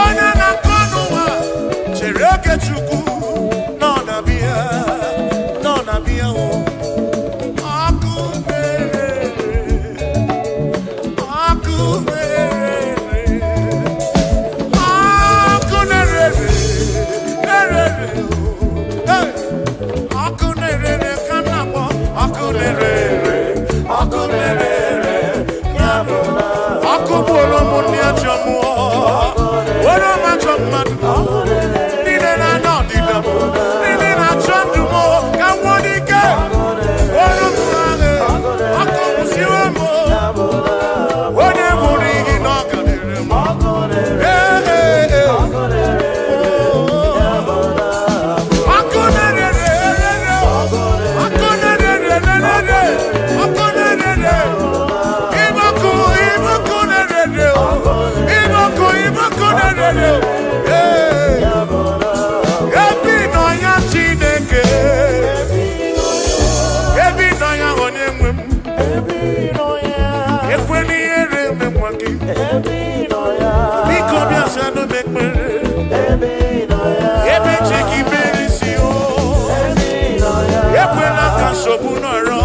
Onye na Chukwu nọ na bịa o ọkụ mere ọkụ mere ọkụ nerere nerere ọkụ nerere ka m na-akpọ ọkụ nerere ọkụ nerere ọkụ bụrụ m ndị ajọ mmụọ bụrụ m ajọ mmadụ niile na-anya ọdịda m niile na-achọ ndụ m ka m nwee ike bụrụ m agha ọkụ bụziwe m onye bụrụ ihe na ọ gadịrị m ọkụ nerere ọkụ nerere ọkụ nerere ọkụ nerere Iboku nerere Iboku nerere ebi nọ ya Chineke ebi nọ ya onye nwe m ekwela ihere emekwa gị biko bịa zanụ m ekpere ebe che gị mere isi o ekwela ka nsogbu nọrọ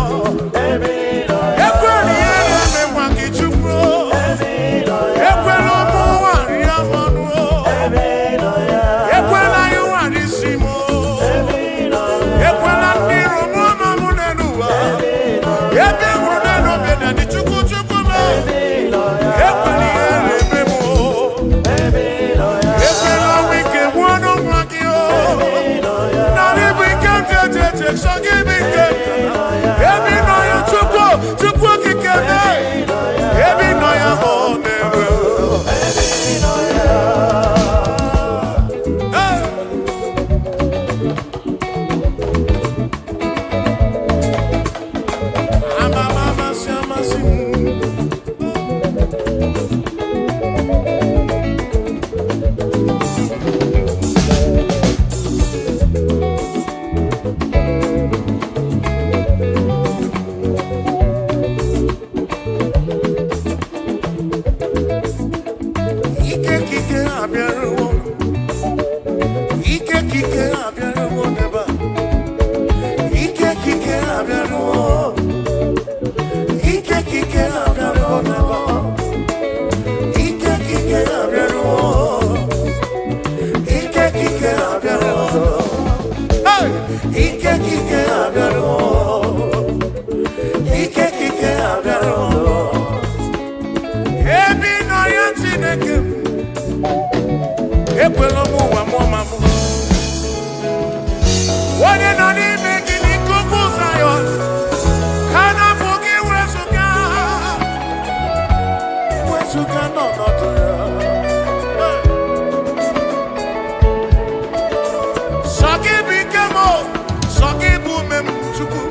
ekwela ihere emekwa gị Chukwu ekwela ụmụ nwanyị amanụ ekwela ya nwanyị isi m ekwela ndị iro m ọma m n'elu ụwa ebe nwụrụ n'elu obe na dị Chukwu m ekwela ihere eme m ekwela ọnwụ ike gbuo n'ụmụ gị narị bụ ike nteteete sọ gị bụ ike ebe nọ ya Chukwu okike ebe nọ ya ọ na-ewe amasị Ike abịarụwo ike abịarụwo n'ebe a ike abịarụwo ike abịarụwo n'ebe a ike abịarụwo ike abịarụwo ike abịarụwo ike abịarụwo ebi nọ ya Chineke ekwela m ụwa mụọ ma mụ onye nọ n'ime gị n'ikuku Zayọn ka na-afụ gị wezụga n'ọnọdụ ya sọ gị bụ ike m sọ gị bụ ume m Chukwu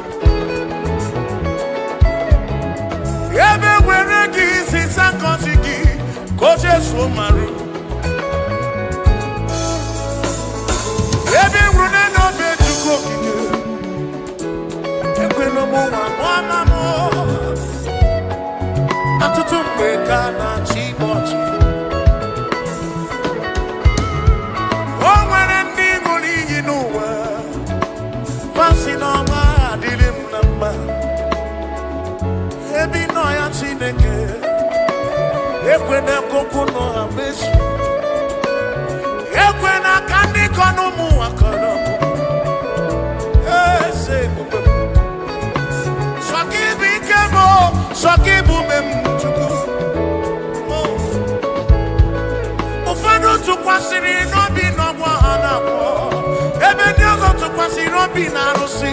ebe were gị isi sakọsi gị ka o jesuo marụ ebe nwụrụ n'obe Chukwu okike ekwela m ụwa mụọma m ọtụtụ mgbe ka na-achị ọchị o nwere ndị ṅụrụ iyi n'ụwa fasị n'ọma adịrị m na mma ebe nọ ya Chineke ekwela okwu nọ ha mezu ekwela ka ndị kọ n'ụmụ ụwa kọrọ eze ebube sọ gị bụ ike m sọ gị bụ ume m Chukwu ụfọdụ tụkwasịrị n'obi n'ọgbọ ha na-akpọ ebe ndị ọzọ tụkwasịrị obi na arụsị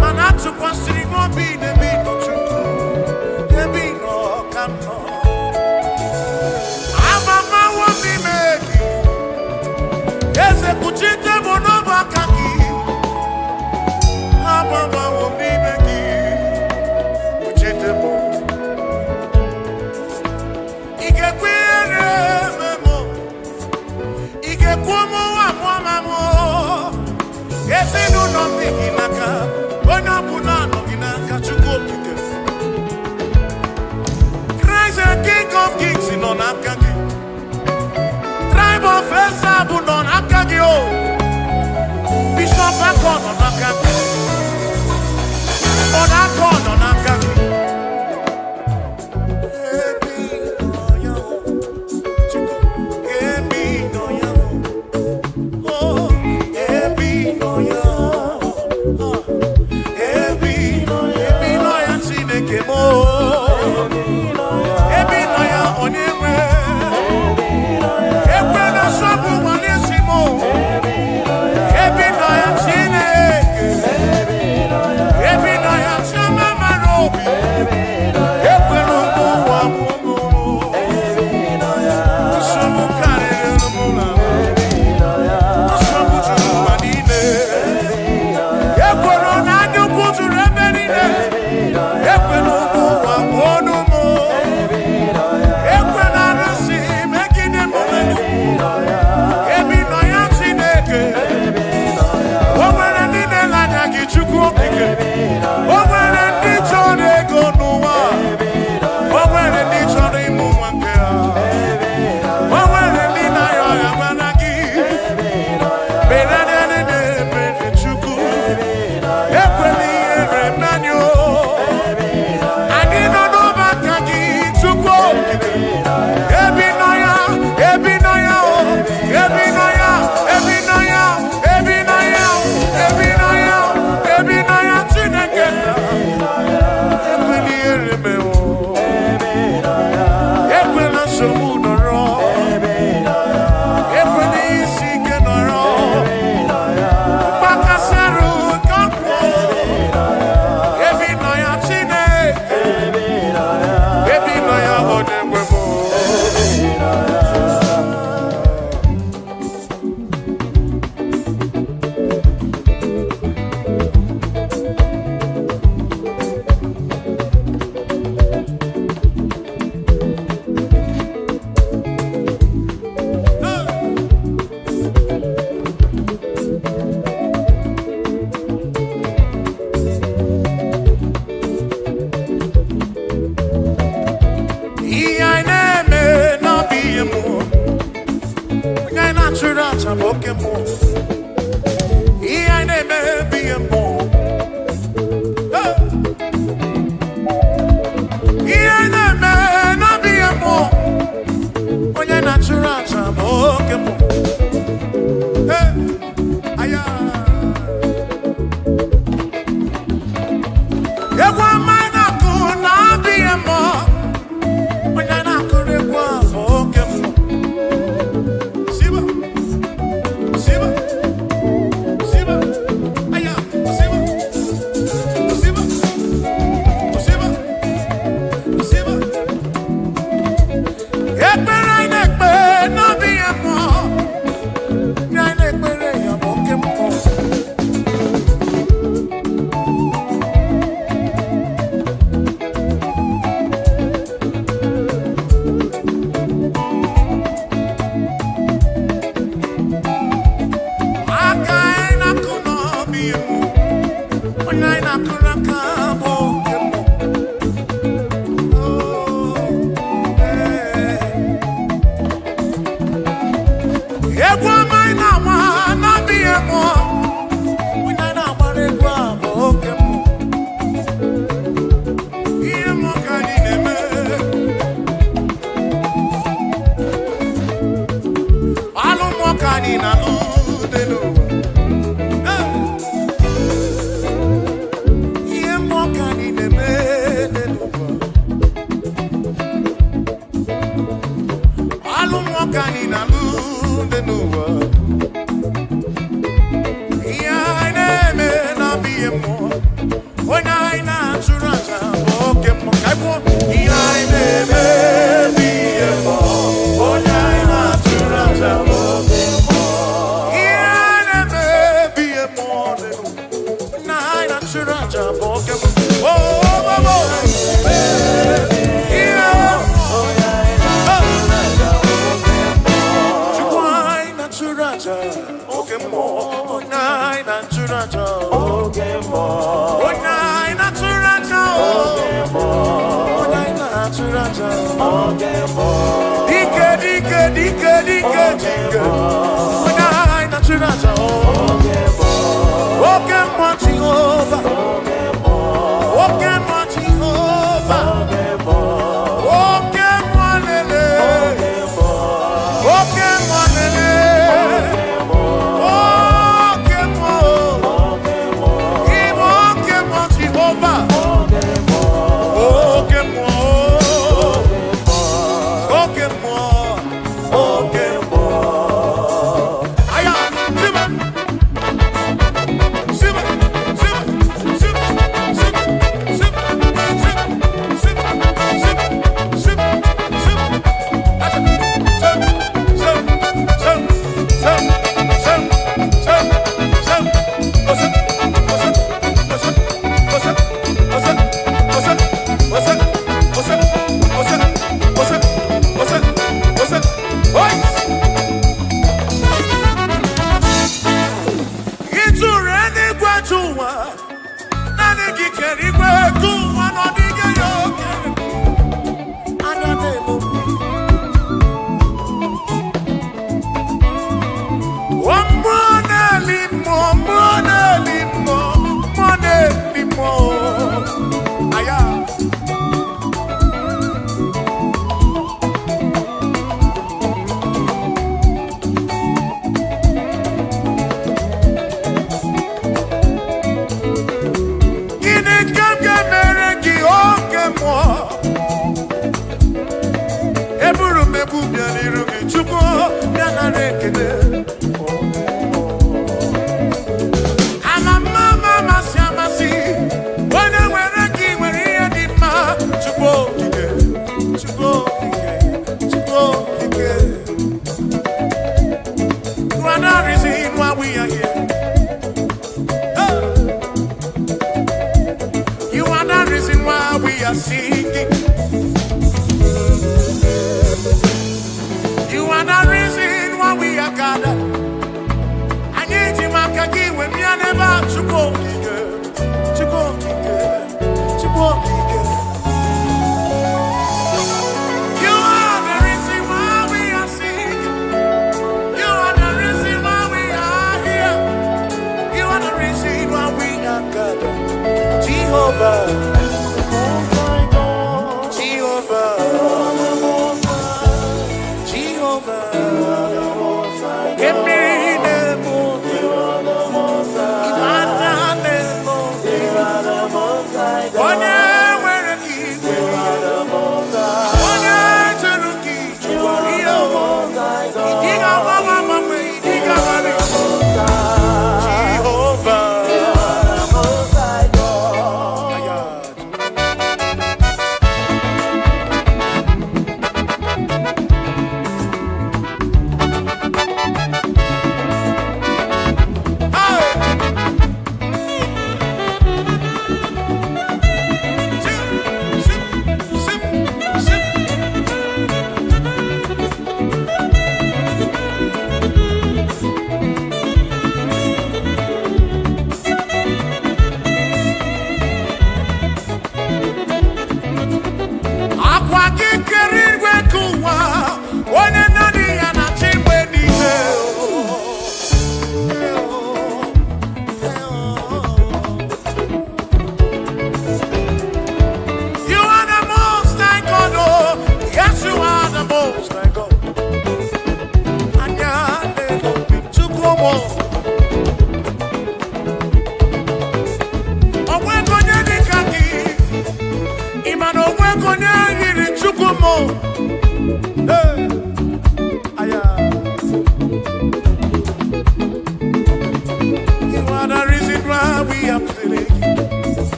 mana atụkwasịrị n'obi n'ebe ịnọ Chukwu ebe ịnọ ka m nọ amamawo n'ime gị eze kpuchite m n'ọbụ aka gị amamawo n'ime gị kpuchite m ị ga-ekwe ihere eme m ị ga-ekwu m nwa mụọma m ezinụlọ m dị gị n'aka onye ọbụla nọ gị n'aka Chukwu okike Christ the King of Kings nọ n'aka gị tribe of Esau nọ n'aka gị Dike,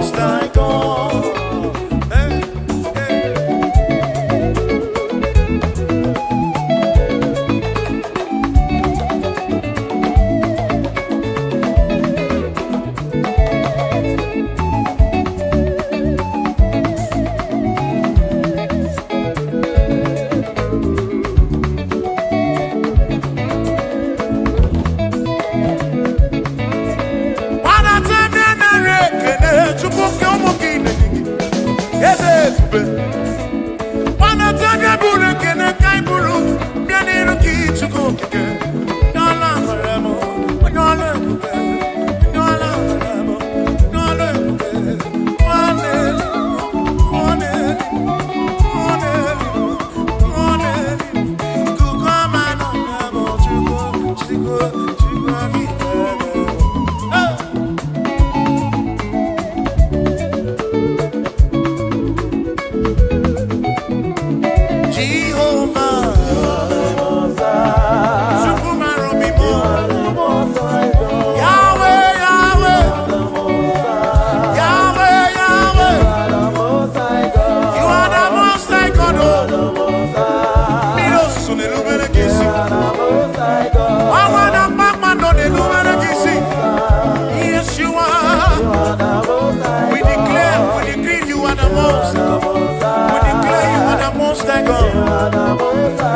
Most High God. Hey, hey.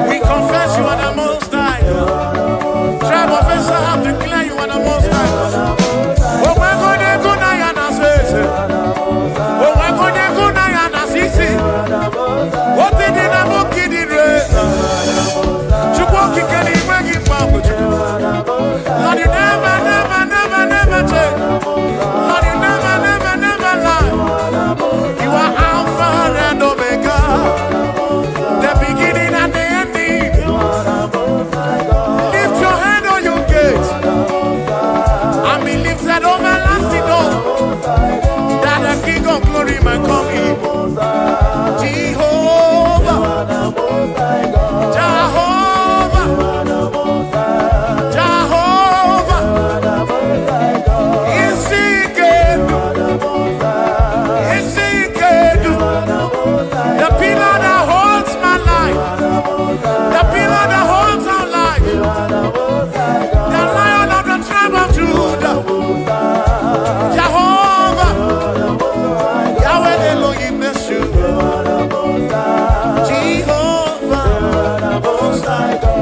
We confess you are the Most High God. Tribe of Israel declare you are the Most High God. Oh, we're going to go now and say, oh, we're going to go now and see. What did you never get it right? You walk in the way you found with you. Lord, you never change. Lord, you never lie. You are Alpha and Omega. The beginning and the ending. Lift your hand on your gate and be lifted over lasting door, that the King of glory might come in. Jehovah, Jehovah, Jehovah, Isikedu, Isikedu, the pillar that holds my life, the pillar that holds our life, the Lion of the tribe of Judah, Jehovah, Yahweh Elohim Yeshua, Jehovah, Most High God.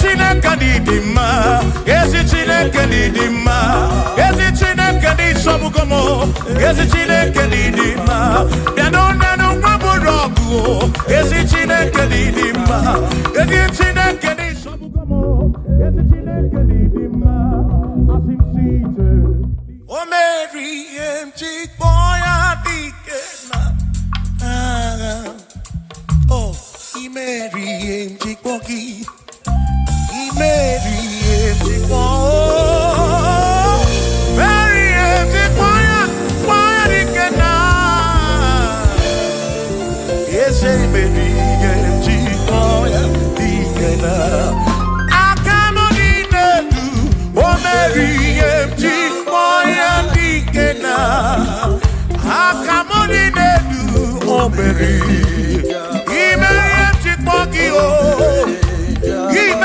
Chineke dị mma, ezi Chineke dị mma, ezi Chineke dị sobugomo, ezi Chineke dị mma, bịa n'ọnụ nwabụrụ ọgụ, ezi Chineke dị mma, ezi Chineke dị sobugomo, ezi Chineke dị mma, asị ite. O meri chikpo ya dike na oh, I meri chikpo gị. Mary, empty boy, Mary, empty boy, yes, Mary, empty boy, I cannot do, oh, Mary, empty boy, I cannot do, oh, Mary, empty boy, oh. Give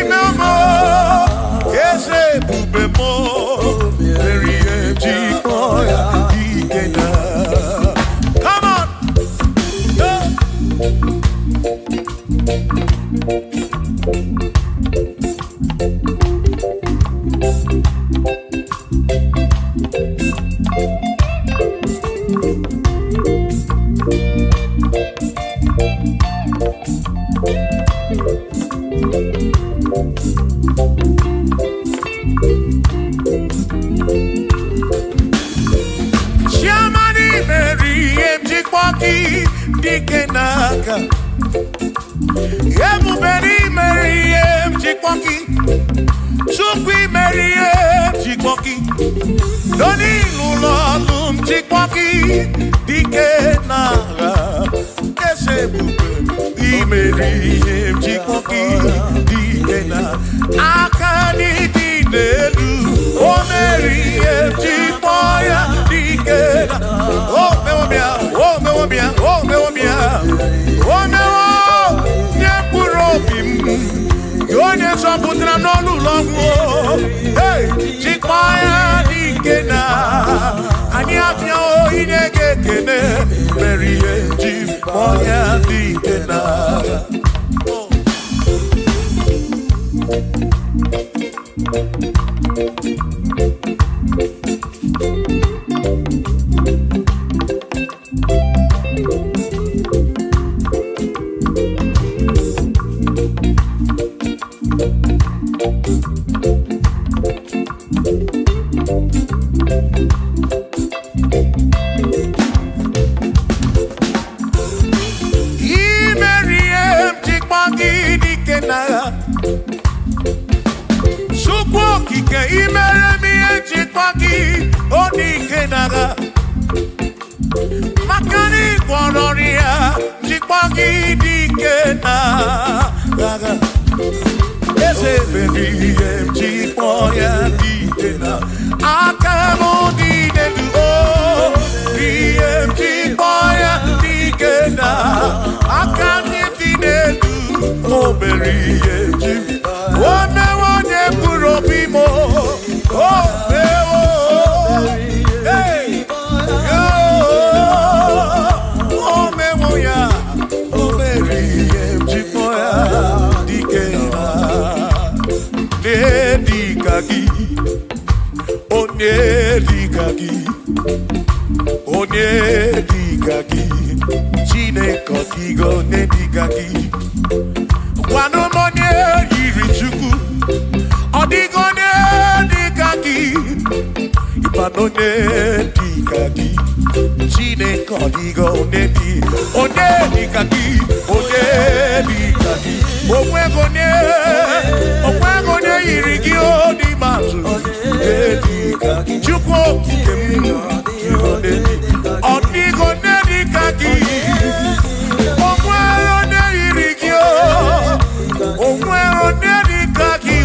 no more. Yes, bube mo. Very empty boy. Come on. Dikenaka Yemuberi Meriem Chikwoki Chukwi Meriem Chikwoki Doni Lulolum Chikwoki Dikenaka Kesebube Meriem Chikwoki Dikenaka Akani Dinelu O Meriem Chikwoya Dikenaka Oh Mewomia Oh Mewomia Oh Mewomia Oh Mewo Nyepurobim Yonye Soputra Nolu Longo Hey Chikwoya Dikena Anyapia O Inege Kene Meriem Chikwoya Dikena Makani Kwanoria, Chikpagi Dikena, Ese baby, Chikpoya Dikena, Akamo Dinedu, BM Chikpoya Dikena, Akani Dinedu, Oh, Berry, Chip, Oh, Mewane Puropimo, Oh, Onye digagi Chineke odigo ne digagi Wanu monye yiri chukwu Odigo ne digagi Ibano ne digagi Chineke odigo ne di Onye digagi Onwego ne yiri gi odi matu Ne digagi Chukwu okike Odigo ne digagi Onwego ne yiri gi Onwego ne digagi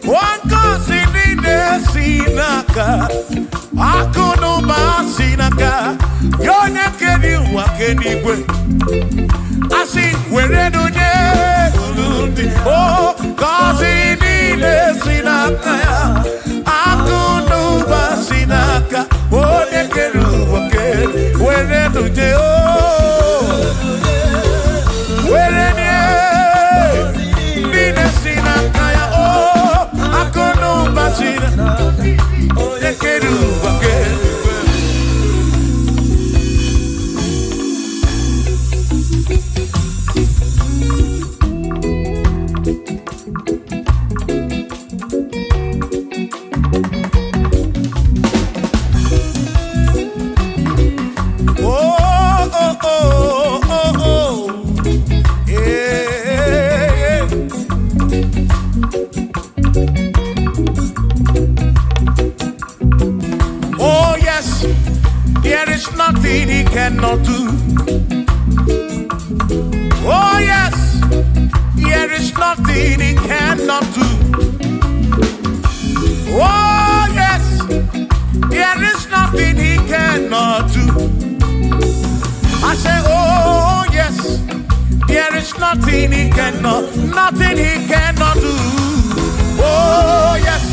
One sinaka, akunuba sinaka, yone kedi wakeni kwe. Asi were dunye ulundi, oh, kazi nile sinaka, akunuba sinaka, yone kedi wakeni, were dunye, oh, were nye, nile sinaka ya, oh, akunuba sinaka, yone kedi wakeni. Nothing he cannot do. Oh yes, there is nothing he cannot do. Oh yes, there is nothing he cannot do. I say, oh yes, there is nothing he cannot do. Oh yes.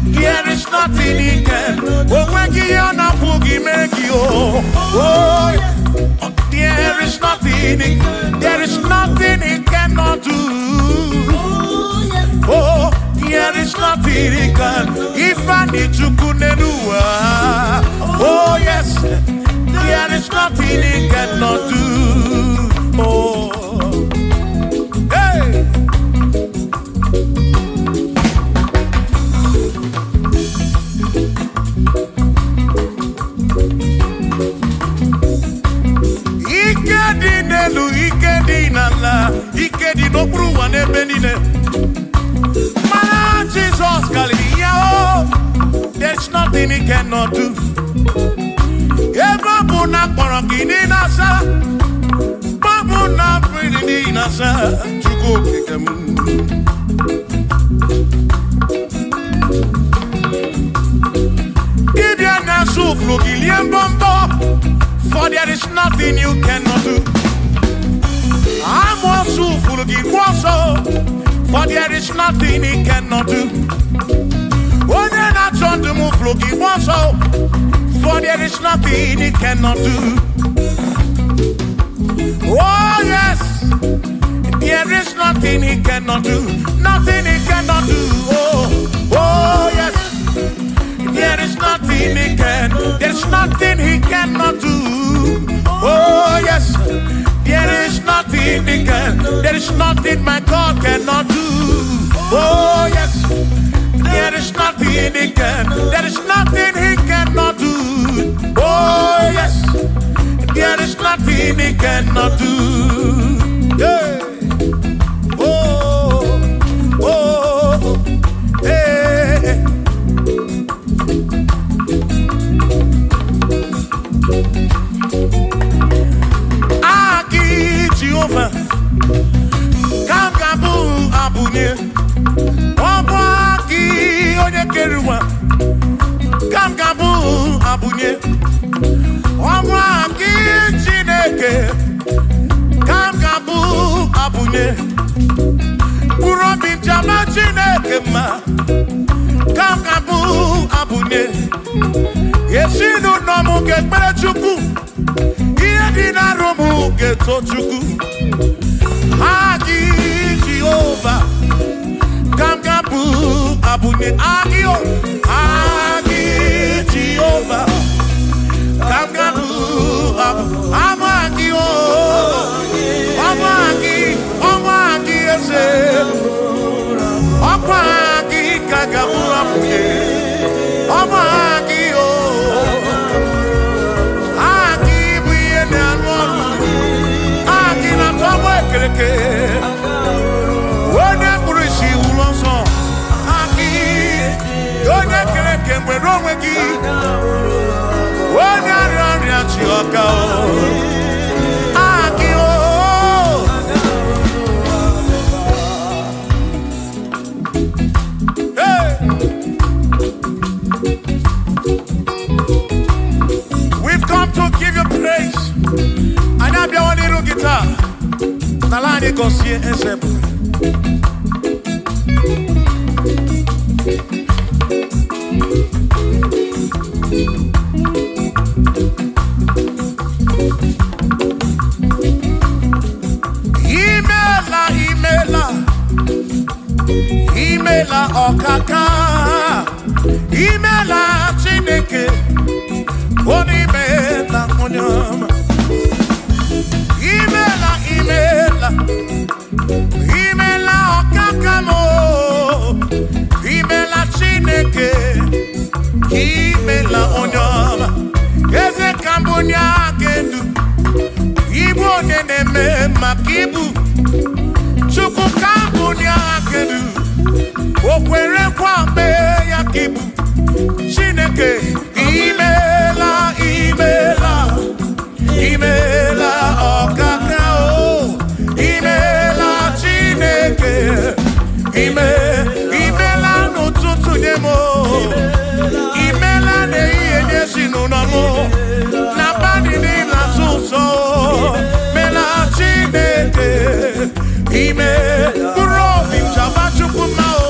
There is nothing he can. Oh, when you are not boogie, make you. Oh, there is nothing. There is nothing he cannot do. Oh, there is nothing he can. If I need to kunenua. Oh yes, there is nothing he cannot do. Oh, hey. Ikedi no bruwa ne benine. Man, Jesus, Galileo, there's nothing he cannot do. Eba buna korokini nasa, babu na brini nasa, chuko kekemu. Ibya na suflo gilien bombo, for there is nothing you cannot do. I'm also full of it, for there is nothing he cannot do. Oh, then I turn to move, looking also, for there is nothing he cannot do. Oh, yes, there is nothing he cannot do. Nothing he cannot do. Oh, yes, there is nothing he can. There's nothing he cannot do. Oh, yes. There is nothing he can. There is nothing my God cannot do. Oh yes. There is nothing he can. There is nothing he cannot do. Oh yes. There is nothing he cannot do. Yeah. Oh. Oh. Hey. Jehovah, Kamkabu Abunye, Obaki Oyekeruwa, Kamkabu Abunye, Obaki Chineke, Kamkabu Abunye, Urobi Jama Chineke ma, Kamkabu Abunye, Yeshinu Nomu Gekpere Chukwu. Dina romu geto chuku Agi Jehovah Kamkabu Abunye Agio Agi Jehovah Kamkabu Amagio Amagi ese Amagi Kagabu Abunye Amagio Wone kurishi ulonso Aki Yone kereke mweromwegi Wone ariaria chioka Aki Hey gozie eze bụ imela ọkaka imela Chineke onye imela onye ọma imela ọkaka mo imela Chineke imela onye ọma eze kambonya kedu ibu onye na-eme maka ibu Chukwu kambonya kedu o kwere kwa mbe ya kibu Chineke imela ọkaka o imela Chineke imela n'ụtụtụ nye m imela n'ehihie nye ezinụlọ m n'abalị niile azụ ụzọ mela Chineke mkpụrụ obi chaba Chukwu mma o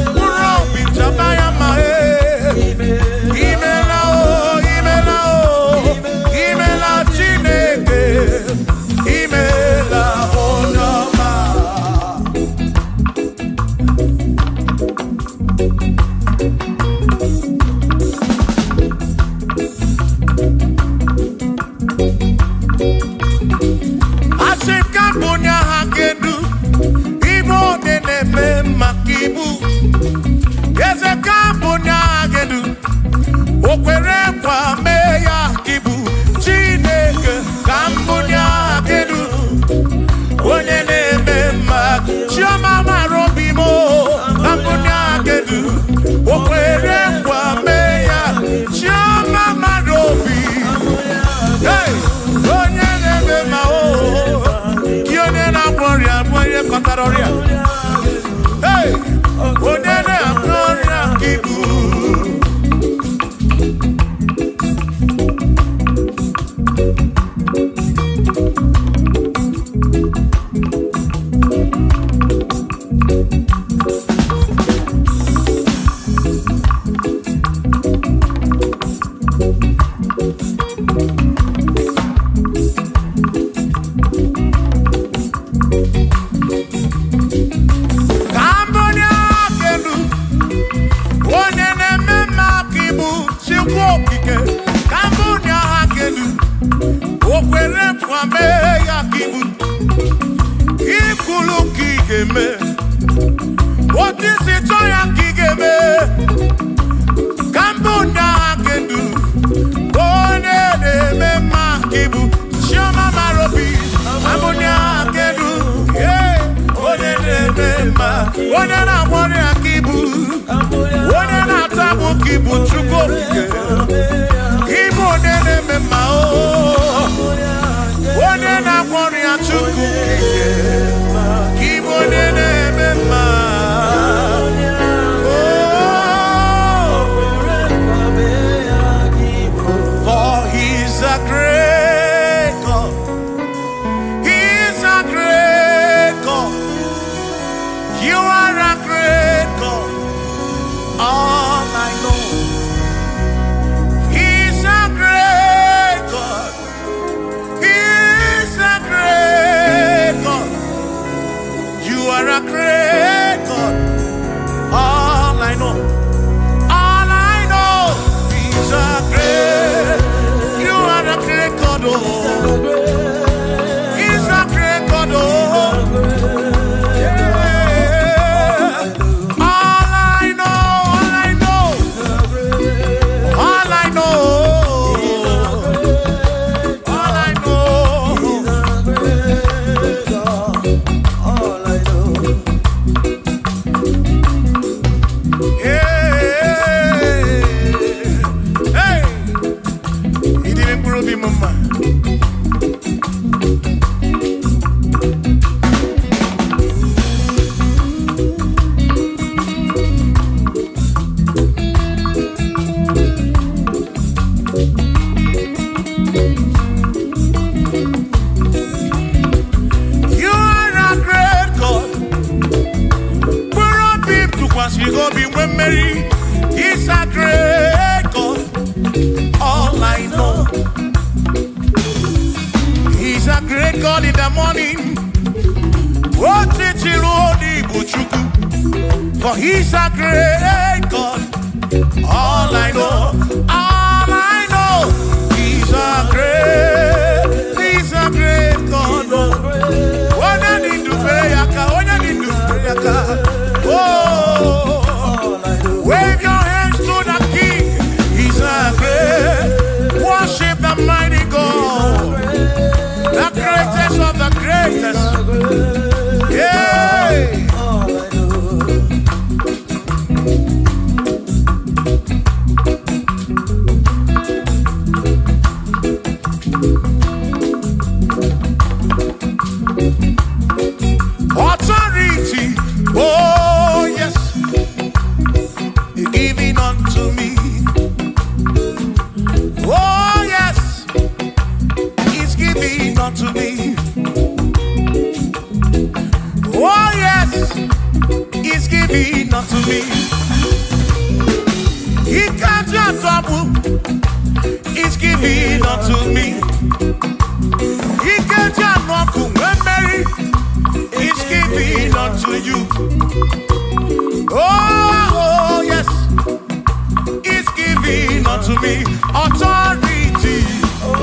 mkpụrụ obi chaba ya mma imela Chineke imela onye ọma asị ka bụ onye agha kedu ibe onye na-eme maka ibu eze ka bụ onye agha kedu o kwere kwa mee ya ibu Chineke ka mbụ onye agha kedu onye na-eme maka chioma mara obi m ka mbụ onye agha kedu o kwere kwa mee ya chioma mara obi onye na-eme ma onye na-agwọ ọrịa bụ onye kọtara ọrịa onye na-agwọ ọrịa ka ibu onye na-agwọ ọrịa ka ibu onye na-atabụ ka ibu Chukwu okike ibu onye na-eme mma onye na-agwọ ọrịa Chukwu okike ibu onye na-eme mma for he's a great God. He's a great God. You are a great God, all I know. He when Mary. He's a great God. All I know. He's a great God in the morning. For he's a great God. All I know, he's a great God. When I need to pray, oh, wave your hands to the King. He's a great. Worship the mighty God, the greatest of the greatest. Yeah. Authority, oh yes, giving unto me. Oh yes, He's giving unto me. Oh yes, He's giving unto me. He can't just trouble. He's giving unto me. He can't just walk when Mary. He's giving unto you. Oh yes, He's giving unto me. Authority.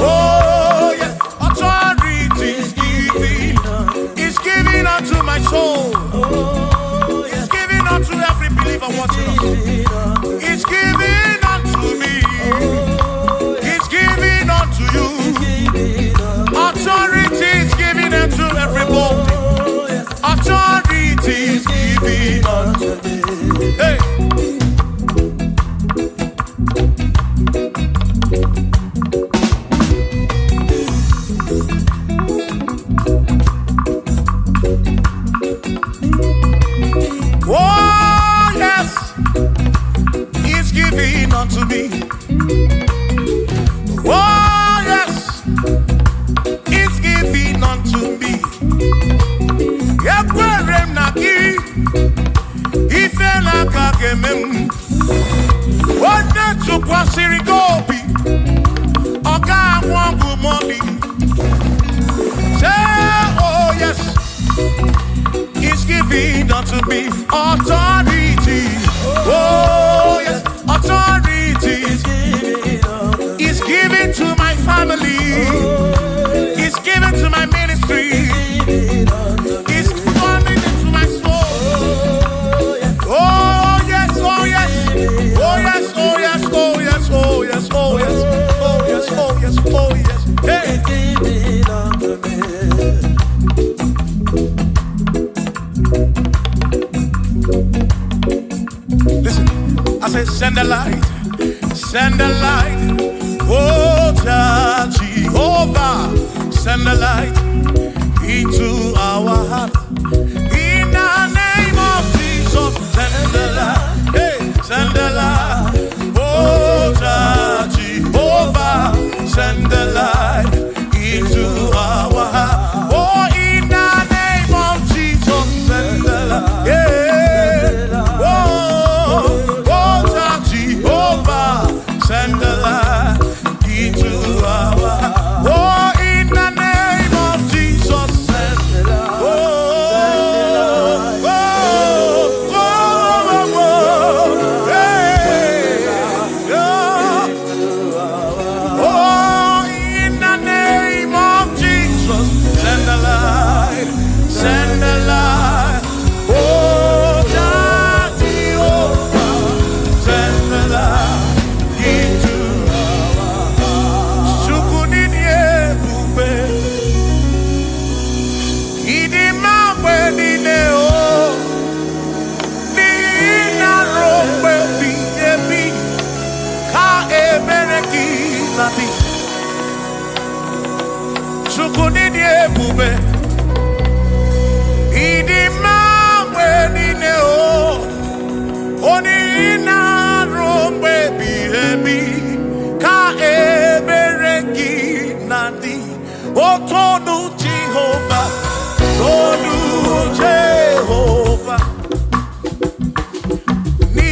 Oh yes, authority is giving. He's giving unto my soul. He's giving unto every believer watching us. He's giving unto me. He's giving unto you. Authority is giving unto everybody. Authority is giving unto me. Hey. Oh yes, He's giving unto me. Oh yes, He's giving unto me. Yakwere naki, ifela kakemem. Wone chukwa sirikobi, oga wangu money. Say oh yes, He's giving unto me authority. Oh yes, authority. He's giving to my family. He's giving to my ministry. He's coming into my soul. Oh yes, oh yes, oh yes, oh yes, oh yes, oh yes, oh yes, oh yes, oh yes, oh yes. Hey. Listen, I said send the light, send the light. Oh Jehovah, send the light into our heart. In the name of Jesus, send the light. Hey, send the light. Oh Jehovah, send the light into our heart. Oh, in the name of Jesus, send the light. Yeah. Oh, Jehovah, send the light into our heart. Oh, in the name of Jesus, send the light. Oh, in the name of Jesus, send the light, send the light. Oh, Jehovah, send the light into our heart. Shukunidie bube, idimabwe dineo, nina rombe biyebi, ka ebereki nati. Shukunidie bube, idimabwe dineo, onina rombe biyebi, ka ebereki nati. Otonu Jehovah, Tonu Jehovah, ni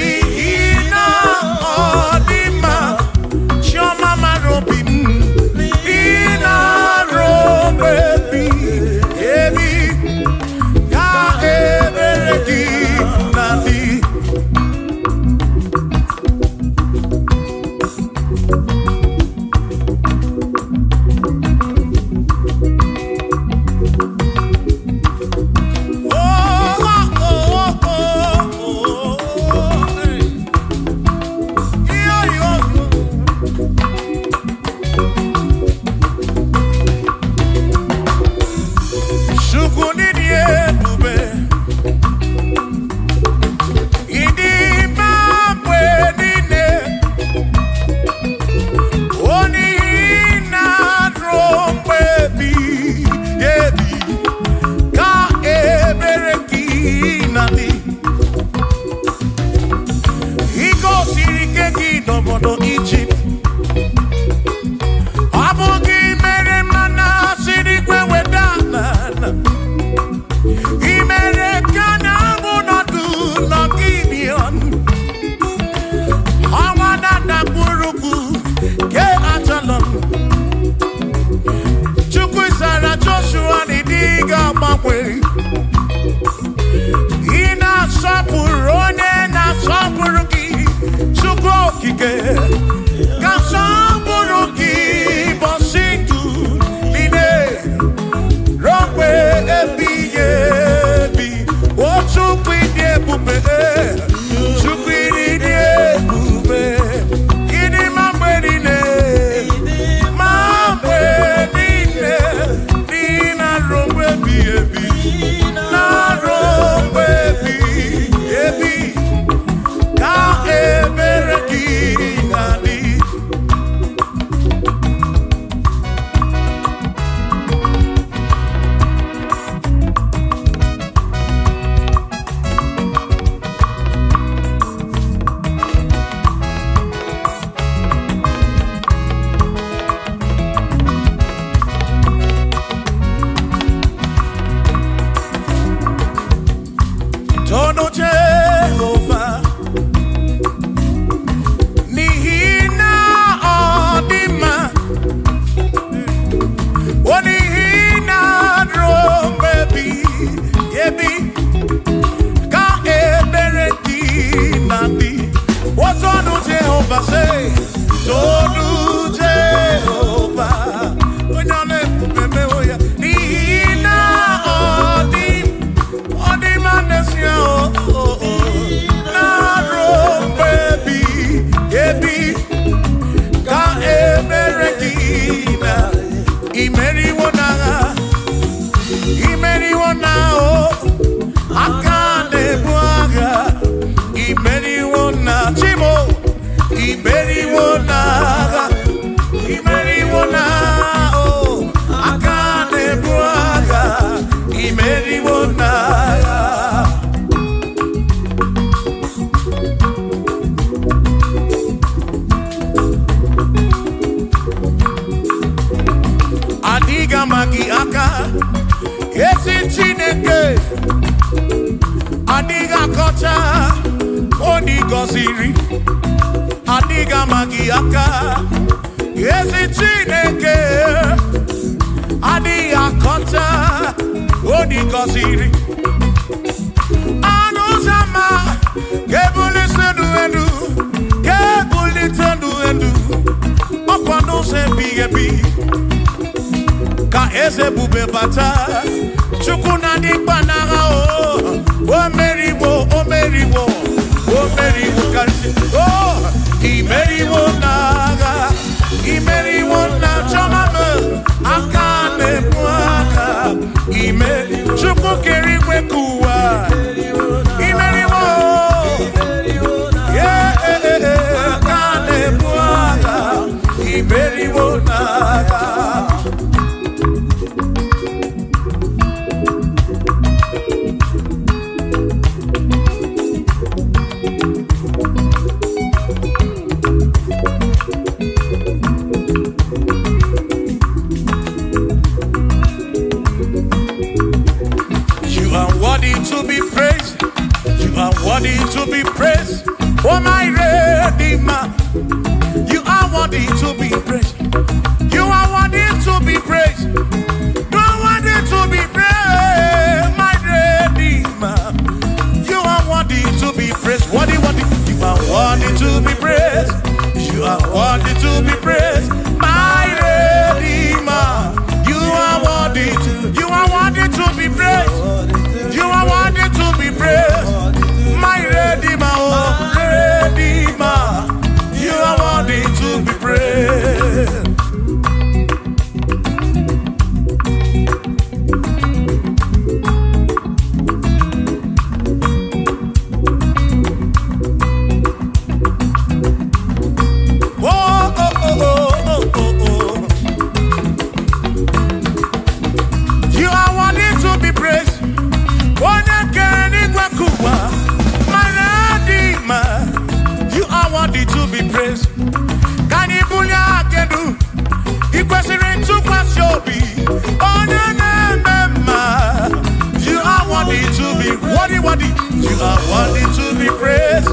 say, Tolu Jehovah. When you remember, Nina Odi Manesia, Naro baby, Ebi, Ka Emerekina, Imeri Wana, Akane Buaga, Imeri Wana, Chimo, Imeri Wana, oh, Akane Buaga, Imeri Wana. Adiga magi aka, esi Chineke. Adiga kocha, oni goziri. Adiga magi aka, esi Chineke. Adiga kocha, oni goziri. Anuzama, kebuli sendu, kebuli tendu. Okwano se bigebi. Ka eze bube bata chukuna di banaga o meriwo kansi imeriwo na chamame akane mwaka chuku keriwe kuwa imeriwo akane mwaka imeriwo naga. To be praised, you are worthy to be praised. Oh my Redeemer, you are worthy to be praised. You are worthy to be praised. You are worthy to be praised, my Redeemer. You are worthy to be praised. Worthy. You are worthy to be praised. You are worthy to be praised, my Redeemer. You are worthy to be praised. You are worthy to be praised, my Redeemer, oh Redeemer. You are worthy to be praised. You are worthy to be praised. You are worthy to be praised. Can you pull your kedu? Equation to pass your be. Oh, no. You are worthy to be worthy. You are worthy to be praised.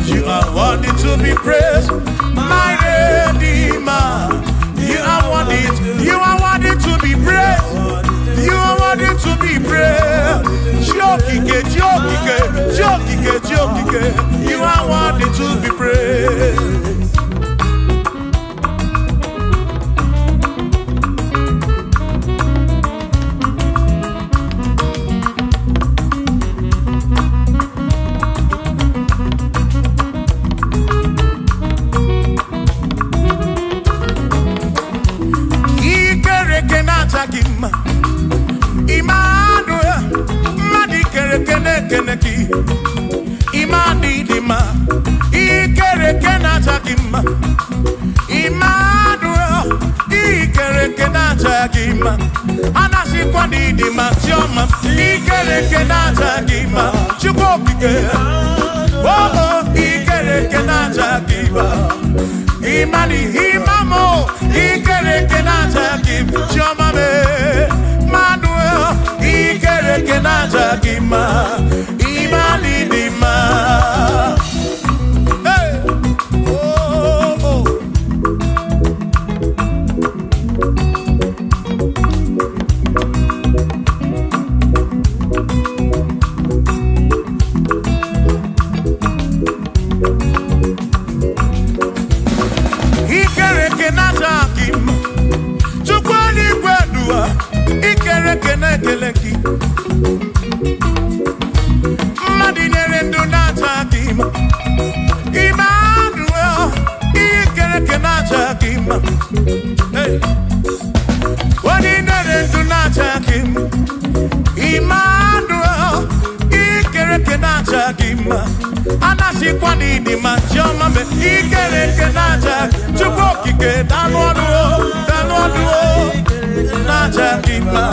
You are worthy to be praised, my Redeemer. You are worthy to be praised. You are worthy to be praised. Jokike. You are worthy to be praised. Imani dima, ikere kenata gima. Immanuel, ikere kenata gima. Anasi kwani dima tioma, ikere kenata gima. Chukokike, oh, ikere kenata gima. Imani imamo, ikere kenata gima. Tioma me, Manuel, ikere kenata gima. Imani dima. Hey, oh. chikwani di ma chioma me ikere ke naja chukwu okike danu ọdụ naja di ma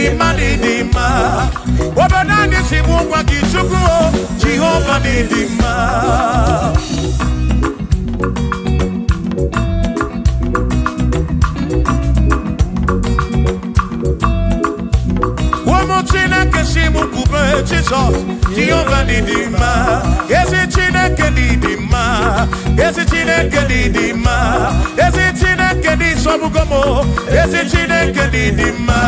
imani di ma obodo anyị si mụ ngwa gị chukwu Jehova di ma Chineke si mụ kwube Jizọs Jehova dị mma ezi Chineke dị mma ezi Chineke dị mma ezi Chineke dị sọbugo m ezi Chineke dị mma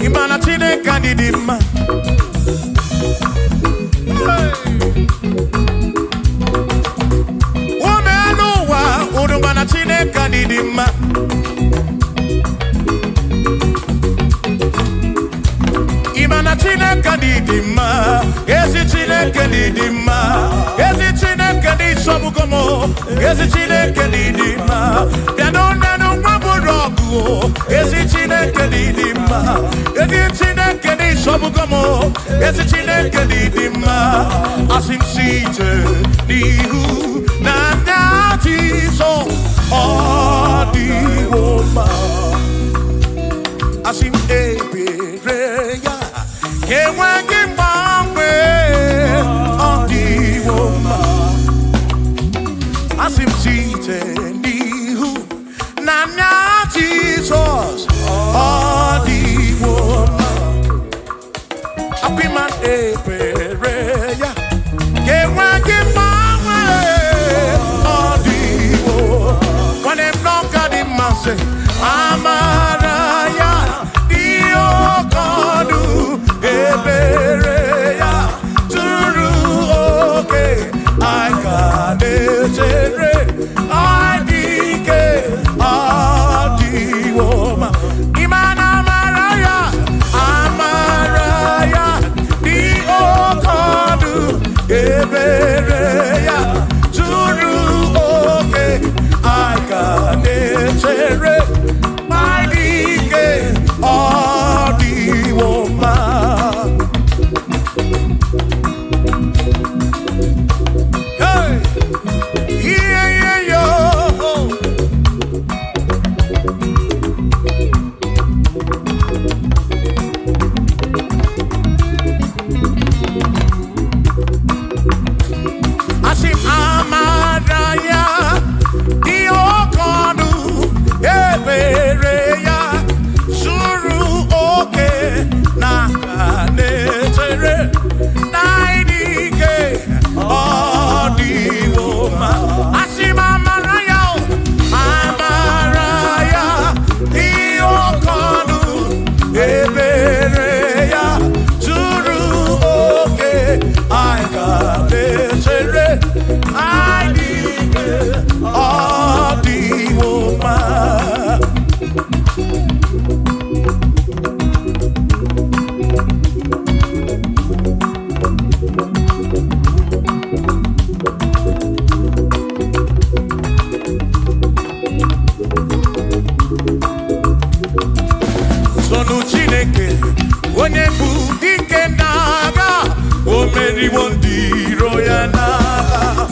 Imana Chineke dị mma Ome n'ụwa unu mana Chineke dị mma Imana Chineke dị mma ezi Chineke dị mma ezi Chineke dị sọbugo m ezi Chineke dị mma bịanụ nenu nwa bụrụ ọgụ ezi Chineke dị mma ezi Chineke dị sọbugo m ezi Chineke dị mma asị m site n'ihu na ndị Jizọs ọ dịwo mma asị m ebere ya enweghị mgbanwe ọ dịwo mma asị m site n'ihu na ndị Jizọs ọ dịwo mma apịma ebere ya enweghị mgbanwe ọ dịwo nwanne m n'ọka dị mma sị amara ya dị oke ọnụ ebere ya tụrụ oke anyị ga na-echere anyị ike ọ dịwo mma ime na amara ya dị oke ọnụ ebere ya tụrụ oke anyị ga na-echere anyị ike ọ dịwo mma onye bụ dike na-aga o meriwo ndị iro ya n'agha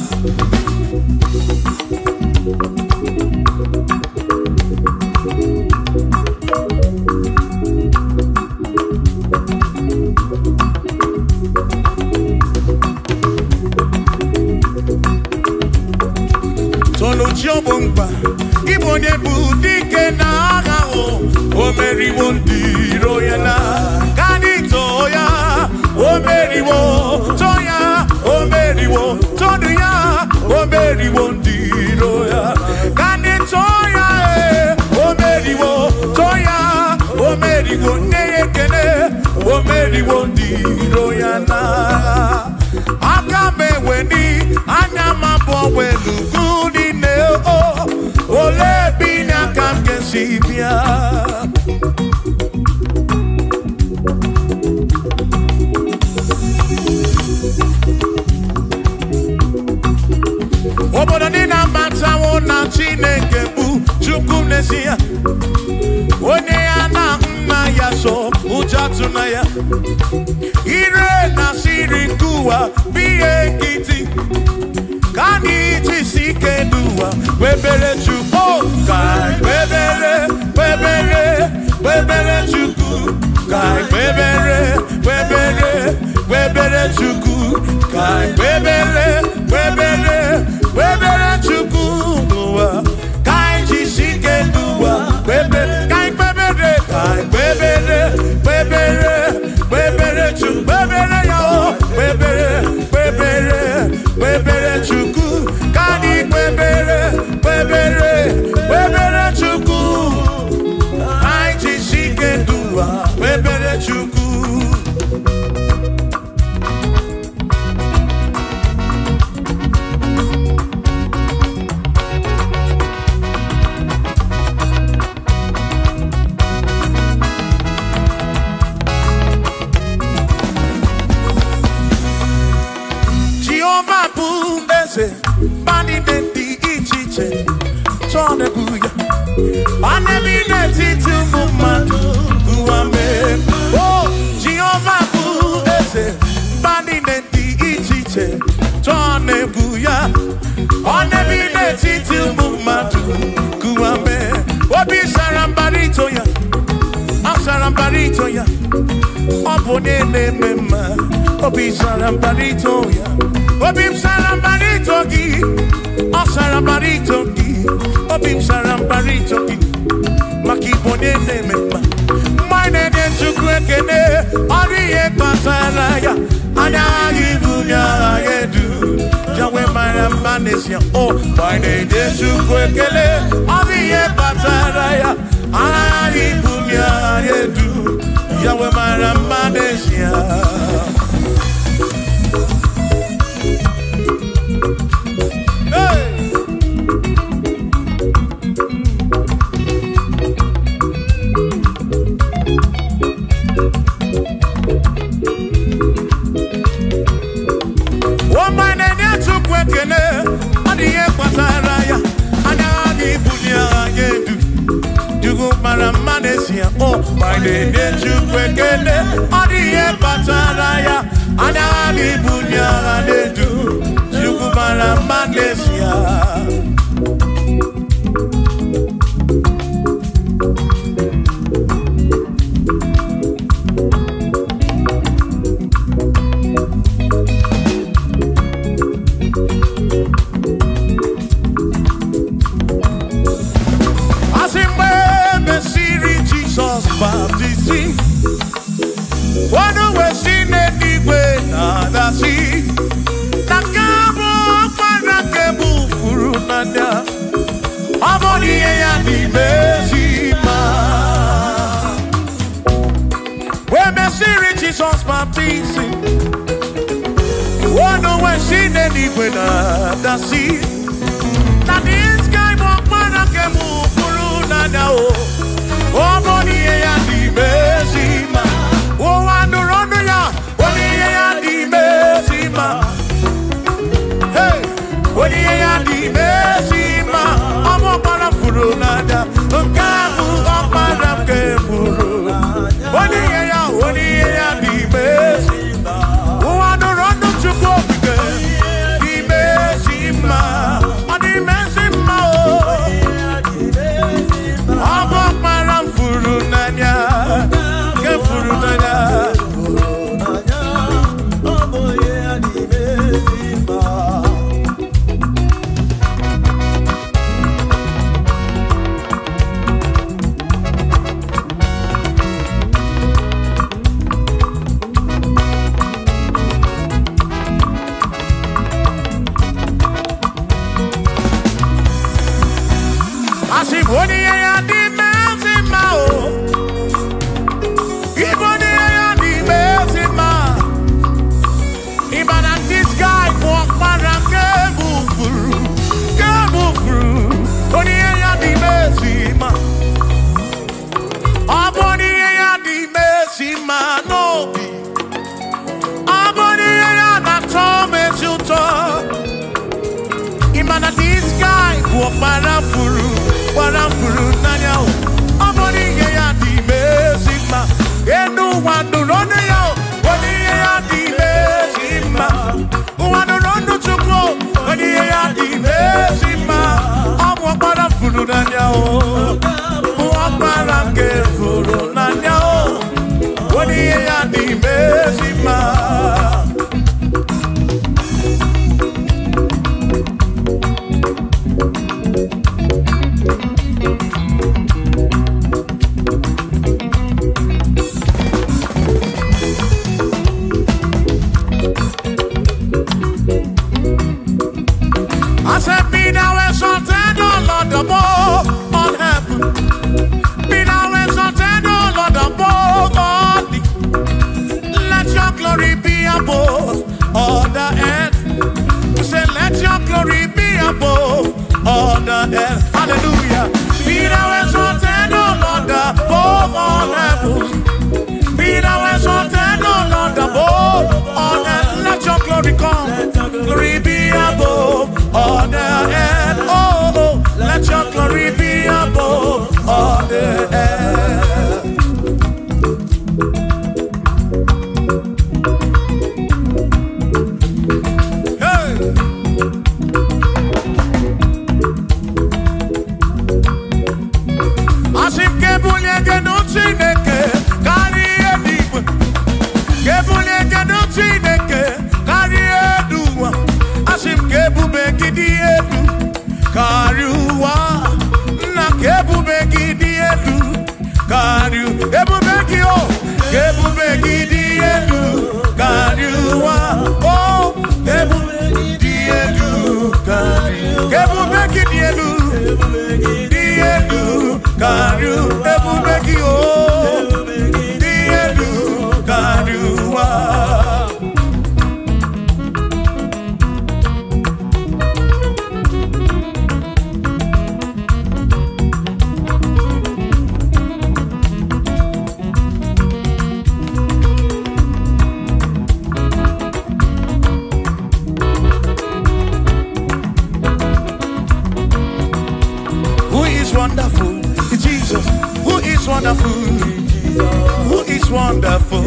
Toluchi Obongba ịbụ onye bụ dike na-agha o meriwo ndị iro ya n'agha ya o meriwo toya o meriwo todu ya o meriwo ndị iro ya kandi toya o meriwo toya o meriwo nne ya ekele o meriwo ndị iro ya na aka m eweni anya m abụọ welu gudi ne ole bi n'aka m ga-esi bịa tunaya. Ire na siri kuwa biye kiti. Kani tisike duwa webere chuko kai webere chuku kai webere chuku kai webere chuku duwa kai tisike duwa webere kai webere chuku webere yo webere chuku kani webere chuku ai chishike duwa webere chuku Bani denti ichiche Chone buya Anebi neti tumumadu Kuame Oh Jehovah bu ese Bani denti ichiche Chone buya Anebi neti tumumadu Kuame Obi sarambarito ya Asarambarito ya Obone mema Obi sarambarito ya Obim sarambarito gi, o sarambarito gi, obim sarambarito gi, makibone ne mema. Mine de chukwekene, oriye pasaraya, anya givunya yedu, jawe marambanesia. Oh, mine de chukwekene, oriye pasaraya, anya givunya yedu, jawe marambanesia. Oh, my name is Chukwekele, Odiye Bataraya, Anali Bunya Dedu, Yukumara Manesia. Baptism. One way seen anyway, nada see. Nakabo Panakebu Furunanda. Amoni ya di Bezima. When me see Jesus baptism. One way seen anyway, nada see. That is guy Panakebu Furunanda. Oh, money ya di bezima. Oh, andorono ya. Money ya di bezima. Hey, money ya di bezima. Amo para furunada. Kamu para keburu. Money ya di bezima. Oh, andorono chuko bige. Di bezima. Adi bezima. Amo Furunanya, ke Furunanya. Asiboni ya di mezima o. Iboni ya di mezima. Ibana this guy walk para kebufuru. Boni ya di mezima. Aboni ya di mezima no bi. Aboni ya na tome juto. Ibana this guy walk para furu. Para furu nanya o. Aboni ya di mezima. Enu wa I said, be thou exalted, O Lord, above all heaven. Be thou exalted, O Lord, above all the. Let your glory be above all the earth. We say, let your glory be above all the earth. Hallelujah. Be thou exalted, O Lord, above all heaven. Be thou exalted, O Lord, above all earth. Let your glory come. Glory be above all the earth. Oh, oh, let your glory be above all the earth. Hey. Asim kebunye genuti neke kari edigwe. Kebunye genuti neke kari eduwa. Asim kebube gidi edu kariwa. Na kebube gidi edu kariu. Kebube gio. Kebube gidi edu kariwa. Oh, kebube gidi edu kariu. Kebube gidi edu. Edu kariu. Kebube gio. Edu kariwa. Wonderful, Jesus. Who is wonderful? Who is wonderful?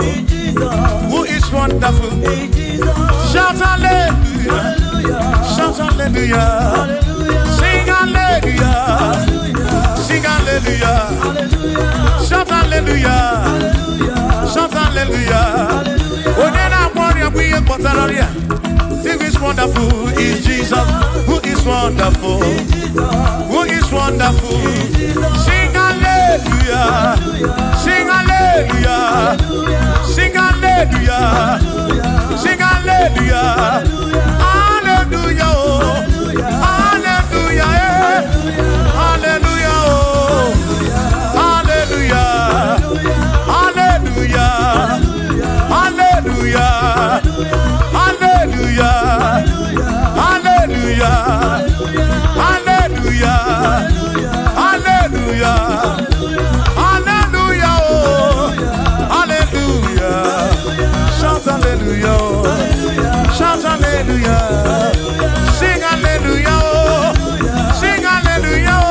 Who is wonderful? Shout hallelujah! Shout hallelujah! Sing hallelujah! Sing hallelujah! Shout hallelujah! Shout hallelujah! Who is wonderful is Jesus. Who is wonderful? Who is wonderful? Sing hallelujah! Sing hallelujah! Sing hallelujah! Sing hallelujah! Hallelujah! Hallelujah! Hallelujah! Hallelujah! Hallelujah! Hallelujah! Hallelujah! Hallelujah! Hallelujah! Hallelujah! Hallelujah! Hallelujah! Shout hallelujah! Shout hallelujah! Sing hallelujah! Sing hallelujah!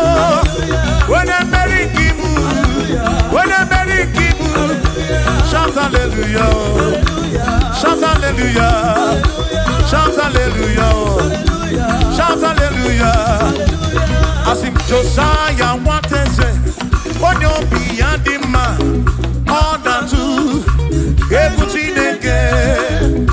When I'm very kibu, when I'm very kibu, shout hallelujah! Shout hallelujah! Shout hallelujah! Shout hallelujah! As if Josiah wanted to, on your beyond the man, all that too, able to again.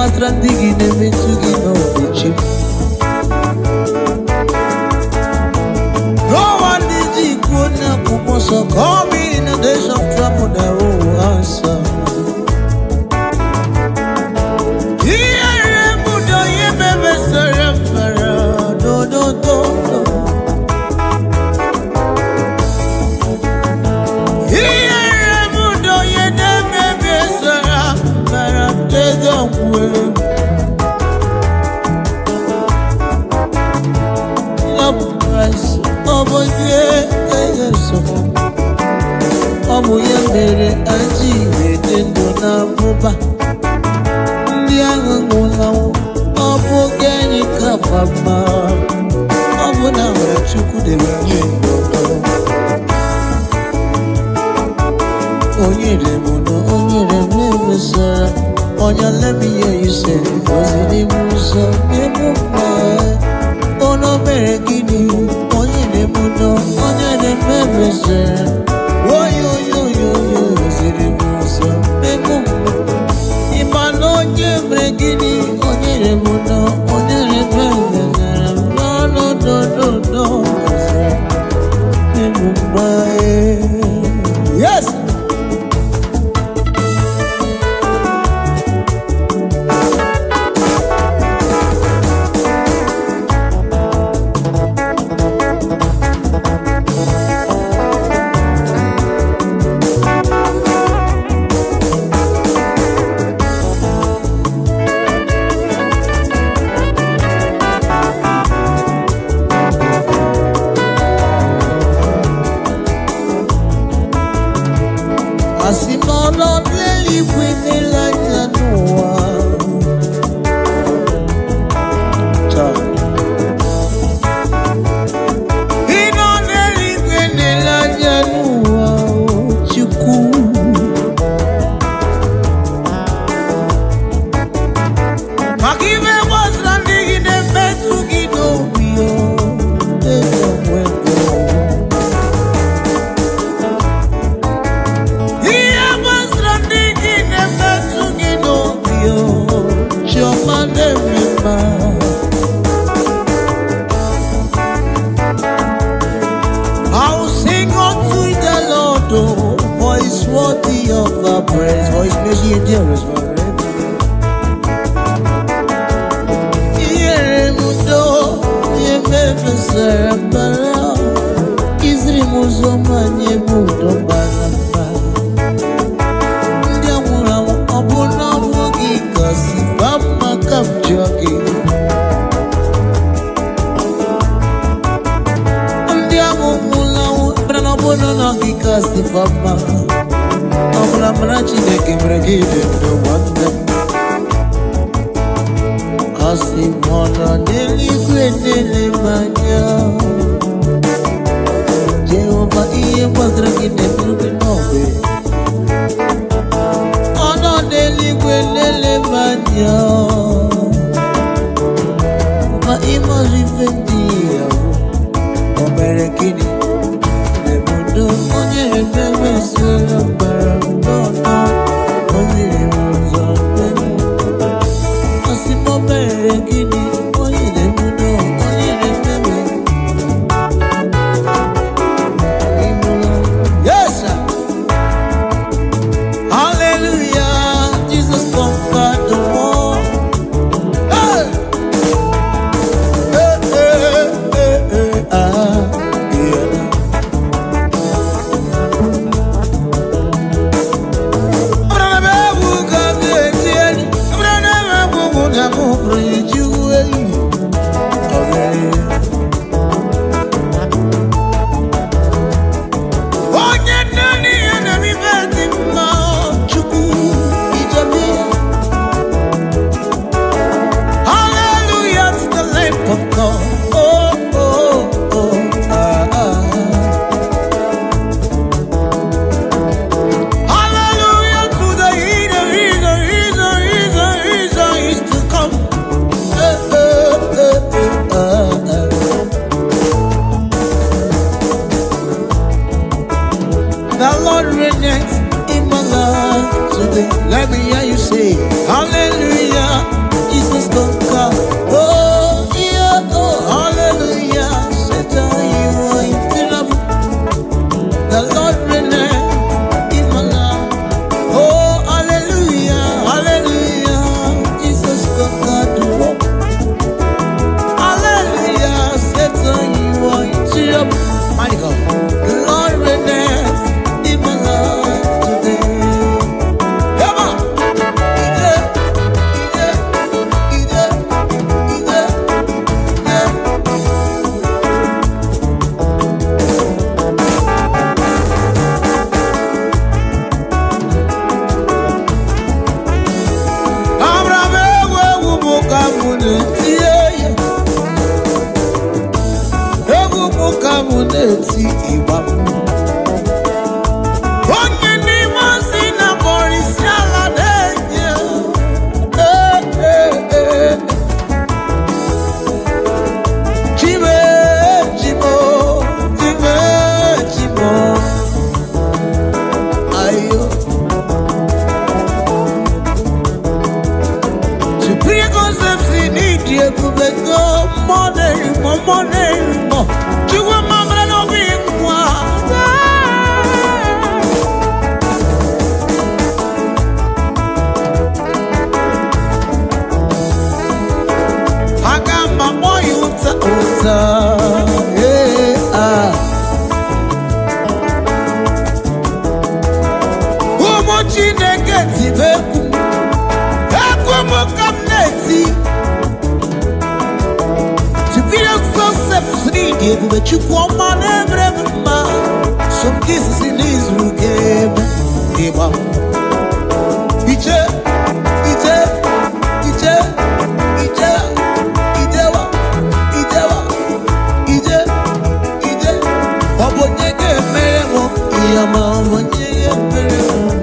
gbasara ndị gị na-emetụ gị n'obochi. No one is equal na akwụkwọ nsọ. Call me in the days of trouble, the whole answer. Ihe mbudo ihe mebesara mbara do. Ọbụ ya mere anyị wete ndụ na abụba ndị ahụ nwụlanwụ. Ọ bụ oge anyị kafa mma. Ọ bụ na nwere Chukwu dere nye ndụ. Onye remono, onye rememesara. Onye let me hear you say, oziri m ụzọ n'ebe mma. Ono mere gịnị? Onye remono, onye rememesara. Oyo oziri m ụzọ n'ebe mma. Ịma na onye mere gịnị? Onye remono, onye rememesara. No. N'ebe mma. Yes. Worthy of our praise, for His mercy endures forever. Yeremudo, yemefesera, Izri muzoma nyemudo balamba. Ndiamura abuna wogi kasi bama kamjogi. Ndiamura brana bono nogi kasi bama. Amra mrachi de kimregide do wanda. Asimona neligwendele manya. Jehova iye madragide plubinobe. Ona neligwendele manya. Ma ima rifendia. Omerekini. Nebudo onye emewe sura bara. Yes, sir. Superior concepts in India, go money, more money, more. You want mama no being one. I got my boy, yeah. Chineke Ekwumokamneti Superior concepts needed but you want man every man. Some cases in Israel game Eba Ije Obonyege meremo Iyama obonyege meremo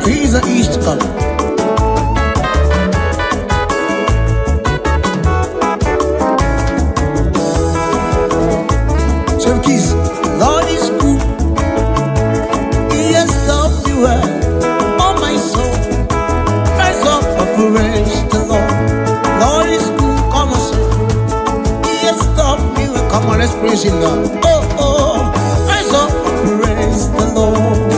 He's an East color. Some keys, Lord is good. He has done me well. Oh my soul, rise up and praise the Lord. Lord is good, come on, sir. He has done me well. Come on, let's praise Him now. Oh, rise up and praise the Lord.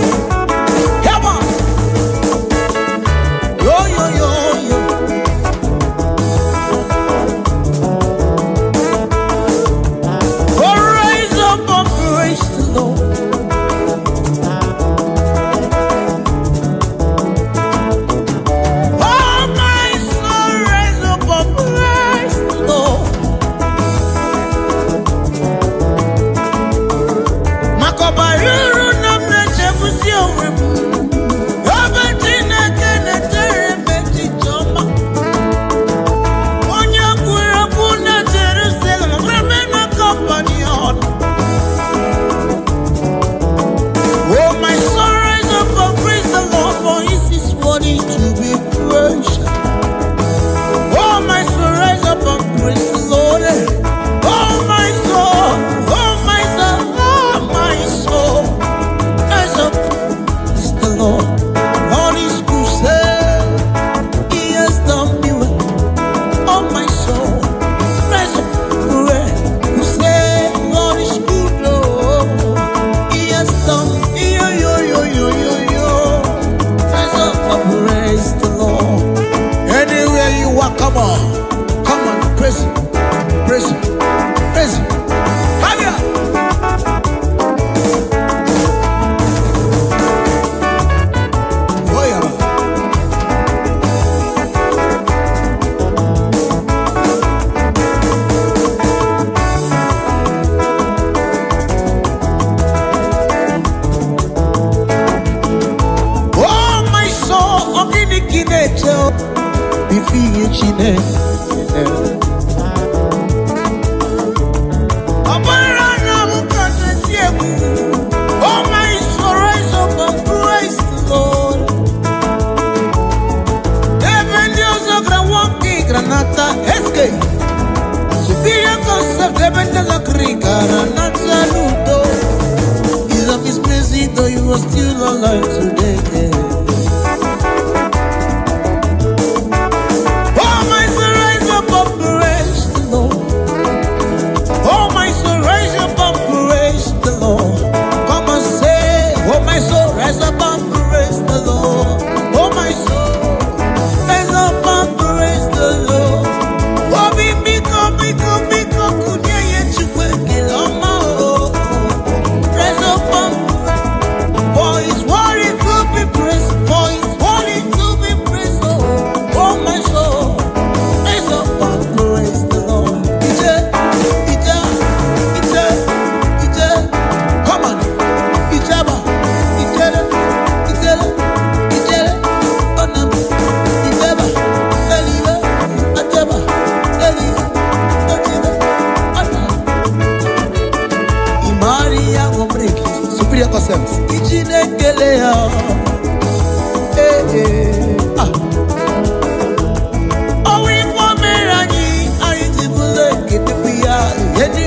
enyi